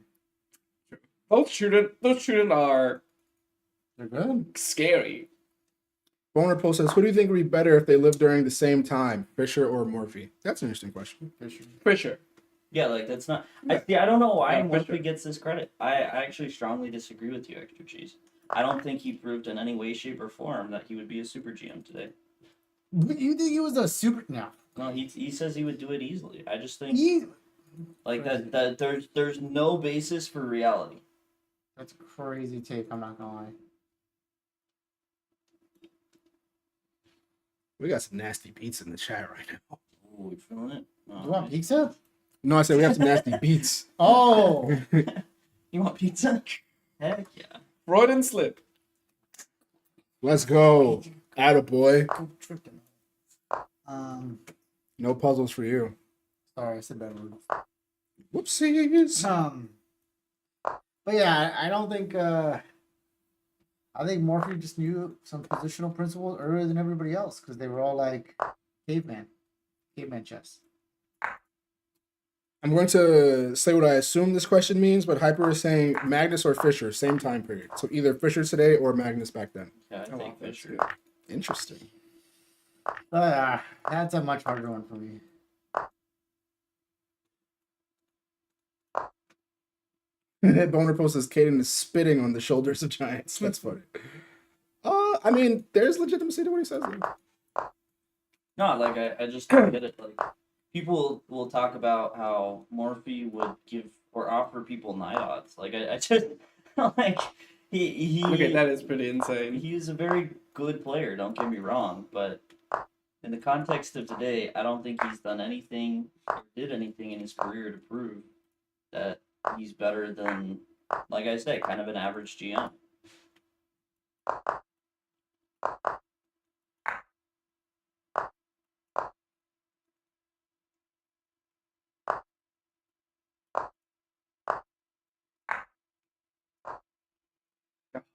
D: Those children are
B: They're good.
D: scary.
C: Boner Post says, who do you think would be better if they lived during the same time, Fisher or Morphe? That's an interesting question.
D: Fisher.
A: Yeah, like that's not. I don't know why
D: Yeah,
A: Morphe
D: Fisher.
A: gets this credit. I actually strongly disagree with you, Extra Cheese. I don't think he proved in any way, shape, or form that he would be a super GM today.
B: You think he was a super? No.
A: No, he says he would do it easily. I just think
B: He.
A: like that there's no basis for reality.
B: That's a crazy take. I'm not gonna lie.
C: We got some nasty beats in the chat right now.
A: Ooh, we feeling it? Oh,
B: You want
A: nice.
B: pizza?
C: No, I said we have some nasty beats.
B: Oh.
A: You want pizza? Heck yeah.
D: Freudian slip.
C: Let's go. Attaboy.
B: I'm tripping.
C: No puzzles for you.
B: Sorry, I said bad word.
C: Whoopsies.
B: But yeah, I don't think. I think Morphe just knew some positional principles earlier than everybody else because they were all like caveman chess.
C: I'm going to say what I assume this question means, but Hyper is saying Magnus or Fisher, same time period. So either Fisher today or Magnus back then.
A: Yeah, I
D: Oh,
A: think
D: that's
A: Fisher.
D: good.
C: Interesting.
B: That's a much harder one for me.
C: Boner Post says Caden is spitting on the shoulders of giants. That's funny. I mean, there's legitimacy to what he says. Though.
A: No, like I just don't get it. Like people will talk about how Morphe would give or offer people night odds. Like I just like he
D: Okay, that is pretty insane.
A: he's a very good player, don't get me wrong, but in the context of today, I don't think he's done anything or did anything in his career to prove that he's better than, like I say, kind of an average GM.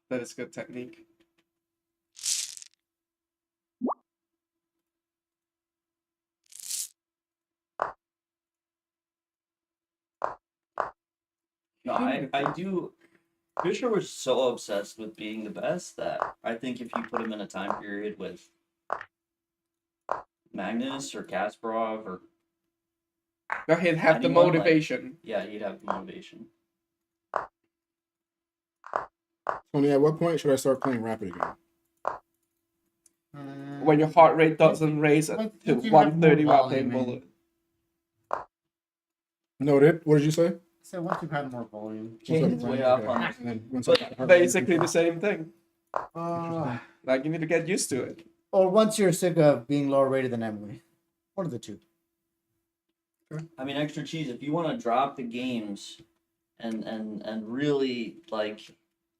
D: That is good technique.
A: No, I do. Fisher was so obsessed with being the best that I think if you put him in a time period with Magnus or Kasparov or
D: Now he'd have the
A: Anyone, like-
D: motivation.
A: yeah, he'd have the motivation.
C: Tony, at what point should I start playing Rapid again?
D: When your heart rate doesn't raise to
B: Once you have
D: 130
B: more
D: while playing
B: volume,
D: bullet.
C: Noted. What did you say?
B: So once you've had more volume.
A: Caden's way off on
C: Okay.
A: this.
C: And then once
A: But
C: I get
D: Basically the same thing.
B: Uh,
D: Like you need to get used to it.
B: or once you're sick of being lower rated than Emily. One of the two.
A: I mean, Extra Cheese, if you want to drop the games and really like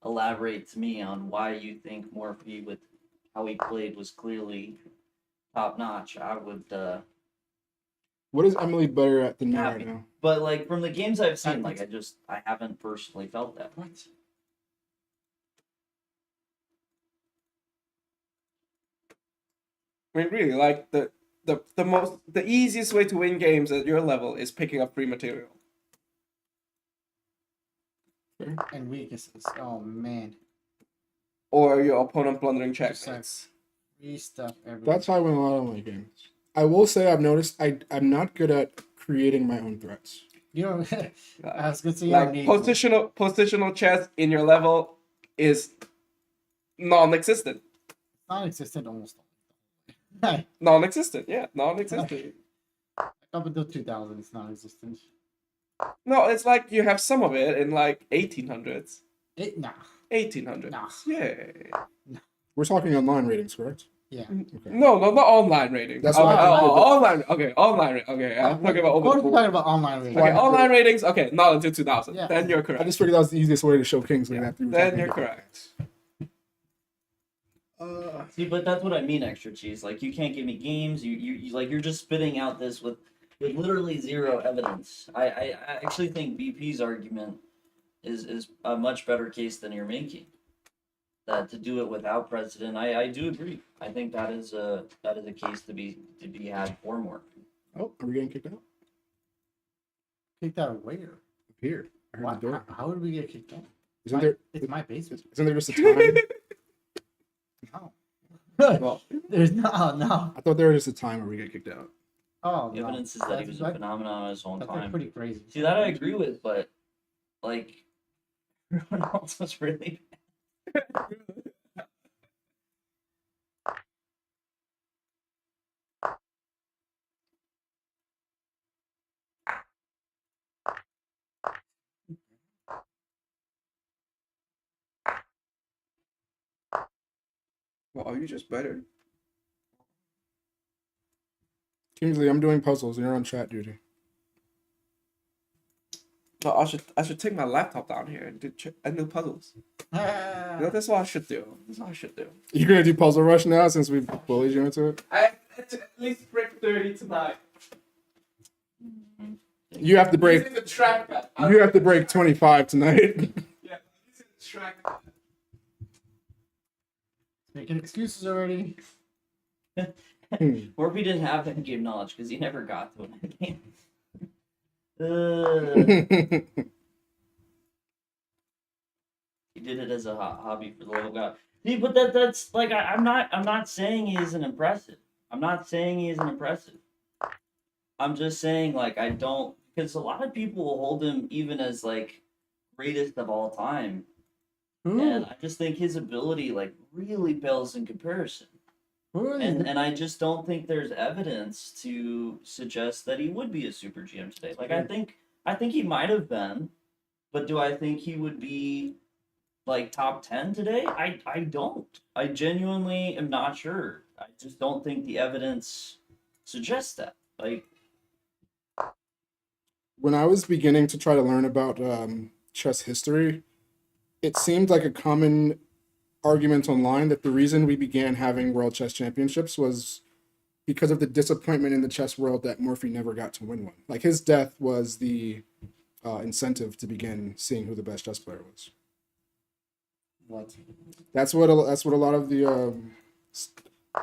A: elaborate to me on why you think Morphe with how he played was clearly top notch, I would.
C: What is Emily better at than me
A: Happy.
C: right now?
A: But like from the games I've seen, like I haven't personally felt that.
B: What?
D: I mean, really, like the easiest way to win games at your level is picking up free material.
B: And weaknesses. Oh man.
D: Or your opponent blundering
B: Just
D: checks.
B: free stuff everywhere.
C: That's how I win a lot of my games. I will say I've noticed I'm not good at creating my own threats.
B: You don't. I was gonna say you
D: Like
B: don't need.
D: positional chess in your level is non-existent.
B: Non-existent almost.
D: Non-existent, yeah, non-existent.
B: Up until 2000, it's non-existent.
D: No, it's like you have some of it in like 1800s.
B: Nah.
D: 1800s.
B: Nah.
D: Yeah.
C: We're talking online ratings, correct?
B: Yeah.
D: No, not online ratings.
C: That's
D: oh,
C: what I think
D: oh,
C: of it.
D: online. Okay, online. Okay, I'm talking about
B: Of course,
D: over.
B: we're talking about online ratings.
D: Okay,
C: Why-
D: online ratings. Okay, not until 2000.
B: Yeah.
D: Then you're
C: I
D: correct.
C: just figured that was the easiest way to show Kingsley
D: Yeah.
C: that we were
D: Then
C: talking
D: you're
C: about
D: correct.
A: See, but that's what I mean, extra cheese. Like, you can't give me games. You like, you're just spitting out this with literally zero evidence. I actually think BP's argument is a much better case than you're making. That to do it without precedent, I do agree. I think that is a case to be had for more.
C: Oh, are we getting kicked out?
B: Kicked out of where?
C: Up here. I heard
B: Why,
C: the door.
B: how would we get kicked out?
C: Isn't there?
B: It's my basement.
C: Isn't there just a time?
B: No.
D: Well,
B: There's no.
C: I thought there was just a time where we get kicked out.
B: Oh,
A: The
B: no.
A: evidence is that he was a phenomenon on his own
B: That's
A: time.
B: pretty crazy.
A: See, that I agree with, but like everyone else was really
D: well, are you just better?
C: Kingsley, I'm doing puzzles and you're on chat duty.
D: No, I should take my laptop down here and do puzzles. You know, that's what I should do. That's what I should do.
C: You're gonna do Puzzle Rush now since we bullied you into it?
D: I have to at least break 30 tonight.
C: You have to break.
D: Using the trackpad.
C: You have to break 25 tonight.
D: Yeah, using the trackpad.
B: Making excuses already.
A: or if he didn't have that game knowledge because he never got to that game. He did it as a hobby for the love of God. See, but that's like I'm not saying he isn't impressive. I'm not saying he isn't impressive. I'm just saying like I don't, because a lot of people will hold him even as like greatest of all time, and I just think his ability like really pales in comparison. And I just don't think there's evidence to suggest that he would be a super GM today. Like I think he might have been, but do I think he would be like top 10 today? I don't. I genuinely am not sure. I just don't think the evidence suggests that. Like
C: When I was beginning to try to learn about chess history, it seemed like a common argument online that the reason we began having world chess championships was because of the disappointment in the chess world that Morphy never got to win one. Like his death was the incentive to begin seeing who the best chess player was.
B: What?
C: That's what a lot of the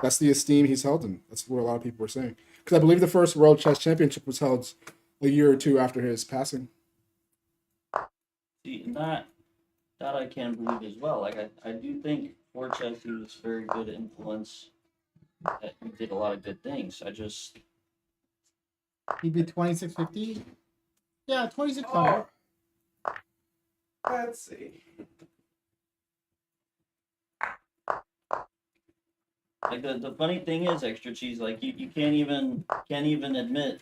C: that's the esteem he's held in. That's what a lot of people were saying. Because I believe the first world chess championship was held a year or two after his passing.
A: see, and that I can believe as well. Like I do think for chess he was very good influence. That he did a lot of good things. I just
B: He beat 2650? Yeah, 2600.
D: Let's see.
A: like the funny thing is extra cheese. Like you can't even admit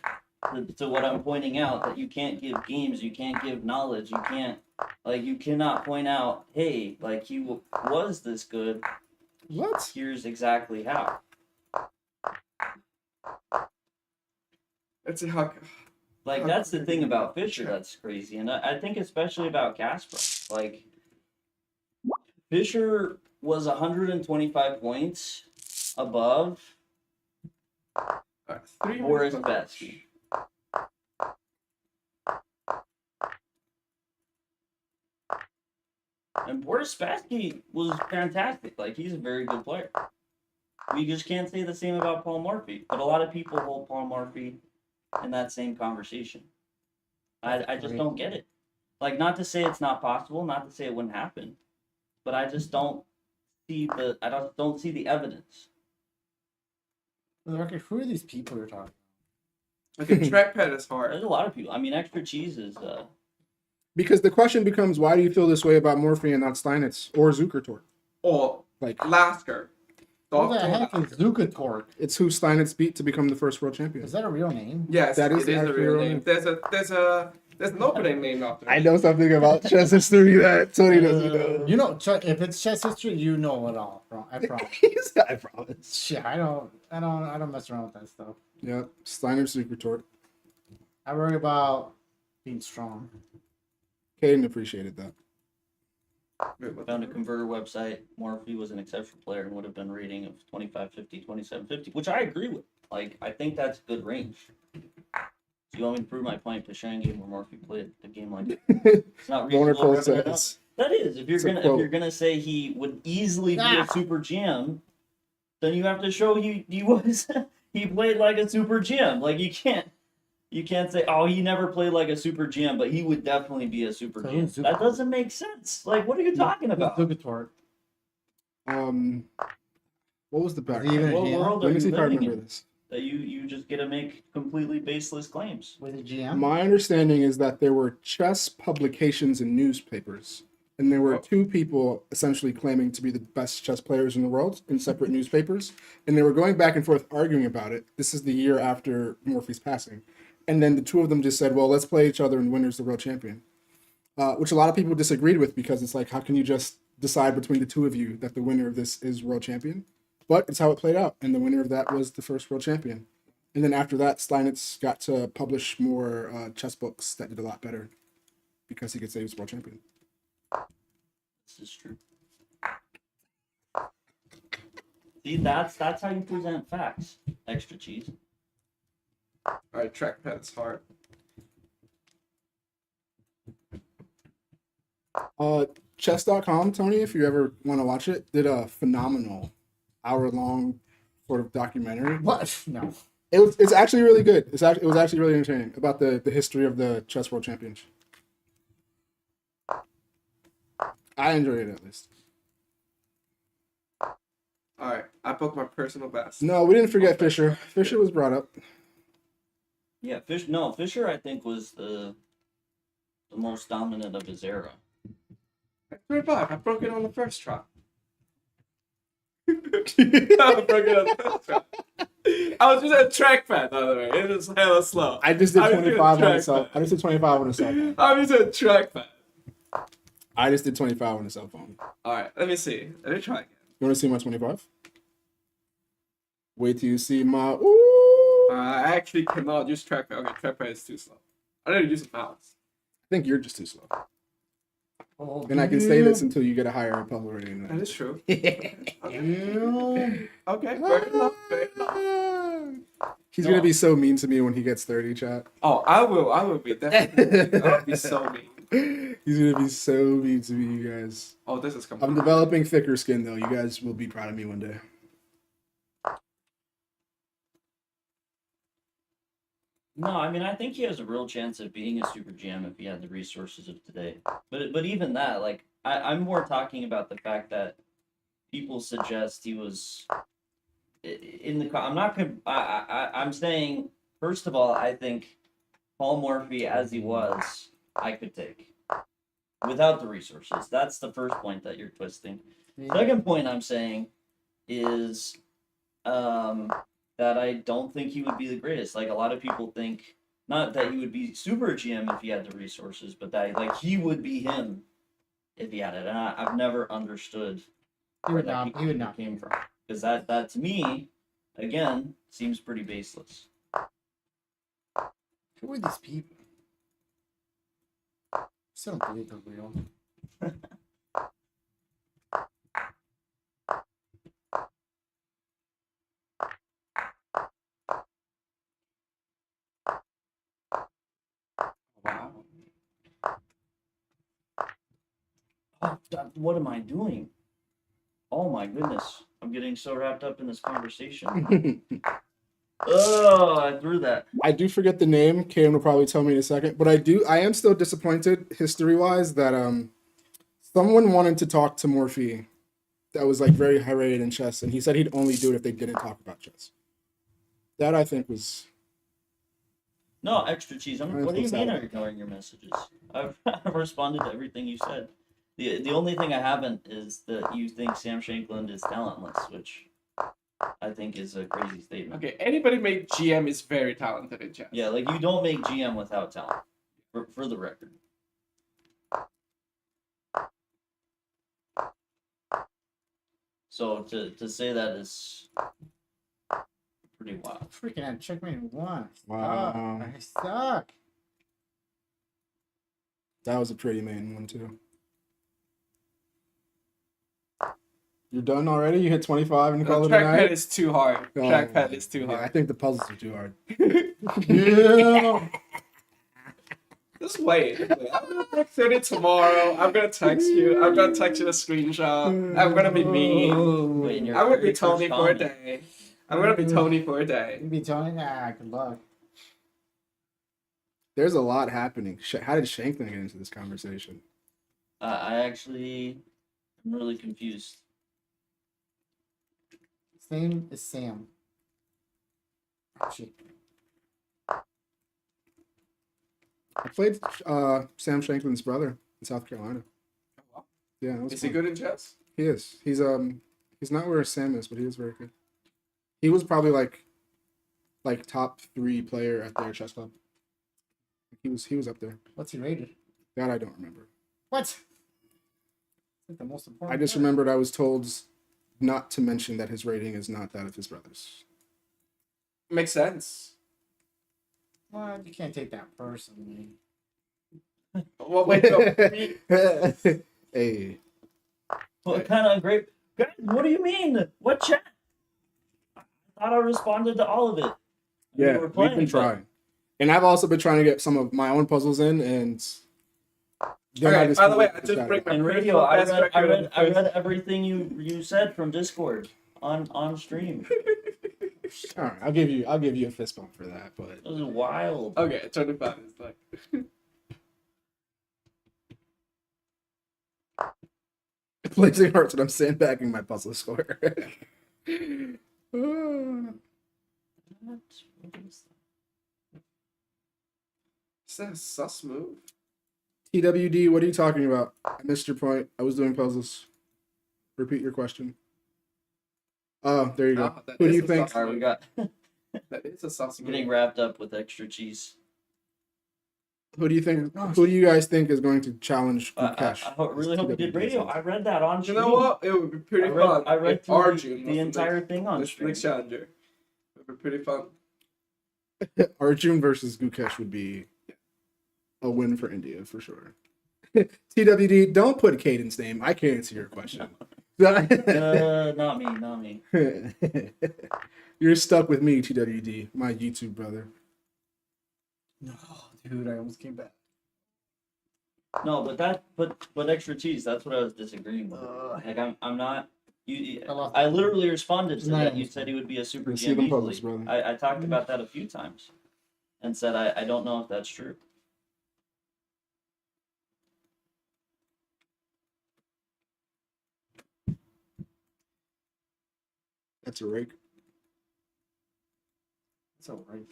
A: to what I'm pointing out, that you can't give games, you can't give knowledge, you cannot point out, hey, like he was this good.
C: What?
A: Here's exactly how.
D: Let's see how.
A: Like that's the thing about Fischer that's crazy, and I think especially about Casper. Like Fischer was 125 points above Boris Spassky. And Boris Spassky was fantastic. Like he's a very good player. We just can't say the same about Paul Morphy, but a lot of people hold Paul Morphy in that same conversation. I just don't get it. Like, not to say it's not possible, not to say it wouldn't happen, but I just don't see the evidence.
B: For the record, who are these people you're talking
D: Okay, trackpad is
A: There's
D: hard.
A: a lot of people. I mean, extra cheese is
C: Because the question becomes, why do you feel this way about Morphy and not Steinitz or Zukertorp?
D: Or
C: Like,
D: Lasker.
B: about? Who the heck is Zukatork?
C: it's who Steinitz beat to become the first world champion.
B: Is that a real name?
D: Yes,
C: That is
D: it is a
C: actually
D: real
C: real
D: name.
C: name.
D: There's There's an opening named after
C: I
D: him.
C: know something about chess history that Tony doesn't know.
B: You know, if it's chess history, you know it all, bro. I promise.
C: I promise.
B: Shit, I don't mess around with that stuff.
C: Yep, Steiner's secret retort.
B: I worry about being strong.
C: Caden appreciated that.
A: Found a converter website. Morphe was an exceptional player and would have been rating of 2550, 2750, which I agree with. Like, I think that's a good range. So you want me to prove my point to Shang game where Morphe played a game like that? It's not reasonable.
C: Wonderful
A: to recommend
C: says.
A: that is, if
C: It's a
A: you're
C: quote.
A: gonna say he would easily be a super GM, then you have to show he was he played like a super GM. Like you can't say, oh, he never played like a super GM, but he would definitely be a super
B: So
A: GM.
B: who's super
A: That doesn't make sense. Like, what are you talking about?
B: Lugator.
C: What was the back?
B: Is he even a
A: What
B: GM?
A: world are
C: Let me
A: you
C: see if I
A: living
C: remember
A: in
C: this.
A: that you just get to make completely baseless claims?
B: With a GM?
C: My understanding is that there were chess publications and newspapers, and there were two people essentially claiming to be the best chess players in the world in separate newspapers, and they were going back and forth arguing about it. This is the year after Morphe's passing, and then the two of them just said, "Well, let's play each other, and winner's the world champion," which a lot of people disagreed with because it's like, how can you just decide between the two of you that the winner of this is world champion? But it's how it played out, and the winner of that was the first world champion. And then after that, Steinitz got to publish more chess books that did a lot better because he could say he was world champion.
A: This is true. See, that's how you present facts. Extra cheese.
D: Alright, trackpad is hard.
C: Chess.com, Tony, if you ever want to watch it, did a phenomenal hour-long sort of documentary.
B: What? No.
C: It's actually really good. It was actually really entertaining about the history of the chess world championship. I enjoyed it at least.
D: Alright, I booked my personal best.
C: No, we didn't forget Fischer. Fischer was brought up.
A: Yeah, Fischer I think was the most dominant of his era.
D: 35. I broke it on the first try. I broke it on the first try. I was just at trackpad, by the way. It was hella slow.
C: I just did
D: I was
C: 25
D: doing
C: on the cell. I just did 25 on the cell phone.
D: I was just at trackpad.
C: I just did 25 on the cell phone.
D: Alright, let me see. Let me try again.
C: You want to see my 25? Wait till you see my. Ooh.
D: I actually cannot use trackpad. Okay, trackpad is too slow. I need to use a mouse.
C: I think you're just too slow.
B: Oh,
C: And I can say this until you get a higher puzzle rating.
D: That is true.
B: Damn.
D: Okay, fair enough. Fair enough.
C: He's gonna be so mean to me when he gets 30, chat.
D: Oh, I will be definitely. I will be so mean.
C: He's gonna be so mean to me, you guys.
D: Oh, this is
C: I'm
D: coming.
C: developing thicker skin though. You guys will be proud of me one day.
A: No, I mean I think he has a real chance of being a super GM if he had the resources of today. But even that, like I'm more talking about the fact that people suggest he was in the. I'm not. I'm saying first of all, I think Paul Morphy as he was, I could take without the resources. That's the first point that you're twisting. Second point I'm saying is that I don't think he would be the greatest. Like a lot of people think, not that he would be super GM if he had the resources, but that like he would be him if he had it. And I've never understood
B: He
A: where
B: would
A: that
B: not. He would not.
A: came from. Because that to me, again, seems pretty baseless.
B: Who are these people? I still don't believe they're real.
D: Wow.
A: Oh, what am I doing? Oh my goodness. I'm getting so wrapped up in this conversation. Oh, I threw that.
C: I do forget the name. Kane will probably tell me in a second, but I am still disappointed history-wise that someone wanted to talk to Morphe that was like very high rated in chess, and he said he'd only do it if they didn't talk about chess. That I think was.
A: No, extra cheese. What do you
C: so
A: mean
C: sad.
A: are ignoring your messages? I've responded to everything you said. The only thing I haven't is that you think Sam Shankland is talentless, which I think is a crazy statement.
D: Okay, anybody made GM is very talented in chess.
A: Yeah, like you don't make GM without talent. For the record. So to say that is pretty wild.
B: Freaking had checkmate one.
C: Wow.
B: I suck.
C: That was a pretty main one too. You're done already? You hit 25 and call it a
D: Trackpad
C: night?
D: is too hard.
C: Oh,
D: Trackpad is too
C: yeah, I
D: hard.
C: think the puzzles are too hard.
B: Yeah.
D: Just wait. I'm gonna text it tomorrow. I'm gonna text you. I'm gonna text you a screenshot. I'm gonna be mean.
A: Wait, and your
D: I'm gonna be
A: first
D: Tony for a
A: comment.
D: day. I'm gonna be Tony for a day.
B: You be Tony? Nah, good luck.
C: There's a lot happening. How did Shanklin get into this conversation?
A: I actually am really confused.
B: His name is Sam. Oh, shit.
C: I played Sam Shanklin's brother in South Carolina.
D: wow.
C: Yeah, that was
D: Is he
C: fun.
D: good in chess?
C: He is. He's not where Sam is, but he is very good. He was probably like top 3 player at their chess club. He was up there.
B: What's he rated?
C: That I don't remember.
B: What? Like the most important.
C: I just
B: part.
C: remembered I was told not to mention that his rating is not that of his brother's.
D: Makes sense.
B: Well, you can't take that personally.
D: Well, wait, no.
C: Hey,
A: What kind of great? Guys, what do you mean? What chat? I thought I responded to all of it.
C: yeah,
A: were
C: we've
A: playing,
C: been
A: but-
C: trying, and I've also been trying to get some of my own puzzles in, and then
D: Okay,
C: just
D: by the way,
C: feel
D: I just bring my
A: In radio,
D: personal
A: I
D: best
A: read, I
D: record
A: read,
D: of
A: I
D: the
A: read everything you said from Discord on stream.
C: All right, I'll give you a fist bump for that, but
A: It was wild.
D: Okay, 25 is like.
C: Blazing Hearts when I'm sandbagging my puzzle score.
A: What is
D: Is that a sus move?
C: TWD, what are you talking about? I missed your point. I was doing puzzles. Repeat your question. Oh, there you go.
D: Ah, that
C: Who do
D: is
C: you
D: a
C: think?
D: sus
A: All right, we
D: move.
A: got
D: That is a sus move.
A: getting wrapped up with extra cheese.
C: Who do you think? Who do you guys think is going to challenge
A: I
C: Cash?
A: really hope you did radio. I read that on
D: You
A: stream.
D: know what? It would be pretty fun.
A: I read
D: if
A: through
D: Arjun
A: the entire thing on stream.
D: next challenger. It would be pretty fun.
C: Arjun versus Gukesh would be a win for India for sure. TWD, don't put Caden's name. I can't answer your question.
A: Not me, not me.
C: You're stuck with me, TWD, my YouTube brother.
B: No, dude, I almost came back.
A: No, but extra cheese. That's what I was disagreeing with. Like I'm not. I literally responded to that. You said he would be a super
C: See
A: GM
C: them
A: easily.
C: puzzles, brother.
A: I talked about that a few times, and said I don't know if that's true.
C: That's a rake.
B: It's alright.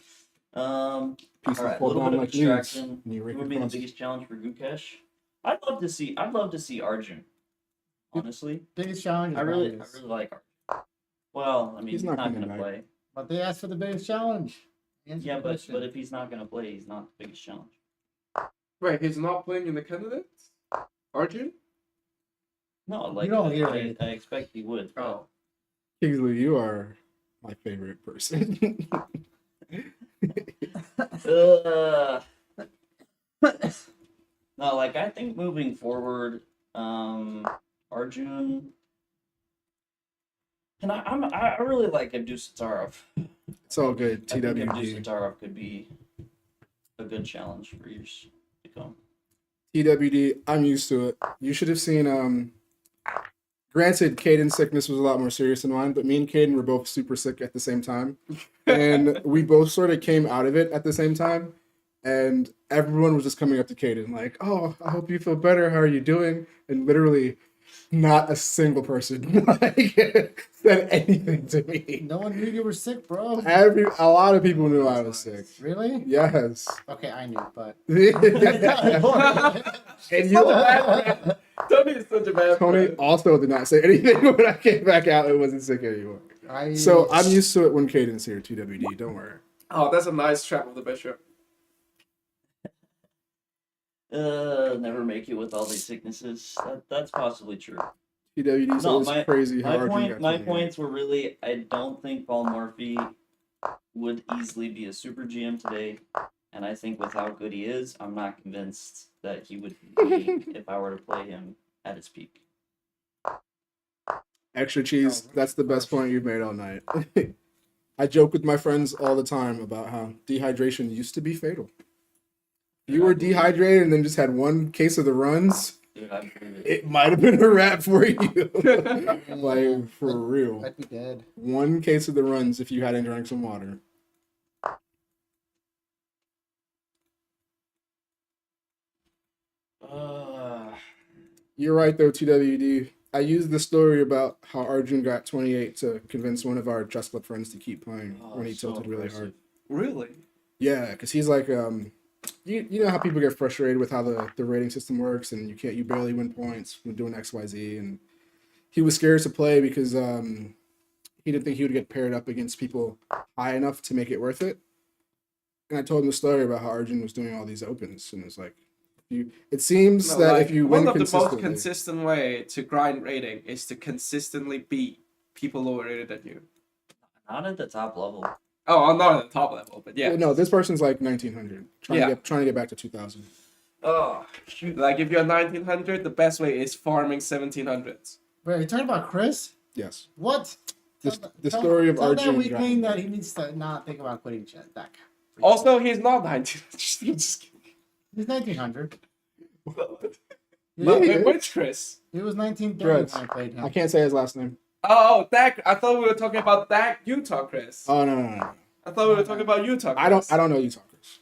C: Piece
A: All right, a
C: pulled
A: little
C: down
A: bit of
C: like leaves,
A: distraction.
C: and you rake
A: What would
C: your
A: be the
C: puzzles.
A: biggest challenge for Gukesh? I'd love to see Arjun. Honestly,
B: Biggest challenge.
A: I
B: is
A: really
B: obvious.
A: like Arjun. Well, I mean,
C: He's
A: he's
C: not
A: not
C: coming
A: gonna
C: back.
A: play.
B: But they asked for the biggest challenge. Answer
A: Yeah,
B: the
A: but
B: question.
A: if he's not gonna play, he's not the biggest challenge.
D: Wait, he's not playing in the candidates? Arjun?
A: No, like
B: You don't
A: I,
B: hear
A: I,
B: anything.
A: I expect he would. but-
D: Oh.
C: Kingsley, you are my favorite person.
A: No, like I think moving forward, Arjun, and I really like Abdu Satarov.
C: It's all good.
A: I think Abdu
C: TWD.
A: Satarov could be a good challenge for years to come.
C: TWD, I'm used to it. You should have seen, granted, Caden's sickness was a lot more serious than mine, but me and Caden were both super sick at the same time. And we both sort of came out of it at the same time. And everyone was just coming up to Caden like, oh, I hope you feel better. How are you doing? And literally, not a single person said anything to me.
B: No one knew you were sick, bro.
C: A lot of people knew I was sick.
B: Really?
C: Yes.
B: Okay, I knew, but.
C: And you,
D: Tony is such a bad
C: Tony
D: friend.
C: also did not say anything when I came back out. It wasn't sick anymore. So I'm used to it when Caden's here. TWD, don't worry.
D: Oh, that's a nice trap of the bishop.
A: Never make it with all these sicknesses. That's possibly true.
C: TWD
A: No,
C: says crazy how
A: my
C: Arjun
A: point,
C: got
A: my
C: 28.
A: points were really, I don't think Paul Morphy would easily be a super GM today, and I think with how good he is, I'm not convinced that he would be if I were to play him at his peak.
C: Extra cheese, that's the best point you've made all night. I joke with my friends all the time about how dehydration used to be fatal. You were dehydrated and then just had one case of the runs,
A: Dude, I believe it.
C: it might have been a wrap for you. Like, for real.
B: I'd be dead.
C: One case of the runs if you hadn't drank some water. You're right, though, TWD. I used the story about how Arjun got 28 to convince one of our chess club friends to keep playing when he
A: so
C: tilted really hard.
A: impressive.
D: Really?
C: Yeah, because he's like, you know how people get frustrated with how the rating system works, and you barely win points when doing XYZ, and he was scared to play because he didn't think he would get paired up against people high enough to make it worth it. And I told him the story about how Arjun was doing all these opens, and it's like, it seems
D: No,
C: that
D: like,
C: if you win
D: one of the
C: consistently,
D: most consistent way to grind rating is to consistently beat people lower rated than you.
A: Not at the top level.
D: Oh, I'm not at the top level, but yeah.
C: well, no, this person's like 1900, trying to get back to 2000.
A: Oh, shoot.
D: Like if you're 1900, the best way is farming 1700s.
B: Wait, are you talking about Chris?
C: Yes,
B: What?
C: the story of
B: tell
C: Arjun.
B: that weakling
C: dropping.
B: that he needs to not think about quitting that guy.
D: Also, he's not 1900. Just kidding.
B: He's 1900.
C: Yeah, he is.
D: Which Chris?
B: He was 1930
C: Dreads.
B: when I played him.
C: I can't say his last name.
D: Oh, that I thought we were talking about that Utah Chris.
C: Oh no.
D: I thought we were talking about Utah Chris.
C: I don't know you talkers.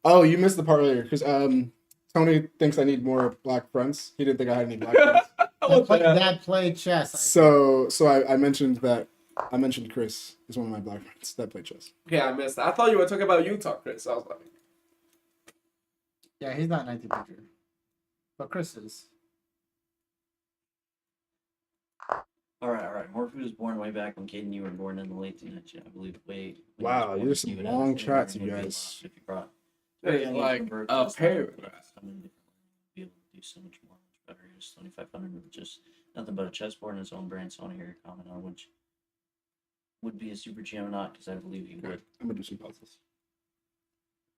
C: Oh, you missed the part earlier because Tony thinks I need more black friends. He didn't think I had any black friends.
B: That played chess.
C: So I mentioned that. I mentioned Chris is one of my black friends that play chess.
D: Yeah, I missed that. I thought you were talking about Utah Chris. I was like,
B: Yeah, he's not 1900. But Chris is.
A: All right. Morphe was born way back when Caden, you were born in the late 1900s, I believe.
C: Wow, these are some long chats, you guys.
A: If you brought
D: it's
A: young
D: like
A: introvert,
D: a
A: just
D: paragraph.
A: be able to do so much more, much better. Just 2500 with just nothing but a chessboard and its own brain. So I want to hear your comment on which would be a super GM or not, because I believe you would.
C: I'm gonna do some puzzles.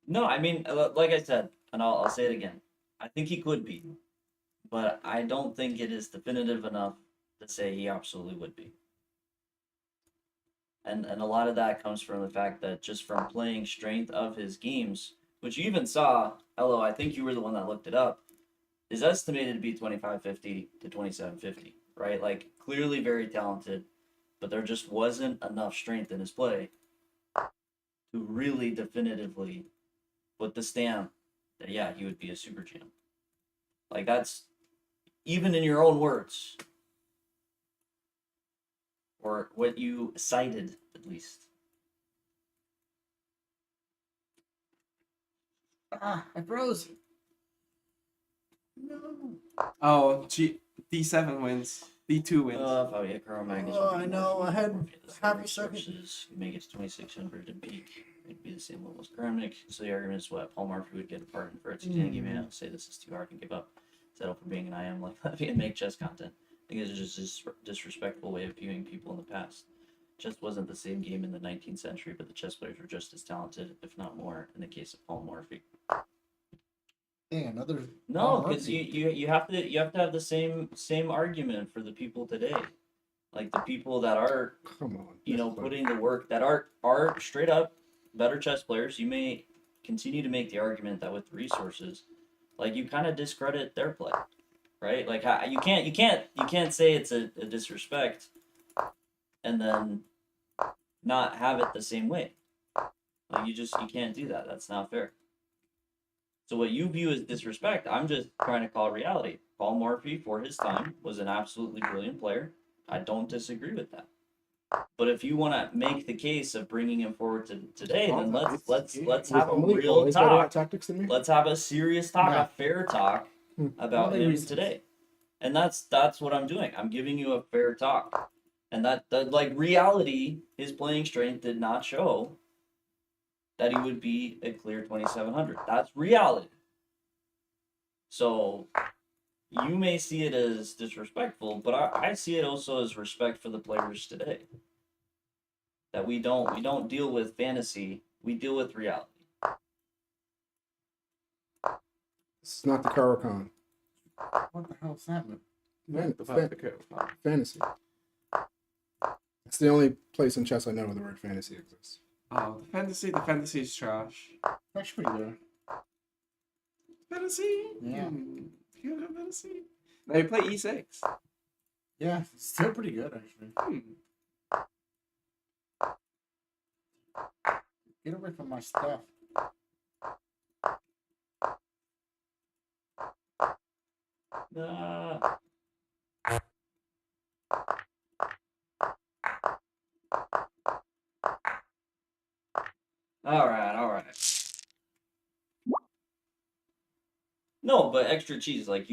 A: No, I mean, like I said, and I'll say it again. I think he could be, but I don't think it is definitive enough to say he absolutely would be. And a lot of that comes from the fact that just from playing strength of his games, which you even saw, Elo, I think you were the one that looked it up, is estimated to be 2550 to 2750, right? Like, clearly very talented, but there just wasn't enough strength in his play to really definitively put the stamp that, yeah, he would be a super GM. Like, that's, even in your own words, or what you cited, at least.
B: Ah, I froze. No.
D: Oh, D7 wins. D2 wins.
A: Oh yeah, Carl Magnus.
B: Oh, I know. I had half a second.
A: Resources, you make it to 2600 and peak. It'd be the same level as Kramnik. So the argument is what Paul Murphy would get a pardon for its game out. Say this is too hard and give up. Settle for being an IM like Levy and make chess content. I think it's just a disrespectful way of viewing people in the past. Chess wasn't the same game in the 19th century, but the chess players were just as talented, if not more, in the case of Paul Murphy.
B: Dang, another.
A: No, because you have to have the same argument for the people today, like the people that are,
C: Come on.
A: you know, putting the work, that are straight up better chess players. You may continue to make the argument that with the resources, like, you kind of discredit their play, right? Like, you can't say it's a disrespect and then not have it the same way. Like, you can't do that. That's not fair. So what you view as disrespect, I'm just trying to call reality. Paul Morphy, for his time, was an absolutely brilliant player. I don't disagree with that. But if you want to make the case of bringing him forward to today, then let's have a real talk. Let's have a serious talk, a fair talk about him today. And that's what I'm doing. I'm giving you a fair talk. And that like, reality, his playing strength did not show that he would be a clear 2700. That's reality. So you may see it as disrespectful, but I see it also as respect for the players today. That we don't deal with fantasy, we deal with reality.
C: This is not the Caracan.
B: What the hell is that?
C: Fantasy. It's the only place in chess I know where the word fantasy exists.
D: Oh, the fantasy is trash.
B: That's pretty good.
D: Fantasy?
B: Yeah.
D: You have fantasy? Now you play E6.
B: Yeah, it's still pretty good actually. Get away from my stuff.
A: All right. No, but extra cheese, like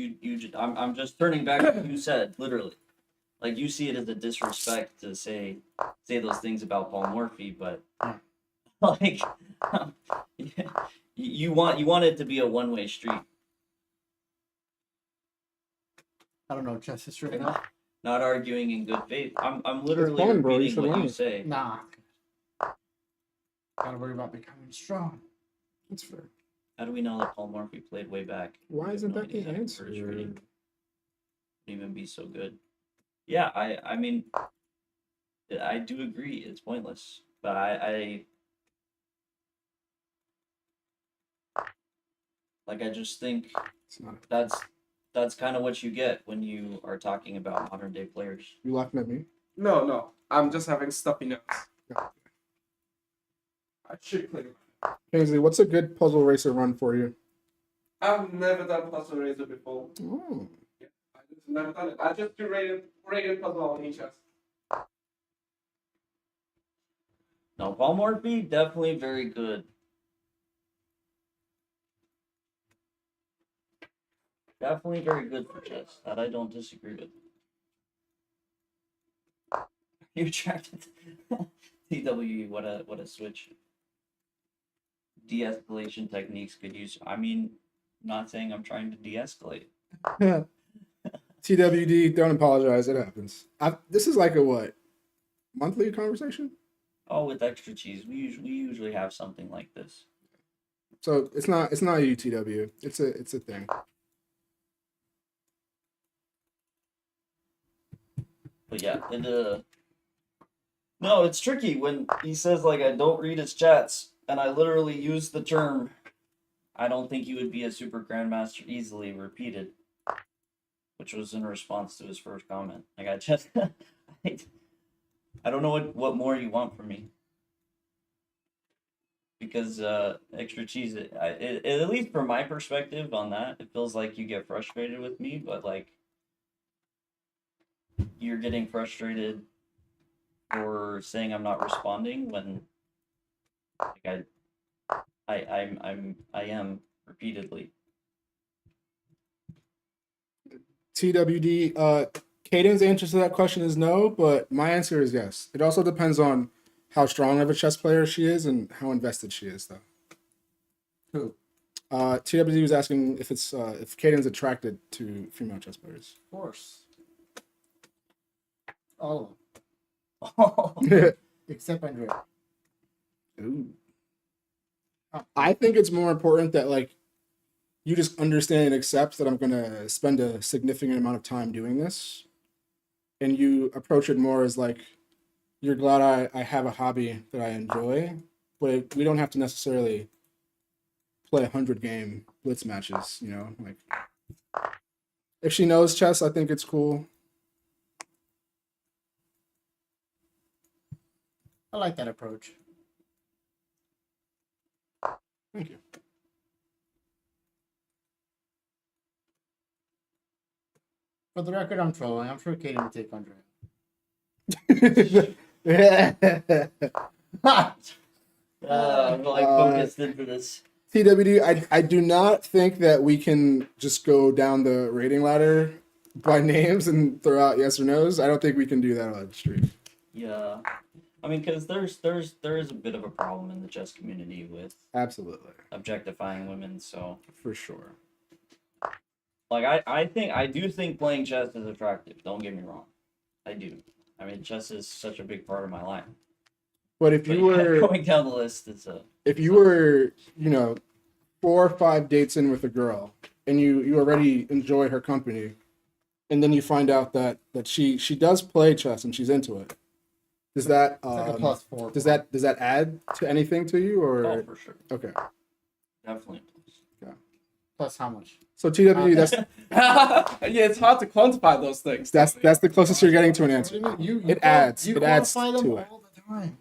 A: I'm just turning back to what you said, literally. Like you see it as a disrespect to say those things about Paul Morphy, but like you want it to be a one-way street.
B: I don't know chess history enough.
A: Not arguing in good faith. I'm literally
C: fun, bro. You
A: repeating
C: should
A: what
C: learn
A: you
C: it.
A: say.
B: Nah. Gotta worry about becoming strong.
C: That's fair.
A: How do we know that Paul Morphy played way back?
C: Why
A: We have
C: isn't
A: no
C: that the
A: idea
C: answer?
A: for his rating. Wouldn't even be so good. Yeah, I mean, I do agree. It's pointless, but I just think
C: It's not.
A: that's kind of what you get when you are talking about modern day players.
C: You laughing at me?
D: No. I'm just having stuffy nose.
C: Yeah.
D: I should play.
C: Kingsley, what's a good puzzle racer run for you?
D: I've never done Puzzle Razor before.
C: Oh.
D: I just never done it. I just do rated puzzle on eChess.
A: No, Paul Morphy definitely very good. Definitely very good for chess. That I don't disagree with. You attracted TWE, what a switch. De-escalation techniques could use. I mean, not saying I'm trying to de-escalate.
C: TWD, don't apologize. It happens. This is like a what? Monthly conversation?
A: Oh, with extra cheese, we usually have something like this.
C: So it's not UTW. It's a thing.
A: But yeah, no, it's tricky when he says like I don't read his chats, and I literally use the term. I don't think he would be a super grandmaster easily repeated, which was in response to his first comment. Like I just, I don't know what more you want from me. Because extra cheese, at least from my perspective on that, it feels like you get frustrated with me, but like you're getting frustrated for saying I'm not responding when like I am repeatedly.
C: TWD, Caden's answer to that question is no, but my answer is yes. It also depends on how strong of a chess player she is and how invested she is, though.
B: Who?
C: TWD was asking if Caden's attracted to female chess players.
B: Of course. All
A: Oh,
B: of them. Except Andrea.
C: Ooh. I think it's more important that like you just understand and accept that I'm gonna spend a significant amount of time doing this, and you approach it more as like you're glad I have a hobby that I enjoy, but we don't have to necessarily play 100-game blitz matches. You know, like if she knows chess, I think it's cool.
B: I like that approach.
C: Thank you.
B: For the record, I'm trolling. I'm sure Katie would take Andrea.
A: I'm like focused into this.
C: TWD, I do not think that we can just go down the rating ladder by names and throw out yes or no's. I don't think we can do that on the street.
A: Yeah, I mean, because there is a bit of a problem in the chess community with
C: Absolutely.
A: objectifying women. So
C: For sure.
A: Like I do think playing chess is attractive. Don't get me wrong, I do. I mean, chess is such a big part of my life.
C: But if
A: But
C: you
A: yeah,
C: were
A: going down the list, it's a.
C: if you were, 4 or 5 dates in with a girl and you already enjoy her company, and then you find out that she does play chess and she's into it, does that
B: It's like a +4.
C: does that add to anything to you, or
A: Oh, for sure,
C: okay?
A: definitely.
B: Plus how much?
C: So TW, that's
D: Yeah, it's hard to quantify those things.
C: that's the closest you're getting to an answer.
B: What do you mean?
C: It adds
B: You
C: it adds
B: quantify them
C: to it.
B: all the time.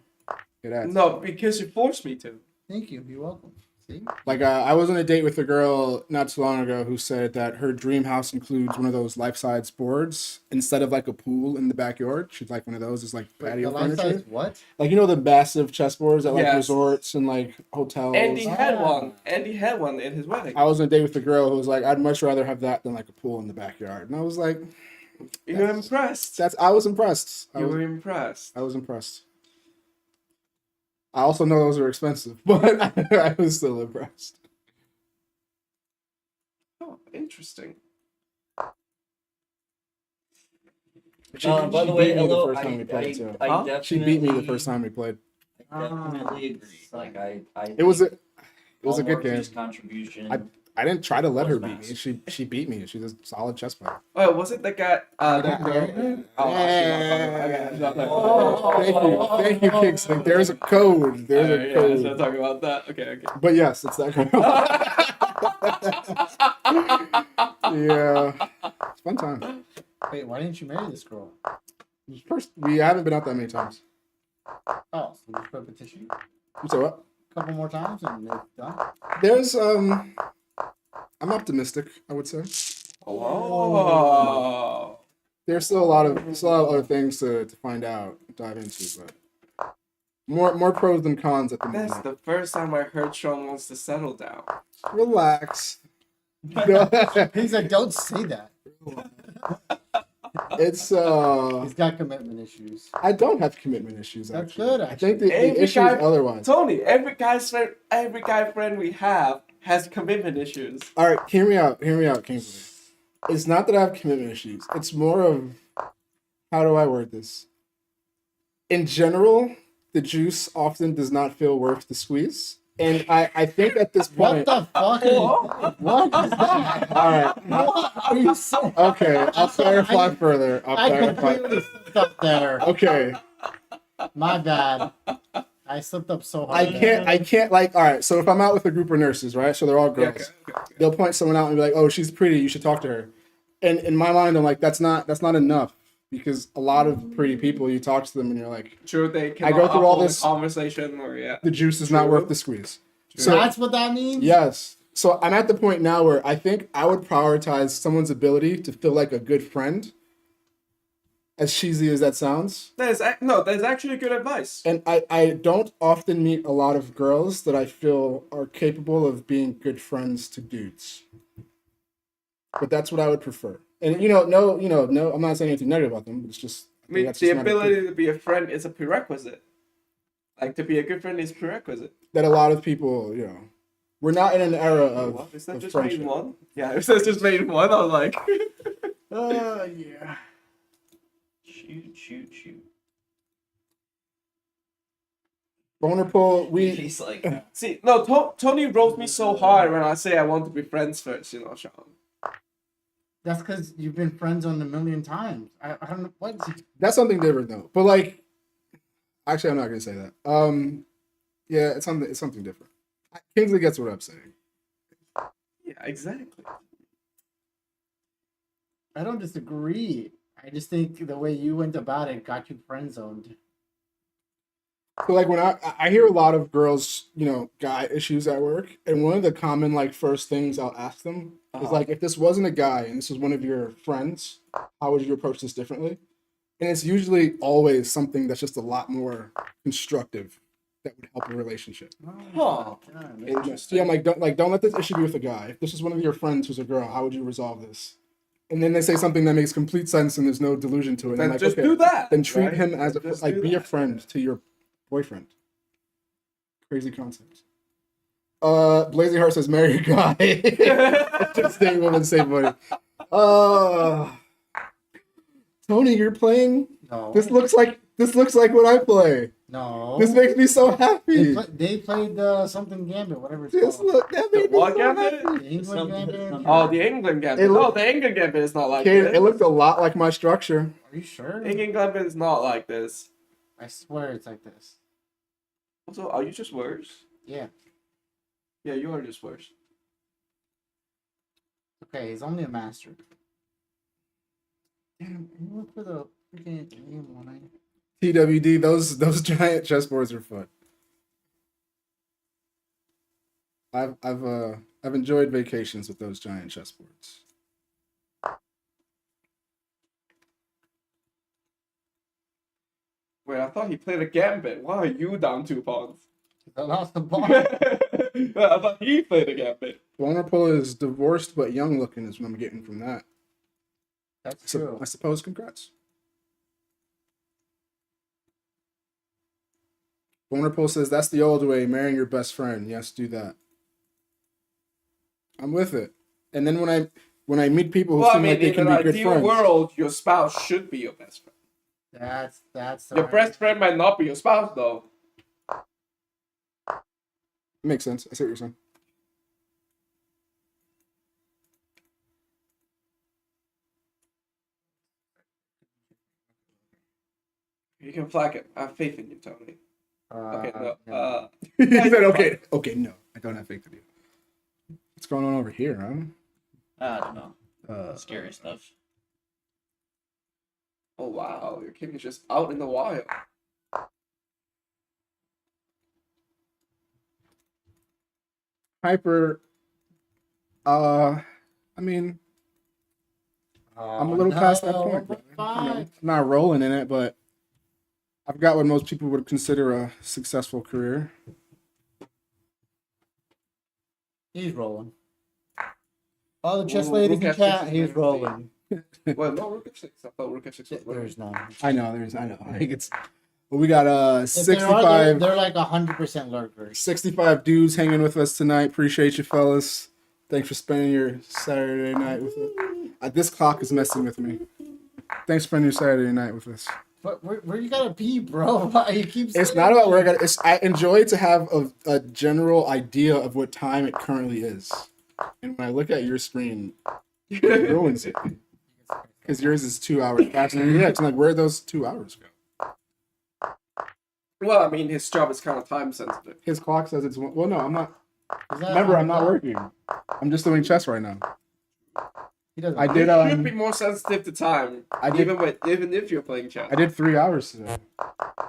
C: It adds.
D: No, because you forced me to.
B: Thank you. You're welcome. See?
C: Like I was on a date with a girl not too long ago who said that her dream house includes one of those life-size boards instead of like a pool in the backyard. She'd like one of those as like patio
B: The life
C: furniture.
B: size what?
C: Like the massive chessboards at like
D: Yes.
C: resorts and like hotels.
D: Andy had
B: Ah.
D: one. Andy had one in his wedding.
C: I was on a date with a girl who was like, I'd much rather have that than like a pool in the backyard. And I was like,
D: You were impressed.
C: I was impressed.
D: You were impressed.
C: I was impressed. I also know those are expensive, but I was still impressed.
D: Oh, interesting.
A: By the way,
C: beat me
A: hello.
C: the first time we played too.
A: I
D: Huh?
A: definitely.
C: She beat me the first time we played.
A: I definitely agree. Like I.
C: It was a
A: All
C: good game.
A: Morphe's contribution.
C: I didn't try to let her
A: Was
C: beat me.
A: massive.
C: She beat me. She's a solid chess player.
D: Oh, was it the guy? That girl? Oh,
C: Thank you, Kingsley. There's a code. There's a
D: Yeah,
C: code.
D: so talking about that. Okay.
C: But yes, it's that girl. Yeah, it's a fun time.
B: Wait, why didn't you marry this girl?
C: First, we haven't been out that many times.
B: Oh, so just put a petition?
C: You say what?
B: A couple more times and it's done.
C: There's I'm optimistic. I would say
D: Oh.
C: there's still a lot of other things to find out, dive into, but more pros than cons at the
D: That's
C: moment.
D: the first time I heard Sean wants to settle down.
C: Relax.
B: He's like, don't say that.
C: It's
B: He's got commitment issues.
C: I don't have commitment issues.
B: That's
C: Actually.
B: good,
C: I think the
D: Every
C: issue
D: guy-
C: is otherwise.
D: Tony, every guy friend we have has commitment issues.
C: All right, hear me out, Kingsley. It's not that I have commitment issues. It's more of, how do I word this? In general, the juice often does not feel worth the squeeze. And I think at this
B: What
C: point...
B: the fuck? What is that?
C: All right.
B: What are you saying?
C: Okay, I'll clarify further.
B: I completely slipped up there.
C: Okay,
B: My bad. I slipped up so hard.
C: I can't, like, all right, so if I'm out with a group of nurses, right, so they're all girls, they'll point someone out and be like, oh, she's pretty, you should talk to her. And in my mind, I'm like, that's not enough, because a lot of pretty people, you talk to them and you're like,
D: True, they can
C: I go through all this-
D: conversation or
C: the juice is not
D: True.
C: worth the squeeze.
B: So that's what that means?
C: Yes. So I'm at the point now where I think I would prioritize someone's ability to feel like a good friend, as cheesy as that sounds.
D: That's actually good advice.
C: And I don't often meet a lot of girls that I feel are capable of being good friends to dudes. But that's what I would prefer. And no, I'm not saying anything negative about them, but it's just
D: I mean,
C: that's
D: the
C: just not a
D: ability
C: thing
D: to be a friend is a prerequisite. Like, to be a good friend is prerequisite.
C: that a lot of people, we're not in an era
D: What? Is that
C: of
D: just
C: friendship.
D: made one? Yeah, if that's just made one, I was like...
C: Yeah.
A: Shoot.
C: Boner pull,
A: He's like,
D: See, no, Tony roast me so hard when I say I want to be friends first, Sean.
B: That's because you've been friends on a million times. I don't know. What?
C: that's something different though. But like, actually, I'm not gonna say that. Yeah, it's something different. Kingsley gets what I'm saying.
D: Yeah, exactly.
B: I don't disagree. I just think the way you went about it got you friend zoned.
C: So like when I hear a lot of girls, guy issues at work, and one of the common like first things I'll ask them is like, if this wasn't a guy and this was one of your friends, how would you approach this differently? And it's usually always something that's just a lot more constructive that would help a relationship.
D: Huh.
C: So yeah, I'm like, don't let this issue be with a guy. If this is one of your friends who's a girl, how would you resolve this? And then they say something that makes complete sense and there's no delusion to it. And
D: Then
C: I'm like,
D: just
C: okay,
D: do that.
C: then treat
D: right?
C: him as
D: Just do
C: be a
D: that.
C: friend to your boyfriend. Crazy concept. Blazing Heart says marry your guy. Just staying woman save money. Tony, you're playing.
B: No.
C: This looks like what I play.
B: No.
C: This makes me so happy.
B: They played something Gambit, whatever it's
C: This
B: called.
C: look that made me
D: What
C: so
D: Gambit?
C: happy.
B: The England
A: Something-
B: Gambit.
A: something-
D: Oh, the England Gambit.
C: It
D: No,
C: look-
D: the England Gambit is not like
C: Okay,
D: this.
C: it looked a lot like my structure.
B: Are you sure?
D: England Gambit is not like this.
B: I swear it's like this.
D: Also, are you just worse?
B: Yeah.
D: Yeah, you are just worse.
B: Okay, he's only a master. Damn, you look for the freaking game one.
C: TWD, those giant chessboards are fun. I've enjoyed vacations with those giant chessboards.
D: Wait, I thought he played a Gambit. Why are you down 2 pawns?
B: I lost the ball.
D: I thought he played a Gambit.
C: Vulnerable is divorced but young looking is what I'm getting from that.
B: That's
C: So,
B: true.
C: I suppose congrats. Vulnerable says that's the old way, marrying your best friend. Yes, do that. I'm with it. And then when I meet people who
D: Well, I
C: seem
D: mean,
C: like they
D: in
C: can
D: an
C: be good
D: ideal
C: friends.
D: world, your spouse should be your best friend.
B: That's the
D: Your
B: right-
D: best friend might not be your spouse, though.
C: Makes sense. I see what you're saying.
D: You can flag it. I have faith in you, Tony. Okay, no.
B: yeah.
C: He said, okay, no, I don't have faith in you. What's going on over here, huh?
A: I don't know. Scary stuff.
D: Oh, wow. Your king is just out in the wild.
C: Hyper. I mean, I'm a little past that point. Bro. You know, I'm not rolling in it, but I've got what most people would consider a successful career.
B: He's rolling. All the chess
D: Ooh,
B: ladies
D: rook
B: in
D: F6
B: chat,
D: is
B: he's
D: nasty.
B: rolling.
D: Well, no, Rook F6. I thought Rook F6 was winning.
B: There's none.
C: I know. I think it's. Well, we got
B: If there are,
C: 65.
B: they're like 100% lurkers.
C: 65 dudes hanging with us tonight. Appreciate you, fellas. Thanks for spending your Saturday night with us. This clock is messing with me. Thanks for spending your Saturday night with us.
B: But where you gotta pee, bro? Why you keep?
C: It's
B: saying
C: not about
B: that?
C: where I got. I enjoy to have a general idea of what time it currently is, and when I look at your screen, it ruins it because yours is 2 hours faster. Yeah, it's like where those 2 hours go.
D: Well, I mean, his job is kind of time sensitive.
C: His clock says it's one. Well, no, I'm not.
B: Is that
C: Remember,
B: on
C: I'm not
B: the clock?
C: working. I'm just doing chess right now.
B: He doesn't.
C: I
B: work.
C: did.
D: You should be more sensitive to time,
C: I did.
D: even if you're playing chess.
C: I did 3 hours today.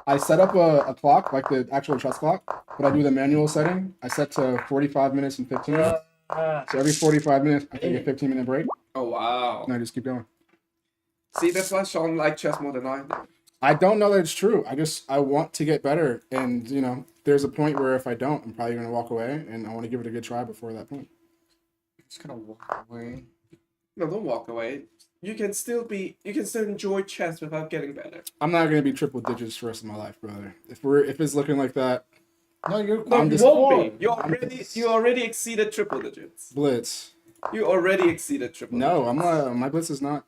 C: I set up a clock, like the actual chess clock, but I do the manual setting. I set to 45 minutes and 15 minutes. So every 45 minutes, I take a 15-minute break,
D: Oh wow!
C: and I just keep going.
D: See, that's why Sean likes chess more than I do.
C: I don't know that it's true. I want to get better, and there's a point where if I don't, I'm probably gonna walk away, and I want to give it a good try before that point.
B: Just gonna walk away.
D: No, don't walk away. You can still enjoy chess without getting better.
C: I'm not gonna be triple digits for the rest of my life, brother. If it's looking like that,
B: No, you're.
D: No,
C: I'm
D: you
C: just-
D: won't be.
C: I'm
D: You already exceeded triple digits.
C: Blitz.
D: You already exceeded triple
C: No,
D: digits.
C: I'm not. My Blitz is not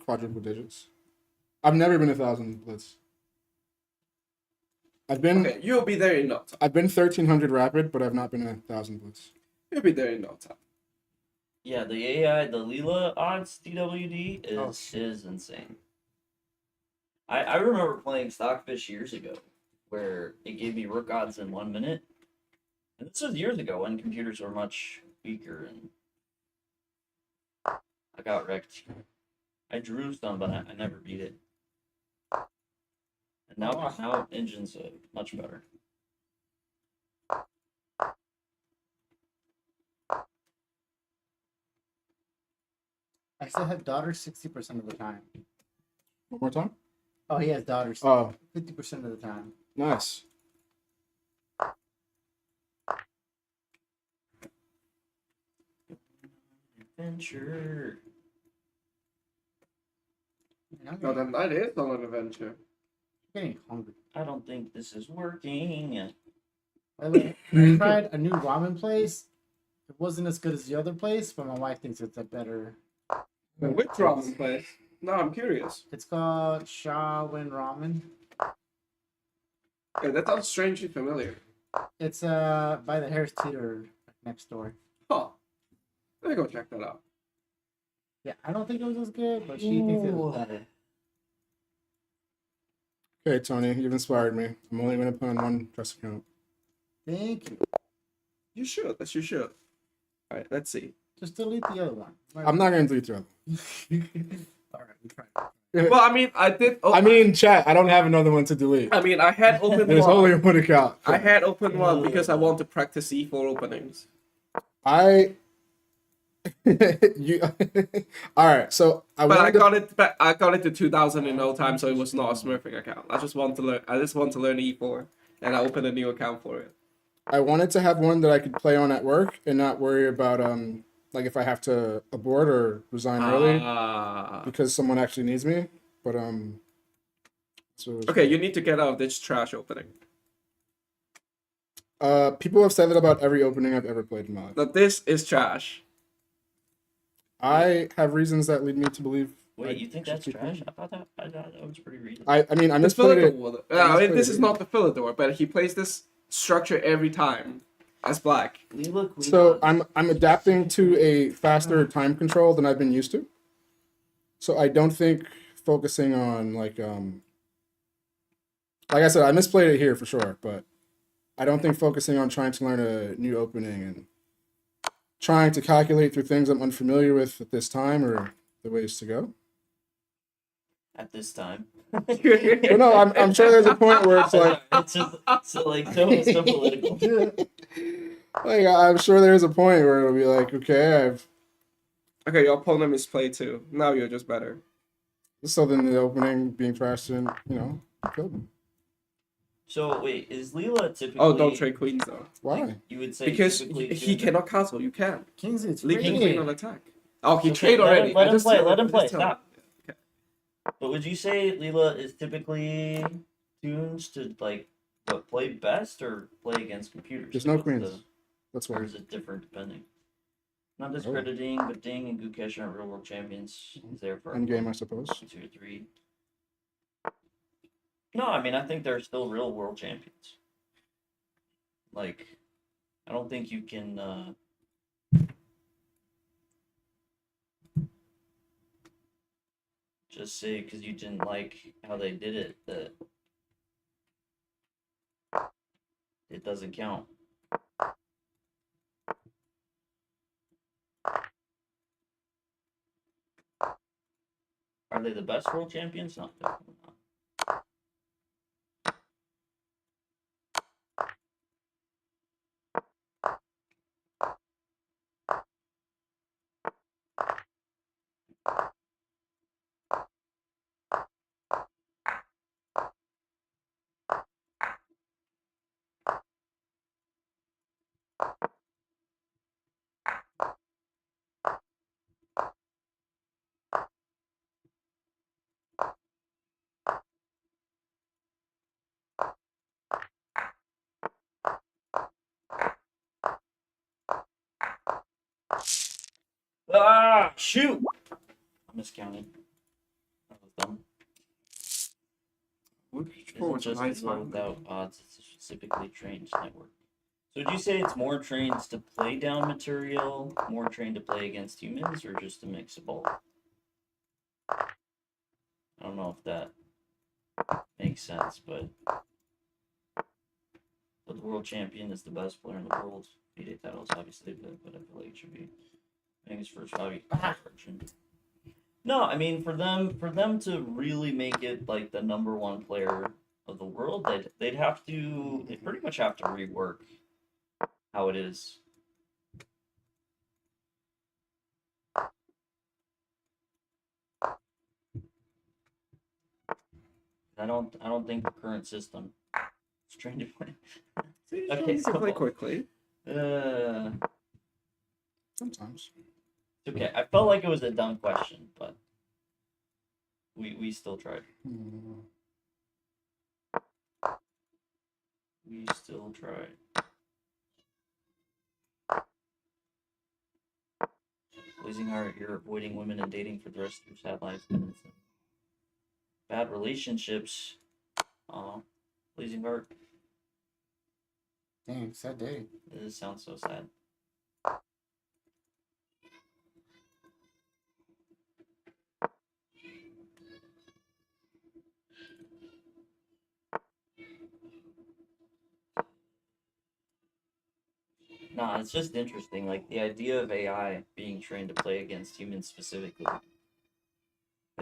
C: quadruple digits. I've never been 1,000 Blitz. I've been
D: Okay, you'll be there in no time.
C: I've been 1,300 rapid, but I've not been 1,000 Blitz.
D: You'll be there in no time.
A: Yeah, the AI, the Leela odds DWD
B: Oh,
A: is insane. I remember playing Stockfish years ago, where it gave me rook odds in 1 minute. And this was years ago when computers were much weaker, and I got wrecked. I drew some, but I never beat it. And now Engine's much better.
B: I still have daughters 60% of the time.
C: One more time.
B: Oh, he has daughters
C: Oh,
B: 50% of the time.
C: nice.
A: Adventure.
B: Man, I'm
D: No,
B: getting,
D: then that is on an adventure.
B: getting hungry.
A: I don't think this is working.
B: By the way, I tried a new ramen place. It wasn't as good as the other place, but my wife thinks it's a better.
D: Which ramen place? No, I'm curious.
B: It's called Shawin Ramen.
D: Yeah, that sounds strangely familiar.
B: It's by the Harris Teeter next door.
D: Huh. Let me go check that out.
B: Yeah, I don't think it was as good, but she thinks it was better.
C: Okay, Tony, you've inspired me. I'm only going to put on one dress account.
B: Thank you.
D: You should. You should. All right, let's see.
B: Just delete the other one.
C: I'm not going to delete the other.
B: All right, we tried.
D: Well, I mean, I did. Oh,
C: I mean, chat, I don't have another one to delete.
D: I mean, I had opened
C: There's
D: one.
C: only one account.
D: I had opened one because I want to practice E4 openings.
C: You all right? So
D: But I got it. I got it to 2,000 in no time, so it was not a smurfing account. I just want to learn. I just want to learn E4, and I opened a new account for it.
C: I wanted to have one that I could play on at work and not worry about like if I have to abort or resign early because someone actually needs me. But so
D: Okay, you need to get out of this trash opening.
C: people have said that about every opening I've ever played in my life.
D: Now this is trash.
C: I have reasons that lead me to believe.
A: Wait, you think that's trash? I thought that was pretty reasonable.
C: I mean, I
D: This
C: misplayed it.
D: Philidor. I mean, this is not the Philidor, but he plays this structure every time as black.
A: Leela Queen
C: So
A: on.
C: I'm adapting to a faster time control than I've been used to. So I don't think focusing on like I said, I misplayed it here for sure, but I don't think focusing on trying to learn a new opening and trying to calculate through things I'm unfamiliar with at this time are the ways to go.
A: At this time.
C: Well, no, I'm sure there's a point where it's like
A: it's just so political.
C: like I'm sure there's a point where it'll be like, okay,
D: Okay, your opponent misplayed too. Now you're just better.
C: so then the opening being trashed and killed him.
A: So wait, is Leela typically?
D: Oh, don't trade queens though.
C: Why?
A: Like, you would say
D: Because
A: typically
D: he
A: doing-
D: cannot castle. You can.
B: Kings, it's
D: Leave king
B: free.
D: on attack. Oh, he
A: Okay,
D: trade
A: let him-
D: already.
A: let
D: I
A: him
D: just
A: play,
D: tell-
A: let him
D: I
A: play,
D: just tell-
A: stop.
D: Okay.
A: But would you say Leela is typically tuned to like play best or play against computers?
C: There's
A: Like,
C: no
A: what's
C: queens.
A: the-
C: That's
A: Or
C: why.
A: is it different depending? Not discrediting, but Ding and Gukesh aren't real world champions. He's there for
C: End game, I suppose.
A: 2 or 3. No, I mean I think they're still real world champions. Like, I don't think you can. Just say because you didn't like how they did it that it doesn't count. Are they the best world champions? No, definitely not. Ah, shoot! I miscounted. That was dumb. Isn't just as well without odds, it's a specifically trained network. So would you say it's more trained to play down material, more trained to play against humans, or just a mix of both? I don't know if that makes sense, but the world champion is the best player in the world. P8 titles, obviously, but I feel like it should be. I think it's first hobby. No, I mean for them to really make it like the #1 player of the world, they'd pretty much have to rework how it is. I don't think the current system is trained to play. Okay,
D: You can play quickly.
C: Sometimes.
A: Okay, I felt like it was a dumb question, but we still tried. We still tried. Pleasing heart, you're avoiding women and dating for the rest of your sad life. Bad relationships. Aw. Pleasing heart.
B: Dang, sad day.
A: This sounds so sad. Nah, it's just interesting. Like, the idea of AI being trained to play against humans specifically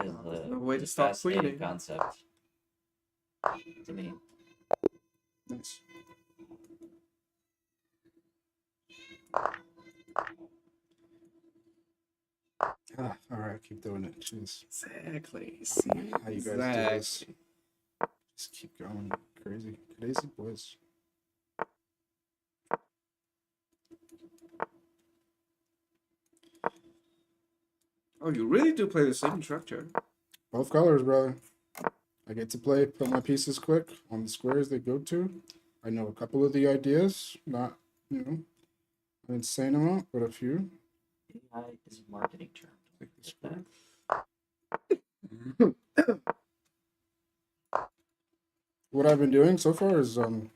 A: is
D: There's no way to
A: a
D: stop
A: fascinating
D: queening.
A: concept to me.
C: Nice. All right, keep doing it. Jeez.
D: Exactly. See?
C: How you guys do this? Just keep going. Crazy boys.
D: Oh, you really do play the same structure.
C: Both colors, brother. I get to put my pieces quick on the squares they go to. I know a couple of the ideas, not, an insane amount, but a few.
A: AI is a marketing term.
C: Like this
A: Get that?
C: What I've been doing so far is I don't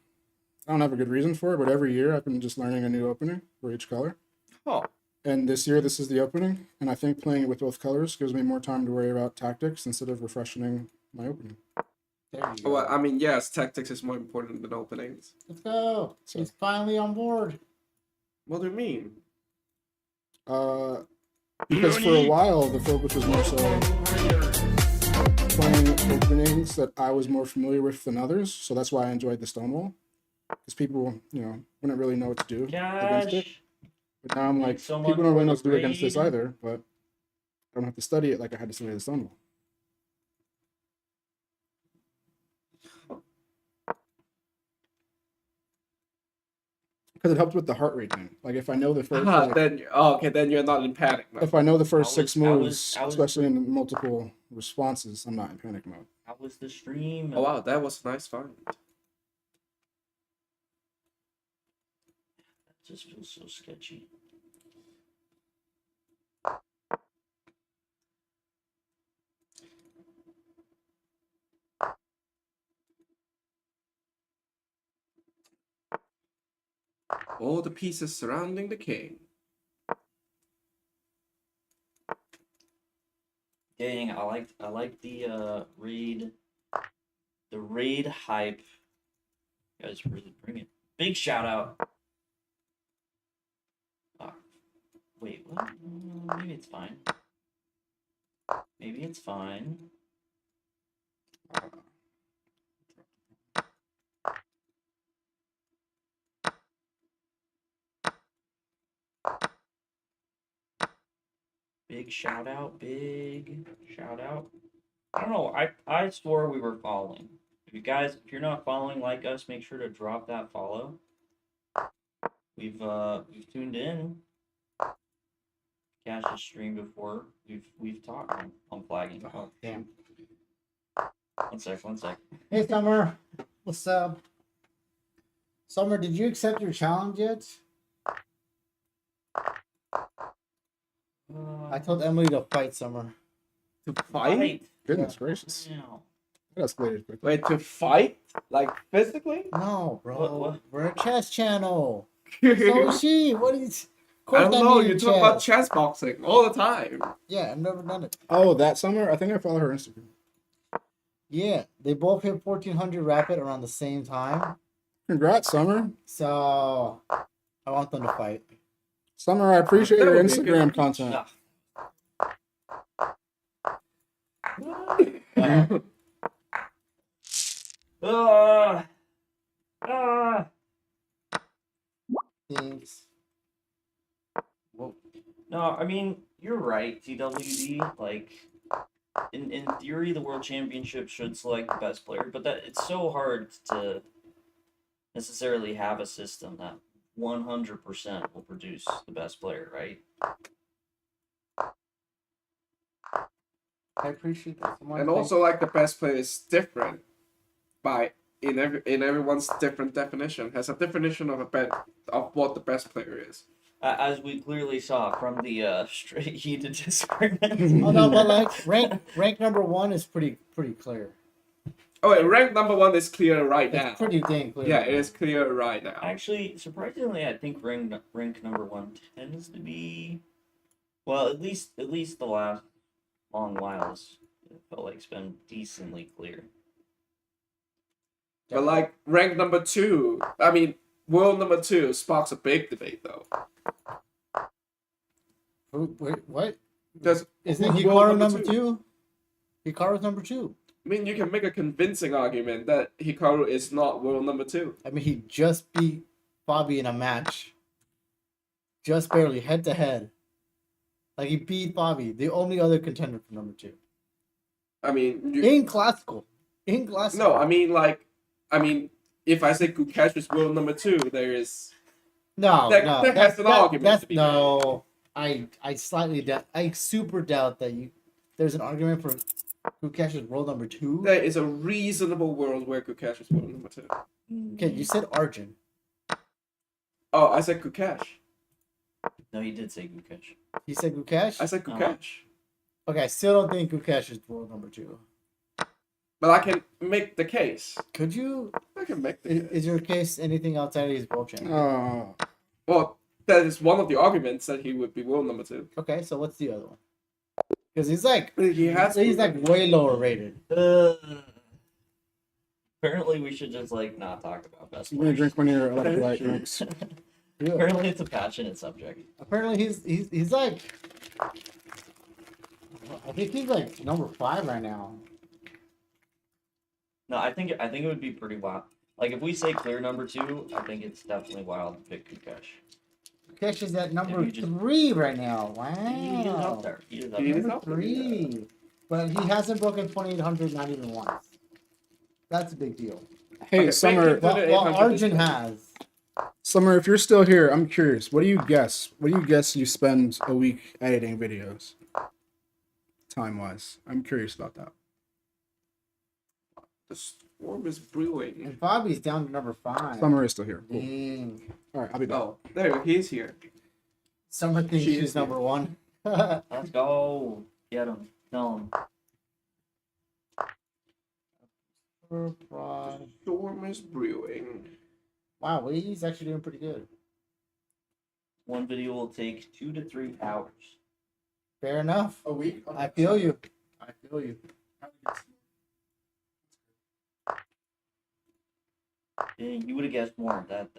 C: have a good reason for it, but every year I've been just learning a new opening for each color.
D: Oh.
C: And this year this is the opening, and I think playing it with both colors gives me more time to worry about tactics instead of refreshing my opening.
B: There you go.
D: Well, I mean, yes, tactics is more important than openings.
B: Let's go.
C: So-
B: He's finally on board.
D: What do you mean?
C: Because for a while the focus was more so playing openings that I was more familiar with than others, so that's why I enjoyed the Stonewall. Because people, wouldn't really know what to do against it.
A: Gosh.
C: But now I'm like,
A: Thanks so much
C: people don't really
A: for
C: know
A: the
C: what to do against this
A: raid.
C: either, but I don't have to study it like I had to study the Stonewall. Because it helps with the heart rate thing. Like if I know the first, like,
D: Then you're not in panic mode.
C: if I know the first
A: I was-
C: six
A: I was-
C: moves,
A: I was-
C: especially in multiple responses, I'm not in panic mode.
A: How was the stream?
D: Oh wow, that was a nice find.
A: That just feels so sketchy.
D: All the pieces surrounding the king.
A: Dang, I like the raid hype. You guys really bring it. Big shout out. Ah, wait, what? Maybe it's fine. Maybe it's fine. Big shout out. Big shout out. I don't know. I swore we were following. If you're not following like us, make sure to drop that follow. We've tuned in. Cash's stream before. We've talked on flagging.
B: Oh, damn.
A: One sec.
B: Hey, Summer. What's up? Summer, did you accept your challenge yet? I told Emily to fight Summer.
D: To fight?
C: Goodness gracious.
A: Wow.
C: That escalated quickly.
D: Wait, to fight? Like physically?
B: No, bro.
A: What?
B: We're a chess channel. So is she. What is?
D: I don't know. You talk about chess boxing all the time.
B: Yeah, I've never done it.
C: Oh, that summer? I think I follow her Instagram.
B: Yeah, they both hit 1400 rapid around the same time.
C: Congrats, Summer.
B: So I want them to fight.
C: Summer, I appreciate
D: That
C: your
D: would be a good
C: Instagram
D: one.
C: content.
B: Thanks.
A: Whoa. No, I mean, you're right, TWD. Like, in theory, the World Championship should select the best player, but that it's so hard to necessarily have a system that 100% will produce the best player, right?
B: I appreciate that so much.
D: And also, like, the best player is different in everyone's different definition. Has a definition of of what the best player is.
A: As we clearly saw from the straight heated disagreement.
B: Oh no, but like rank number 1 is pretty clear.
D: Oh wait, rank number 1 is clear right now.
B: It's pretty dang clear.
D: Yeah, it is clear right now.
A: Actually, surprisingly, I think rank number 1 tends to be, well, at least the last long whiles, it felt like it's been decently clear.
D: But like rank number 2, I mean, world number 2 sparks a big debate though.
B: Wait, what?
D: Because
B: Isn't
D: who's world
B: Hikaru number 2? Hikaru's number 2.
D: I mean, you can make a convincing argument that Hikaru is not world number 2.
B: I mean, he just beat Bobby in a match. Just barely, head to head. Like, he beat Bobby, the only other contender for number 2.
D: I mean,
B: In classical.
D: no, I mean, if I say Kukesh is world number 2, there is
B: No,
D: There-
B: no.
D: there has an argument
B: That's
D: to be
B: no. I slightly doubt. I super doubt that there's an argument for Kukesh's world number 2.
D: there is a reasonable world where Kukesh is world number 2.
B: Okay, you said Arjun.
D: Oh, I said Kukesh.
A: No, he did say Gukesh.
B: You said Kukesh.
D: I said Kukesh.
B: Okay, I still don't think Kukesh is world number 2.
D: But I can make the case.
B: Could you?
D: I can make the case.
B: Is your case anything outside of his world champion?
C: Oh,
D: Well, that is one of the arguments that he would be world number 2.
B: Okay, so what's the other one? Because he's like
D: He's
B: like way lower rated.
A: Apparently, we should just like not talk about best
C: I'm gonna
A: players.
C: drink one of your electrolyte drinks.
B: Yeah.
A: Apparently, it's a passionate subject.
B: Apparently he's like I think he's like number 5 right now.
A: No, I think it would be pretty wild. Like if we say clear number 2, I think it's definitely wild to pick Gukesh.
B: Kukesh is at number
A: you just-
B: 3 right now. Wow.
A: He is up there. He is up
D: He
A: there.
D: is
B: Number
D: up there,
B: 3. But he hasn't broken 2800 not even once. That's a big deal.
C: Hey,
D: Okay,
C: Summer,
D: thank you.
B: Well,
D: 800
B: Arjun
D: is-
B: has.
C: Summer, if you're still here, I'm curious. What do you guess? What do you guess you spend a week editing videos? Time-wise. I'm curious about that.
D: The storm is brewing.
B: And Bobby's down to number 5.
C: Summer is still here. Cool.
B: Dang.
C: All right, I'll be back.
D: Oh, there he's here.
B: Summer thinks
D: She
B: she's
D: is
B: number 1.
A: Let's go. Get him. Tell him.
D: The storm is brewing.
B: Wow, well, he's actually doing pretty good.
A: One video will take 2 to 3 hours.
B: Fair enough.
C: A week?
B: I feel you. I feel you.
A: Yeah, you would have guessed more. That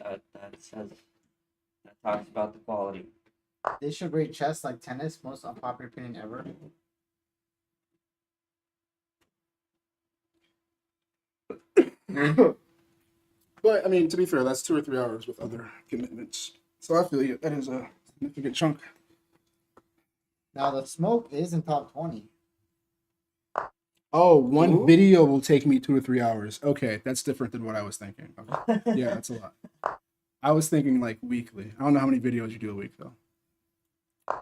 A: says that talks about the quality.
B: They should rate chess like tennis, most unpopular opinion ever.
C: But I mean, to be fair, that's 2 or 3 hours with other commitments. So I feel you. That is a significant chunk.
B: Now the smoke is in top 20.
C: Oh, one
D: Ooh.
C: video will take me 2 to 3 hours. Okay, that's different than what I was thinking. Okay. Yeah, that's a lot. I was thinking like weekly. I don't know how many videos you do a week though.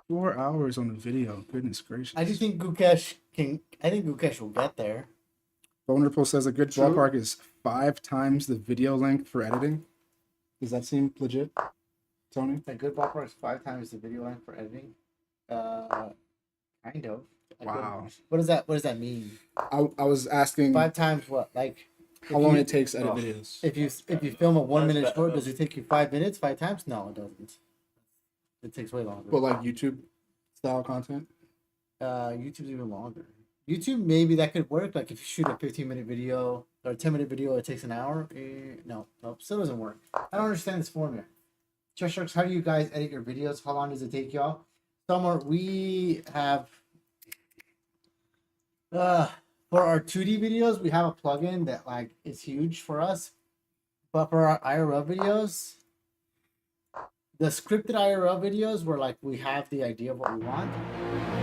C: 4 hours on a video. Goodness gracious.
B: I do think Gukesh can. I think Gukesh will get there.
C: Vulnerable says a good
D: True.
C: ballpark is 5 times the video length for editing. Does that seem legit, Tony?
B: A good ballpark is 5 times the video length for editing. Kind of. Like,
C: Wow.
B: What does that mean?
C: I was asking
B: 5 times what? Like
C: how long it takes to edit
A: Oh.
C: videos.
B: if you film a 1 minute
A: That's
B: short,
A: bad.
B: does it take you 5 minutes? 5 times? No, it doesn't. It takes way longer.
C: But like YouTube style content.
B: YouTube's even longer. YouTube, maybe that could work. Like if you shoot a 15-minute video or a 10-minute video, it takes an hour. No, still doesn't work. I don't understand this formula. Sharkz, how do you guys edit your videos? How long does it take y'all? Summer, we have for our 2D videos, we have a plugin that like is huge for us. But for our IRL videos, the scripted IRL videos where like we have the idea of what we want,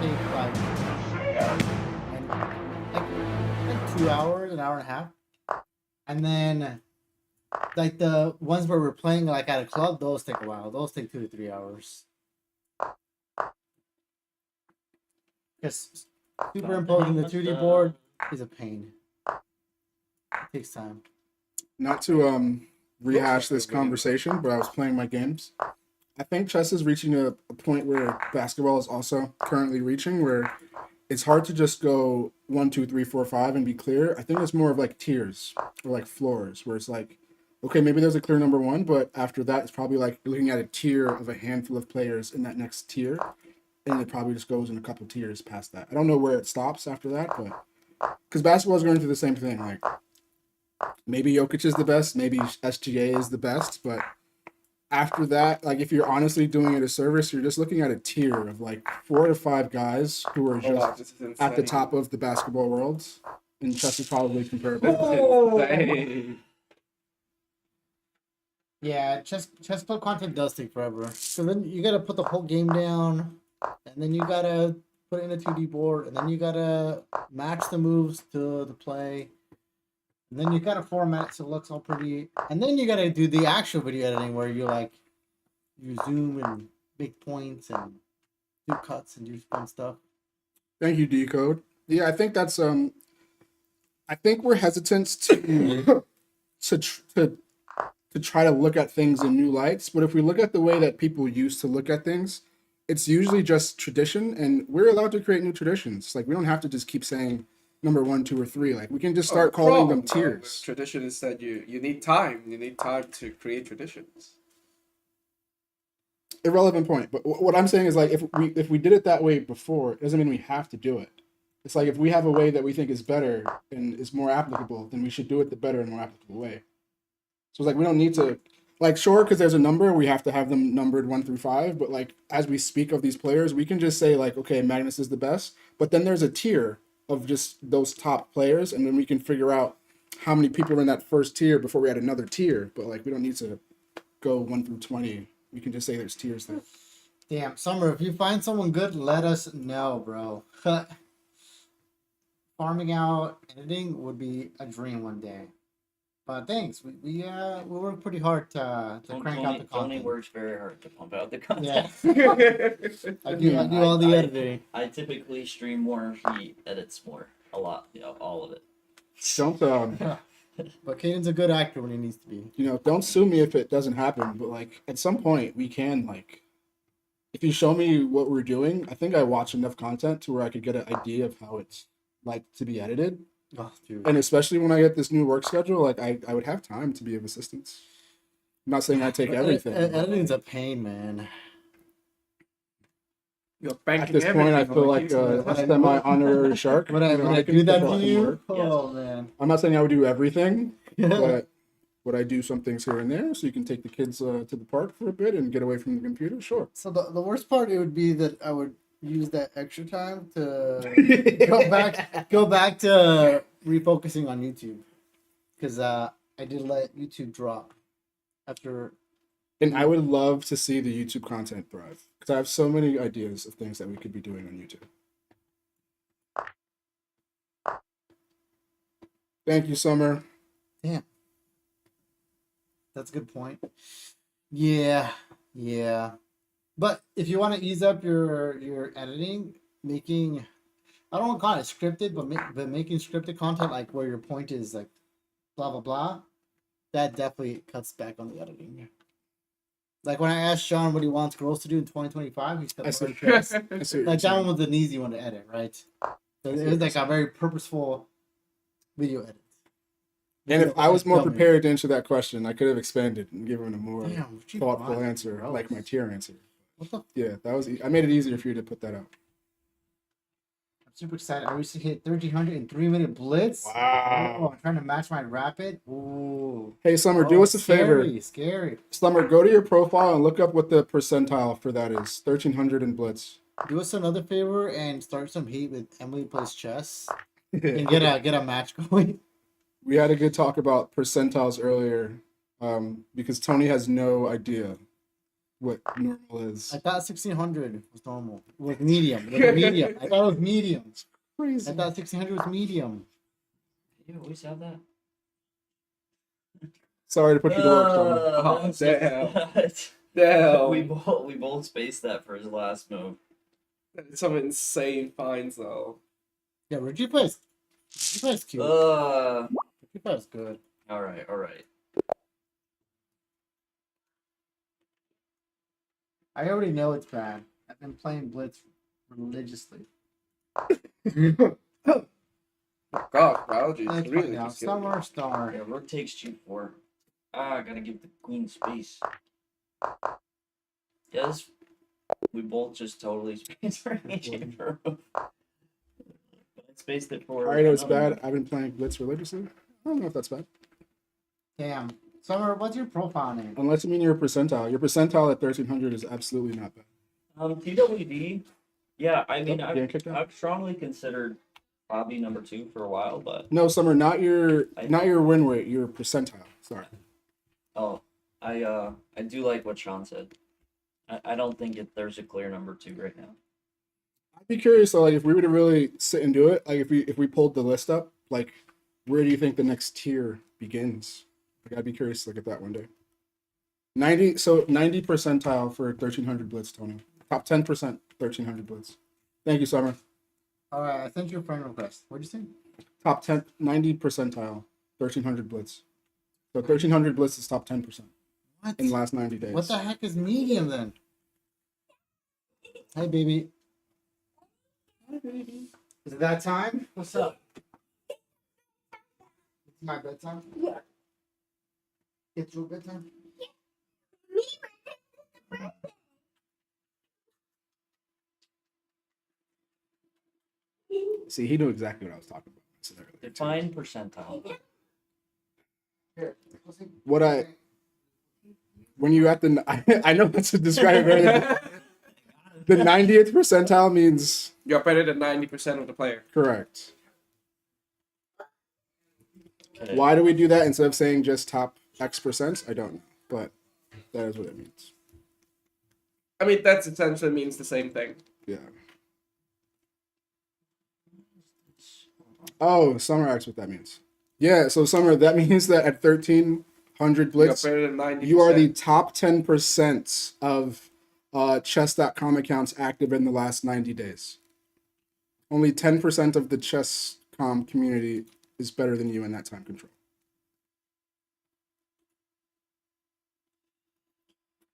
B: take like 2 hours, an hour and a half. And then like the ones where we're playing like at a club, those take a while. Those take 2 to 3 hours. Because superimposing the 2D board is a pain. It takes time.
C: Not to rehash this conversation, but I was playing my games I think chess is reaching a point where basketball is also currently reaching, where it's hard to just go 1, 2, 3, 4, 5 and be clear. I think it's more of like tiers or like floors, where it's like, okay, maybe there's a clear number one, but after that, it's probably like you're looking at a tier of a handful of players in that next tier, and it probably just goes in a couple tiers past that. I don't know where it stops after that, but because basketball is going through the same thing. Like maybe Jokic is the best, maybe SGA is the best, but after that, like if you're honestly doing it a service, you're just looking at a tier of like 4 to 5 guys who are
D: Oh, wow,
C: just
D: this is insane.
C: at the top of the basketball world, and chess is probably comparable.
D: This is insane.
B: Yeah, chess play content does take forever. So then you gotta put the whole game down, and then you gotta put it in a 2D board, and then you gotta match the moves to the play, and then you gotta format it so it looks all pretty, and then you gotta do the actual video editing where you like you zoom and make points and do cuts and do fun stuff.
C: Thank you, Decode. Yeah, I think that's I think we're hesitant to to try to look at things in new lights, but if we look at the way that people used to look at things, it's usually just tradition, and we're allowed to create new traditions. Like we don't have to just keep saying number 1, 2, or 3. Like we can just start calling them tiers.
D: Tradition is that you need time. You need time to create traditions.
C: Irrelevant point, but what I'm saying is like if we did it that way before, it doesn't mean we have to do it. It's like if we have a way that we think is better and is more applicable, then we should do it the better and more applicable way. So it's like we don't need to, like, sure, because there's a number, we have to have them numbered 1 through 5. But like as we speak of these players, we can just say like, okay, Magnus is the best. But then there's a tier of just those top players, and then we can figure out how many people are in that first tier before we add another tier. But like we don't need to go 1 through 20. We can just say there's tiers there.
B: Damn, Summer, if you find someone good, let us know, bro. Farming out editing would be a dream one day. But thanks, we work pretty hard to crank out the
A: Tony
B: content.
A: works very hard to pump out the content.
B: Yeah. I do all the editing.
A: I typically stream more, he edits more. A lot, all of it.
C: Don't
B: But Caden's a good actor when he needs to be.
C: don't sue me if it doesn't happen. But like at some point we can like, if you show me what we're doing, I think I watch enough content to where I could get an idea of how it's like to be edited.
B: Oh, dude.
C: And especially when I get this new work schedule, like I would have time to be of assistance. I'm not saying I take everything.
B: Editing's a pain, man.
D: You're
C: At
D: banking
C: this point, I feel like a semi-honorary shark.
B: Would I
C: can
B: do that
C: step
B: to
C: up and
B: you?
C: work.
B: Oh, man.
C: I'm not saying I would do everything, but would I do some things here and there so you can take the kids to the park for a bit and get away from the computer? Sure.
B: So the worst part, it would be that I would use that extra time to go back to refocusing on YouTube, because I did let YouTube drop after.
C: And I would love to see the YouTube content thrive because I have so many ideas of things that we could be doing on YouTube. Thank you, Summer.
B: Damn, that's a good point. Yeah. But if you want to ease up your editing, making, I don't want to call it scripted, but making scripted content like where your point is like blah blah blah, that definitely cuts back on the editing. Like when I asked Sean what he wants girls to do in 2025, he said, like that one was an easy one to edit, right? So it was like a very purposeful video edit.
C: And if I was more prepared to answer that question, I could have expanded and given a more thoughtful answer, like my tier answer. Yeah, that was. I made it easier for you to put that out.
B: I'm super excited. I recently hit 1,300 in 3-minute blitz.
C: Wow.
B: Oh, I'm trying to match my rapid. Ooh.
C: Hey, Summer, do us a favor.
B: Scary.
C: Summer, go to your profile and look up what the percentile for that is. 1,300 in blitz.
B: Do us another favor and start some heat with Emily Plays Chess and get a match going.
C: We had a good talk about percentiles earlier, because Tony has no idea what normal is.
B: I thought 1,600 was normal. It was medium. I thought it was medium.
C: Crazy.
B: I thought 1,600 was medium.
A: You always have that?
C: Sorry to put you to work, Summer.
D: Oh, damn.
A: We both spaced that for his last move.
D: Some insane finds though.
B: Yeah, Reggie plays cute. Reggie plays good.
A: All right.
B: I already know it's bad. I've been playing Blitz religiously.
D: God, biology
B: Let's
D: is
B: find
D: really
B: out.
D: just killing me.
B: Summer Star.
A: Yeah, rook takes g4. I gotta give the queen space. Yes, we both just totally spaced our ancient for a move. I spaced it for.
C: I know it's
A: another
C: bad.
A: move.
C: I've been playing Blitz religiously. I don't know if that's bad.
B: Damn. Summer, what's your profile name?
C: Unless you mean your percentile. Your percentile at 1300 is absolutely not bad.
A: TWD. Yeah, I mean,
C: Oh, getting kicked out?
A: I've strongly considered Bobby number 2 for a while, but
C: No, Summer, not your win rate, your percentile. Sorry.
A: I do like what Sean said. I don't think there's a clear number 2 right now.
C: I'd be curious though, like if we were to really sit and do it, like if we pulled the list up, like where do you think the next tier begins? Like I'd be curious to look at that one day. 90 percentile for 1300 Blitz, Tony. Top 10% 1300 Blitz. Thank you, Summer.
B: All right, I sent you a friend request. What'd you say?
C: Top 10, 90 percentile, 1300 Blitz. So 1300 Blitz is top 10%
B: What?
C: in the last 90 days.
B: What the heck is medium then? Hey, baby. Hi, baby. Is it that time? What's up? It's my bedtime?
F: Yeah.
B: It's your bedtime?
C: See, he knew exactly what I was talking about. I said that earlier, too.
A: Define percentile.
B: Here.
C: When you at the, I know that's to describe it very. The 90th percentile means
D: You're better than 90% of the player.
C: correct.
A: Okay.
C: Why do we do that instead of saying just top X percent? I don't know, but that is what it means.
D: I mean, that essentially means the same thing.
C: Yeah. Oh, Summer asks what that means. Yeah, so Summer, that means that at 1300 Blitz,
D: You're better than 90%.
C: you are the top 10% of chess.com accounts active in the last 90 days. Only 10% of the chess.com community is better than you in that time control.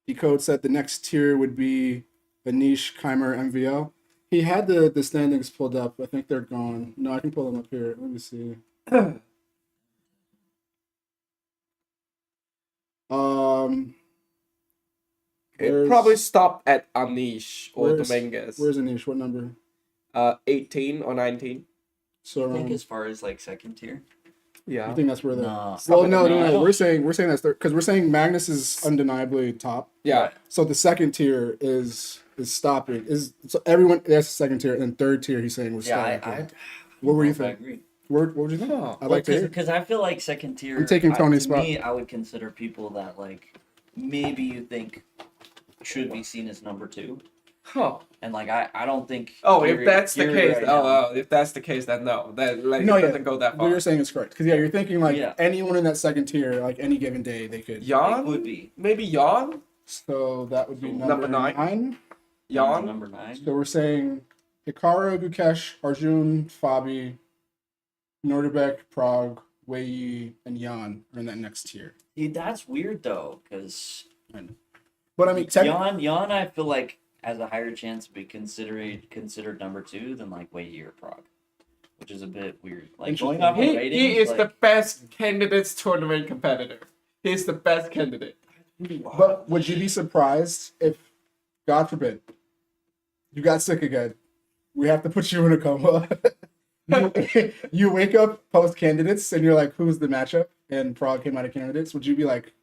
C: Decode said the next tier would be Anish, Keimer, MVL. He had the standings pulled up. I think they're gone. No, I can pull them up here. Let me see.
D: It probably stopped at Anish or
C: where's-
D: Dominguez.
C: Where's Anish? What number?
D: 18 or 19.
C: So
A: I think as far as like second tier.
D: Yeah.
C: I think that's where they're.
A: No.
C: Well, no.
A: I don't-
C: We're saying that's because we're saying Magnus is undeniably top.
D: Yeah.
C: So the second tier is stopping. So everyone that's the second tier, and then third tier he's saying was
A: Yeah,
C: stopping.
A: I
C: What were you
A: I
C: thinking?
A: agree.
C: What would you think?
D: Huh.
C: I'd like to hear.
A: Because I feel like second tier.
C: I'm taking Tony's
A: to
C: spot.
A: me, I would consider people that like maybe you think should be seen as number 2,
D: Huh.
A: and like I don't think.
D: Oh, if
A: Gary-
D: that's the
A: Gary
D: case,
A: right now-
D: if that's the case, then no. That like
C: No,
D: it
C: yeah.
D: doesn't go that
C: What
D: far.
C: you're saying is correct. Because you're thinking like
A: Yeah.
C: anyone in that second tier, like any given day, they could.
A: it
D: Jan?
A: would be
D: Maybe Jan?
C: So that would be
D: Number nine.
C: 9.
D: Jan?
A: number 9.
C: So we're saying Hikaru, Gukesh, Arjun, Fabi, Norderbeck, Prague, Wei, and Jan are in that next tier.
A: Dude, that's weird though, because
C: But I mean,
A: Jan, I feel like has a higher chance to be considered number 2 than like Wei or Prague, which is a bit weird. Like going off of
D: He
A: ratings,
D: is
A: like,
D: the best candidates tournament competitor. He's the best candidate.
C: but would you be surprised if, God forbid, you got sick again? We have to put you in a coma. You wake up post candidates and you're like, who's the matchup? And Prague came out of candidates. Would you be like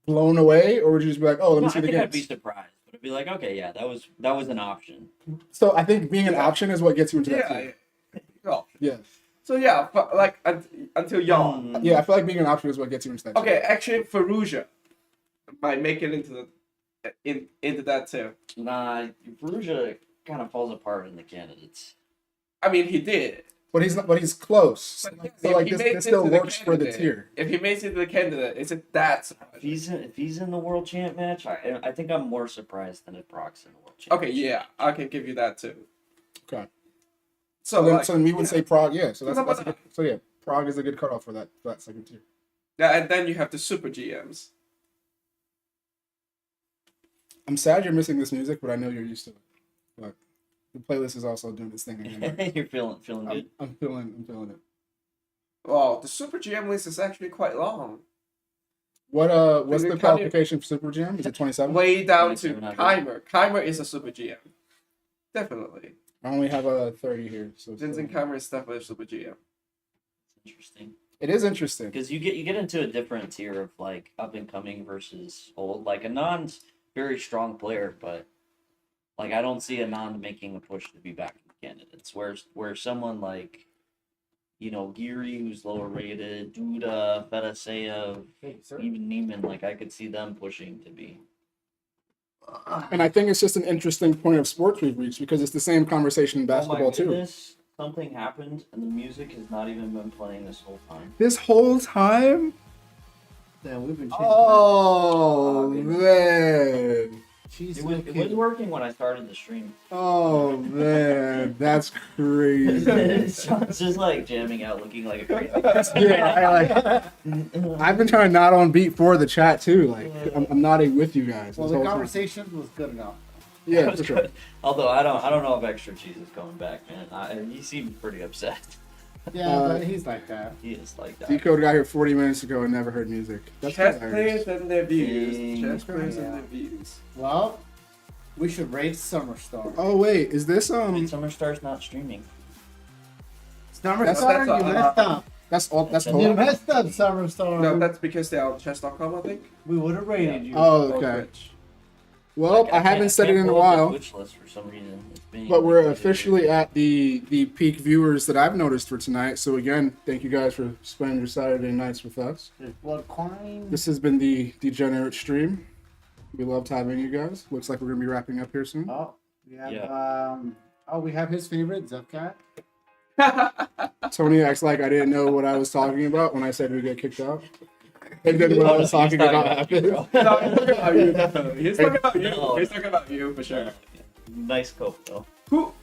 C: blown away, or would you just be like, oh, let me
A: No,
C: see
A: I
C: the
A: think I'd be
C: games?
A: surprised, but I'd be like, okay, yeah, that was an option.
C: So I think being an option is what gets you into that
D: Yeah.
C: tier.
D: Oh.
C: Yeah.
D: So yeah, but like until Jan.
C: Yeah, I feel like being an option is what gets you into that tier.
D: Okay, actually, Faruja might make it into that too.
A: Nah, Perugia kind of falls apart in the candidates.
D: I mean, he did.
C: But he's not. But he's close. So
D: If
C: like
D: he
C: this
D: makes it
C: still
D: to the
C: works for the
D: candidate-
C: tier.
D: If he makes it to the candidate, isn't that
A: If
D: surprising?
A: he's in the world champ match, I think I'm more surprised than if Brock's in the world champ.
D: Okay, yeah, I can give you that too.
C: Okay.
D: So,
C: So then we would say Prague. Yeah. So that's
D: No, but-
C: a good, so yeah, Prague is a good cutoff for that second tier.
D: yeah, and then you have the super GMs.
C: I'm sad you're missing this music, but I know you're used to it. But the playlist is also doing its thing again.
A: You're feeling good.
C: I'm feeling it.
D: Well, the Super GM list is actually quite long.
C: What's
D: Maybe
C: the qualification for Super Jam? Is it 27?
D: Way down to
A: 27,
D: Keimer. Keimer is a Super GM. Definitely.
C: I only have a 30 here, so it's
D: Jensen Keimer is definitely a Super GM.
A: Interesting.
C: it is interesting.
A: Because you get into a different tier of like up and coming versus old. Like Anand's very strong player, but like I don't see Anand making a push to be back in candidates. Where someone like, you know, Giri, who's lower rated, Duda, Fedasea, even Neiman, like I could see them pushing to be.
C: And I think it's just an interesting point of sports we've reached because it's the same conversation in basketball too.
A: Goodness, something happened and the music has not even been playing this whole time.
C: This whole time?
B: Yeah, we've been changing.
C: Oh man.
B: She's
A: It was working when I started the stream.
C: Oh man, that's crazy.
A: It's just like jamming out, looking like a crazy.
C: Yeah, I've been trying to nod on beat for the chat too. Like I'm nodding with you guys.
B: Well,
C: this
B: the
C: whole time.
B: conversation was good enough.
C: Yeah,
A: That
C: for
A: was
C: sure.
A: good. Although I don't know if Extra Cheese is coming back, man. He seemed pretty upset.
B: Yeah, but he's like that.
A: He is like that.
C: Decode got here 40 minutes ago and never heard music. That's
D: Chess
C: hilarious.
D: players and their views.
A: Dang.
D: Chess players
B: Yeah.
D: and their views.
B: Well, we should rate Summer Star.
C: Oh wait, is this
A: Summer Star's not streaming.
B: Summer
C: That's-
B: Star,
D: that's
B: you
D: a-
B: messed up.
C: that's all that's
A: You
B: You
C: total?
B: messed up, Summer Star.
D: No, that's because they're on chess.com, I think.
B: We would have rated you.
C: Oh,
D: Or
C: okay.
D: Twitch.
C: Well,
A: Like,
C: I haven't said it
A: can't
C: in a
A: pull up the
C: while,
A: Twitch list for some reason. It's being
C: but we're
A: updated.
C: officially at the peak viewers that I've noticed for tonight. So again, thank you guys for spending your Saturday nights with us.
B: There's blood coin.
C: This has been the Degenerate stream. We loved having you guys. Looks like we're gonna be wrapping up here soon.
B: Oh, we have
A: Yeah.
B: we have his favorite, Zepcat.
C: Tony acts like I didn't know what I was talking about when I said we get kicked out. And then what I was talking about happened.
D: No, he's talking about you, definitely. He's talking about you.
A: No.
D: He's talking about you, for sure.
A: Nice cope though.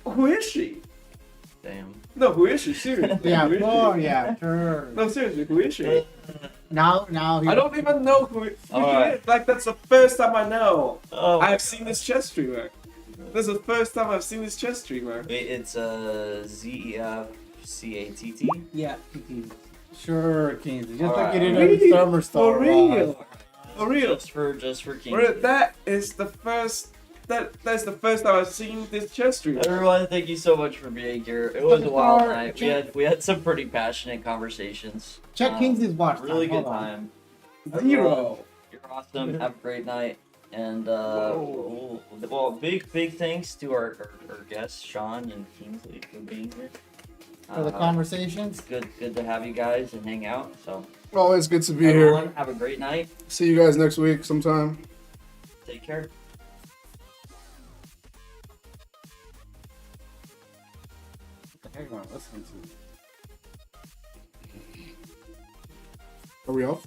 D: Who is she?
A: Damn.
D: No, who is she? Seriously.
B: Yeah,
D: who is
B: oh,
D: she?
B: yeah, sure.
D: No, seriously, who is she?
B: Now he,
D: I don't even know who she
A: Alright.
D: is. Like, that's the first time I know.
A: Oh,
D: I've seen this chess streamer. This is the first time I've seen this chess streamer.
A: wait, it's zyia CATT.
B: Yeah, sure, Kingsley. Just
A: Alright.
B: like you did
D: Really?
B: on Summer Star.
D: For real. For real.
A: Just for King.
D: Bro, that is the first. That's the first time I've seen this chess streamer.
A: Everyone, thank you so much for being here. It was a wild
B: Star,
A: night.
B: check-
A: We had some pretty passionate conversations.
B: Check Kingsley's watch time.
A: Really good
B: Hold on.
A: time.
D: Zero.
A: You're awesome. Have a great night. And well, big thanks to our guests, Sean and Kingsley, for being here.
B: For the conversations.
A: Good to have you guys and hang out. So
C: Always good to be
A: everyone,
C: here.
A: have a great night.
C: See you guys next week sometime.
A: Take care.
B: What the heck am I listening to?
C: Are we off?